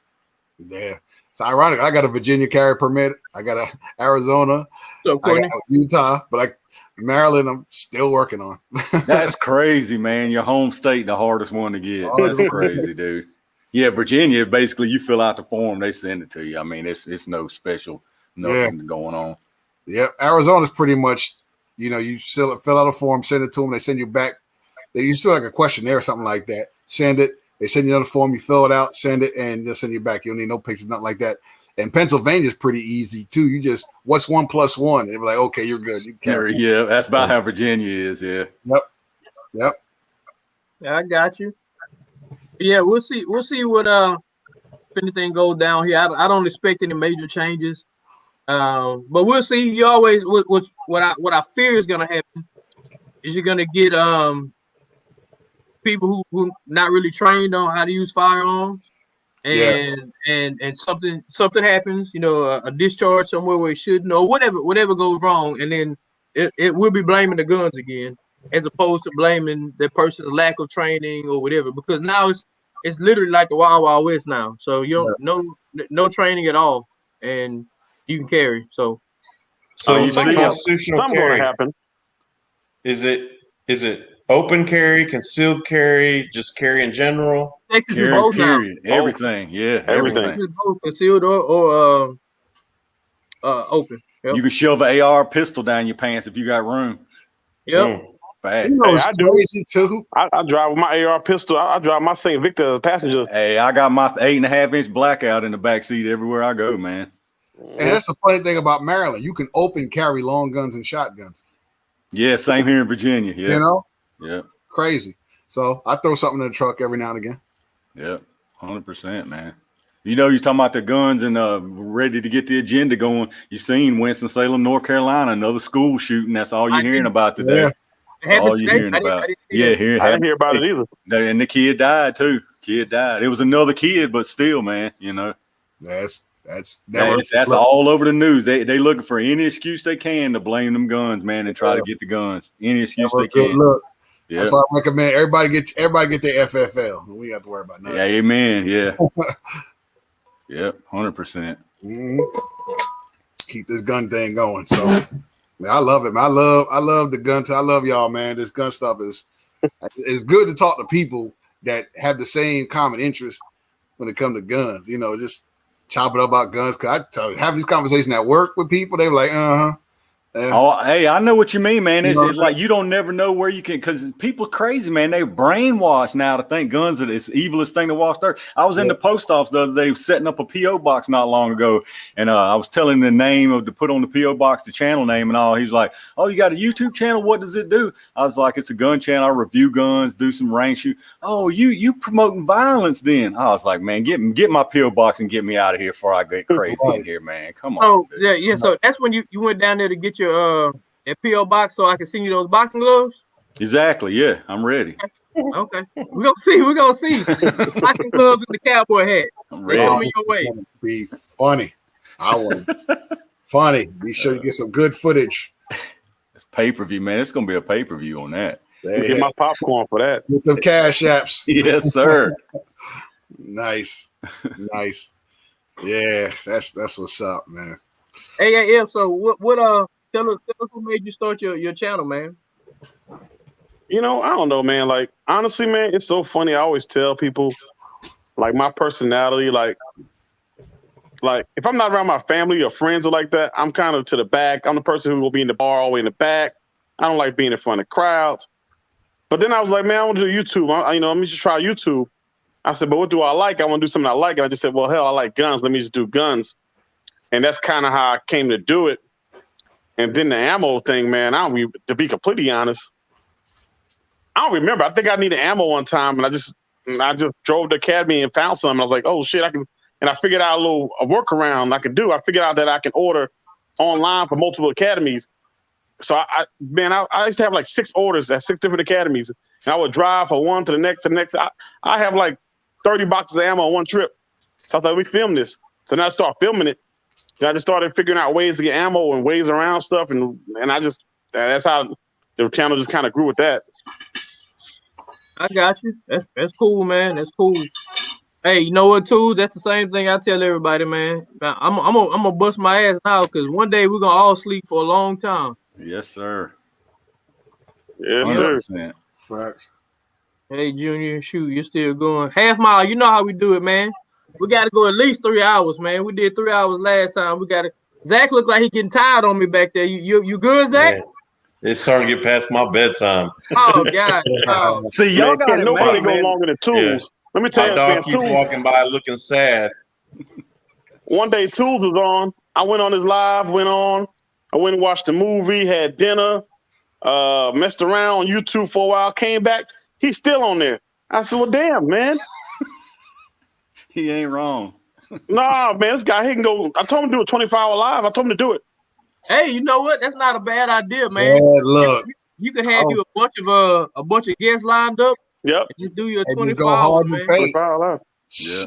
Yeah, it's ironic. I got a Virginia carry permit. I got a Arizona. I got Utah, but Maryland, I'm still working on. That's crazy, man. Your home state, the hardest one to get. That's crazy, dude. Yeah, Virginia, basically, you fill out the form, they send it to you. I mean, it's no special nothing going on. Yep. Arizona's pretty much, you fill out a form, send it to them, they send you back. You still like a questionnaire or something like that. Send it. They send you another form, you fill it out, send it, and they'll send you back. You don't need no pictures, nothing like that. And Pennsylvania's pretty easy too. You just what's 1 + 1? They're like, okay, you're good. You carry. Yeah, that's about how Virginia is. Yeah. Yep. Yeah, I got you. Yeah, we'll see. We'll see what if anything goes down here. I don't expect any major changes. But we'll see. You always what I fear is gonna happen is you're gonna get people who not really trained on how to use firearms, and something happens, a discharge somewhere where it shouldn't, or whatever goes wrong, and then it will be blaming the guns again, as opposed to blaming the person's lack of training or whatever. Because now it's literally like the Wild Wild West now. So you don't no training at all, and you can carry. So you see constitutional something carry. Gonna happen. Is it open carry, concealed carry, just carry in general? Texas Carry, both period. now. Everything. Yeah, everything. Both concealed or open. Yep. You can shove an AR pistol down your pants if you got room. Yep. Fact. I do. Crazy too. I drive with my AR pistol. I drive my St. Victor as a passenger. Hey, I got my 8.5-inch blackout in the back seat everywhere I go, man. And that's the funny thing about Maryland. You can open carry long guns and shotguns. Yeah, same here in Virginia. Yeah. Yeah. Crazy. So I throw something in the truck every now and again. Yeah, 100%, man. You're talking about the guns and ready to get the agenda going. You seen Winston-Salem, North Carolina, another school shooting. That's all you're hearing about today. Yeah. That's all you're hearing about. I didn't hear about it either. And the kid died too. It was another kid, but still, man, That's That's all over the news. They looking for any excuse they can to blame them guns, man, and try to get the guns. Any excuse they can. Look, yeah. That's why I recommend everybody get their FFL. We got to worry about nothing. Yeah, amen. Yeah. Yep, 100%. Keep this gun thing going. So, man, I love it, man. I love the gun. I love y'all, man. This gun stuff it's good to talk to people that have the same common interest when it comes to guns. You know, just chop it up about guns. Cause I tell you, having these conversations at work with people, they were like, Oh, hey, I know what you mean, man. It's like you don't never know where you can, because people crazy, man. They brainwashed now to think guns are this evilest thing to walk through. I was in the post office the other day setting up a P.O. box not long ago, and I was telling the name to put on the P.O. box, the channel name and all. He's like, oh, you got a YouTube channel? What does it do? I was like, it's a gun channel. I review guns, do some range shoot. Oh, you promoting violence then? I was like, man, get my P.O. box and get me out of here before I get crazy in here, man. Come on. Oh, yeah. So that's when you went down there to get your that P.O. box so I can send you those boxing gloves? Exactly. Yeah, I'm ready. Okay. We're gonna see. Boxing gloves and the cowboy hat. I'm ready. Your way. Be funny. I want funny. Be sure you get some good footage. It's pay-per-view, man. It's gonna be a pay-per-view on that. Get my popcorn for that. Get some cash apps. Yes, sir. Nice. Yeah, that's what's up, man. Hey, so what tell us who made you start your channel, man? You know, I don't know, man. Like, honestly, man, it's so funny. I always tell people, like, my personality, like if I'm not around my family or friends or like that, I'm kind of to the back. I'm the person who will be in the bar all the way in the back. I don't like being in front of crowds. But then I was like, man, I want to do YouTube. Let me just try YouTube. I said, but what do I like? I want to do something I like. And I just said, well, hell, I like guns. Let me just do guns. And that's kind of how I came to do it. And then the ammo thing, man, to be completely honest, I don't remember. I think I needed ammo one time, and I just drove to Academy and found some. And I was like, oh shit, I can. And I figured out a workaround I could do. I figured out that I can order online for multiple academies. So I used to have like 6 orders at 6 different academies, and I would drive from one to the next to the next. I have like 30 boxes of ammo on one trip. So I thought, we film this. So now I start filming it. And I just started figuring out ways to get ammo and ways around stuff, and that's how the channel just kind of grew with that. I got you. That's cool, man. That's cool. Hey, you know what, too? That's the same thing I tell everybody, man. I'm gonna bust my ass now because one day we're gonna all sleep for a long time. Yes, sir. Yes, 100%. Facts. Hey, Junior, shoot, you're still going. Half mile, you know how we do it, man. We got to go at least 3 hours, man. We did 3 hours last time. We got to. Zach looks like he getting tired on me back there. You good, Zach? Man, it's starting to get past my bedtime. Oh God! Oh. See, y'all got it, nobody man. go longer than Tools. Yeah. Let me tell My you, dog man, keeps Tools. walking by looking sad. One day Tools was on. I went on his live. I went and watched the movie. Had dinner. Messed around on YouTube for a while. Came back. He's still on there. I said, well, damn, man. He ain't wrong. Nah, man, this guy, he can go. I told him to do a 24-hour live. I told him to do it. Hey, you know what? That's not a bad idea, man. Yeah, look. You could have you a bunch of guests lined up. Yep. And just do your And just 24 go hours, hard man. and pay. 24-hour live. Yeah.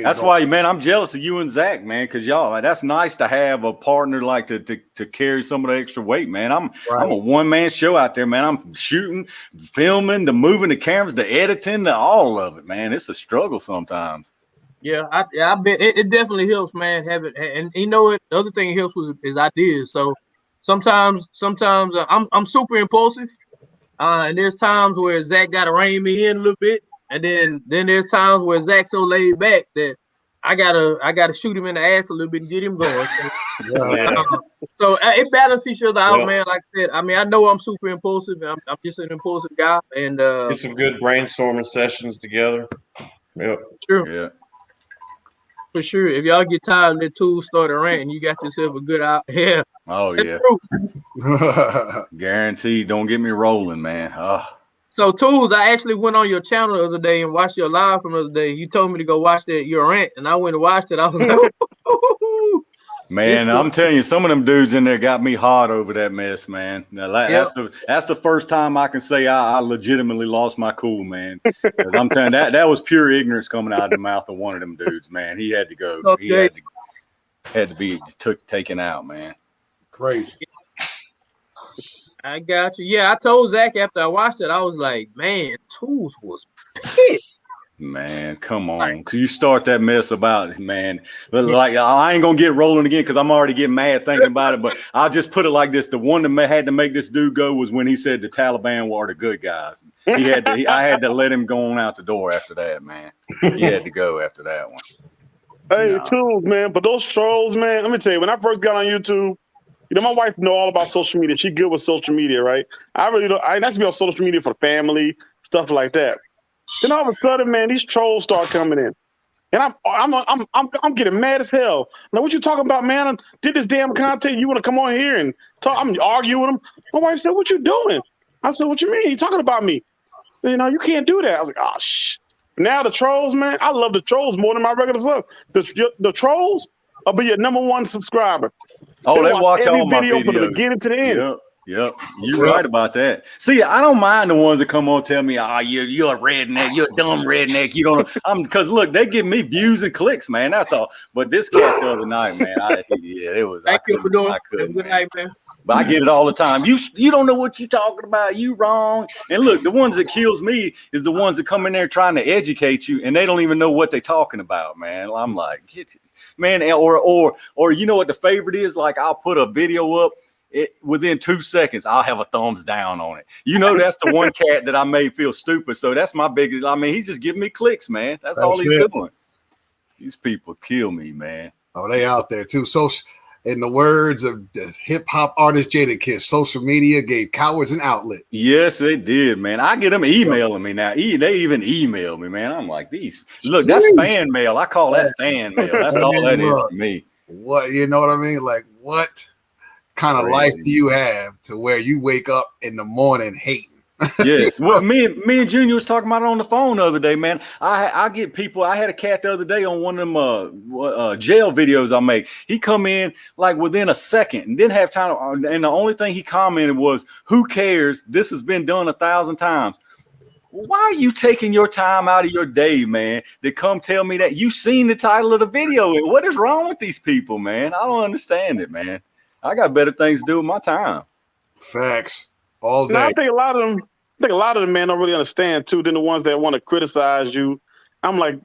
That's why, man, I'm jealous of you and Zach, man, because y'all, that's nice to have a partner like to carry some of the extra weight, man. I'm a one-man show out there, man. I'm shooting, filming, the moving the cameras, the editing, all of it, man. It's a struggle sometimes. Yeah, I bet it definitely helps, man. Have it, and you know what? The other thing it helps is ideas. So sometimes I'm super impulsive, and there's times where Zach got to rein me in a little bit, and then there's times where Zach's so laid back that I gotta shoot him in the ass a little bit and get him going. So it balances each other out, man. Like I said, I mean, I know I'm super impulsive. I'm just an impulsive guy, and Get some good brainstorming sessions together. Yep. Sure. Yeah. For sure. If y'all get tired of that Tool started ranting, you got yourself a good out. Yeah. Oh, that's yeah. True. Guaranteed. Don't get me rolling, man. So, Tools, I actually went on your channel the other day and watched your live from the other day. You told me to go watch your rant, and I went and watched it. I was like, man, I'm telling you, some of them dudes in there got me hard over that mess, man. Now, that's the first time I can say I legitimately lost my cool, man. I'm telling you, that was pure ignorance coming out of the mouth of one of them dudes, man. He had to go. Okay. had to be taken out, man. Crazy. I got you. Yeah, I told Zach after I watched it, I was like, man, Tools was pissed. Man, come on. Cause you start that mess about, man. Like, I ain't gonna get rolling again because I'm already getting mad thinking about it. But I'll just put it like this: the one that had to make this dude go was when he said the Taliban were the good guys. I had to let him go on out the door after that, man. He had to go after that one. Hey, Tools, man. But those trolls, man. Let me tell you, when I first got on YouTube, you know, my wife know all about social media. She good with social media, right? I really don't. I like to be on social media for the family, stuff like that. Then all of a sudden, man, these trolls start coming in, and I'm getting mad as hell. Now, what you talking about, man? I did this damn content. You want to come on here and talk? I'm arguing with them. My wife said, "What you doing?" I said, "What you mean? You talking about me? You know, you can't do that." I was like, "Oh, shh." Now the trolls, man. I love the trolls more than my regular stuff. The trolls will be your #1 subscriber. Oh, they watch every all my video from the videos. beginning to the end. Yep. You're right about that. See, I don't mind the ones that come on and tell me, you're a redneck, you're a dumb redneck. You don't know. Because look, they give me views and clicks, man. That's all. But this cat the other night, man, it was. Thank you for doing. I couldn't. Good night, man. But I get it all the time. You don't know what you're talking about. You wrong. And look, the ones that kills me is the ones that come in there trying to educate you, and they don't even know what they're talking about, man. I'm like, man, or you know what the favorite is? Like, I'll put a video up. Within 2 seconds, I'll have a thumbs down on it. You know, that's the one cat that I made feel stupid. So that's my biggest. I mean, he's just giving me clicks, man. That's all he's doing. These people kill me, man. Oh, they out there too. So, in the words of the hip hop artist Jadakiss, social media gave cowards an outlet. Yes, they did, man. I get them emailing me now. They even email me, man. I'm like, look, that's fan mail. I call that fan mail. That's all that is for me. What, you know what I mean? Like, what kind of life do you have to where you wake up in the morning hating? Yes. Well, me and Junior was talking about it on the phone the other day, man. I get people. I had a cat the other day on one of them jail videos I make. He come in like within a second and didn't have time. And the only thing he commented was, "Who cares? This has been done 1,000 times." Why are you taking your time out of your day, man, to come tell me that you seen the title of the video? What is wrong with these people, man? I don't understand it, man. I got better things to do with my time. Facts. All day. Now, I think a lot of them, man, don't really understand too. Then the ones that want to criticize you, I'm like,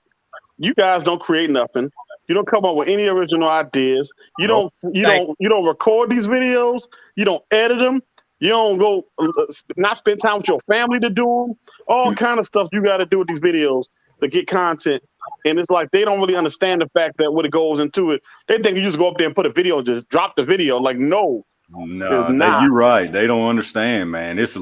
you guys don't create nothing. You don't come up with any original ideas. You don't record these videos. You don't edit them. You don't go not spend time with your family to do them. All kind of stuff you got to do with these videos to get content. And it's like they don't really understand the fact that what it goes into it. They think you just go up there and put a video and just drop the video. Like, no. No, you're right. They don't understand, man. This is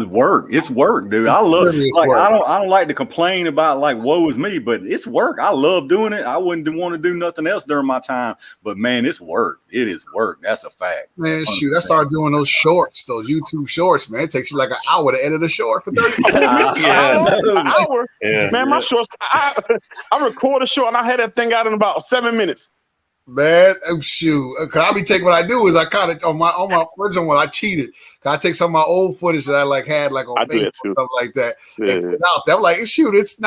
work. It's work, dude. I love like work. I don't like to complain about like woe is me, but it's work. I love doing it. I wouldn't want to do nothing else during my time. But man, it's work. It is work. That's a fact. Man, 100%. Shoot, I started doing those shorts, those YouTube shorts, man. It takes you like an hour to edit a short for 30 minutes. An hour. Yeah. Man, my shorts, I record a short and I had that thing out in about 7 minutes. Man, shoot. Cause I be taking what I do is I kind of on my original one, I cheated. Cause I take some of my old footage that I had on Facebook and stuff like that. Yeah. And put it out there. I'm like, shoot, it's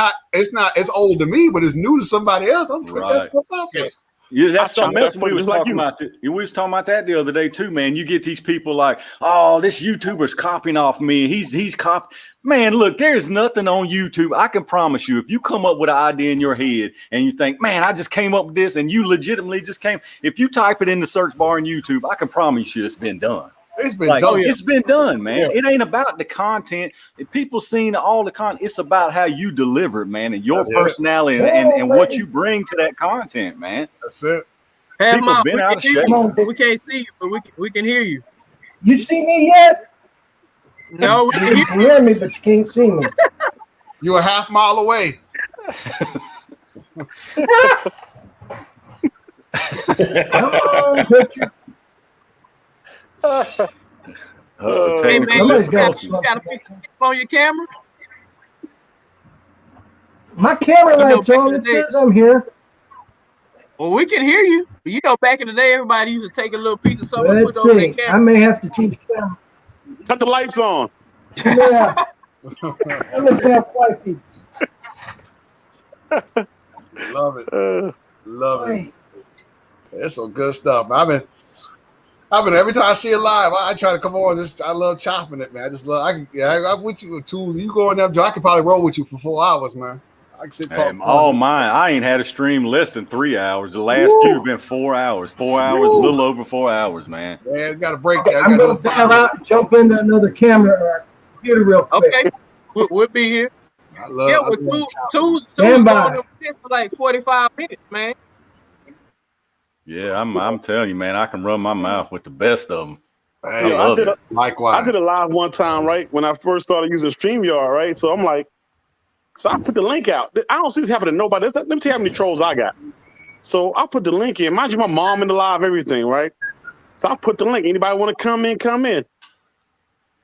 old to me, but it's new to somebody else. I'm putting that stuff out there. Yeah, that's something else we was talking about. We was talking about that the other day too, man. You get these people like, oh, this YouTuber's copying off me. He's copying. Man, look, there's nothing on YouTube. I can promise you, if you come up with an idea in your head and you think, man, I just came up with this, and you legitimately just came. If you type it in the search bar in YouTube, I can promise you it's been done. It's been done. It's been done, man. Yeah. It ain't about the content. If people seen all the content, it's about how you deliver it, man, and your personality and what you bring to that content, man. That's it. Hey, Mom, we can't see you, but we can hear you. You see me yet? No, we can hear me, but you can't see me. You're a half mile away. Hey, man, you got a piece of on your camera? My camera light's on. It says I'm here. Well, we can hear you. You know, back in the day, everybody used to take a little piece of something and Let's put it over their camera. I may have to change the camera. Cut the lights on. Yeah. I'm going to have white piece. Love it. Love it. It's some good stuff. I've been every time I see it live, I try to come on. I love chopping it, man. I just love. I'm with you with tools. You go in there, I could probably roll with you for 4 hours, man. I can sit talk. All mine. I ain't had a stream less than 3 hours. The last few have been 4 hours. 4 hours, a little over 4 hours, man. Man, got to break that. I'm gonna dial out, jump into another camera or computer real quick. Okay, we'll be here. I love. Two's Stand by. going for like 45 minutes, man. Yeah, I'm telling you, man, I can run my mouth with the best of them. Hey, I did a live one time, right? When I first started using StreamYard, right? So I'm like, so I put the link out. I don't see this happen to nobody. Let me tell you how many trolls I got. So I put the link in. Mind you, my mom in the live, everything, right? So I put the link. Anybody want to come in, come in.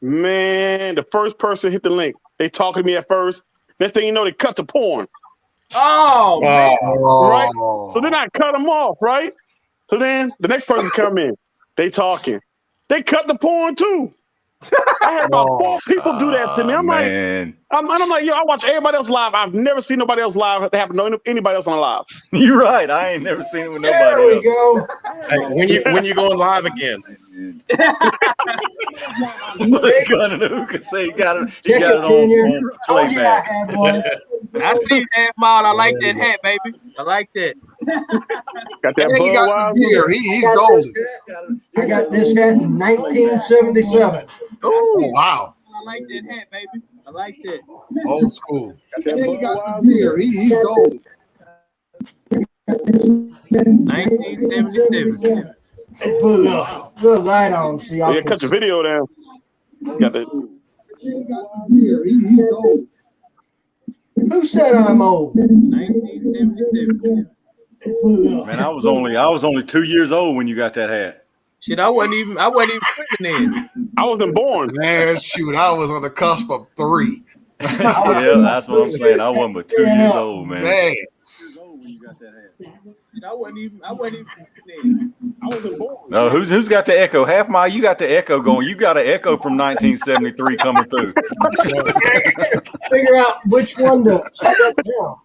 Man, the first person hit the link. They talking to me at first. Next thing you know, they cut to porn. Oh, man. Right? So then I cut them off, right? So then the next person come in. They talking. They cut the porn too. I had about 4 people do that to me. I'm like, yo, I watch everybody else live. I've never seen nobody else live that happen to anybody else on live. You're right. I ain't never seen it with nobody There we else. go. Hey, when you going live again? Who could say he got it? He got it on Told you I playback. had one. I see Half Mile. I like that hat, baby. I like that. Got that he got the beer. He's golden. I got this hat in 1977. Oh, wow. I like that hat, baby. I like that. Old school. He got the beer. He's golden. 1977. Put a light on so y'all Yeah, can cut the see. video down. Got the Who said I'm old? 1977. Man, I was only 2 years old when you got that hat. Shit, I wasn't even living then. I wasn't born. Man, shoot, I was on the cusp of 3. Yeah, that's what I'm saying. I wasn't but 2 years old, man. Man. I wasn't even living then. I wasn't born. No, who's got the echo? Half Mile, you got the echo going. You got an echo from 1973 coming through. Figure out which one to shut up now.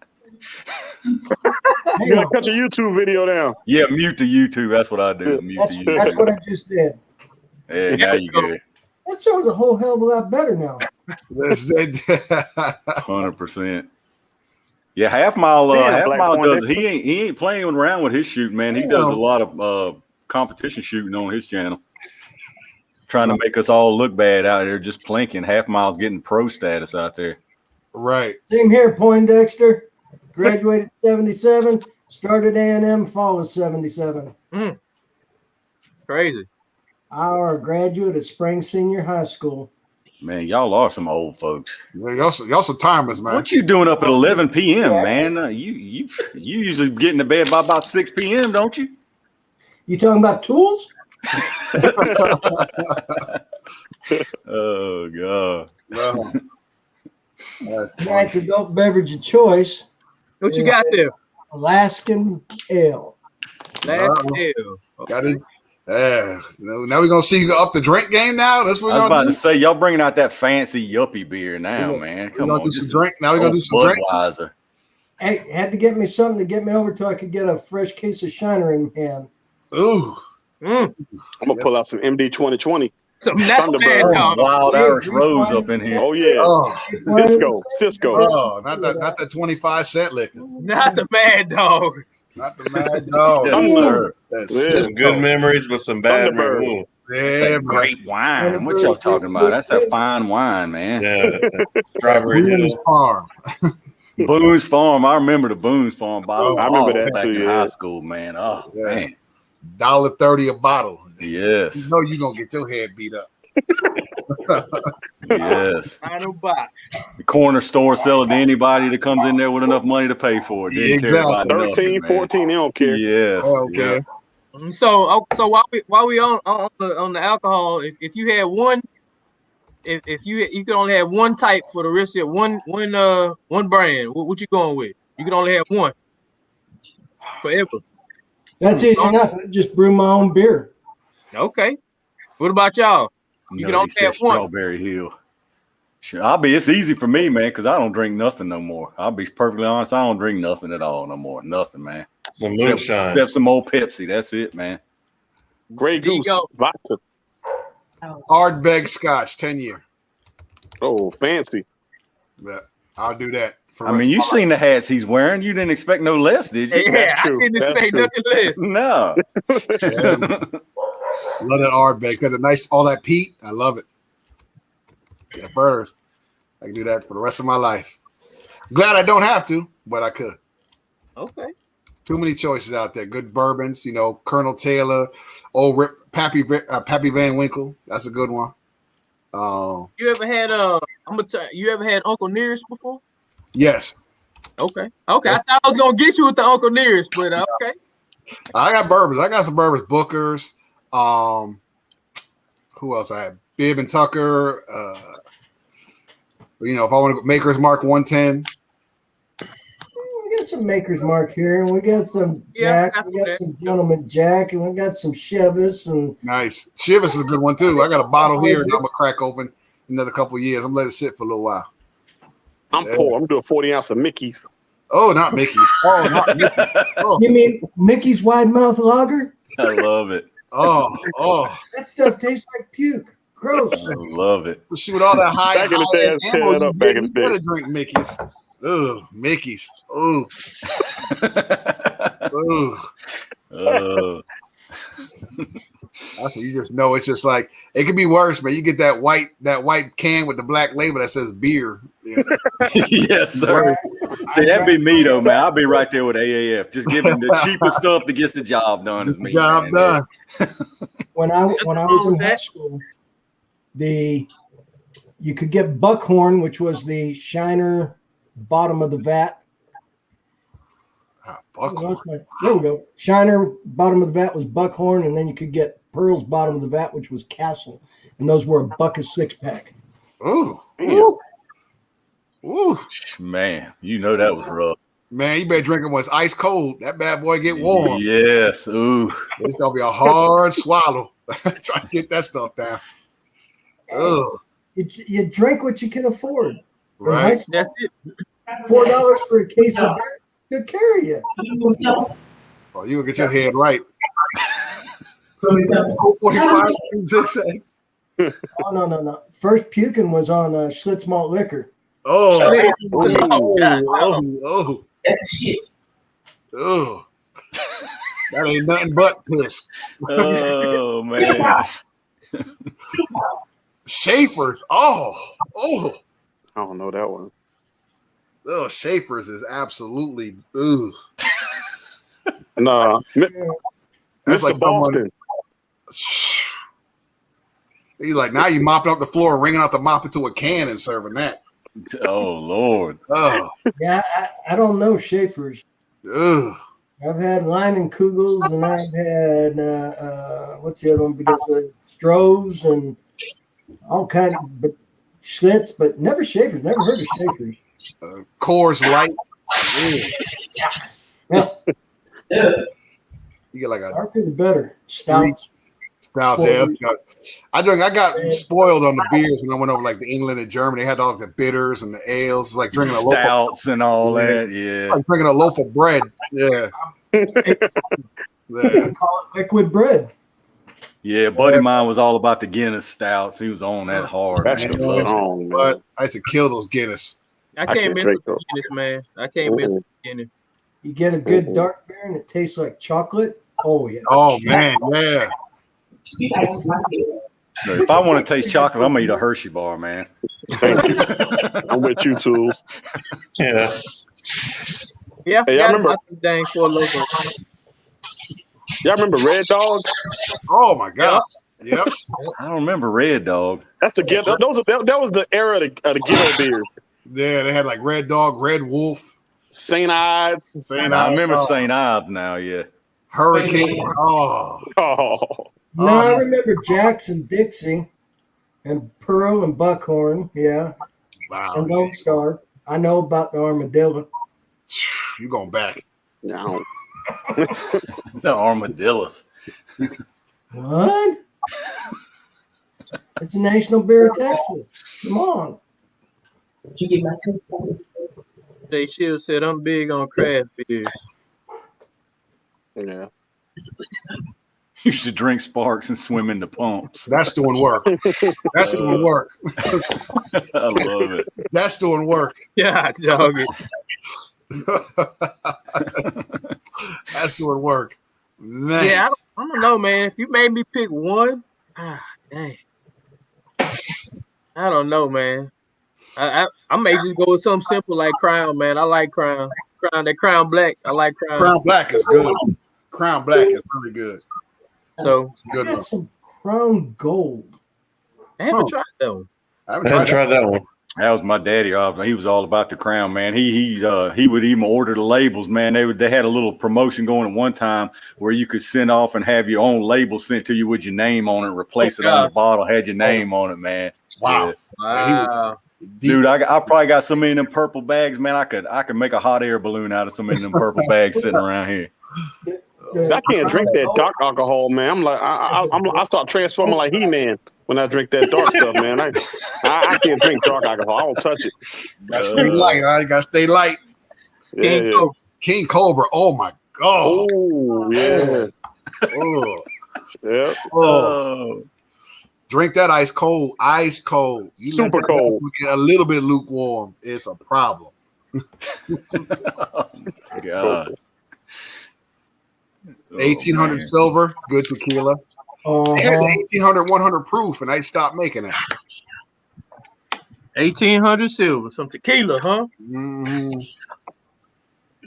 You gotta cut your YouTube video down. Yeah, mute the YouTube. That's what I do. Mute the YouTube. That's what I just did. Yeah, now you good. That sounds a whole hell of a lot better now. 100%. Yeah, Half Mile does. He ain't playing around with his shooting, man. He does a lot of competition shooting on his channel, trying to make us all look bad out there, just plinking. Half Mile's getting pro status out there. Right. Same here, Poindexter. Graduated 77. Started A&M fall of 77. Crazy. Our graduate of Spring Senior High School. Man, y'all are some old folks. Yeah, y'all some timers, man. What you doing up at 11 p.m., man? You usually get into bed by about 6 p.m., don't you? You talking about tools? Oh, God. Well, Tonight's adult beverage of choice. What you got there? Alaskan Ale. Got it. Now we're gonna see you up the drink game. Now that's what I was we're about gonna to say, y'all bringing out that fancy yuppie beer now, man. Come on, do some drink. Now we're gonna do some drink. Budweiser. Hey, had to get me something to get me over till I could get a fresh case of Shiner in hand. Ooh, I'm gonna pull out some MD 2020. Some Thunderbird. Wild Irish Rose up in here. Oh yeah, Cisco. Oh, not that 25-cent liquor. Not the Mad Dog. Not the Mad Dog. Yes, sir. That's Some good memories with some bad Thunderbird. memories. That's that great wine. What y'all talking about? That's that fine wine, man. Yeah, Strawberry Hill. Boone's Farm. Boone's Farm. I remember the Boone's Farm bottle. I remember that back too, in yeah. high school, man. Oh, man. $1.30 a bottle. Yes. You know you're gonna get your head beat up. Yes. Final box. The corner store sell it to anybody that comes in there with enough money to pay for it. Didn't care about 13, nothing, 14, they don't care. Yes. Okay. Yeah. So while we on the alcohol, if you had one, if you could only have one type for the rest of one brand, what you going with? You could only have one forever. That's easy enough. I just brew my own beer. Okay. What about y'all? You can only have one. Strawberry Hill. Sure, it's easy for me, man, because I don't drink nothing no more. I'll be perfectly honest. I don't drink nothing at all no more. Nothing, man. Some moonshine. Except some old Pepsi. That's it, man. Grey There you Goose go. vodka. Ardbeg Scotch, 10-year. Oh, fancy. Yeah, I'll do that. For I mean, you seen the hats he's wearing. You didn't expect no less, did you? Yeah, That's I true. didn't That's expect true. nothing less. No. Love that Ardbeg because nice, all that peat. I love it. Yeah, first. I can do that for the rest of my life. Glad I don't have to, but I could. Okay. Too many choices out there. Good bourbons, Colonel Taylor, old Pappy Van Winkle. That's a good one. You ever had you ever had Uncle Nearest before? Yes. Okay. Yes. I thought I was gonna get you with the Uncle Nearest, but okay. I got bourbons. I got some bourbons. Booker's. Who else I had? Bibb and Tucker. If I want to go Maker's Mark 110. We got some Maker's Mark here, and we got some Jack. We got some Gentleman Jack, and we got some Chivas. And Nice. Chivas is a good one too. I got a bottle here that I'm gonna crack open in another couple of years. I'm gonna let it sit for a little while. I'm poor. I'm doing 40 ounce of Mickey's. Oh, not Mickey's. Oh, not Mickey's. Oh. You mean Mickey's Wide Mouth Lager? I love it. Oh. That stuff tastes like puke. Gross. I love it. Shoot all that high. Back in the day, I tear that up back in the day. You better drink Mickey's. Ugh, Mickey's. Ooh. Ooh. That's what you just know. It's just like it could be worse, man. You get that white can with the black label that says beer. Yeah. Yes, sir. See, that'd be me though, man. I'll be right there with AAF. Just giving the cheapest stuff that gets the job done is me. Job done. When I was in high school, you could get Buckhorn, which was the Shiner bottom of the vat. Buckhorn. There we go. Shiner bottom of the vat was Buckhorn, and then you could get Pearl's bottom of the vat, which was Castle, and those were $1 a 6-pack. Ooh. Ooh. Man, that was rough. Man, you better drink it when it's ice cold. That bad boy get warm. Yes. Ooh. It's gonna be a hard swallow. Try to get that stuff down. Oh, You drink what you can afford. right. That's it. $4 for a case of beer to carry you. Oh, you will get your head right. 45, 6 cents. Oh, no. First puking was on Schlitz malt liquor. Oh, Oh, That's shit. oh. That ain't nothing but piss. Oh man. Schaefer's. Oh. I don't know that one. Oh, Schaefer's is absolutely. Ooh. Nah, That's Mr. like someone. Boston. He's like, now you mopping up the floor, wringing out the mop into a can and serving that. Oh Lord. Oh. Yeah, I don't know Schaefer's. Ugh. I've had Leinenkugels, and I've had what's the other one? Because of Stroh's and all kinds of Schlitz, but never Schaefer's. Never heard of Schaefer's. Coors Light. Yeah, You get like a darker the better. Stouts. Stouts, yeah. I got spoiled on the beers when I went over like to England and Germany. They had all the bitters and the ales. It's like drinking a loaf Stouts and all that. Yeah. like drinking a loaf of bread. Yeah. They call it liquid bread. Yeah, buddy of mine was all about the Guinness stouts. He was on that hard. That's Man. strong, man. But I used to kill those Guinness. I can't can't miss drink the those. Guinness, man. I can't miss the Guinness. You get a good dark beer, and it tastes like chocolate. Oh yeah. Oh man, yeah. If I want to taste chocolate, I'm gonna eat a Hershey bar, man. Thank you. I'm with you, Tools. Yeah. Yeah, I Hey, y'all forgot remember- about them dang Four Loko. Y'all remember Red Dog? Oh my god. Yep. I don't remember Red Dog. That's the ghetto. That was the era of the ghetto beers. Yeah, they had like Red Dog, Red Wolf, St. Ides. St. I remember Ives, St. Ives now. Yeah. Hurricane. Oh, Oh, No, I remember Jackson, Dixie, and Pearl and Buckhorn. Yeah, wow. and Lone Star. I know about the armadillo. You going back. no. The armadillos. What? It's the national beer of Texas. Come on. Did you get my text? They should said I'm big on craft beers. Yeah. You should drink Sparks and swim in the pumps. That's doing work. That's doing work. I love it. That's doing work. Yeah, dog it. That's doing work. Man. Yeah, I don't know, man. If you made me pick one, dang. I don't know, man. I may just go with something simple like Crown, man. I like Crown. That Crown Black. I like Crown. Crown Black is good. Crown Black is really good. So I got some Crown Gold. I haven't tried that one. I I haven't tried that one. That was my daddy. He was all about the Crown, man. He would even order the labels, man. They had a little promotion going at one time where you could send off and have your own label sent to you with your name on it, replace it on the bottle, had your name on it, man. Wow. Yeah. Wow. Dude, I probably got so many of them purple bags, man. I could make a hot air balloon out of so many of them purple bags sitting around here. I can't drink that dark alcohol, man. I'm like, I start transforming like He-Man when I drink that dark stuff, man. I can't drink dark alcohol. I won't touch it. Gotta stay light. I gotta stay light. Yeah. King Cobra. Oh my God. Oh yeah. Oh. Yeah. Oh. Drink that ice cold. Ice cold. You Super cold. Get a little bit lukewarm. It's a problem. God. 1800 silver, good tequila. They had 1800, 100 proof, and they stopped making it. 1800 silver, some tequila, huh? Mm-hmm.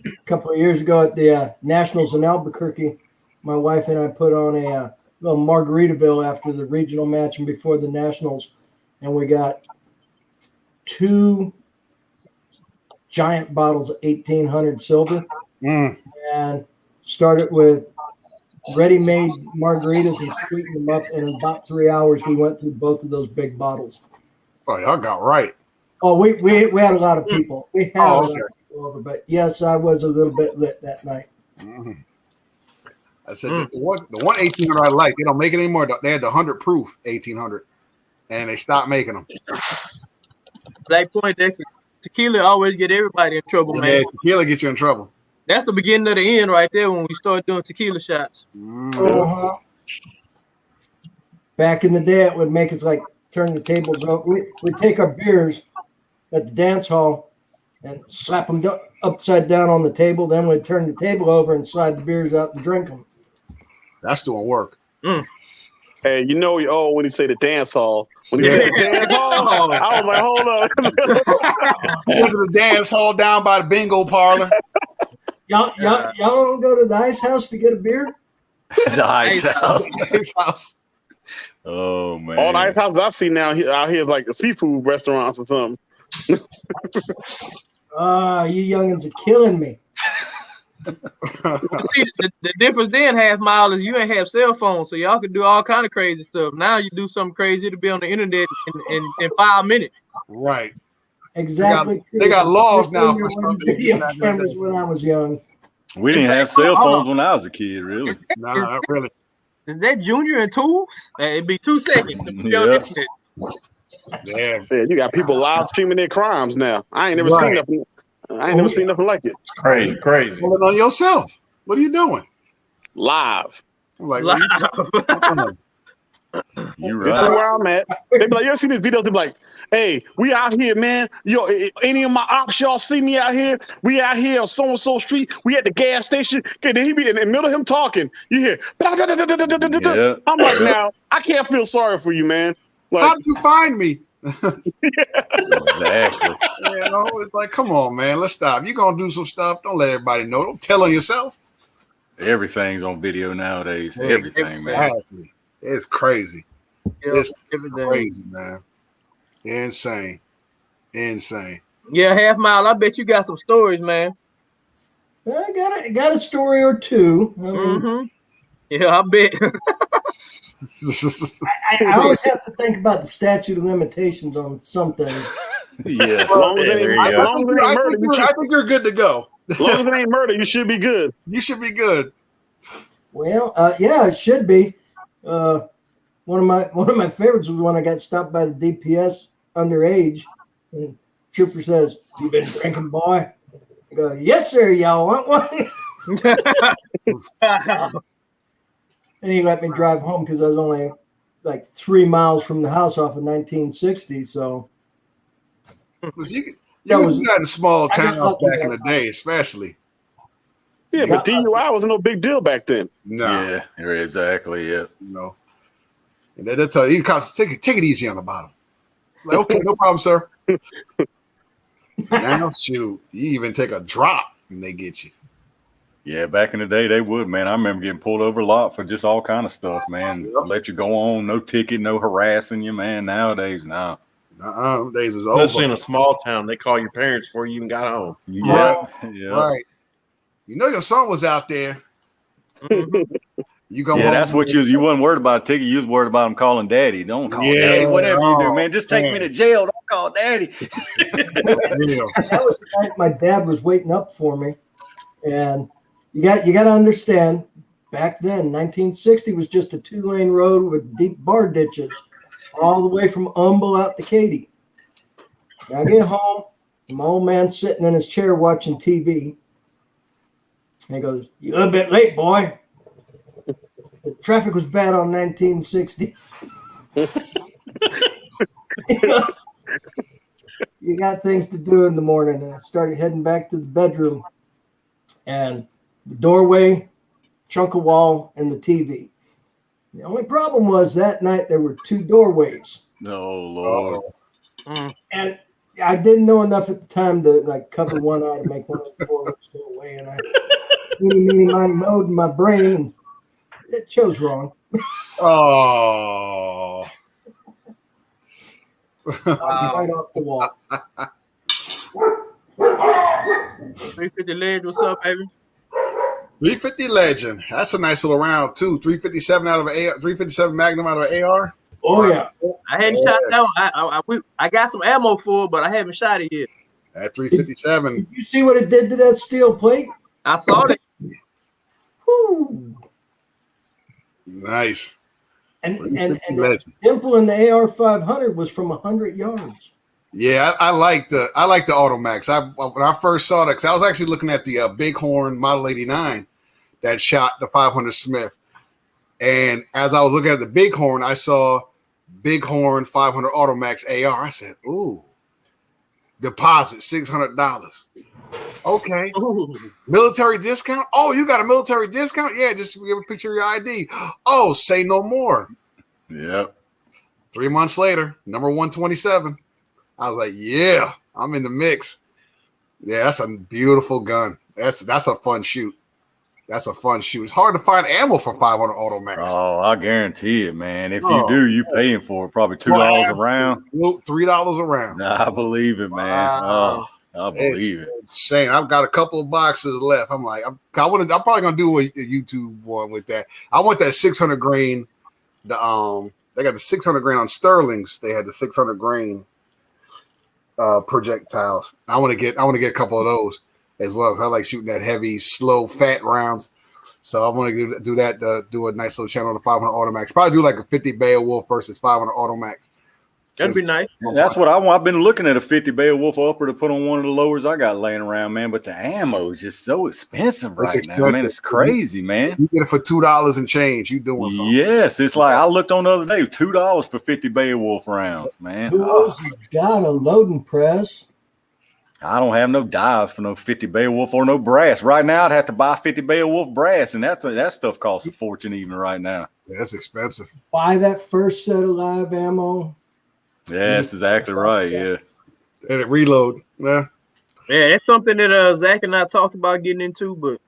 A couple of years ago at the Nationals in Albuquerque, my wife and I put on a little Margaritaville after the regional match and before the Nationals, and we got 2 giant bottles of 1800 silver, and started with ready-made margaritas and sweetened them up. And in about 3 hours, we went through both of those big bottles. Oh, y'all got right. Oh, we had a lot of people. We had a lot of people over, but yes, I was a little bit lit that night. Mm-hmm. I said the one 1800 I like. They don't make it anymore. They had the 100 proof 1800, and they stopped making them. Black Point, tequila always get everybody in trouble, man. Yeah, tequila get you in trouble. That's the beginning of the end right there when we start doing tequila shots. Uh-huh. Back in the day, it would make us like turn the tables over. We'd take our beers at the dance hall and slap them upside down on the table. Then we'd turn the table over and slide the beers out and drink them. That's doing work. Hey, you know you old when you say the dance hall. When you say the dance hall, I was like, hold on. Went to the dance hall down by the bingo parlor. Y'all don't go to the ice house to get a beer? The ice house. Ice house. Oh man! All the ice houses I see now out here is like seafood restaurants or something. You youngins are killing me. See, the difference then, Half Mile, is you ain't have cell phones, so y'all could do all kind of crazy stuff. Now you do something crazy to be on the internet in 5 minutes. Right. Exactly. They got laws now for video cameras when I was young. We didn't have cell phones when I was a kid, really. No, not really. Is that Junior and Tools? It'd be 2 seconds to be on the internet. Yeah, you got people live streaming their crimes now. I ain't never seen nothing. I ain't never seen nothing like it. Crazy. Pulling on yourself. What are you doing? Live. I'm like, Live. You're This is right. where I'm at. They be like, you ever see these videos? They be like, hey, we out here, man. Yo, any of my ops, y'all see me out here? We out here on so-and-so street. We at the gas station. Okay, then he be in the middle of him talking. You hear, Yeah. I'm like, now, I can't feel sorry for you, man. Like, how did you find me? Exactly. You know, it's like, come on, man, let's stop. You're gonna do some stuff. Don't let everybody know. Don't tell on yourself. Everything's on video nowadays. Yeah, Everything, man. Exactly. It's crazy. Yeah, It's everything. crazy, man. Insane. Yeah, Half Mile, I bet you got some stories, man. I got a story or two. I mean, Yeah, I bet. I always have to think about the statute of limitations on some things. Yeah. as long as it There ain't, you as go. long as it ain't murder, I think you're good to go. as long as it ain't murder, you should be good. You should be good. Well, yeah, it should be. One of my favorites was when I got stopped by the DPS underage and trooper says, "You been drinking, boy?" I go, "Yes, sir. Y'all want one?" And he let me drive home because I was only like 3 miles from the house off of 1960. So You could That do was- that in small I got towns lucky back in the that day, especially. Yeah, but DUI wasn't no big deal back then. No, Yeah, exactly. Yeah. no. And they'll tell you, cops, take it easy on the bottom. Like, okay, no problem, sir. Now, shoot, you even take a drop and they get you. Yeah, back in the day, they would, man. I remember getting pulled over a lot for just all kind of stuff, man. Yep. Let you go on, no ticket, no harassing you, man. Nowadays, no. Days is Especially over. in a small town, they call your parents before you even got home. Yeah, yeah. Right. You know your son was out there. You come Yeah, home. that's what you wasn't worried about a ticket. You was worried about him calling daddy. Don't call daddy, whatever you do, man. Just take me to jail. Don't call daddy. That was the night my dad was waiting up for me. And you got to understand, back then, 1960 was just a 2-lane road with deep bar ditches all the way from Humble out to Katy. Now I get home, my old man sitting in his chair watching TV. And he goes, "You a little bit late, boy. The traffic was bad on 1960. He goes, "You got things to do in the morning." And I started heading back to the bedroom. And the doorway, chunk of wall, and the TV. The only problem was that night there were 2 doorways. Oh, Lord. And I didn't know enough at the time to like cover one eye to make one of the doorways go away. And I meeny, miny, mode in my brain, and it chose wrong. Oh. Right off the wall. 350 Ledge, what's up, baby? 350 Legend. That's a nice little round too. 357 out of an AR, 357 Magnum out of an AR. Oh yeah. I hadn't shot that one. I got some ammo for it, but I haven't shot it yet. At 357. Did you see what it did to that steel plate? I saw it. Woo. Nice. And the Legend. dimple in the AR 500 was from 100 yards. Yeah, I like the Automax. When I first saw that, because I was actually looking at the Bighorn Model 89 that shot the 500 Smith, and as I was looking at the Bighorn, I saw Bighorn 500 Automax AR. I said, "Ooh, deposit $600." Okay, military discount. Oh, you got a military discount? Yeah, just give a picture of your ID. Oh, say no more. Yep. 3 months later, number 127. I was like, yeah, I'm in the mix. Yeah, that's a beautiful gun. That's a fun shoot. That's a fun shoot. It's hard to find ammo for 500 Automax. Oh, I guarantee it, man. If you do, you paying for it. Probably $2 a round. $3 a round. I believe it, man. Wow. Oh, I believe it. Insane. I've got a couple of boxes left. I'm like, I'm probably gonna do a YouTube one with that. I want that 600 grain. They got the 600 grain on Sterling's. They had the 600 grain projectiles. I want to get a couple of those as well. I like shooting that heavy, slow, fat rounds. So I want to do that. Do a nice little channel on the 500 Automax. Probably do like a 50 Beowulf versus 500 Automax. That'd be nice. That's what I want. I've been looking at a 50 Beowulf upper to put on one of the lowers I got laying around, man. But the ammo is just so expensive right now, man. It's crazy, man. You get it for $2 and change. You doing something? Yes, it's like I looked on the other day, $2 for 50 Beowulf rounds, man. Who knows? He's got a loading press. I don't have no dies for no 50 Beowulf or no brass. Right now, I'd have to buy 50 Beowulf brass, and that stuff costs a fortune even right now. Yeah, that's expensive. Buy that first set of live ammo. Yeah, that's exactly right. Yeah. And it reload. Yeah. Yeah, that's something that Zach and I talked about getting into, but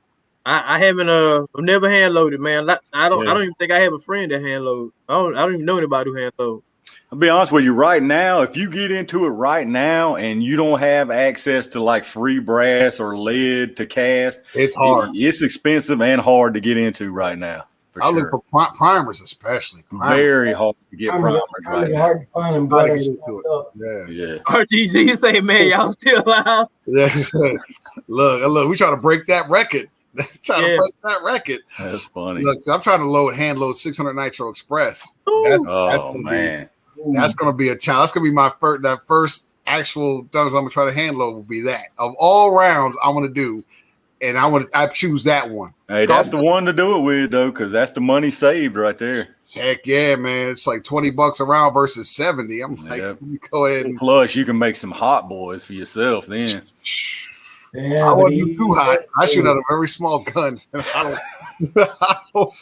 I haven't I've never hand loaded, man. I don't even think I have a friend that hand load. I don't even know anybody who hand load. I'll be honest with you right now, if you get into it right now and you don't have access to like free brass or lead to cast, it's hard. It's expensive and hard to get into right now. I look for primers, especially. Very hard to get primers right now. Hard to find them. Yeah. RTG say, man, y'all still alive. Yeah. Look, we trying to break that record. Break that record. That's funny. Look, I'm trying to hand load 600 Nitro Express. That's gonna be a challenge. That's gonna be my first actual guns I'm gonna try to hand load will be that. Of all rounds I want to do, and I choose that one. Hey, that's the one to do it with though, because that's the money saved right there. Heck yeah, man! It's like $20 a round versus 70. I'm like, Yep. let me go ahead and Plus, you can make some hot boys for yourself then. Yeah, I but want to do too hot. I shoot out a very small gun. I don't.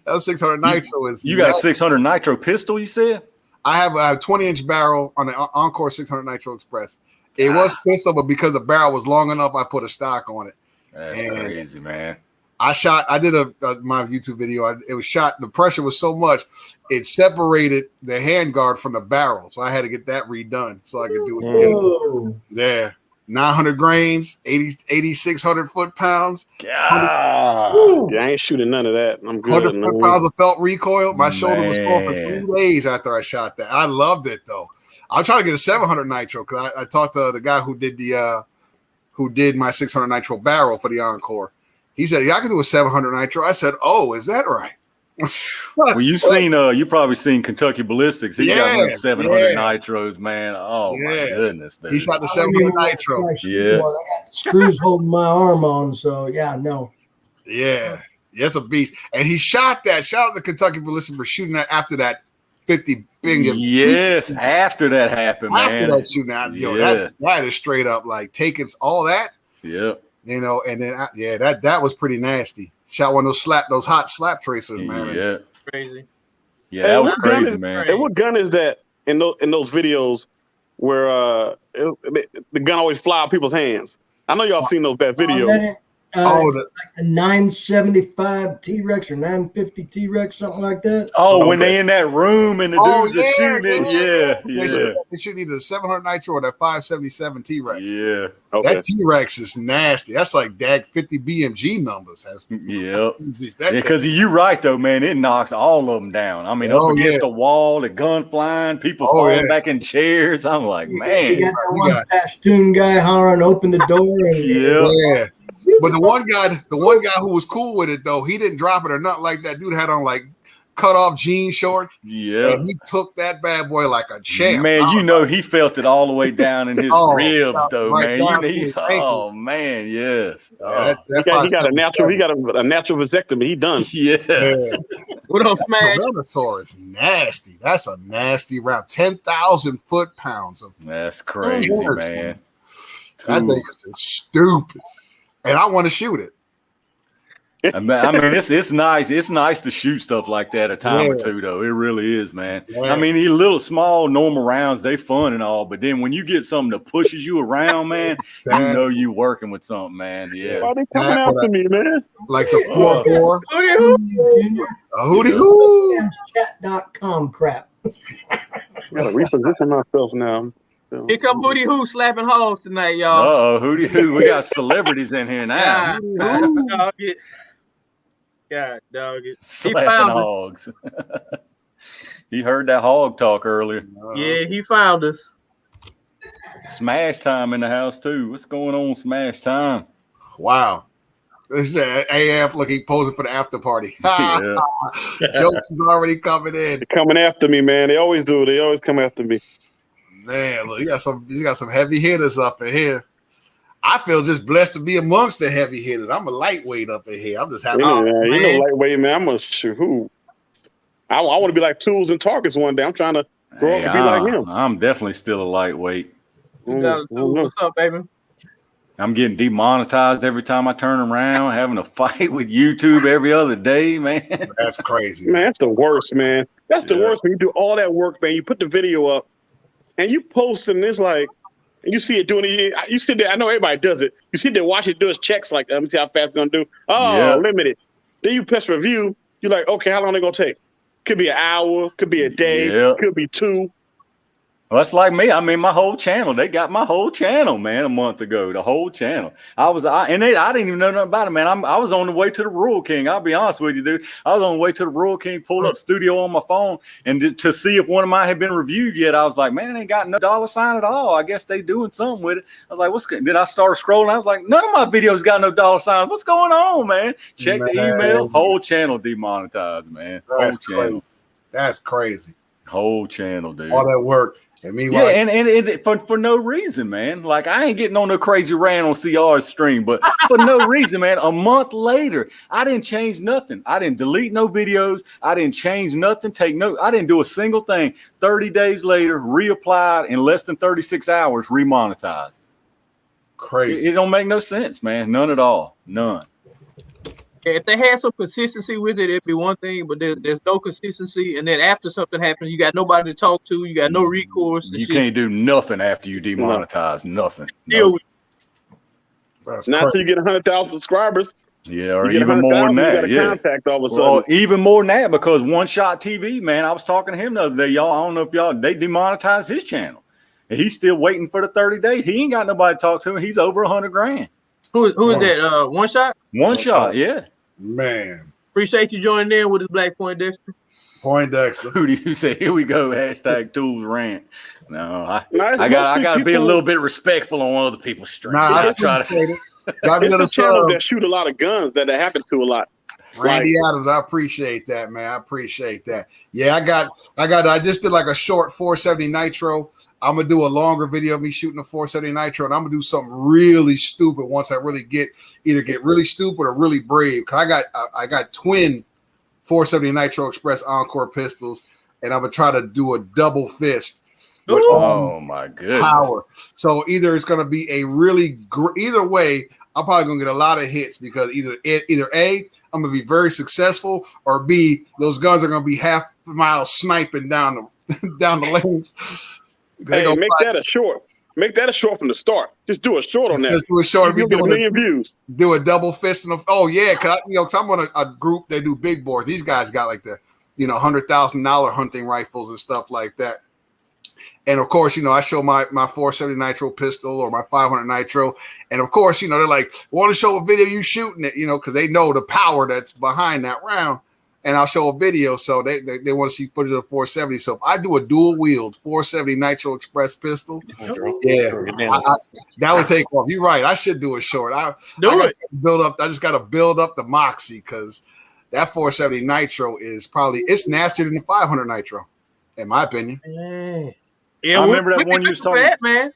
That 600 nitro is. You got a 600 nitro pistol, you said? I have a 20-inch barrel on the Encore 600 Nitro Express. It was pistol, but because the barrel was long enough, I put a stock on it. That's And crazy, man. I did my YouTube video. It was shot. The pressure was so much, it separated the handguard from the barrel. So I had to get that redone so I could do it again. Whoa. Yeah. 900 grains, 8,600 foot-pounds. God. Yeah, I ain't shooting none of that. I'm good. 100 foot-pounds of felt recoil. My shoulder was sore for Man. 3 days after I shot that. I loved it though. I'm trying to get a 700 nitro because I talked to the guy who did my 600 nitro barrel for the Encore. He said, "Yeah, I can do a 700 nitro." I said, "Oh, is that right?" Well, you probably seen Kentucky Ballistics. He got one 700 nitros, man. Oh my goodness, dude. He shot the 700 nitro. Yeah. I got screws holding my arm on, so yeah, no. Yeah, it's a beast. And he shot the Kentucky Ballistics for shooting that after that 50 bingham. Yes, after that happened, man. After that shooting out, that is straight up like taking all that. Yep. You know, and then that was pretty nasty. Shot one of those hot slap tracers, man. Yeah, Crazy. Yeah, that was crazy, man. And what gun is that in those videos where the gun always fly out people's hands? I know y'all seen those bad videos. Like a 975 T-Rex or 950 T-Rex, something like that. Oh, when they in that room and the dudes are shooting it. Yeah. They shoot either 700 nitro or that 577 T-Rex. Yeah. Okay. That T-Rex is nasty. That's like DAG 50 BMG numbers. Yep. Because you're right though, man. It knocks all of them down. I mean, up against the wall, the gun flying, people falling back in chairs. I'm like, man. You got that one Pashtun guy hollering, "Open the door!" And, yeah. But the one guy who was cool with it though, he didn't drop it or nothing like that. Dude had on like cut off jean shorts. Yeah. And he took that bad boy like a champ. Man, you know he felt it all the way down in his ribs though, right man. Oh man, yes. Yeah, he got a natural vasectomy. He done. Yes. What up, man? Tyrannosaurus nasty. That's a nasty round. 10,000 foot-pounds of. That's crazy, man. That thing is just stupid. And I want to shoot it. I mean, it's nice. It's nice to shoot stuff like that a time or two, though. It really is, man. Yeah. I mean, these little small normal rounds, they fun and all, but then when you get something that pushes you around, man, you know you working with something, man. Yeah. Why they coming after me, man? Like the 4-4. Hootie hoo. Chat.com crap. I gotta reposition myself now. Here come Hootie Hoo slapping hogs tonight, y'all. Hootie Hoo. We got celebrities in here now. God, dog it. Slapping hogs. He heard that hog talk earlier. Yeah, he found us. Smash time in the house, too. What's going on, Smash time? Wow. This is AF looking posing for the after party. Jokes is already coming in. They're coming after me, man. They always do. They always come after me. Man, look, you got some heavy hitters up in here. I feel just blessed to be amongst the heavy hitters. I'm a lightweight up in here. I'm just happy. Yeah, you know, lightweight, man. I'm a shoot. I want to be like Tools and Targets one day. I'm trying to grow up and be like him. I'm definitely still a lightweight. What's up, baby? I'm getting demonetized every time I turn around, having a fight with YouTube every other day, man. That's crazy. Man, that's the worst, man. That's the worst when you do all that work, man. You put the video up and you post it, and it's like, and you see it doing it. You sit there. I know everybody does it. You sit there, watch it do its checks. Like, let me see how fast it's gonna do. Oh, limited. Then you press review. You're like, okay, how long they gonna take? Could be an hour. Could be a day. Could be 2. Well, that's like me. I mean, my whole channel. They got my whole channel, man, a month ago. The whole channel. I didn't even know nothing about it, man. I was on the way to the Rural King. I'll be honest with you, dude. I was on the way to the Rural King, pulled up studio on my phone, and to see if one of mine had been reviewed yet. I was like, man, it ain't got no $sign at all. I guess they doing something with it. I was like, what's good? Then I started scrolling. I was like, none of my videos got no $sign. What's going on, man? Check the email. Whole channel demonetized, man. Whole channel. That's crazy. Whole channel, dude. All that work. And meanwhile, and for no reason, man. Like I ain't getting on no crazy rant on CR's stream, but for no reason, man. A month later, I didn't change nothing. I didn't delete no videos. I didn't change nothing. I didn't do a single thing. 30 days later, reapplied in less than 36 hours, remonetized. crazy. It don't make no sense, man. None at all. None. If they had some consistency with it, it'd be one thing, but there's no consistency. And then after something happens, you got nobody to talk to. You got no recourse. You can't do nothing after you demonetize. Nothing. Deal with Not until you get 100,000 subscribers. Yeah, or even more than that. You got contact all of a sudden. Even more than that, because One Shot TV, man, I was talking to him the other day, y'all. I don't know if they demonetized his channel. And he's still waiting for the 30 days. He ain't got nobody to talk to him. He's over 100 grand. Who is that? One Shot? One shot, yeah. Man. Appreciate you joining in with his Black Point Dexter. Poindexter. Who do you say? Here we go. Hashtag Tools Rant. No, I got to be a little bit respectful on other people's streams. Nah, I try to. There's channels that shoot a lot of guns that happen to a lot. Randy Adams, I appreciate that, man. I appreciate that. Yeah, I just did like a short 470 Nitro. I'm gonna do a longer video of me shooting a 470 Nitro, and I'm gonna do something really stupid once I really get really stupid or really brave. Cause I got twin 470 Nitro Express Encore pistols, and I'm gonna try to do a double fist. Oh my goodness! Power. So either it's gonna be a really either way. I'm probably gonna get a lot of hits because either A, I'm gonna be very successful, or B, those guns are gonna be half a mile sniping down the lanes. Hey, make that a short. Make that a short from the start. Just do a short on that. Just do a short. You'll get 1 million views. Do a double fist and cause I'm on a group. They do big boards. These guys got like the $100,000 hunting rifles and stuff like that. And of course, I show my 470 Nitro pistol or my 500 Nitro, and of course, they're like, want to show a video you shooting it, because they know the power that's behind that round. And I'll show a video, so they want to see footage of the 470. So if I do a dual wield 470 Nitro Express pistol, that would take off. You're right. I should do a short. I just got to build up the moxie because that 470 Nitro is it's nastier than the 500 Nitro, in my opinion. Yeah, I remember that one you was talking about, man.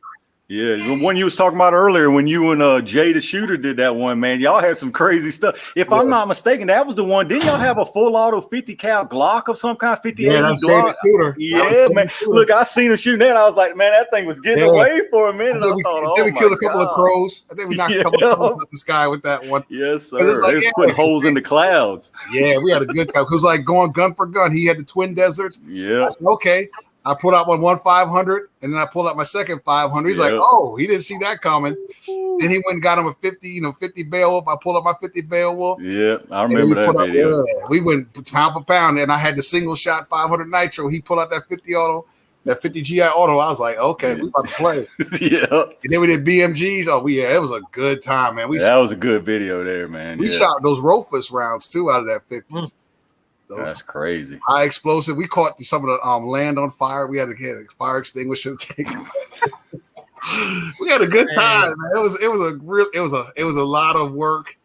Yeah, the one you was talking about earlier when you and Jay the Shooter did that one, man. Y'all had some crazy stuff. If I'm not mistaken, that was the one. Didn't y'all have a full auto 50 cal Glock of some kind? 50 that's Jay the Shooter. Yeah, man. Look, I seen him shooting that. I was like, man, that thing was getting away for a minute. We killed a couple of crows. I think we knocked a couple of crows out the sky with that one. Yes, sir. It was putting holes in the clouds. Yeah, we had a good time. It was like going gun for gun. He had the twin deserts. Yeah. Okay. I pulled out one 500, and then I pulled out my second 500. He's like, oh, he didn't see that coming. Then he went and got him a 50 Beowulf. I pulled up my 50 Beowulf. Yeah, I remember that video. We went pound for pound, and I had the single shot 500 Nitro. He pulled out that 50 auto, that 50 GI auto. I was like, okay, we about to play. Yeah. And then we did BMGs. Oh, it was a good time, man. That was a good video there, man. We shot those Rofus rounds too out of that 50. That's crazy. High explosive. We caught some of the land on fire. We had to get a fire extinguisher. We had a good time, man. It was a lot of work,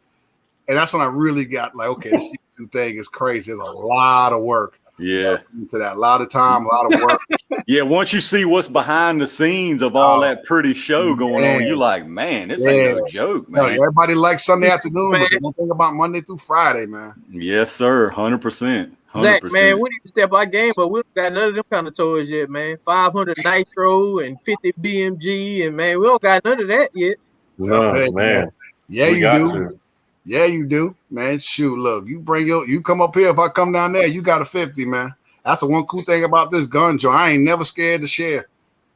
and that's when I really got like, okay, this YouTube thing is crazy. It's a lot of work. Yeah, to that, a lot of time, a lot of work. Yeah, once you see what's behind the scenes of all that pretty show going on, you're like, man, this ain't no joke, man. Everybody likes Sunday afternoon, but they don't think about Monday through Friday, man. Yes, sir, 100%. Zach, man, we need to step our game, but we don't got none of them kind of toys yet, man. 500 Nitro and 50 BMG, and man, we don't got none of that yet. No, man. Yeah, you do. Yeah, you do, man. Shoot, look, you come up here. If I come down there, you got a 50, man. That's the one cool thing about this gun joint. I ain't never scared to share.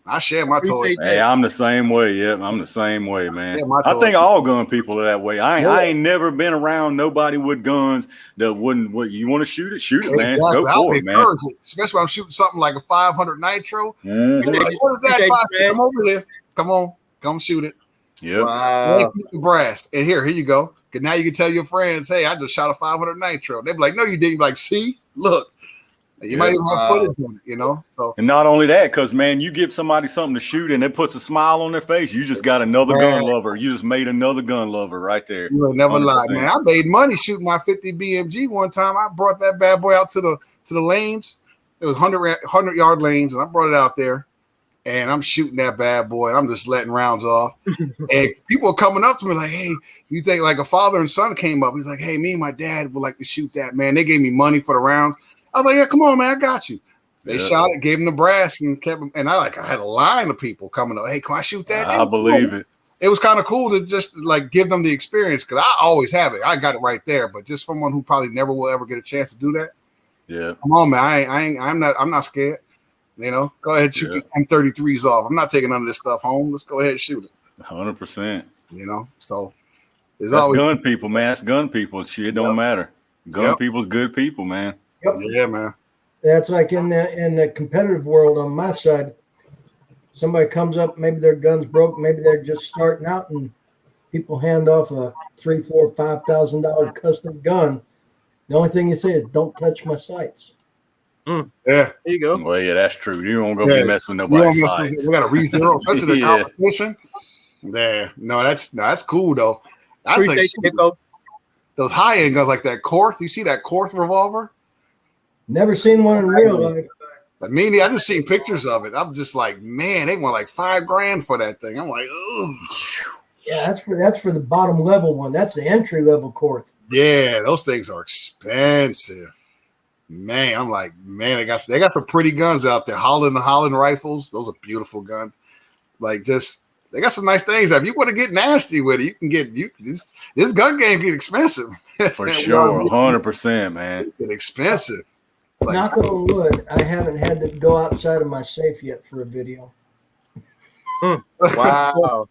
I share my toys. Hey, I'm the same way. Yep, I'm the same way, man. I think all gun people are that way. I ain't never been around nobody with guns that wouldn't. What you want to shoot it, man. Exactly. Go for it, man. Especially when I'm shooting something like a 500 Nitro. Mm-hmm. Like, what is that? Come over here. Come shoot it. Yeah. Wow. Brass. And here you go. Because now you can tell your friends, hey, I just shot a 500 Nitro. They'd be like, no, you didn't. Like, see, look. You might even have footage on it, So, and not only that, because man, you give somebody something to shoot and it puts a smile on their face. You just got another gun lover. You just made another gun lover right there. You will never 100%. Lie, man. I made money shooting my 50 BMG one time. I brought that bad boy out to the lanes. It was 100-yard lanes, and I brought it out there. and I'm shooting that bad boy, and I'm just letting rounds off. And people are coming up to me like, hey, you think like a father and son came up. He's like, hey, me and my dad would like to shoot that, man. They gave me money for the rounds. I was like, yeah, come on, man, I got you. They shot it, gave him the brass, and kept him. And I had a line of people coming up. Hey, can I shoot that? I believe it. It was kind of cool to just like give them the experience because I always have it. I got it right there, but just someone who probably never will ever get a chance to do that. Yeah, come on, man. I'm not scared. You know, go ahead, shoot the M33s off. I'm not taking none of this stuff home. Let's go ahead and shoot it. 100%. You know, so that's always gun people, man. That's gun people. Shit don't matter. Gun people's good people, man. Yep. Yeah, man. That's like in the competitive world on my side. Somebody comes up, maybe their gun's broke, maybe they're just starting out, and people hand off a $3,000, $4,000, $5,000 custom gun. The only thing you say is, "Don't touch my sights." Yeah, there you go. Well, yeah, that's true. You don't go be messing with nobody's sights. We got a re-zero, especially the competition. Yeah, no, that's cool though. I think those high-end guns like that Korth. You see that Korth revolver? Never seen one in real life. But I just seen pictures of it. I'm just like, man, they want like $5,000 for that thing. I'm like, ugh. Yeah, that's for the bottom level one. That's the entry level Korth. Yeah, those things are expensive. Man, I'm like, man, they got some pretty guns out there. Holland rifles, those are beautiful guns. Like they got some nice things. If you want to get nasty with it, you can get this gun game get expensive. For sure, 100%, man. It's expensive. Like, knock on wood, I haven't had to go outside of my safe yet for a video. Wow.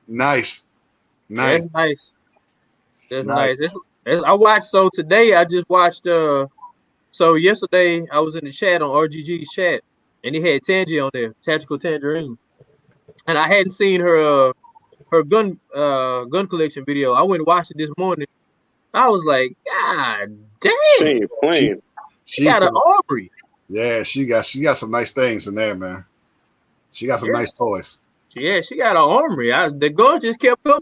Nice. That's nice. That's nice. I watched, so today I just watched, so yesterday I was in the chat on RGG's chat, and he had Tangy on there, Tactical Tangerine. And I hadn't seen her gun collection video. I went and watched it this morning. I was like, God damn. She got an armory. Yeah, she got some nice things in there, man. She got some nice toys. Yeah, she got an armory. The guns just kept coming.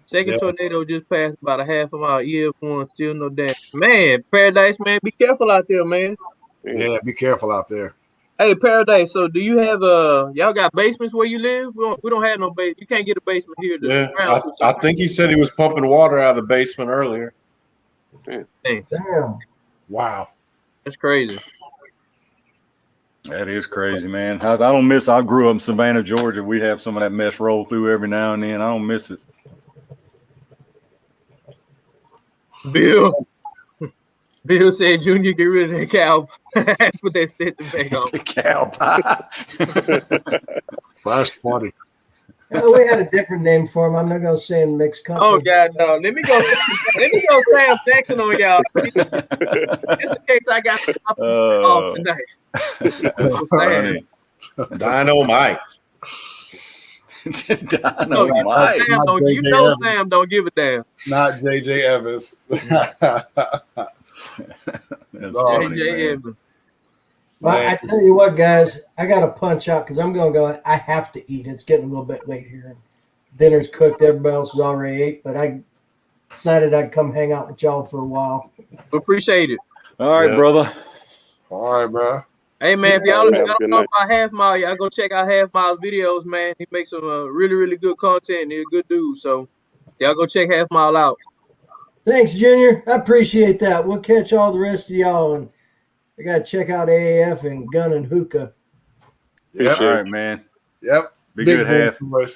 Second tornado just passed about a half a mile. EF1, still no damage. Man, Paradise, man, be careful out there, man. Yeah, be careful out there. Hey, Paradise, so do you have y'all got basements where you live? We don't have no basement. You can't get a basement here. Yeah, I think he said he was pumping water out of the basement earlier. Damn. Wow. That's crazy. That is crazy, man. I don't miss. I grew up in Savannah, Georgia. We have some of that mess roll through every now and then. I don't miss it. Bill said, Junior, get rid of that cow. Put that Stetson back on. The cow pie. First party. We had a different name for him. I'm not going to say in mixed company. Oh, God, no. Let me go Sam Jackson on y'all. Just in case I got off tonight. That's funny. Dynamite. Dynamite. Sam don't give a damn. Not JJ Evans. That's JJ Evans. Well, I tell you what, guys, I got to punch out because I'm going to go. I have to eat. It's getting a little bit late here. Dinner's cooked. Everybody else has already ate, but I decided I'd come hang out with y'all for a while. Appreciate it. All right, brother. All right, bro. Hey, man, if y'all don't know about Half Mile, y'all go check out Half Mile's videos, man. He makes some really, really good content. He's a good dude. So y'all go check Half Mile out. Thanks, Junior. I appreciate that. We'll catch all the rest of y'all, and I got to check out AAF and Gun and Hookah. Yep. All right, man. Yep. Be good, Half. We'll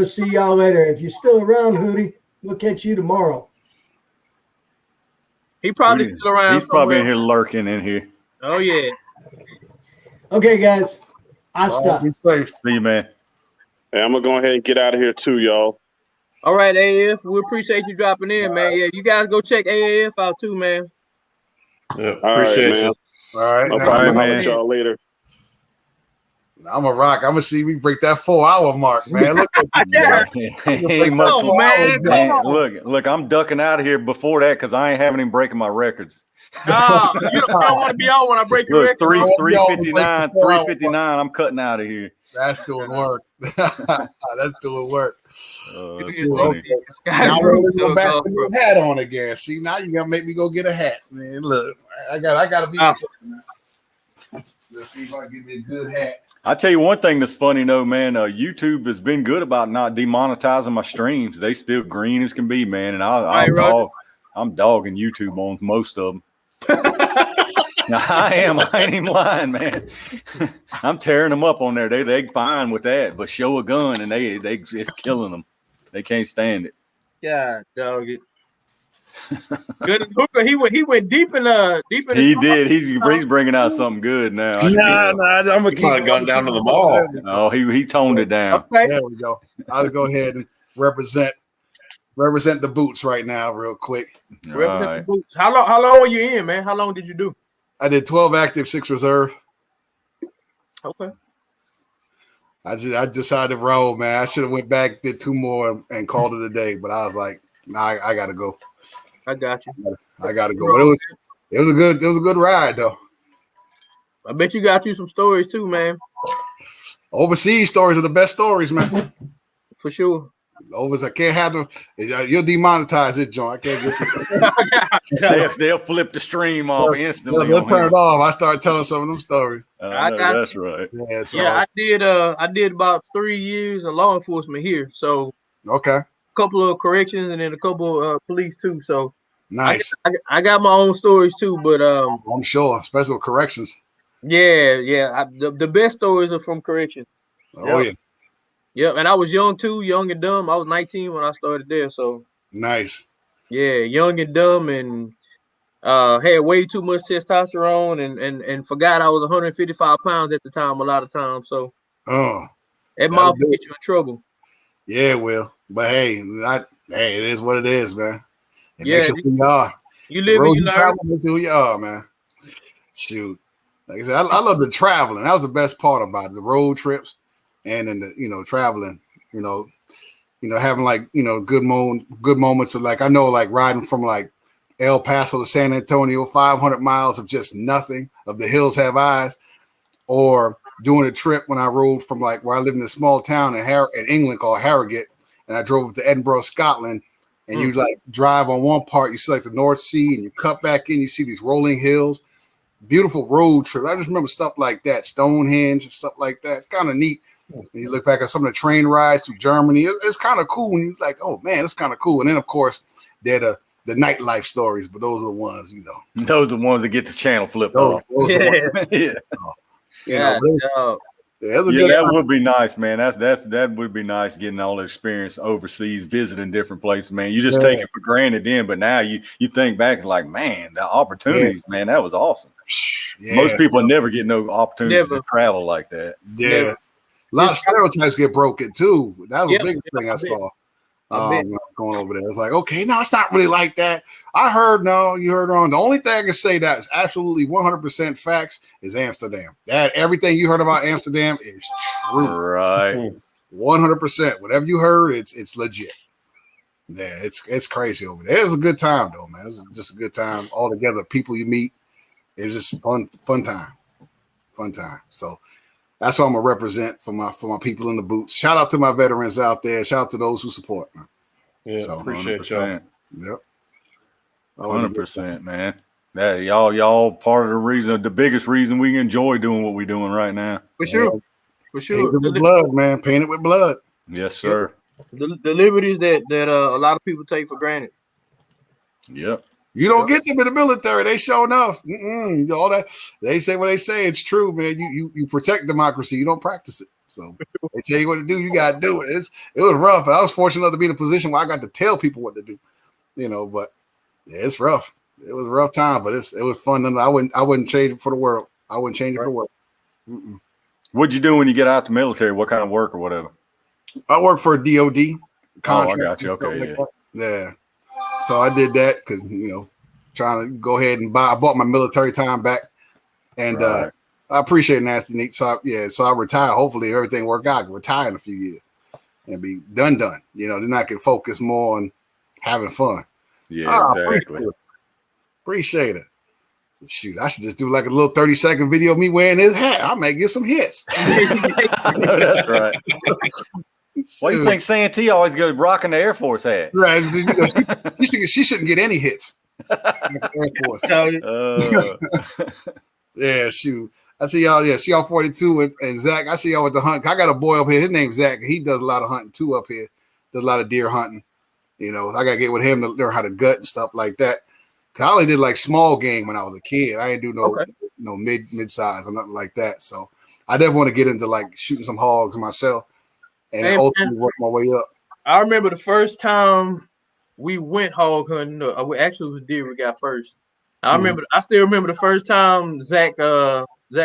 see y'all later. If you're still around, Hootie, we'll catch you tomorrow. He probably still around. He's probably in here lurking in here. Oh, yeah. Okay, guys. I stop. Be safe. See you, man. Hey, I'm going to go ahead and get out of here too, y'all. All right, AAF. We appreciate you dropping in, man. Yeah, you guys go check AAF out too, man. Yeah, appreciate you. All right. No problem. I'll let y'all later. I'm a rock. I'm gonna see we break that 4-hour mark, man. Look at Ain't much, man. Look, I'm ducking out of here before that because I ain't having him breaking my records. You don't want to be on when I break your record. 359, 359. I'm cutting out of here. That's doing work. That's doing work. Okay. Now we're gonna go back with your hat on again. See, now you gotta make me go get a hat, man. Look, I gotta be. Let's see if I can give me a good hat. I tell you one thing that's funny though, man. YouTube has been good about not demonetizing my streams. They still green as can be, man. And I'm dogging YouTube on most of them. I am. I ain't even lying, man. I'm tearing them up on there. They fine with that, but show a gun and they it's killing them. They can't stand it. Yeah, dog it. Good Hooker, he went deep in He did. He's bringing out something good now. I'm gonna Keep my gun down to the mall. Oh, he toned it down. Okay. There we go. I'll go ahead and represent the boots right now, real quick. Right. Boots. How long were you in, man? How long did you do? I did 12 active, 6 reserve. Okay. I decided to roll, man. I should have went back, did 2 more, and called it a day. But I was like, nah, I gotta go. I got you. I gotta go. But it was a good ride though. I bet you got you some stories too, man. Overseas stories are the best stories, man. For sure. I can't have them. You'll demonetize it, John. I can't get you. They'll flip the stream off instantly. They'll turn it off. I started telling some of them stories. That's right. Yeah, so, yeah, I did about 3 years of law enforcement here. So okay. A couple of corrections and then a couple of police too. So nice. I got my own stories too, but I'm sure, especially with corrections. Yeah. The best stories are from corrections. Oh yeah. Yeah, and I was young too, young and dumb. I was 19 when I started there, so nice. Yeah, young and dumb, and had way too much testosterone, and forgot I was 155 pounds at the time. A lot of times, so that mouth will get you in trouble. Yeah, it will. But hey, it is what it is, man. It makes you who you are. You live and you learn. Makes you who you are, man. Shoot, like I said, I love the traveling. That was the best part about it, the road trips. And then the traveling, having like good moments of like I know like riding from like El Paso to San Antonio, 500 miles of just nothing, of the hills have eyes, or doing a trip when I rode from like where I lived in a small town in England called Harrogate, and I drove to Edinburgh, Scotland, and you like drive on one part, you see like the North Sea, and you cut back in, you see these rolling hills, beautiful road trip. I just remember stuff like that, Stonehenge and stuff like that. It's kind of neat. And you look back at some of the train rides to Germany. It's kind of cool when you're like, oh man, it's kind of cool. And then of course they're the nightlife stories, but those are the ones, Those are the ones that get the channel flipped off. That would be nice, man. That would be nice getting all the experience overseas, visiting different places, man. You just take it for granted then, but now you think back like, man, the opportunities, man, that was awesome. Yeah. Most people never get no opportunities to travel like that. Yeah. Never. A lot of stereotypes get broken too. That was the biggest thing I saw going over there. It's like, okay, no, it's not really like that. I heard, no, you heard wrong. The only thing I can say that is absolutely 100% facts is Amsterdam. That everything you heard about Amsterdam is true. Right. 100%. Whatever you heard, it's legit. Yeah, it's crazy over there. It was a good time though, man. It was just a good time all together. People you meet. It was just fun time. So that's what I'm gonna represent for my people in the boots. Shout out to my veterans out there. Shout out to those who support, man. Yeah, so, appreciate y'all. Yep. 100%, man. That y'all part of the reason, the biggest reason we enjoy doing what we're doing right now. For sure. Painted with blood, man. Painted with blood. Yes, sir. The liberties that a lot of people take for granted. Yep. You don't get them in the military. They show enough. All that they say what they say. It's true, man. You protect democracy. You don't practice it. So they tell you what to do. You gotta do it. It was rough. I was fortunate enough to be in a position where I got to tell people what to do. But yeah, it's rough. It was a rough time, but it was fun. And I wouldn't change it for the world. I wouldn't change it for the world. What'd you do when you get out the military? What kind of work or whatever? I work for a DOD contract. Oh, I got you. Okay, yeah. So I did that because trying to go ahead and I bought my military time back, and I appreciate Nasty Neat. So I retire. Hopefully everything work out. I can retire in a few years and be done. Then I can focus more on having fun. Yeah, exactly. Appreciate it. Shoot, I should just do like a little 30-second video of me wearing his hat. I may get some hits. I know that's right. Why do you think Santee always goes rocking the Air Force hat? Right. She shouldn't get any hits. Air Force. Yeah, shoot. I see y'all. Yeah, see y'all 42 and Zach. I see y'all with the hunt. I got a boy up here. His name's Zach. He does a lot of hunting too up here. Does a lot of deer hunting. You know, I gotta get with him to learn how to gut and stuff like that. I only did like small game when I was a kid. I didn't do no mid size or nothing like that. So I definitely want to get into like shooting some hogs myself and Hey, ultimately man, work my way up. I remember the first time we went hog hunting. We actually was deer we got first. I still remember the first time Zach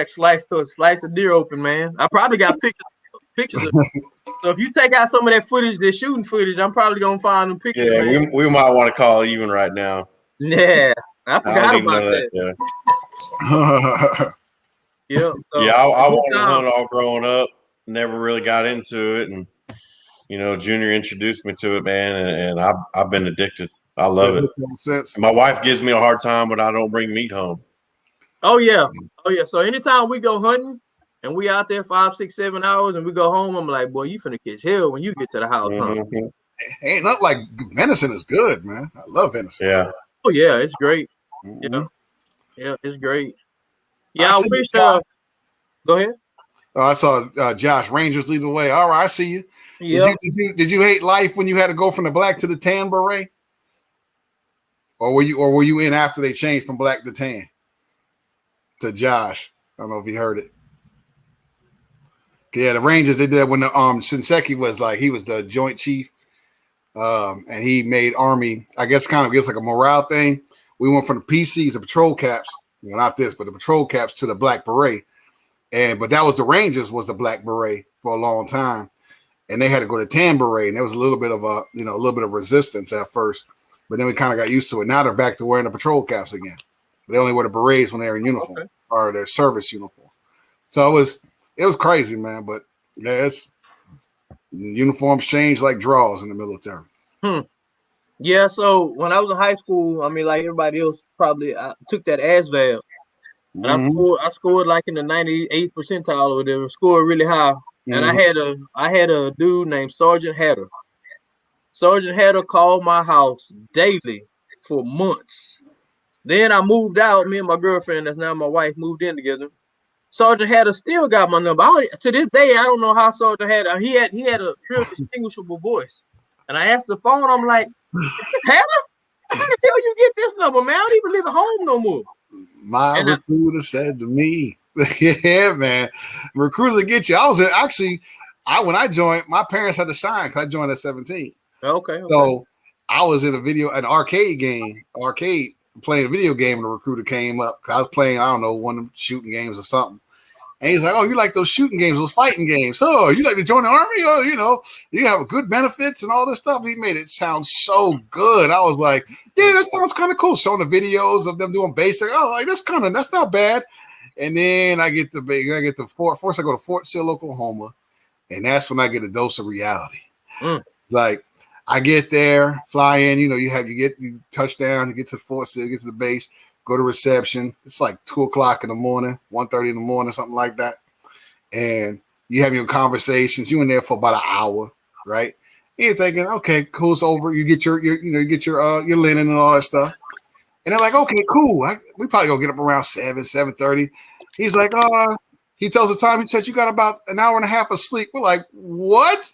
sliced a deer open, man. I probably got pictures of it. So if you take out some of that footage, the shooting footage, I'm probably gonna find them pictures, Yeah, man. we might want to call even right now. Yeah, I I forgot don't even about know that. that. Yeah. Yeah. So Yeah, I good wanted to time. hunt all growing up. Never really got into it, and Junior introduced me to it, man, and I've been addicted. I love it. Sense. My wife gives me a hard time when I don't bring meat home. Oh yeah. So anytime we go hunting and we out there 5, 6, 7 hours and we go home, I'm like, boy, you finna catch hell when you get to the house, huh? Mm-hmm. Ain't nothing like venison is good, man. I love venison. Yeah. Oh yeah, it's great. Mm-hmm. Yeah, it's great. I Yeah, I see wish. Josh. Go ahead. I saw Josh Rangers lead the way. All right, I see you. Yeah. Did you hate life when you had to go from the black to the tan beret, or were you in after they changed from black to tan? To Josh, I don't know if he heard it. Yeah, the Rangers did that when the Shinseki was like he was the Joint Chief, and he made Army. I guess kind of gets like a morale thing. We went from the PCs, the patrol caps, well, not this, but the patrol caps to the black beret, but that was the Rangers was the black beret for a long time. And they had to go to tan beret, and there was a little bit of a little bit of resistance at first, but then we kind of got used to it. Now they're back to wearing the patrol caps again. They only wear the berets when they're in uniform or their service uniform. So it was crazy, man. But yeah, uniforms change like draws in the military. Yeah. So when I was in high school, I mean, like everybody else, probably I took that ASVAB, and I scored like in the 98th percentile or whatever. Scored really high, and I had a dude named Sergeant Hatter. Sergeant Hatter called my house daily for months. Then I moved out. Me and my girlfriend, that's now my wife, moved in together. Sergeant Hatter still got my number. To this day, I don't know how Sergeant Hatter. He had a real distinguishable voice. And I asked the phone. I'm like, Hatter, how the hell you get this number, man? I don't even live at home no more. My recruiter said to me, "Yeah, man, recruiters get you." I was actually, when I joined, my parents had to sign because I joined at 17. Okay. So I was in an arcade playing a video game, and the recruiter came up. I was playing, I don't know, one of them shooting games or something. And he's like, "Oh, you like those shooting games, those fighting games? Oh, you like to join the army? Oh, you have good benefits and all this stuff." He made it sound so good. I was like, "Yeah, that sounds kind of cool." Showing the videos of them doing basic. Oh, like that's not bad. And then I get to Fort. First, I go to Fort Sill, Oklahoma, and that's when I get a dose of reality. Like I get there, fly in. You touchdown, you get to Fort Sill, get to the base. Go to reception. It's like 2:00 in the morning, 1:30 in the morning, something like that. And you have your conversations. You're in there for about an hour, right? And you're thinking, okay, cool, it's over. You get your linen and all that stuff. And they're like, okay, cool. We probably gonna get up around 7:30. He's like, he tells the time. He says you got about an hour and a half of sleep. We're like, what?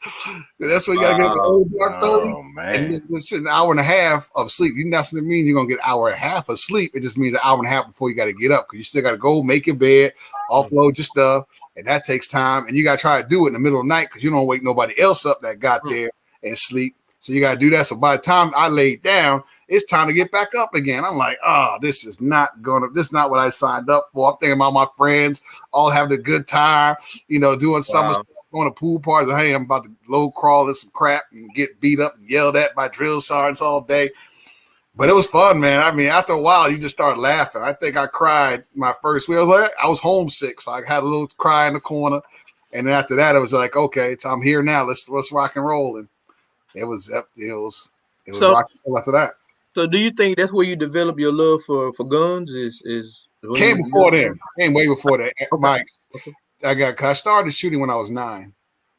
That's what you gotta get up at old dark 30. And it's an hour and a half of sleep. You doesn't mean you're gonna get an hour and a half of sleep. It just means an hour and a half before you got to get up because you still got to go make your bed, offload your stuff, and that takes time. And you got to try to do it in the middle of the night because you don't wake nobody else up that got there and sleep. So you got to do that. So by the time I laid down, it's time to get back up again. I'm like, this is not what I signed up for. I'm thinking about my friends all having a good time, doing summer stuff, going to pool parties. Hey, I'm about to low crawl in some crap and get beat up and yelled at by drill sergeants all day. But it was fun, man. I mean, after a while, you just start laughing. I think I cried my first week. I was homesick, so I had a little cry in the corner. And then after that, it was like, okay, I'm here now. Let's rock and roll. And it was rock and roll after that. So do you think that's where you develop your love for guns? Came before then. Came way before that. I started shooting when I was 9.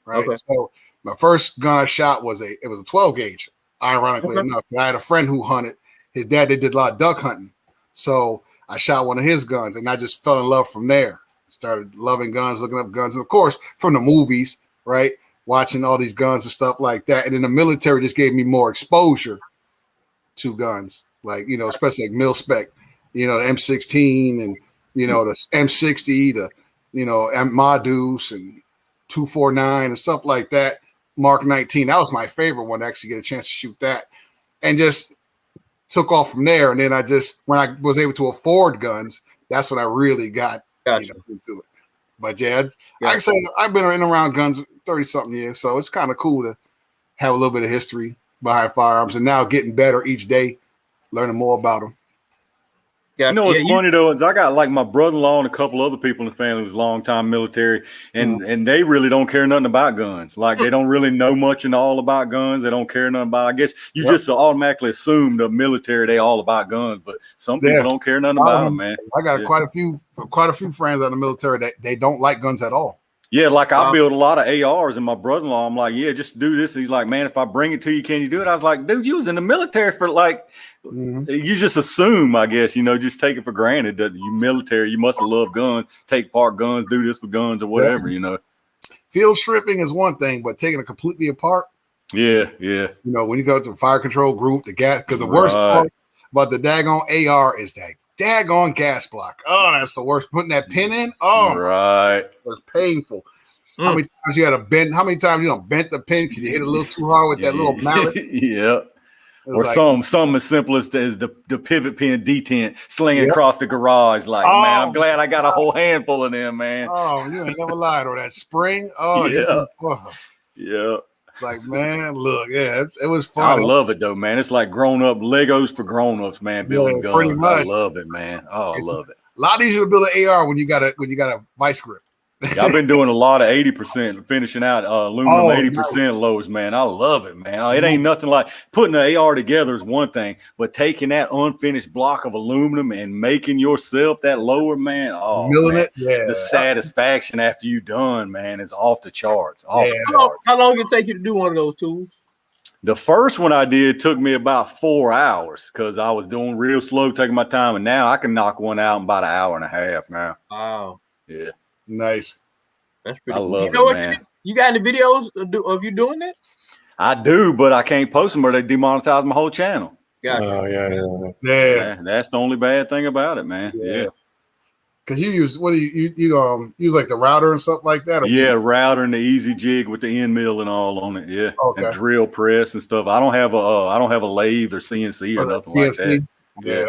Right. Okay. So my first gun I shot was a 12 gauge. Ironically enough, I had a friend who hunted. His dad did a lot of duck hunting, so I shot one of his guns, and I just fell in love from there. started loving guns, looking up guns, and of course from the movies, right? Watching all these guns and stuff like that. And then the military just gave me more exposure to guns, like, you know, especially like mil spec, you know, the M16 and, you know, the M60, the, you know, Madus and 249 and stuff like that. Mark 19, that was my favorite one to actually get a chance to shoot that, and just took off from there. And then I just, when I was able to afford guns, that's when I really got you know, into it. But yeah, like I said, I've been in around guns 30-something years, so it's kind of cool to have a little bit of history behind firearms, and now getting better each day, learning more about them. You know what's funny though is I got like my brother-in-law and a couple other people in the family was long-time military, and they really don't care nothing about guns. Like they don't really know much and all about guns. They don't care nothing about. I guess you just automatically assume the military they all about guns, but some people don't care nothing about them, man. I got quite a few friends out of the military that they don't like guns at all. Yeah, like I build a lot of ARs, and my brother-in-law, I'm like, yeah, just do this. And he's like, man, if I bring it to you, can you do it? I was like, dude, you was in the military for like, you just assume, I guess, you know, just take it for granted that you military, you must have loved guns, take apart guns, do this with guns or whatever, you know. Field stripping is one thing, but taking it completely apart. Yeah. You know, when you go to the fire control group, the gas, because the worst part about the daggone AR is that daggone gas block. Oh, that's the worst. Putting that pin in. Oh, it was painful. How many times you had to bend? How many times you bent the pin because you hit a little too hard with that little mallet? Or like, something as simple as the pivot pin detent slinging across the garage. Like, man, I'm glad I got a whole handful of them, man. Oh, you ain't never lied. Or that spring. Oh, yeah. It's like, man, look, it was fun. I love it though, man. It's like grown up Legos for grown ups, man. Building guns. Pretty much. I love it, man. Oh, I love it. A lot easier to build an AR when you got a vice grip. I've been doing a lot of 80%, finishing out aluminum 80% loads, man. I love it, man. It ain't nothing like putting an AR together is one thing, but taking that unfinished block of aluminum and making yourself that lower, man. Oh, man. The satisfaction after you done, man, is off the charts. How long did it take you to do one of those tools? The first one I did took me about 4 hours because I was doing real slow, taking my time, and now I can knock one out in about an hour and a half now. Wow. Yeah. Nice. That's pretty cool. I love it, man. You got any videos of you doing that? I do, but I can't post them or they demonetize my whole channel. Gotcha. Oh, yeah. That's the only bad thing about it, man. Yeah. Because you use you use like the router and stuff like that? Router and the easy jig with the end mill and all on it. Yeah. Okay. And drill press and stuff. I don't have a lathe or CNC or nothing like that. Yeah,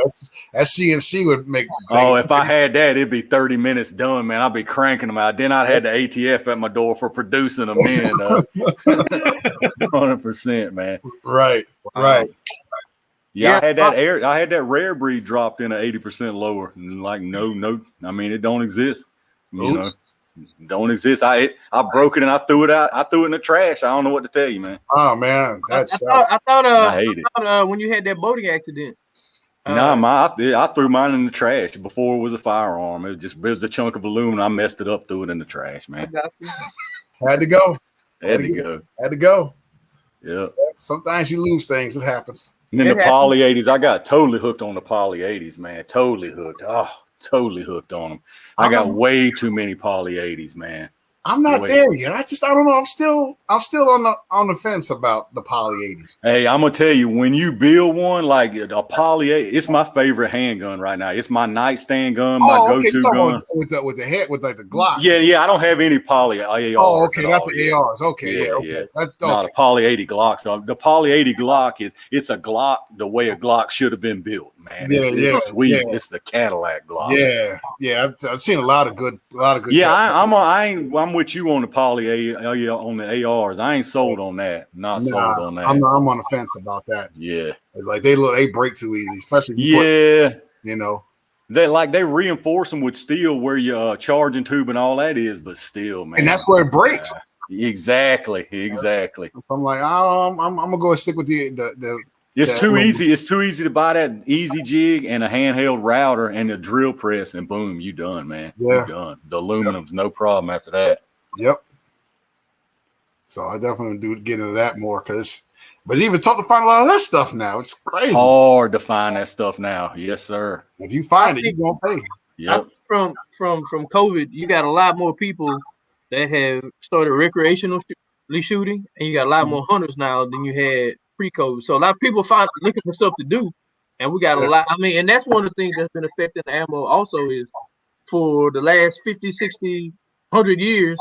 that CNC would make. If I had that, it'd be 30 minutes done, man. I'd be cranking them out. Then I'd had the ATF at my door for producing them in 100%, man. Right. Yeah, I had that rare breed dropped in at 80% lower. And like, no, I mean, it don't exist. You know, don't exist. I broke it and I threw it out. I threw it in the trash. I don't know what to tell you, man. Oh man, I hate it. When you had that boating accident. I threw mine in the trash before it was a firearm. It was a chunk of aluminum. I messed it up, threw it in the trash, man. Had to go. Had to go. Yeah. Sometimes you lose things. It happens. And then the Poly 80s, I got totally hooked on the Poly 80s, man. Totally hooked. Oh, totally hooked on them. I got way too many Poly 80s, man. I'm not there yet. I don't know. I'm still on the fence about the Poly 80s. Hey, I'm gonna tell you, when you build one like a Poly 80, it's my favorite handgun right now. It's my nightstand gun, my go-to gun. With the head, with like the Glock. Yeah. I don't have any Poly ARs. Oh, okay, not the ARs. Okay, yeah. That's not a Poly 80 Glock. So the Poly 80 Glock it's a Glock the way a Glock should have been built, man. It's sweet. Yeah. It's the Cadillac Glock. Yeah. I've seen a lot of good. Yeah, I'm with you on the Poly on the ARs. I ain't sold on that. Not sold on that. I'm on the fence about that. Yeah, it's like they break too easy, especially. They reinforce them with steel where your charging tube and all that is, but still, man. And that's where it breaks. Exactly. So I'm like, I'm gonna go and stick with the. It's too easy. It's too easy to buy that easy jig and a handheld router and a drill press, and boom, you done, man. Yeah. You done. The aluminum's no problem after that. Yep. So I definitely do get into that more but it's even tough to find a lot of that stuff now. It's crazy. Hard to find that stuff now. Yes, sir. If you find it, you're gonna pay. Yep. from COVID, you got a lot more people that have started recreationally shooting, and you got a lot more hunters now than you had pre-COVID. So a lot of people looking for stuff to do, and we got a lot. I mean, and that's one of the things that's been affecting the ammo also is for the last 50, 60, 100 years,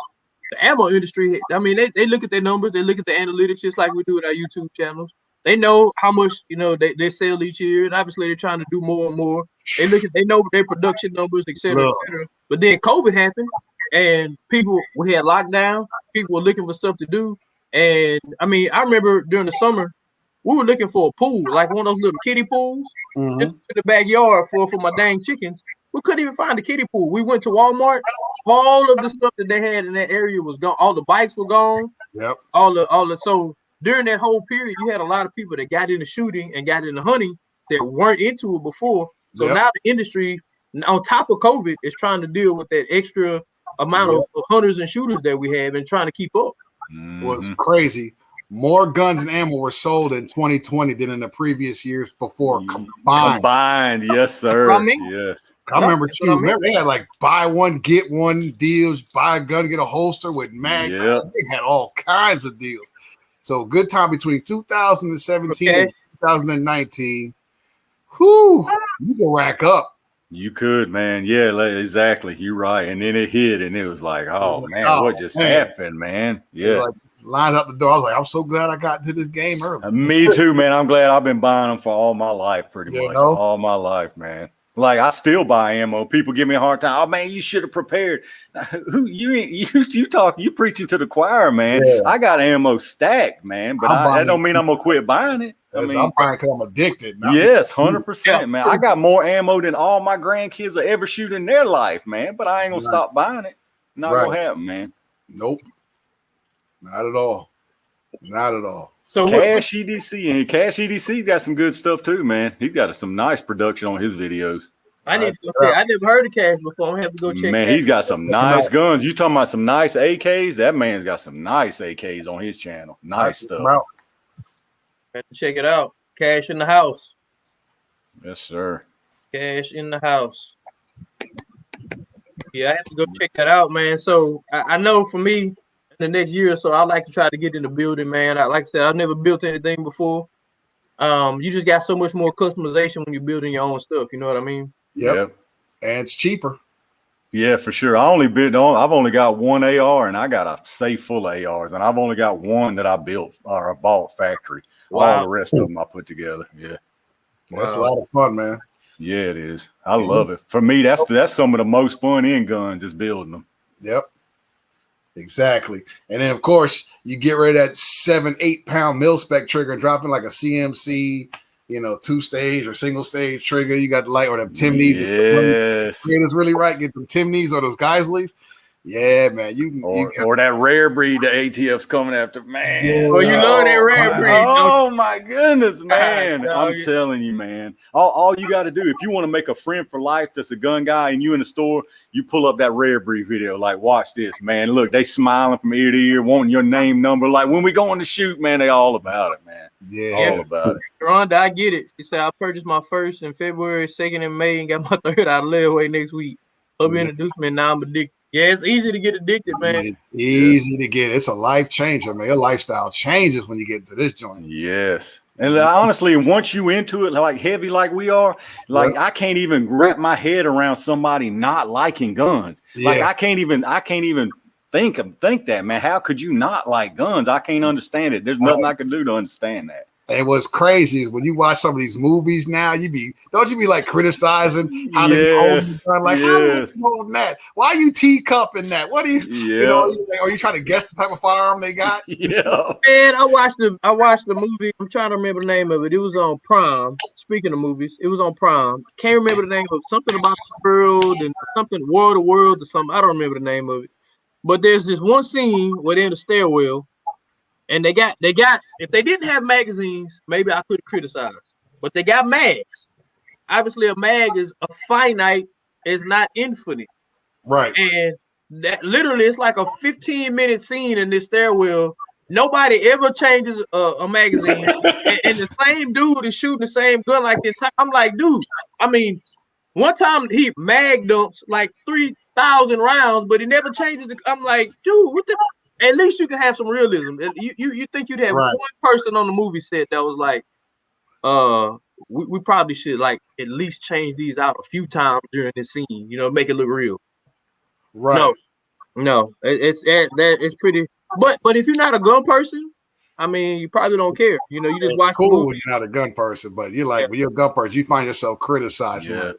the ammo industry, I mean, they look at their numbers, they look at the analytics just like we do with our YouTube channels. They know how much, they sell each year, and obviously they're trying to do more and more. They know their production numbers, et cetera, et cetera. But then COVID happened, and we had lockdown, people were looking for stuff to do. And I mean, I remember during the summer, we were looking for a pool, like one of those little kiddie pools, just in the backyard for my dang chickens. We couldn't even find a kiddie pool. We went to Walmart. All of the stuff that they had in that area was gone. All the bikes were gone. Yep. So during that whole period, you had a lot of people that got into shooting and got into hunting that weren't into it before. So now the industry, on top of COVID, is trying to deal with that extra amount of hunters and shooters that we have and trying to keep up. Was crazy. More guns and ammo were sold in 2020 than in the previous years before combined. Yes, sir. Yes. I remember they had like buy one, get one deals, buy a gun, get a holster with mag. Yep. They had all kinds of deals. So good time between 2017 and 2019. Whoo, you can rack up. You could, man. Yeah, exactly. You're right. And then it hit, and it was like, oh man, what just happened, man? Yeah. Like, lines out the door. I was like, I'm so glad I got into this game early. Me too, man. I'm glad I've been buying them for all my life, pretty much. All my life, man. Like I still buy ammo. People give me a hard time. Oh man, you should have prepared. Who you preaching to the choir, man. Yeah. I got ammo stacked, man. But that don't mean I'm gonna quit buying it. I'm buying because I'm addicted. Yes, 100%, man. I got more ammo than all my grandkids will ever shoot in their life, man. But I ain't gonna stop buying it. Not gonna happen, man. Nope. Not at all. Not at all. So Cash EDC got some good stuff too, man. He's got some nice production on his videos. I need to go check. I never heard of Cash before. I'm gonna have to go check. Man, he's got some nice guns. You talking about some nice AKs? That man's got some nice AKs on his channel. Nice stuff. Have to check it out. Cash in the house. Yes, sir. Cash in the house. Yeah, I have to go check that out, man. So I know for me, the next year or so, I like to try to get in the building, man. Like I said, I've never built anything before. You just got so much more customization when you're building your own stuff. You know what I mean? Yep. And it's cheaper. Yeah, for sure. I've only got one AR, and I got a safe full of ARs, and I've only got one that I built or I bought factory. Wow. All the rest of them I put together. Yeah. That's a lot of fun, man. Yeah, it is. I love it. For me, that's some of the most fun in guns is building them. Yep. Exactly. And then of course you get rid of that 7-8 pound mil spec trigger and drop in like a CMC, 2-stage or single stage trigger. You got the light or them Timneys. Yes. It's really right. Get them Timneys or those Geisleys. Yeah, man. Or that rare breed the ATF's coming after, man. Yeah. Well, you love that rare breed. Oh my goodness, man. I'm telling you, man. All you got to do, if you want to make a friend for life that's a gun guy and you in the store, you pull up that rare breed video. Like, watch this, man. Look, they smiling from ear to ear, wanting your name number. Like, when we going to shoot, man, they all about it, man. Yeah. All about it. Rhonda, I get it. She said I purchased my first in February, second in May, and got my third out of layaway next week. Hope you introduced me, and now I'm addicted. Yeah, it's easy to get addicted, man. It's easy to get. It's a life changer, man. Your lifestyle changes when you get into this joint. Yes. And honestly, once you into it, like heavy like we are, like I can't even wrap my head around somebody not liking guns. Yeah. Like I can't even think that, man. How could you not like guns? I can't understand it. There's nothing I can do to understand that. And what's crazy is when you watch some of these movies now, don't you be like criticizing how they be holding the gun? Like, how are you holding that? Why are you teacupping that? What are you, are you trying to guess the type of firearm they got? Yeah. Man, I watched the movie. I'm trying to remember the name of it. It was on Prime. Speaking of movies, it was on Prime. Can't remember the name of it. Something about the world and something World of Worlds or something. I don't remember the name of it. But there's this one scene where they're in the stairwell. And they got, if they didn't have magazines, maybe I could criticize, but they got mags. Obviously, a mag is a finite, is not infinite. Right. And that literally, it's like a 15-minute scene in this stairwell. Nobody ever changes a magazine. and the same dude is shooting the same gun like the entire. I'm like, dude, I mean, One time he mag dumps like 3,000 rounds, but he never changes the. I'm like, dude, what the? At least you can have some realism. You think you'd have Right. one person on the movie set that was like, we probably should like at least change these out a few times during this scene, you know, make it look real. Right. No, it's pretty. But if you're not a gun person, I mean, you probably don't care. You know, you just It's watch the cool movie. when you're not a gun person, but you're like when you're a gun person, you find yourself criticizing. Yeah.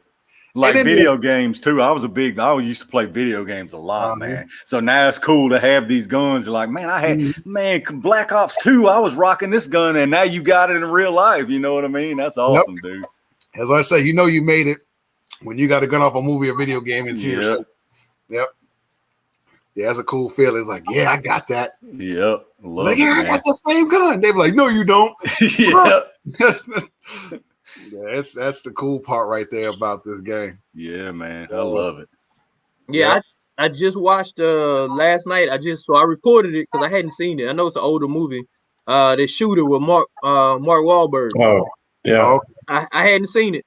Like, Like then video games too. I used to play video games a lot, man. So now it's cool to have these guns. You're like, man, Black Ops 2, I was rocking this gun, and now you got it in real life. You know what I mean? That's awesome, dude. As I say, you know you made it when you got a gun off a movie or video game and see yourself. Yep. Yeah, that's a cool feeling. It's like, yeah, I got that. Yep. Like, yeah, I got the same gun. They be like, no, you don't. Yeah. Yeah, that's the cool part right there about this game. Yeah, man, I love it. Yeah, I just watched last night. I recorded it because I hadn't seen it. I know it's an older movie. The Shooter with Mark Wahlberg. Oh, yeah. I hadn't seen it,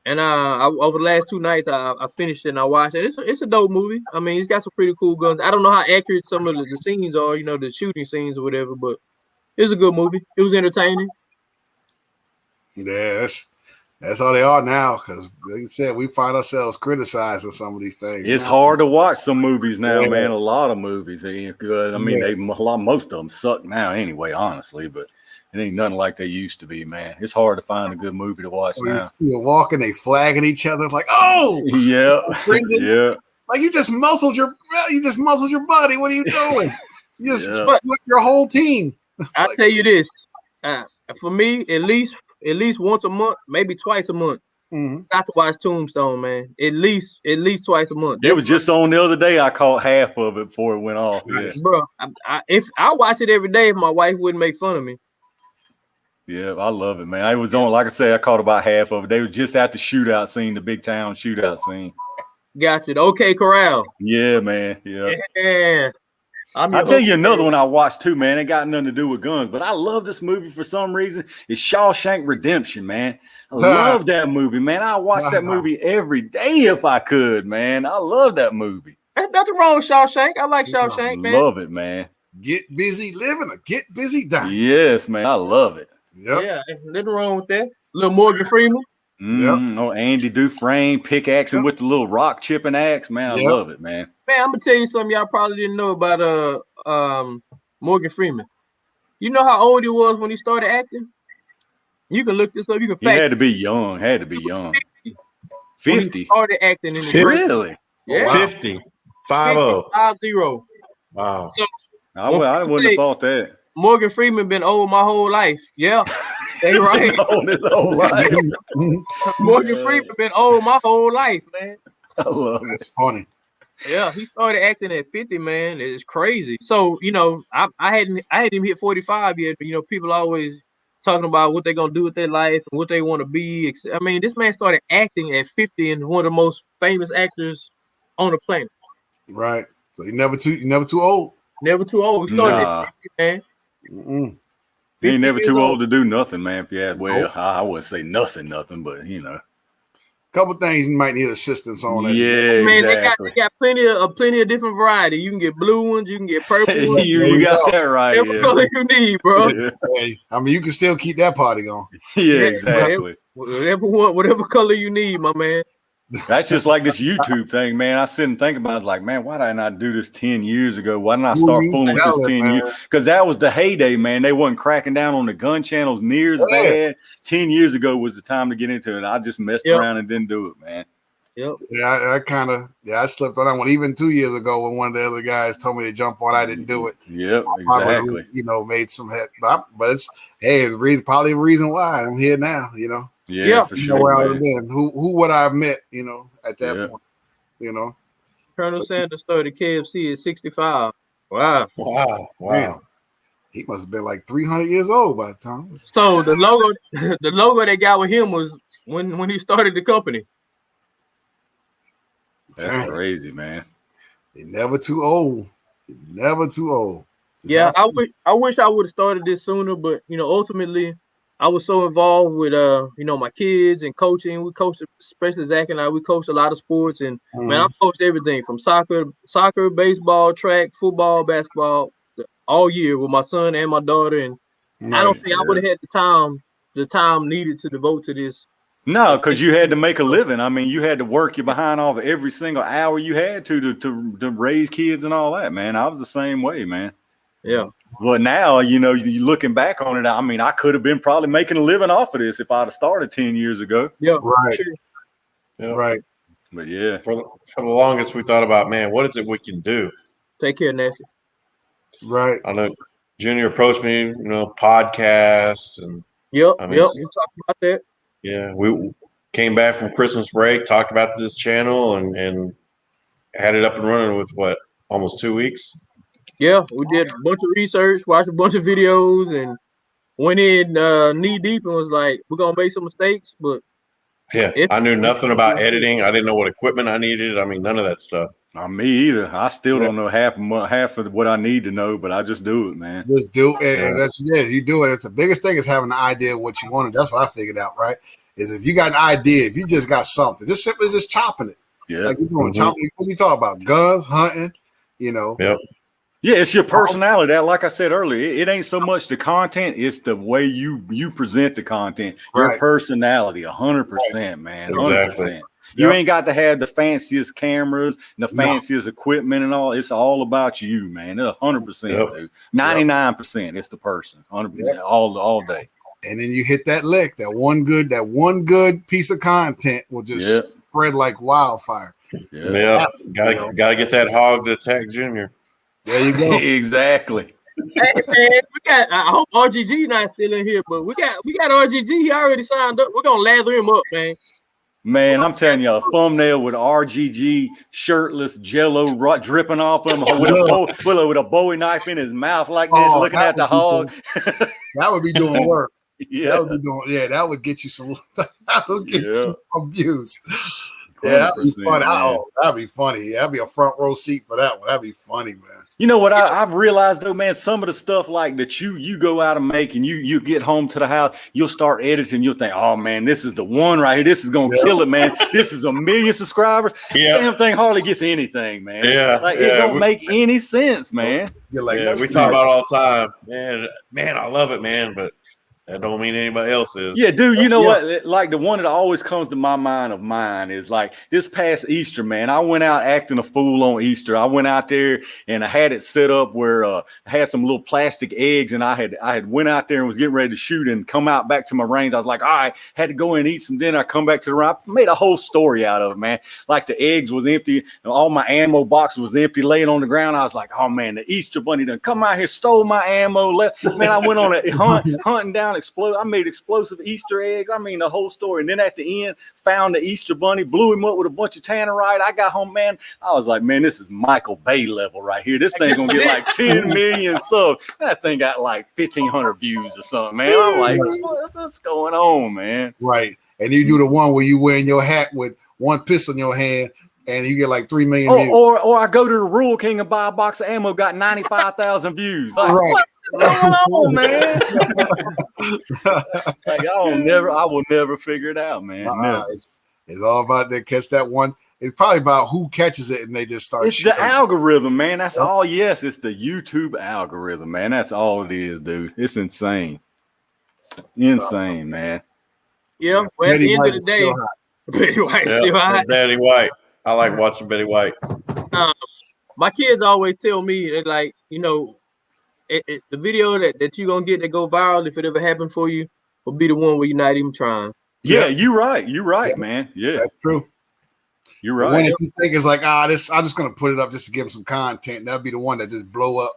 and over the last 2 nights I finished it and I watched it. It's a dope movie. I mean, it's got some pretty cool guns. I don't know how accurate some of the scenes are, you know, the shooting scenes or whatever, but it was a good movie. It was entertaining. Yeah, that's how they are now. Because like you said, we find ourselves criticizing some of these things. It's hard to watch some movies now, man. A lot of movies ain't good. I mean, most of them suck now anyway, honestly. But it ain't nothing like they used to be, man. It's hard to find a good movie to watch now. You're walking, they flagging each other. It's like, oh, yeah, yeah. Like you just muscled your body. What are you doing? You just split your whole team. I'll tell you this. For me, at least once a month, maybe twice a month. Got to watch Tombstone, man. At least twice a month. It was just on the other day. I caught half of it before it went off. Yeah. Bro, if I watch it every day, if my wife wouldn't make fun of me. Yeah, I love it, man. I was on, like I said, I caught about half of it. They was just at the shootout scene, the big town shootout scene. Got it. Okay, Corral. Yeah, man. Yeah. I'll tell you another one I watched too, man. It got nothing to do with guns, but I love this movie for some reason. It's Shawshank Redemption, man. I love that movie, man. I watch that movie every day if I could, man. I love that movie. There's nothing wrong with Shawshank. I like Shawshank, man. Love it, man. Get busy living or get busy dying. Yes, man. I love it. Yep. Yeah, there's nothing wrong with that. Little Morgan Freeman. Oh, Andy Dufresne pickaxing with the little rock chipping axe, man. I love it, man. Man, I'm gonna tell you something y'all probably didn't know about Morgan Freeman. You know how old he was when he started acting? You can look this up. You can fact. He had to be young. 50. He started acting in the Really? Yeah. 50. 50. Wow. So I wouldn't have thought that. Morgan Freeman been old my whole life. Yeah. They right. His whole life. Morgan Freeman been old my whole life, man. I love it. That's funny. Yeah, he started acting at 50, man. It's crazy. So, you know, I hadn't even hit 45 yet, but you know, people always talking about what they're gonna do with their life and what they want to be. I mean, this man started acting at 50 and one of the most famous actors on the planet. Right. So you're never too old. Never too old. He started at 50, man. He ain't never too old to do nothing, man. Well, I wouldn't say nothing, but you know. Couple things you might need assistance on. Yeah, man, exactly. they got plenty of different variety. You can get blue ones, you can get purple ones. you got that right. Whatever color you need, bro. Yeah. Hey, I mean, you can still keep that party going. Yeah, exactly. Whatever color you need, my man. That's just like this YouTube thing, man. I sit and think about it, like, man, why did I not do this 10 years ago? Why didn't I start fooling with this 10 years? Because that was the heyday, man. They wasn't cracking down on the gun channels near as bad. 10 years ago was the time to get into it. I just messed around and didn't do it, man. Yep. Yeah, I slipped on that one even 2 years ago when one of the other guys told me to jump on. I didn't do it. Yep, exactly. Made some head, but it's probably the reason why I'm here now. Yeah, for sure. Where I would have been. Who would I have met? At that point. Colonel Sanders started KFC at 65. Wow. He must have been like 300 years old by the time. So the logo they got with him was when he started the company. That's crazy, man. They're never too old. Yeah, I wish I would have started this sooner, but ultimately, I was so involved with my kids and coaching. We coached, especially Zach and I. We coached a lot of sports, and man, I coached everything from soccer, baseball, track, football, basketball, all year with my son and my daughter. And I don't Right. think I would have had the time needed to devote to this. No, because you had to make a living. I mean, you had to work your behind off every single hour you had to raise kids and all that, man. I was the same way, man. Yeah. But now, you looking back on it, I mean, I could have been probably making a living off of this if I'd have started 10 years ago. Yeah. Right. Sure. Yeah. Right. But yeah. For the longest, we thought about, man, what is it we can do? Take care, Nancy. Right. I know Junior approached me, podcasts and Yep. I mean, Yep. We talked about that. yeah, we came back from Christmas break, talked about this channel, and had it up and running with almost 2 weeks. Yeah, we did a bunch of research, watched a bunch of videos, and went in knee deep and was like, we're gonna make some mistakes, but Yeah, I knew nothing about editing. I didn't know what equipment I needed. I mean, none of that stuff. Not me either. I still don't know half of what I need to know, but I just do it, man. Just do it. And that's you do it. It's the biggest thing is having an idea of what you want. That's what I figured out, right? Is if you got an idea, if you just got something, just simply just chopping it. Yeah. Like you're doing chopping. What you talk about? Guns, hunting, Yep. Yeah, it's your personality. Like I said earlier, it ain't so much the content; it's the way you present the content. Your personality, 100%, man, 100%. Exactly. You ain't got to have the fanciest cameras, and the fanciest equipment, and all. It's all about you, man. 100%, dude. 99%. It's the person, 100%, all day. And then you hit that lick. That one good piece of content will just spread like wildfire. Yeah. Gotta get that hog to attack Junior. There you go. Exactly. Hey man, I hope RGG not still in here, but we got RGG. He already signed up. We're gonna lather him up, man. Man, I'm telling you, a thumbnail with RGG shirtless, Jello dripping off him with a Bowie knife in his mouth like this, looking at the hog. That would be doing work. Yeah, that would be doing. Yeah, that would get you some. That would get you some views. Yeah, that'd be funny. That'd be funny. That'd be a front row seat for that one. That'd be funny, man. You know what I've realized though, man, some of the stuff like that you go out and make and you get home to the house, you'll start editing, you'll think, oh man, this is the one right here. This is gonna kill it, man. This is 1 million subscribers. Damn thing hardly gets anything, man. It don't make any sense, man. You're like, we talk about it all the time. Man, I love it, man, but that don't mean anybody else is. Yeah, dude, you know what? Like the one that always comes to my mind is like this past Easter, man. I went out acting a fool on Easter. I went out there and I had it set up where I had some little plastic eggs, and I had went out there and was getting ready to shoot and come out back to my range. I was like, all right, had to go in and eat some dinner. I come back to the range. I made a whole story out of it, man. Like the eggs was empty, and all my ammo box was empty, laying on the ground. I was like, oh man, the Easter bunny done come out here, stole my ammo. Man, I went on a hunting down. I made explosive Easter eggs. I mean, the whole story. And then at the end, found the Easter bunny, blew him up with a bunch of tannerite. I got home, man. I was like, man, this is Michael Bay level right here. This thing gonna get like 10 million subs. That thing got like 1,500 views or something, man. I'm like, what's going on, man? Right. And you do the one where you wearing your hat with one pistol in your hand, and you get like 3 million views. Or I go to the Rural King and buy a box of ammo, got 95,000 views. Like, right. What's going on, man? Like, I will never figure it out, man. It's all about that catch that one. It's probably about who catches it and they just start. It's the algorithm, man. That's all. Yes, it's the YouTube algorithm, man. That's all it is, dude. It's insane. Insane, man. Yeah, well, at the end of the day, Betty White still hot. Betty White. I like watching Betty White. My kids always tell me that, like, the video that you're gonna get that go viral, if it ever happened for you, will be the one where you're not even trying. Yeah, you're right, man. Yeah, that's true. You're right. When you think it's like, I'm just gonna put it up just to give them some content, that'd be the one that just blow up.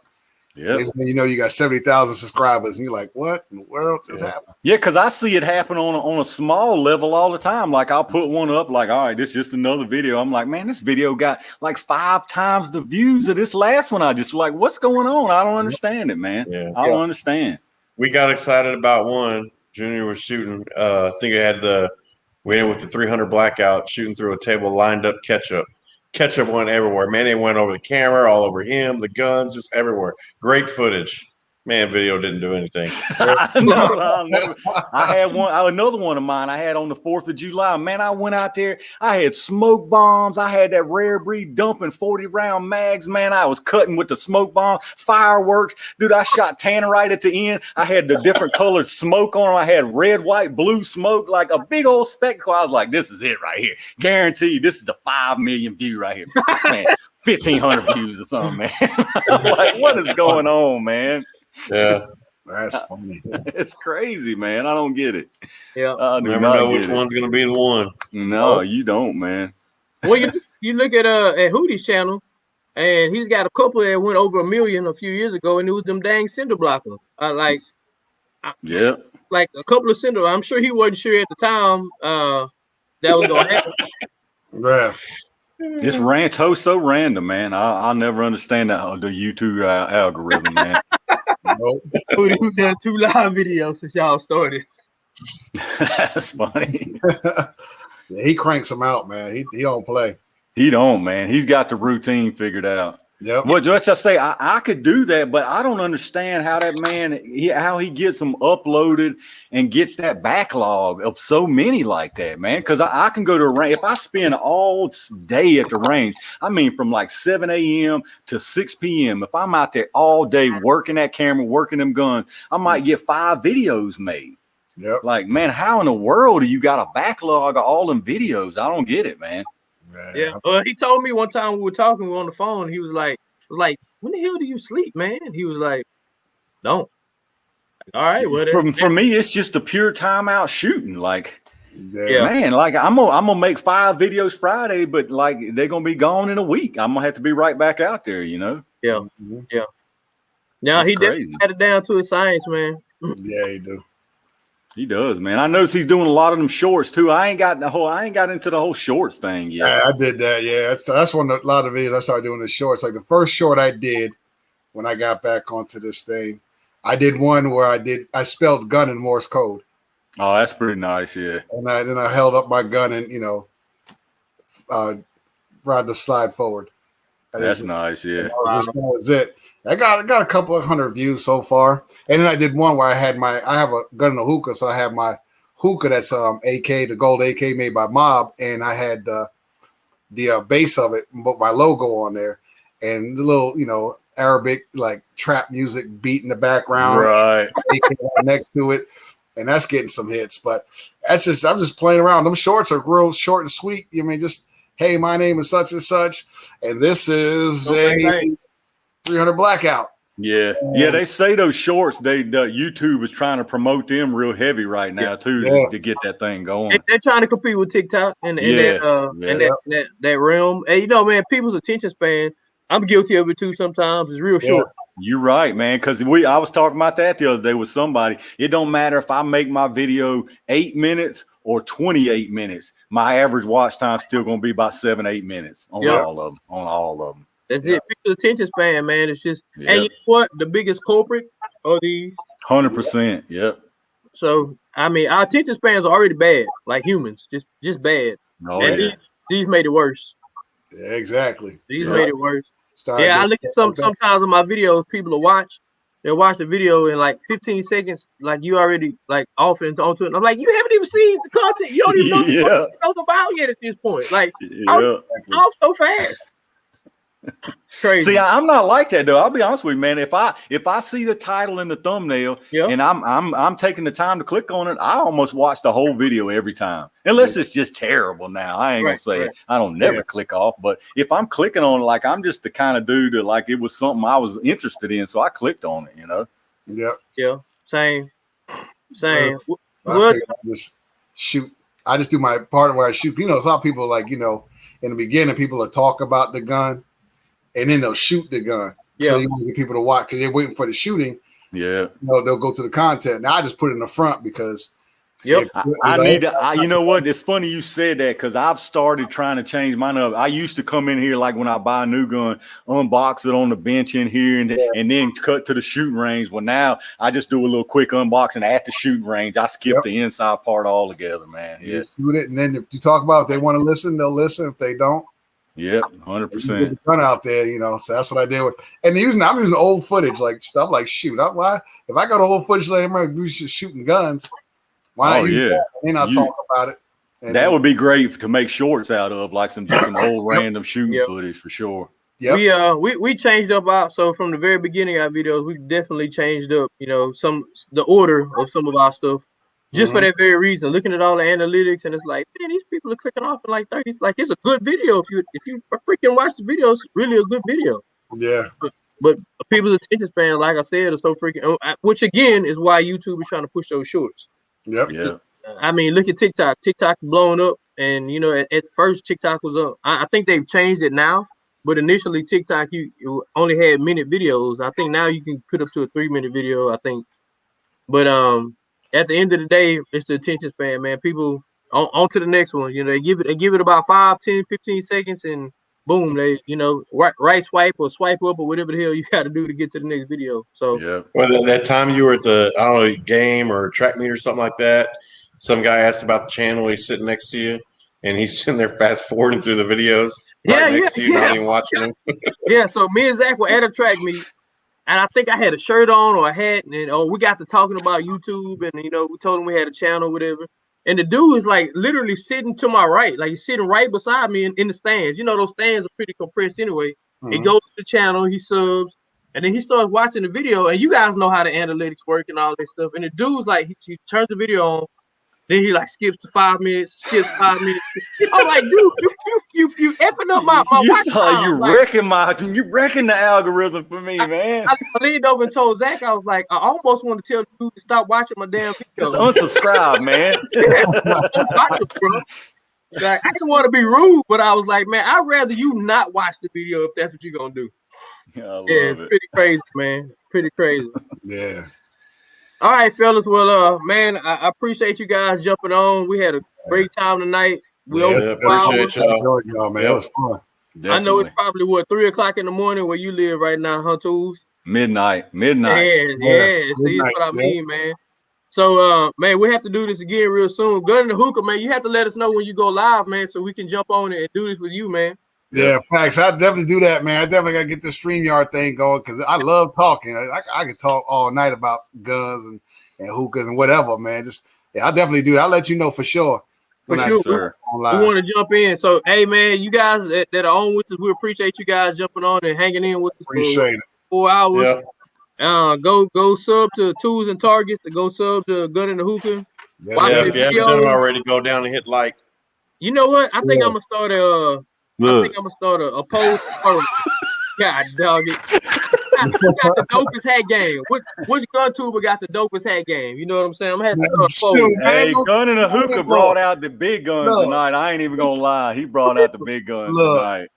Yeah, you got 70,000 subscribers, and you're like, what in the world is happening? Yeah, because I see it happen on a small level all the time. Like I'll put one up, like, all right, this is just another video. I'm like, man, this video got like 5 times the views of this last one. I just like, what's going on? I don't understand it, man. Yeah. I don't understand. We got excited about one. Junior was shooting. I think we ended with the 300 blackout, shooting through a table, lined up ketchup. Ketchup went everywhere, man. They went over the camera, all over him, the guns, just everywhere. Great footage. Man, video didn't do anything. I had another one of mine I had on the 4th of July. Man, I went out there. I had smoke bombs. I had that rare breed dumping 40-round mags. Man, I was cutting with the smoke bomb, fireworks. Dude, I shot tannerite at the end. I had the different colored smoke on them. I had red, white, blue smoke, like a big old spectacle. I was like, this is it right here. Guaranteed, this is the 5 million view right here. Man, 1,500 views or something, man. I'm like, what is going on, man? Yeah. That's funny. It's crazy, man. I don't get it. Yeah. I do Never not know get which it. one's gonna be the one. No, you don't, man. Well, you look at Hootie's channel, and he's got a couple that went over 1 million a few years ago, and it was them dang cinder blockers. Like a couple of cinder. I'm sure he wasn't sure at the time that was gonna happen. Yeah. This so random, man. I'll never understand that the YouTube algorithm, man. Nope. Hootie done 2 live videos since y'all started. That's funny. Yeah, he cranks them out, man. He don't play. He don't, man. He's got the routine figured out. Yep. Well, let's just say I could do that, but I don't understand how that man, how he gets them uploaded and gets that backlog of so many like that, man. Because I can go to a range. If I spend all day at the range, I mean from like 7 a.m. to 6 p.m., if I'm out there all day working that camera, working them guns, I might get 5 videos made. Yep. Like, man, how in the world do you got a backlog of all them videos? I don't get it, man. Yeah. He told me one time we were talking, we were on the phone. He was like, when the hell do you sleep, man? He was like, don't. All right. Well, for me, it's just a pure timeout shooting. Like, yeah. Man, like I'm gonna make 5 videos Friday, but like they're gonna be gone in a week. I'm gonna have to be right back out there, you know. Yeah. Yeah. Now he definitely had it down to a science, man. Yeah, he do. He does, man. I notice he's doing a lot of them shorts too. I ain't got into the whole shorts thing yet. Yeah, I did that. Yeah, that's one of a lot of videos I started doing the shorts. Like the first short I did when I got back onto this thing, I did one where I spelled gun in Morse code. Oh, that's pretty nice, yeah. And then I held up my gun and ride the slide forward. That's nice, yeah. That was it. I got a couple of 100 views so far, and then I did one where I have a gun and a hookah, so I have my hookah that's AK, the gold AK made by Mob, and I had the base of it, but my logo on there, and the little Arabic like trap music beat in the background, right? AK next to it, and that's getting some hits. But I'm just playing around. Them shorts are real short and sweet. You mean just hey, my name is such and such, and this is a 300 blackout. Yeah. Yeah, they say those shorts, YouTube is trying to promote them real heavy right now too to get that thing going. They're trying to compete with TikTok and that realm. And man, people's attention span, I'm guilty of it too sometimes. It's real short. You're right, man. Because I was talking about that the other day with somebody. It don't matter if I make my video 8 minutes or 28 minutes. My average watch time is still going to be about 7-8 minutes on all of them. That's it. People's attention span, man. It's just, and you know what? The biggest culprit are these 100%. Yep. So I mean, our attention spans are already bad, like humans, just bad. Oh, and these made it worse. Yeah, exactly. These made it worse. I look at sometimes in my videos, people will watch. They'll watch the video in like 15 seconds, like you already like off and onto it. And I'm like, you haven't even seen the content. You don't even know what it's about yet at this point. Like, off so fast. Crazy. See, I'm not like that though. I'll be honest with you, man. If I see the title and the thumbnail and I'm taking the time to click on it, I almost watch the whole video every time. Unless it's just terrible. Now I ain't gonna say it. I don't never click off, but if I'm clicking on it, like I'm just the kind of dude that like it was something I was interested in, so I clicked on it. You know. Yeah. Same. I just shoot. I just do my part where I shoot. Some people like in the beginning people will talk about the gun. And then they'll shoot the gun. So you want to get people to watch because they're waiting for the shooting. Yeah. They'll go to the content. Now I just put it in the front because I need to. You know what? It's funny you said that because I've started trying to change mine up. I used to come in here like when I buy a new gun, unbox it on the bench in here, and then cut to the shooting range. Well, now I just do a little quick unboxing at the shooting range. I skip the inside part altogether, man. You shoot it, and then if you talk about if they want to listen, they'll listen. If they don't, Yep, Get 100%. the gun out there, you know. So that's what I did with. And I'm using old footage, like stuff like shoot. Why if I go to old footage like we just shooting guns, why not use that and not talk about it? And that would be great to make shorts out of, like some old random shooting footage for sure. Yep. We changed up so from the very beginning of our videos, we definitely changed up, you know, the order of some of our stuff. Just for that very reason, looking at all the analytics, and it's like, man, these people are clicking off in like 30s. Like, it's a good video if you freaking watch the video, it's really a good video. Yeah. But people's attention span, like I said, is so freaking. Which again is why YouTube is trying to push those shorts. Yep. Yeah. I mean, look at TikTok. TikTok's blowing up, and you know, at first TikTok was up. I think they've changed it now, but initially TikTok you only had minute videos. I think now you can put up to a 3-minute video. I think, but at the end of the day, it's the attention span, man. People on to the next one. You know, they give it about 5, 10, 15 seconds, and boom, they right swipe or swipe up or whatever the hell you got to do to get to the next video. So yeah. Well, that time you were at the game or track meet or something like that, some guy asked about the channel. He's sitting next to you, and he's sitting there fast forwarding through the videos right next to you, not even watching them. Yeah, so me and Zach were at a track meet. And I think I had a shirt on or a hat, and we got to talking about YouTube, and you know, we told him we had a channel, whatever. And the dude is like literally sitting to my right, like he's sitting right beside me in the stands. You know, those stands are pretty compressed anyway. He goes to the channel, he subs, and then he starts watching the video. And you guys know how the analytics work and all this stuff. And the dude's like, he turns the video on, then he like skips to 5 minutes, skips 5 minutes. I'm like, dude, you effing up my watch time. You wrecking the algorithm for me, man. I leaned over and told Zach, I was like, I almost want to tell the dude to stop watching my damn video. Just unsubscribe, man. Like, I didn't want to be rude, but I was like, man, I'd rather you not watch the video if that's what you're gonna do. I love it. Pretty crazy, man. Pretty crazy. Yeah. All right, fellas. Well, man, I appreciate you guys jumping on. We had a great time tonight. We appreciate y'all, man. It was fun. Definitely. I know it's probably 3 o'clock in the morning where you live right now, huh, Tools? Midnight. Yeah. See what I mean, man. So, man, we have to do this again real soon. Gun in the hookah, man. You have to let us know when you go live, man, so we can jump on it and do this with you, man. Yeah, facts. I definitely do that, man. I definitely got to get the StreamYard thing going because I love talking. I could talk all night about guns and hookahs and whatever, man. I definitely do. I'll let you know for sure. For sure. We want to jump in. So, hey, man, you guys that are on with us, we appreciate you guys jumping on and hanging in with us for 4 hours. Yeah. Go sub to Tools and Targets, to go sub to Gun in the Hookah. If you haven't done it already, go down and hit like. You know what? I think I'm gonna start a post. God dog it. Got the dopest hat game. Which gun tuber got the dopest hat game? You know what I'm saying? I'm gonna have to start a poll. Hey, Gun in the Hookah brought out the big guns tonight. I ain't even gonna lie. He brought out the big guns tonight.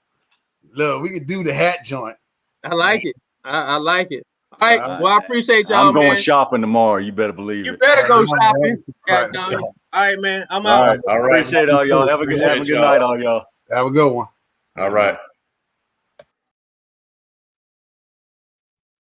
Look, we could do the hat joint. I like it. I like it. All right. Well, I appreciate y'all. I'm going shopping tomorrow. You better believe it. You better go shopping. All right, man. I'm out. All right. Appreciate all y'all. Have a good night, all y'all. Have a good one. All right.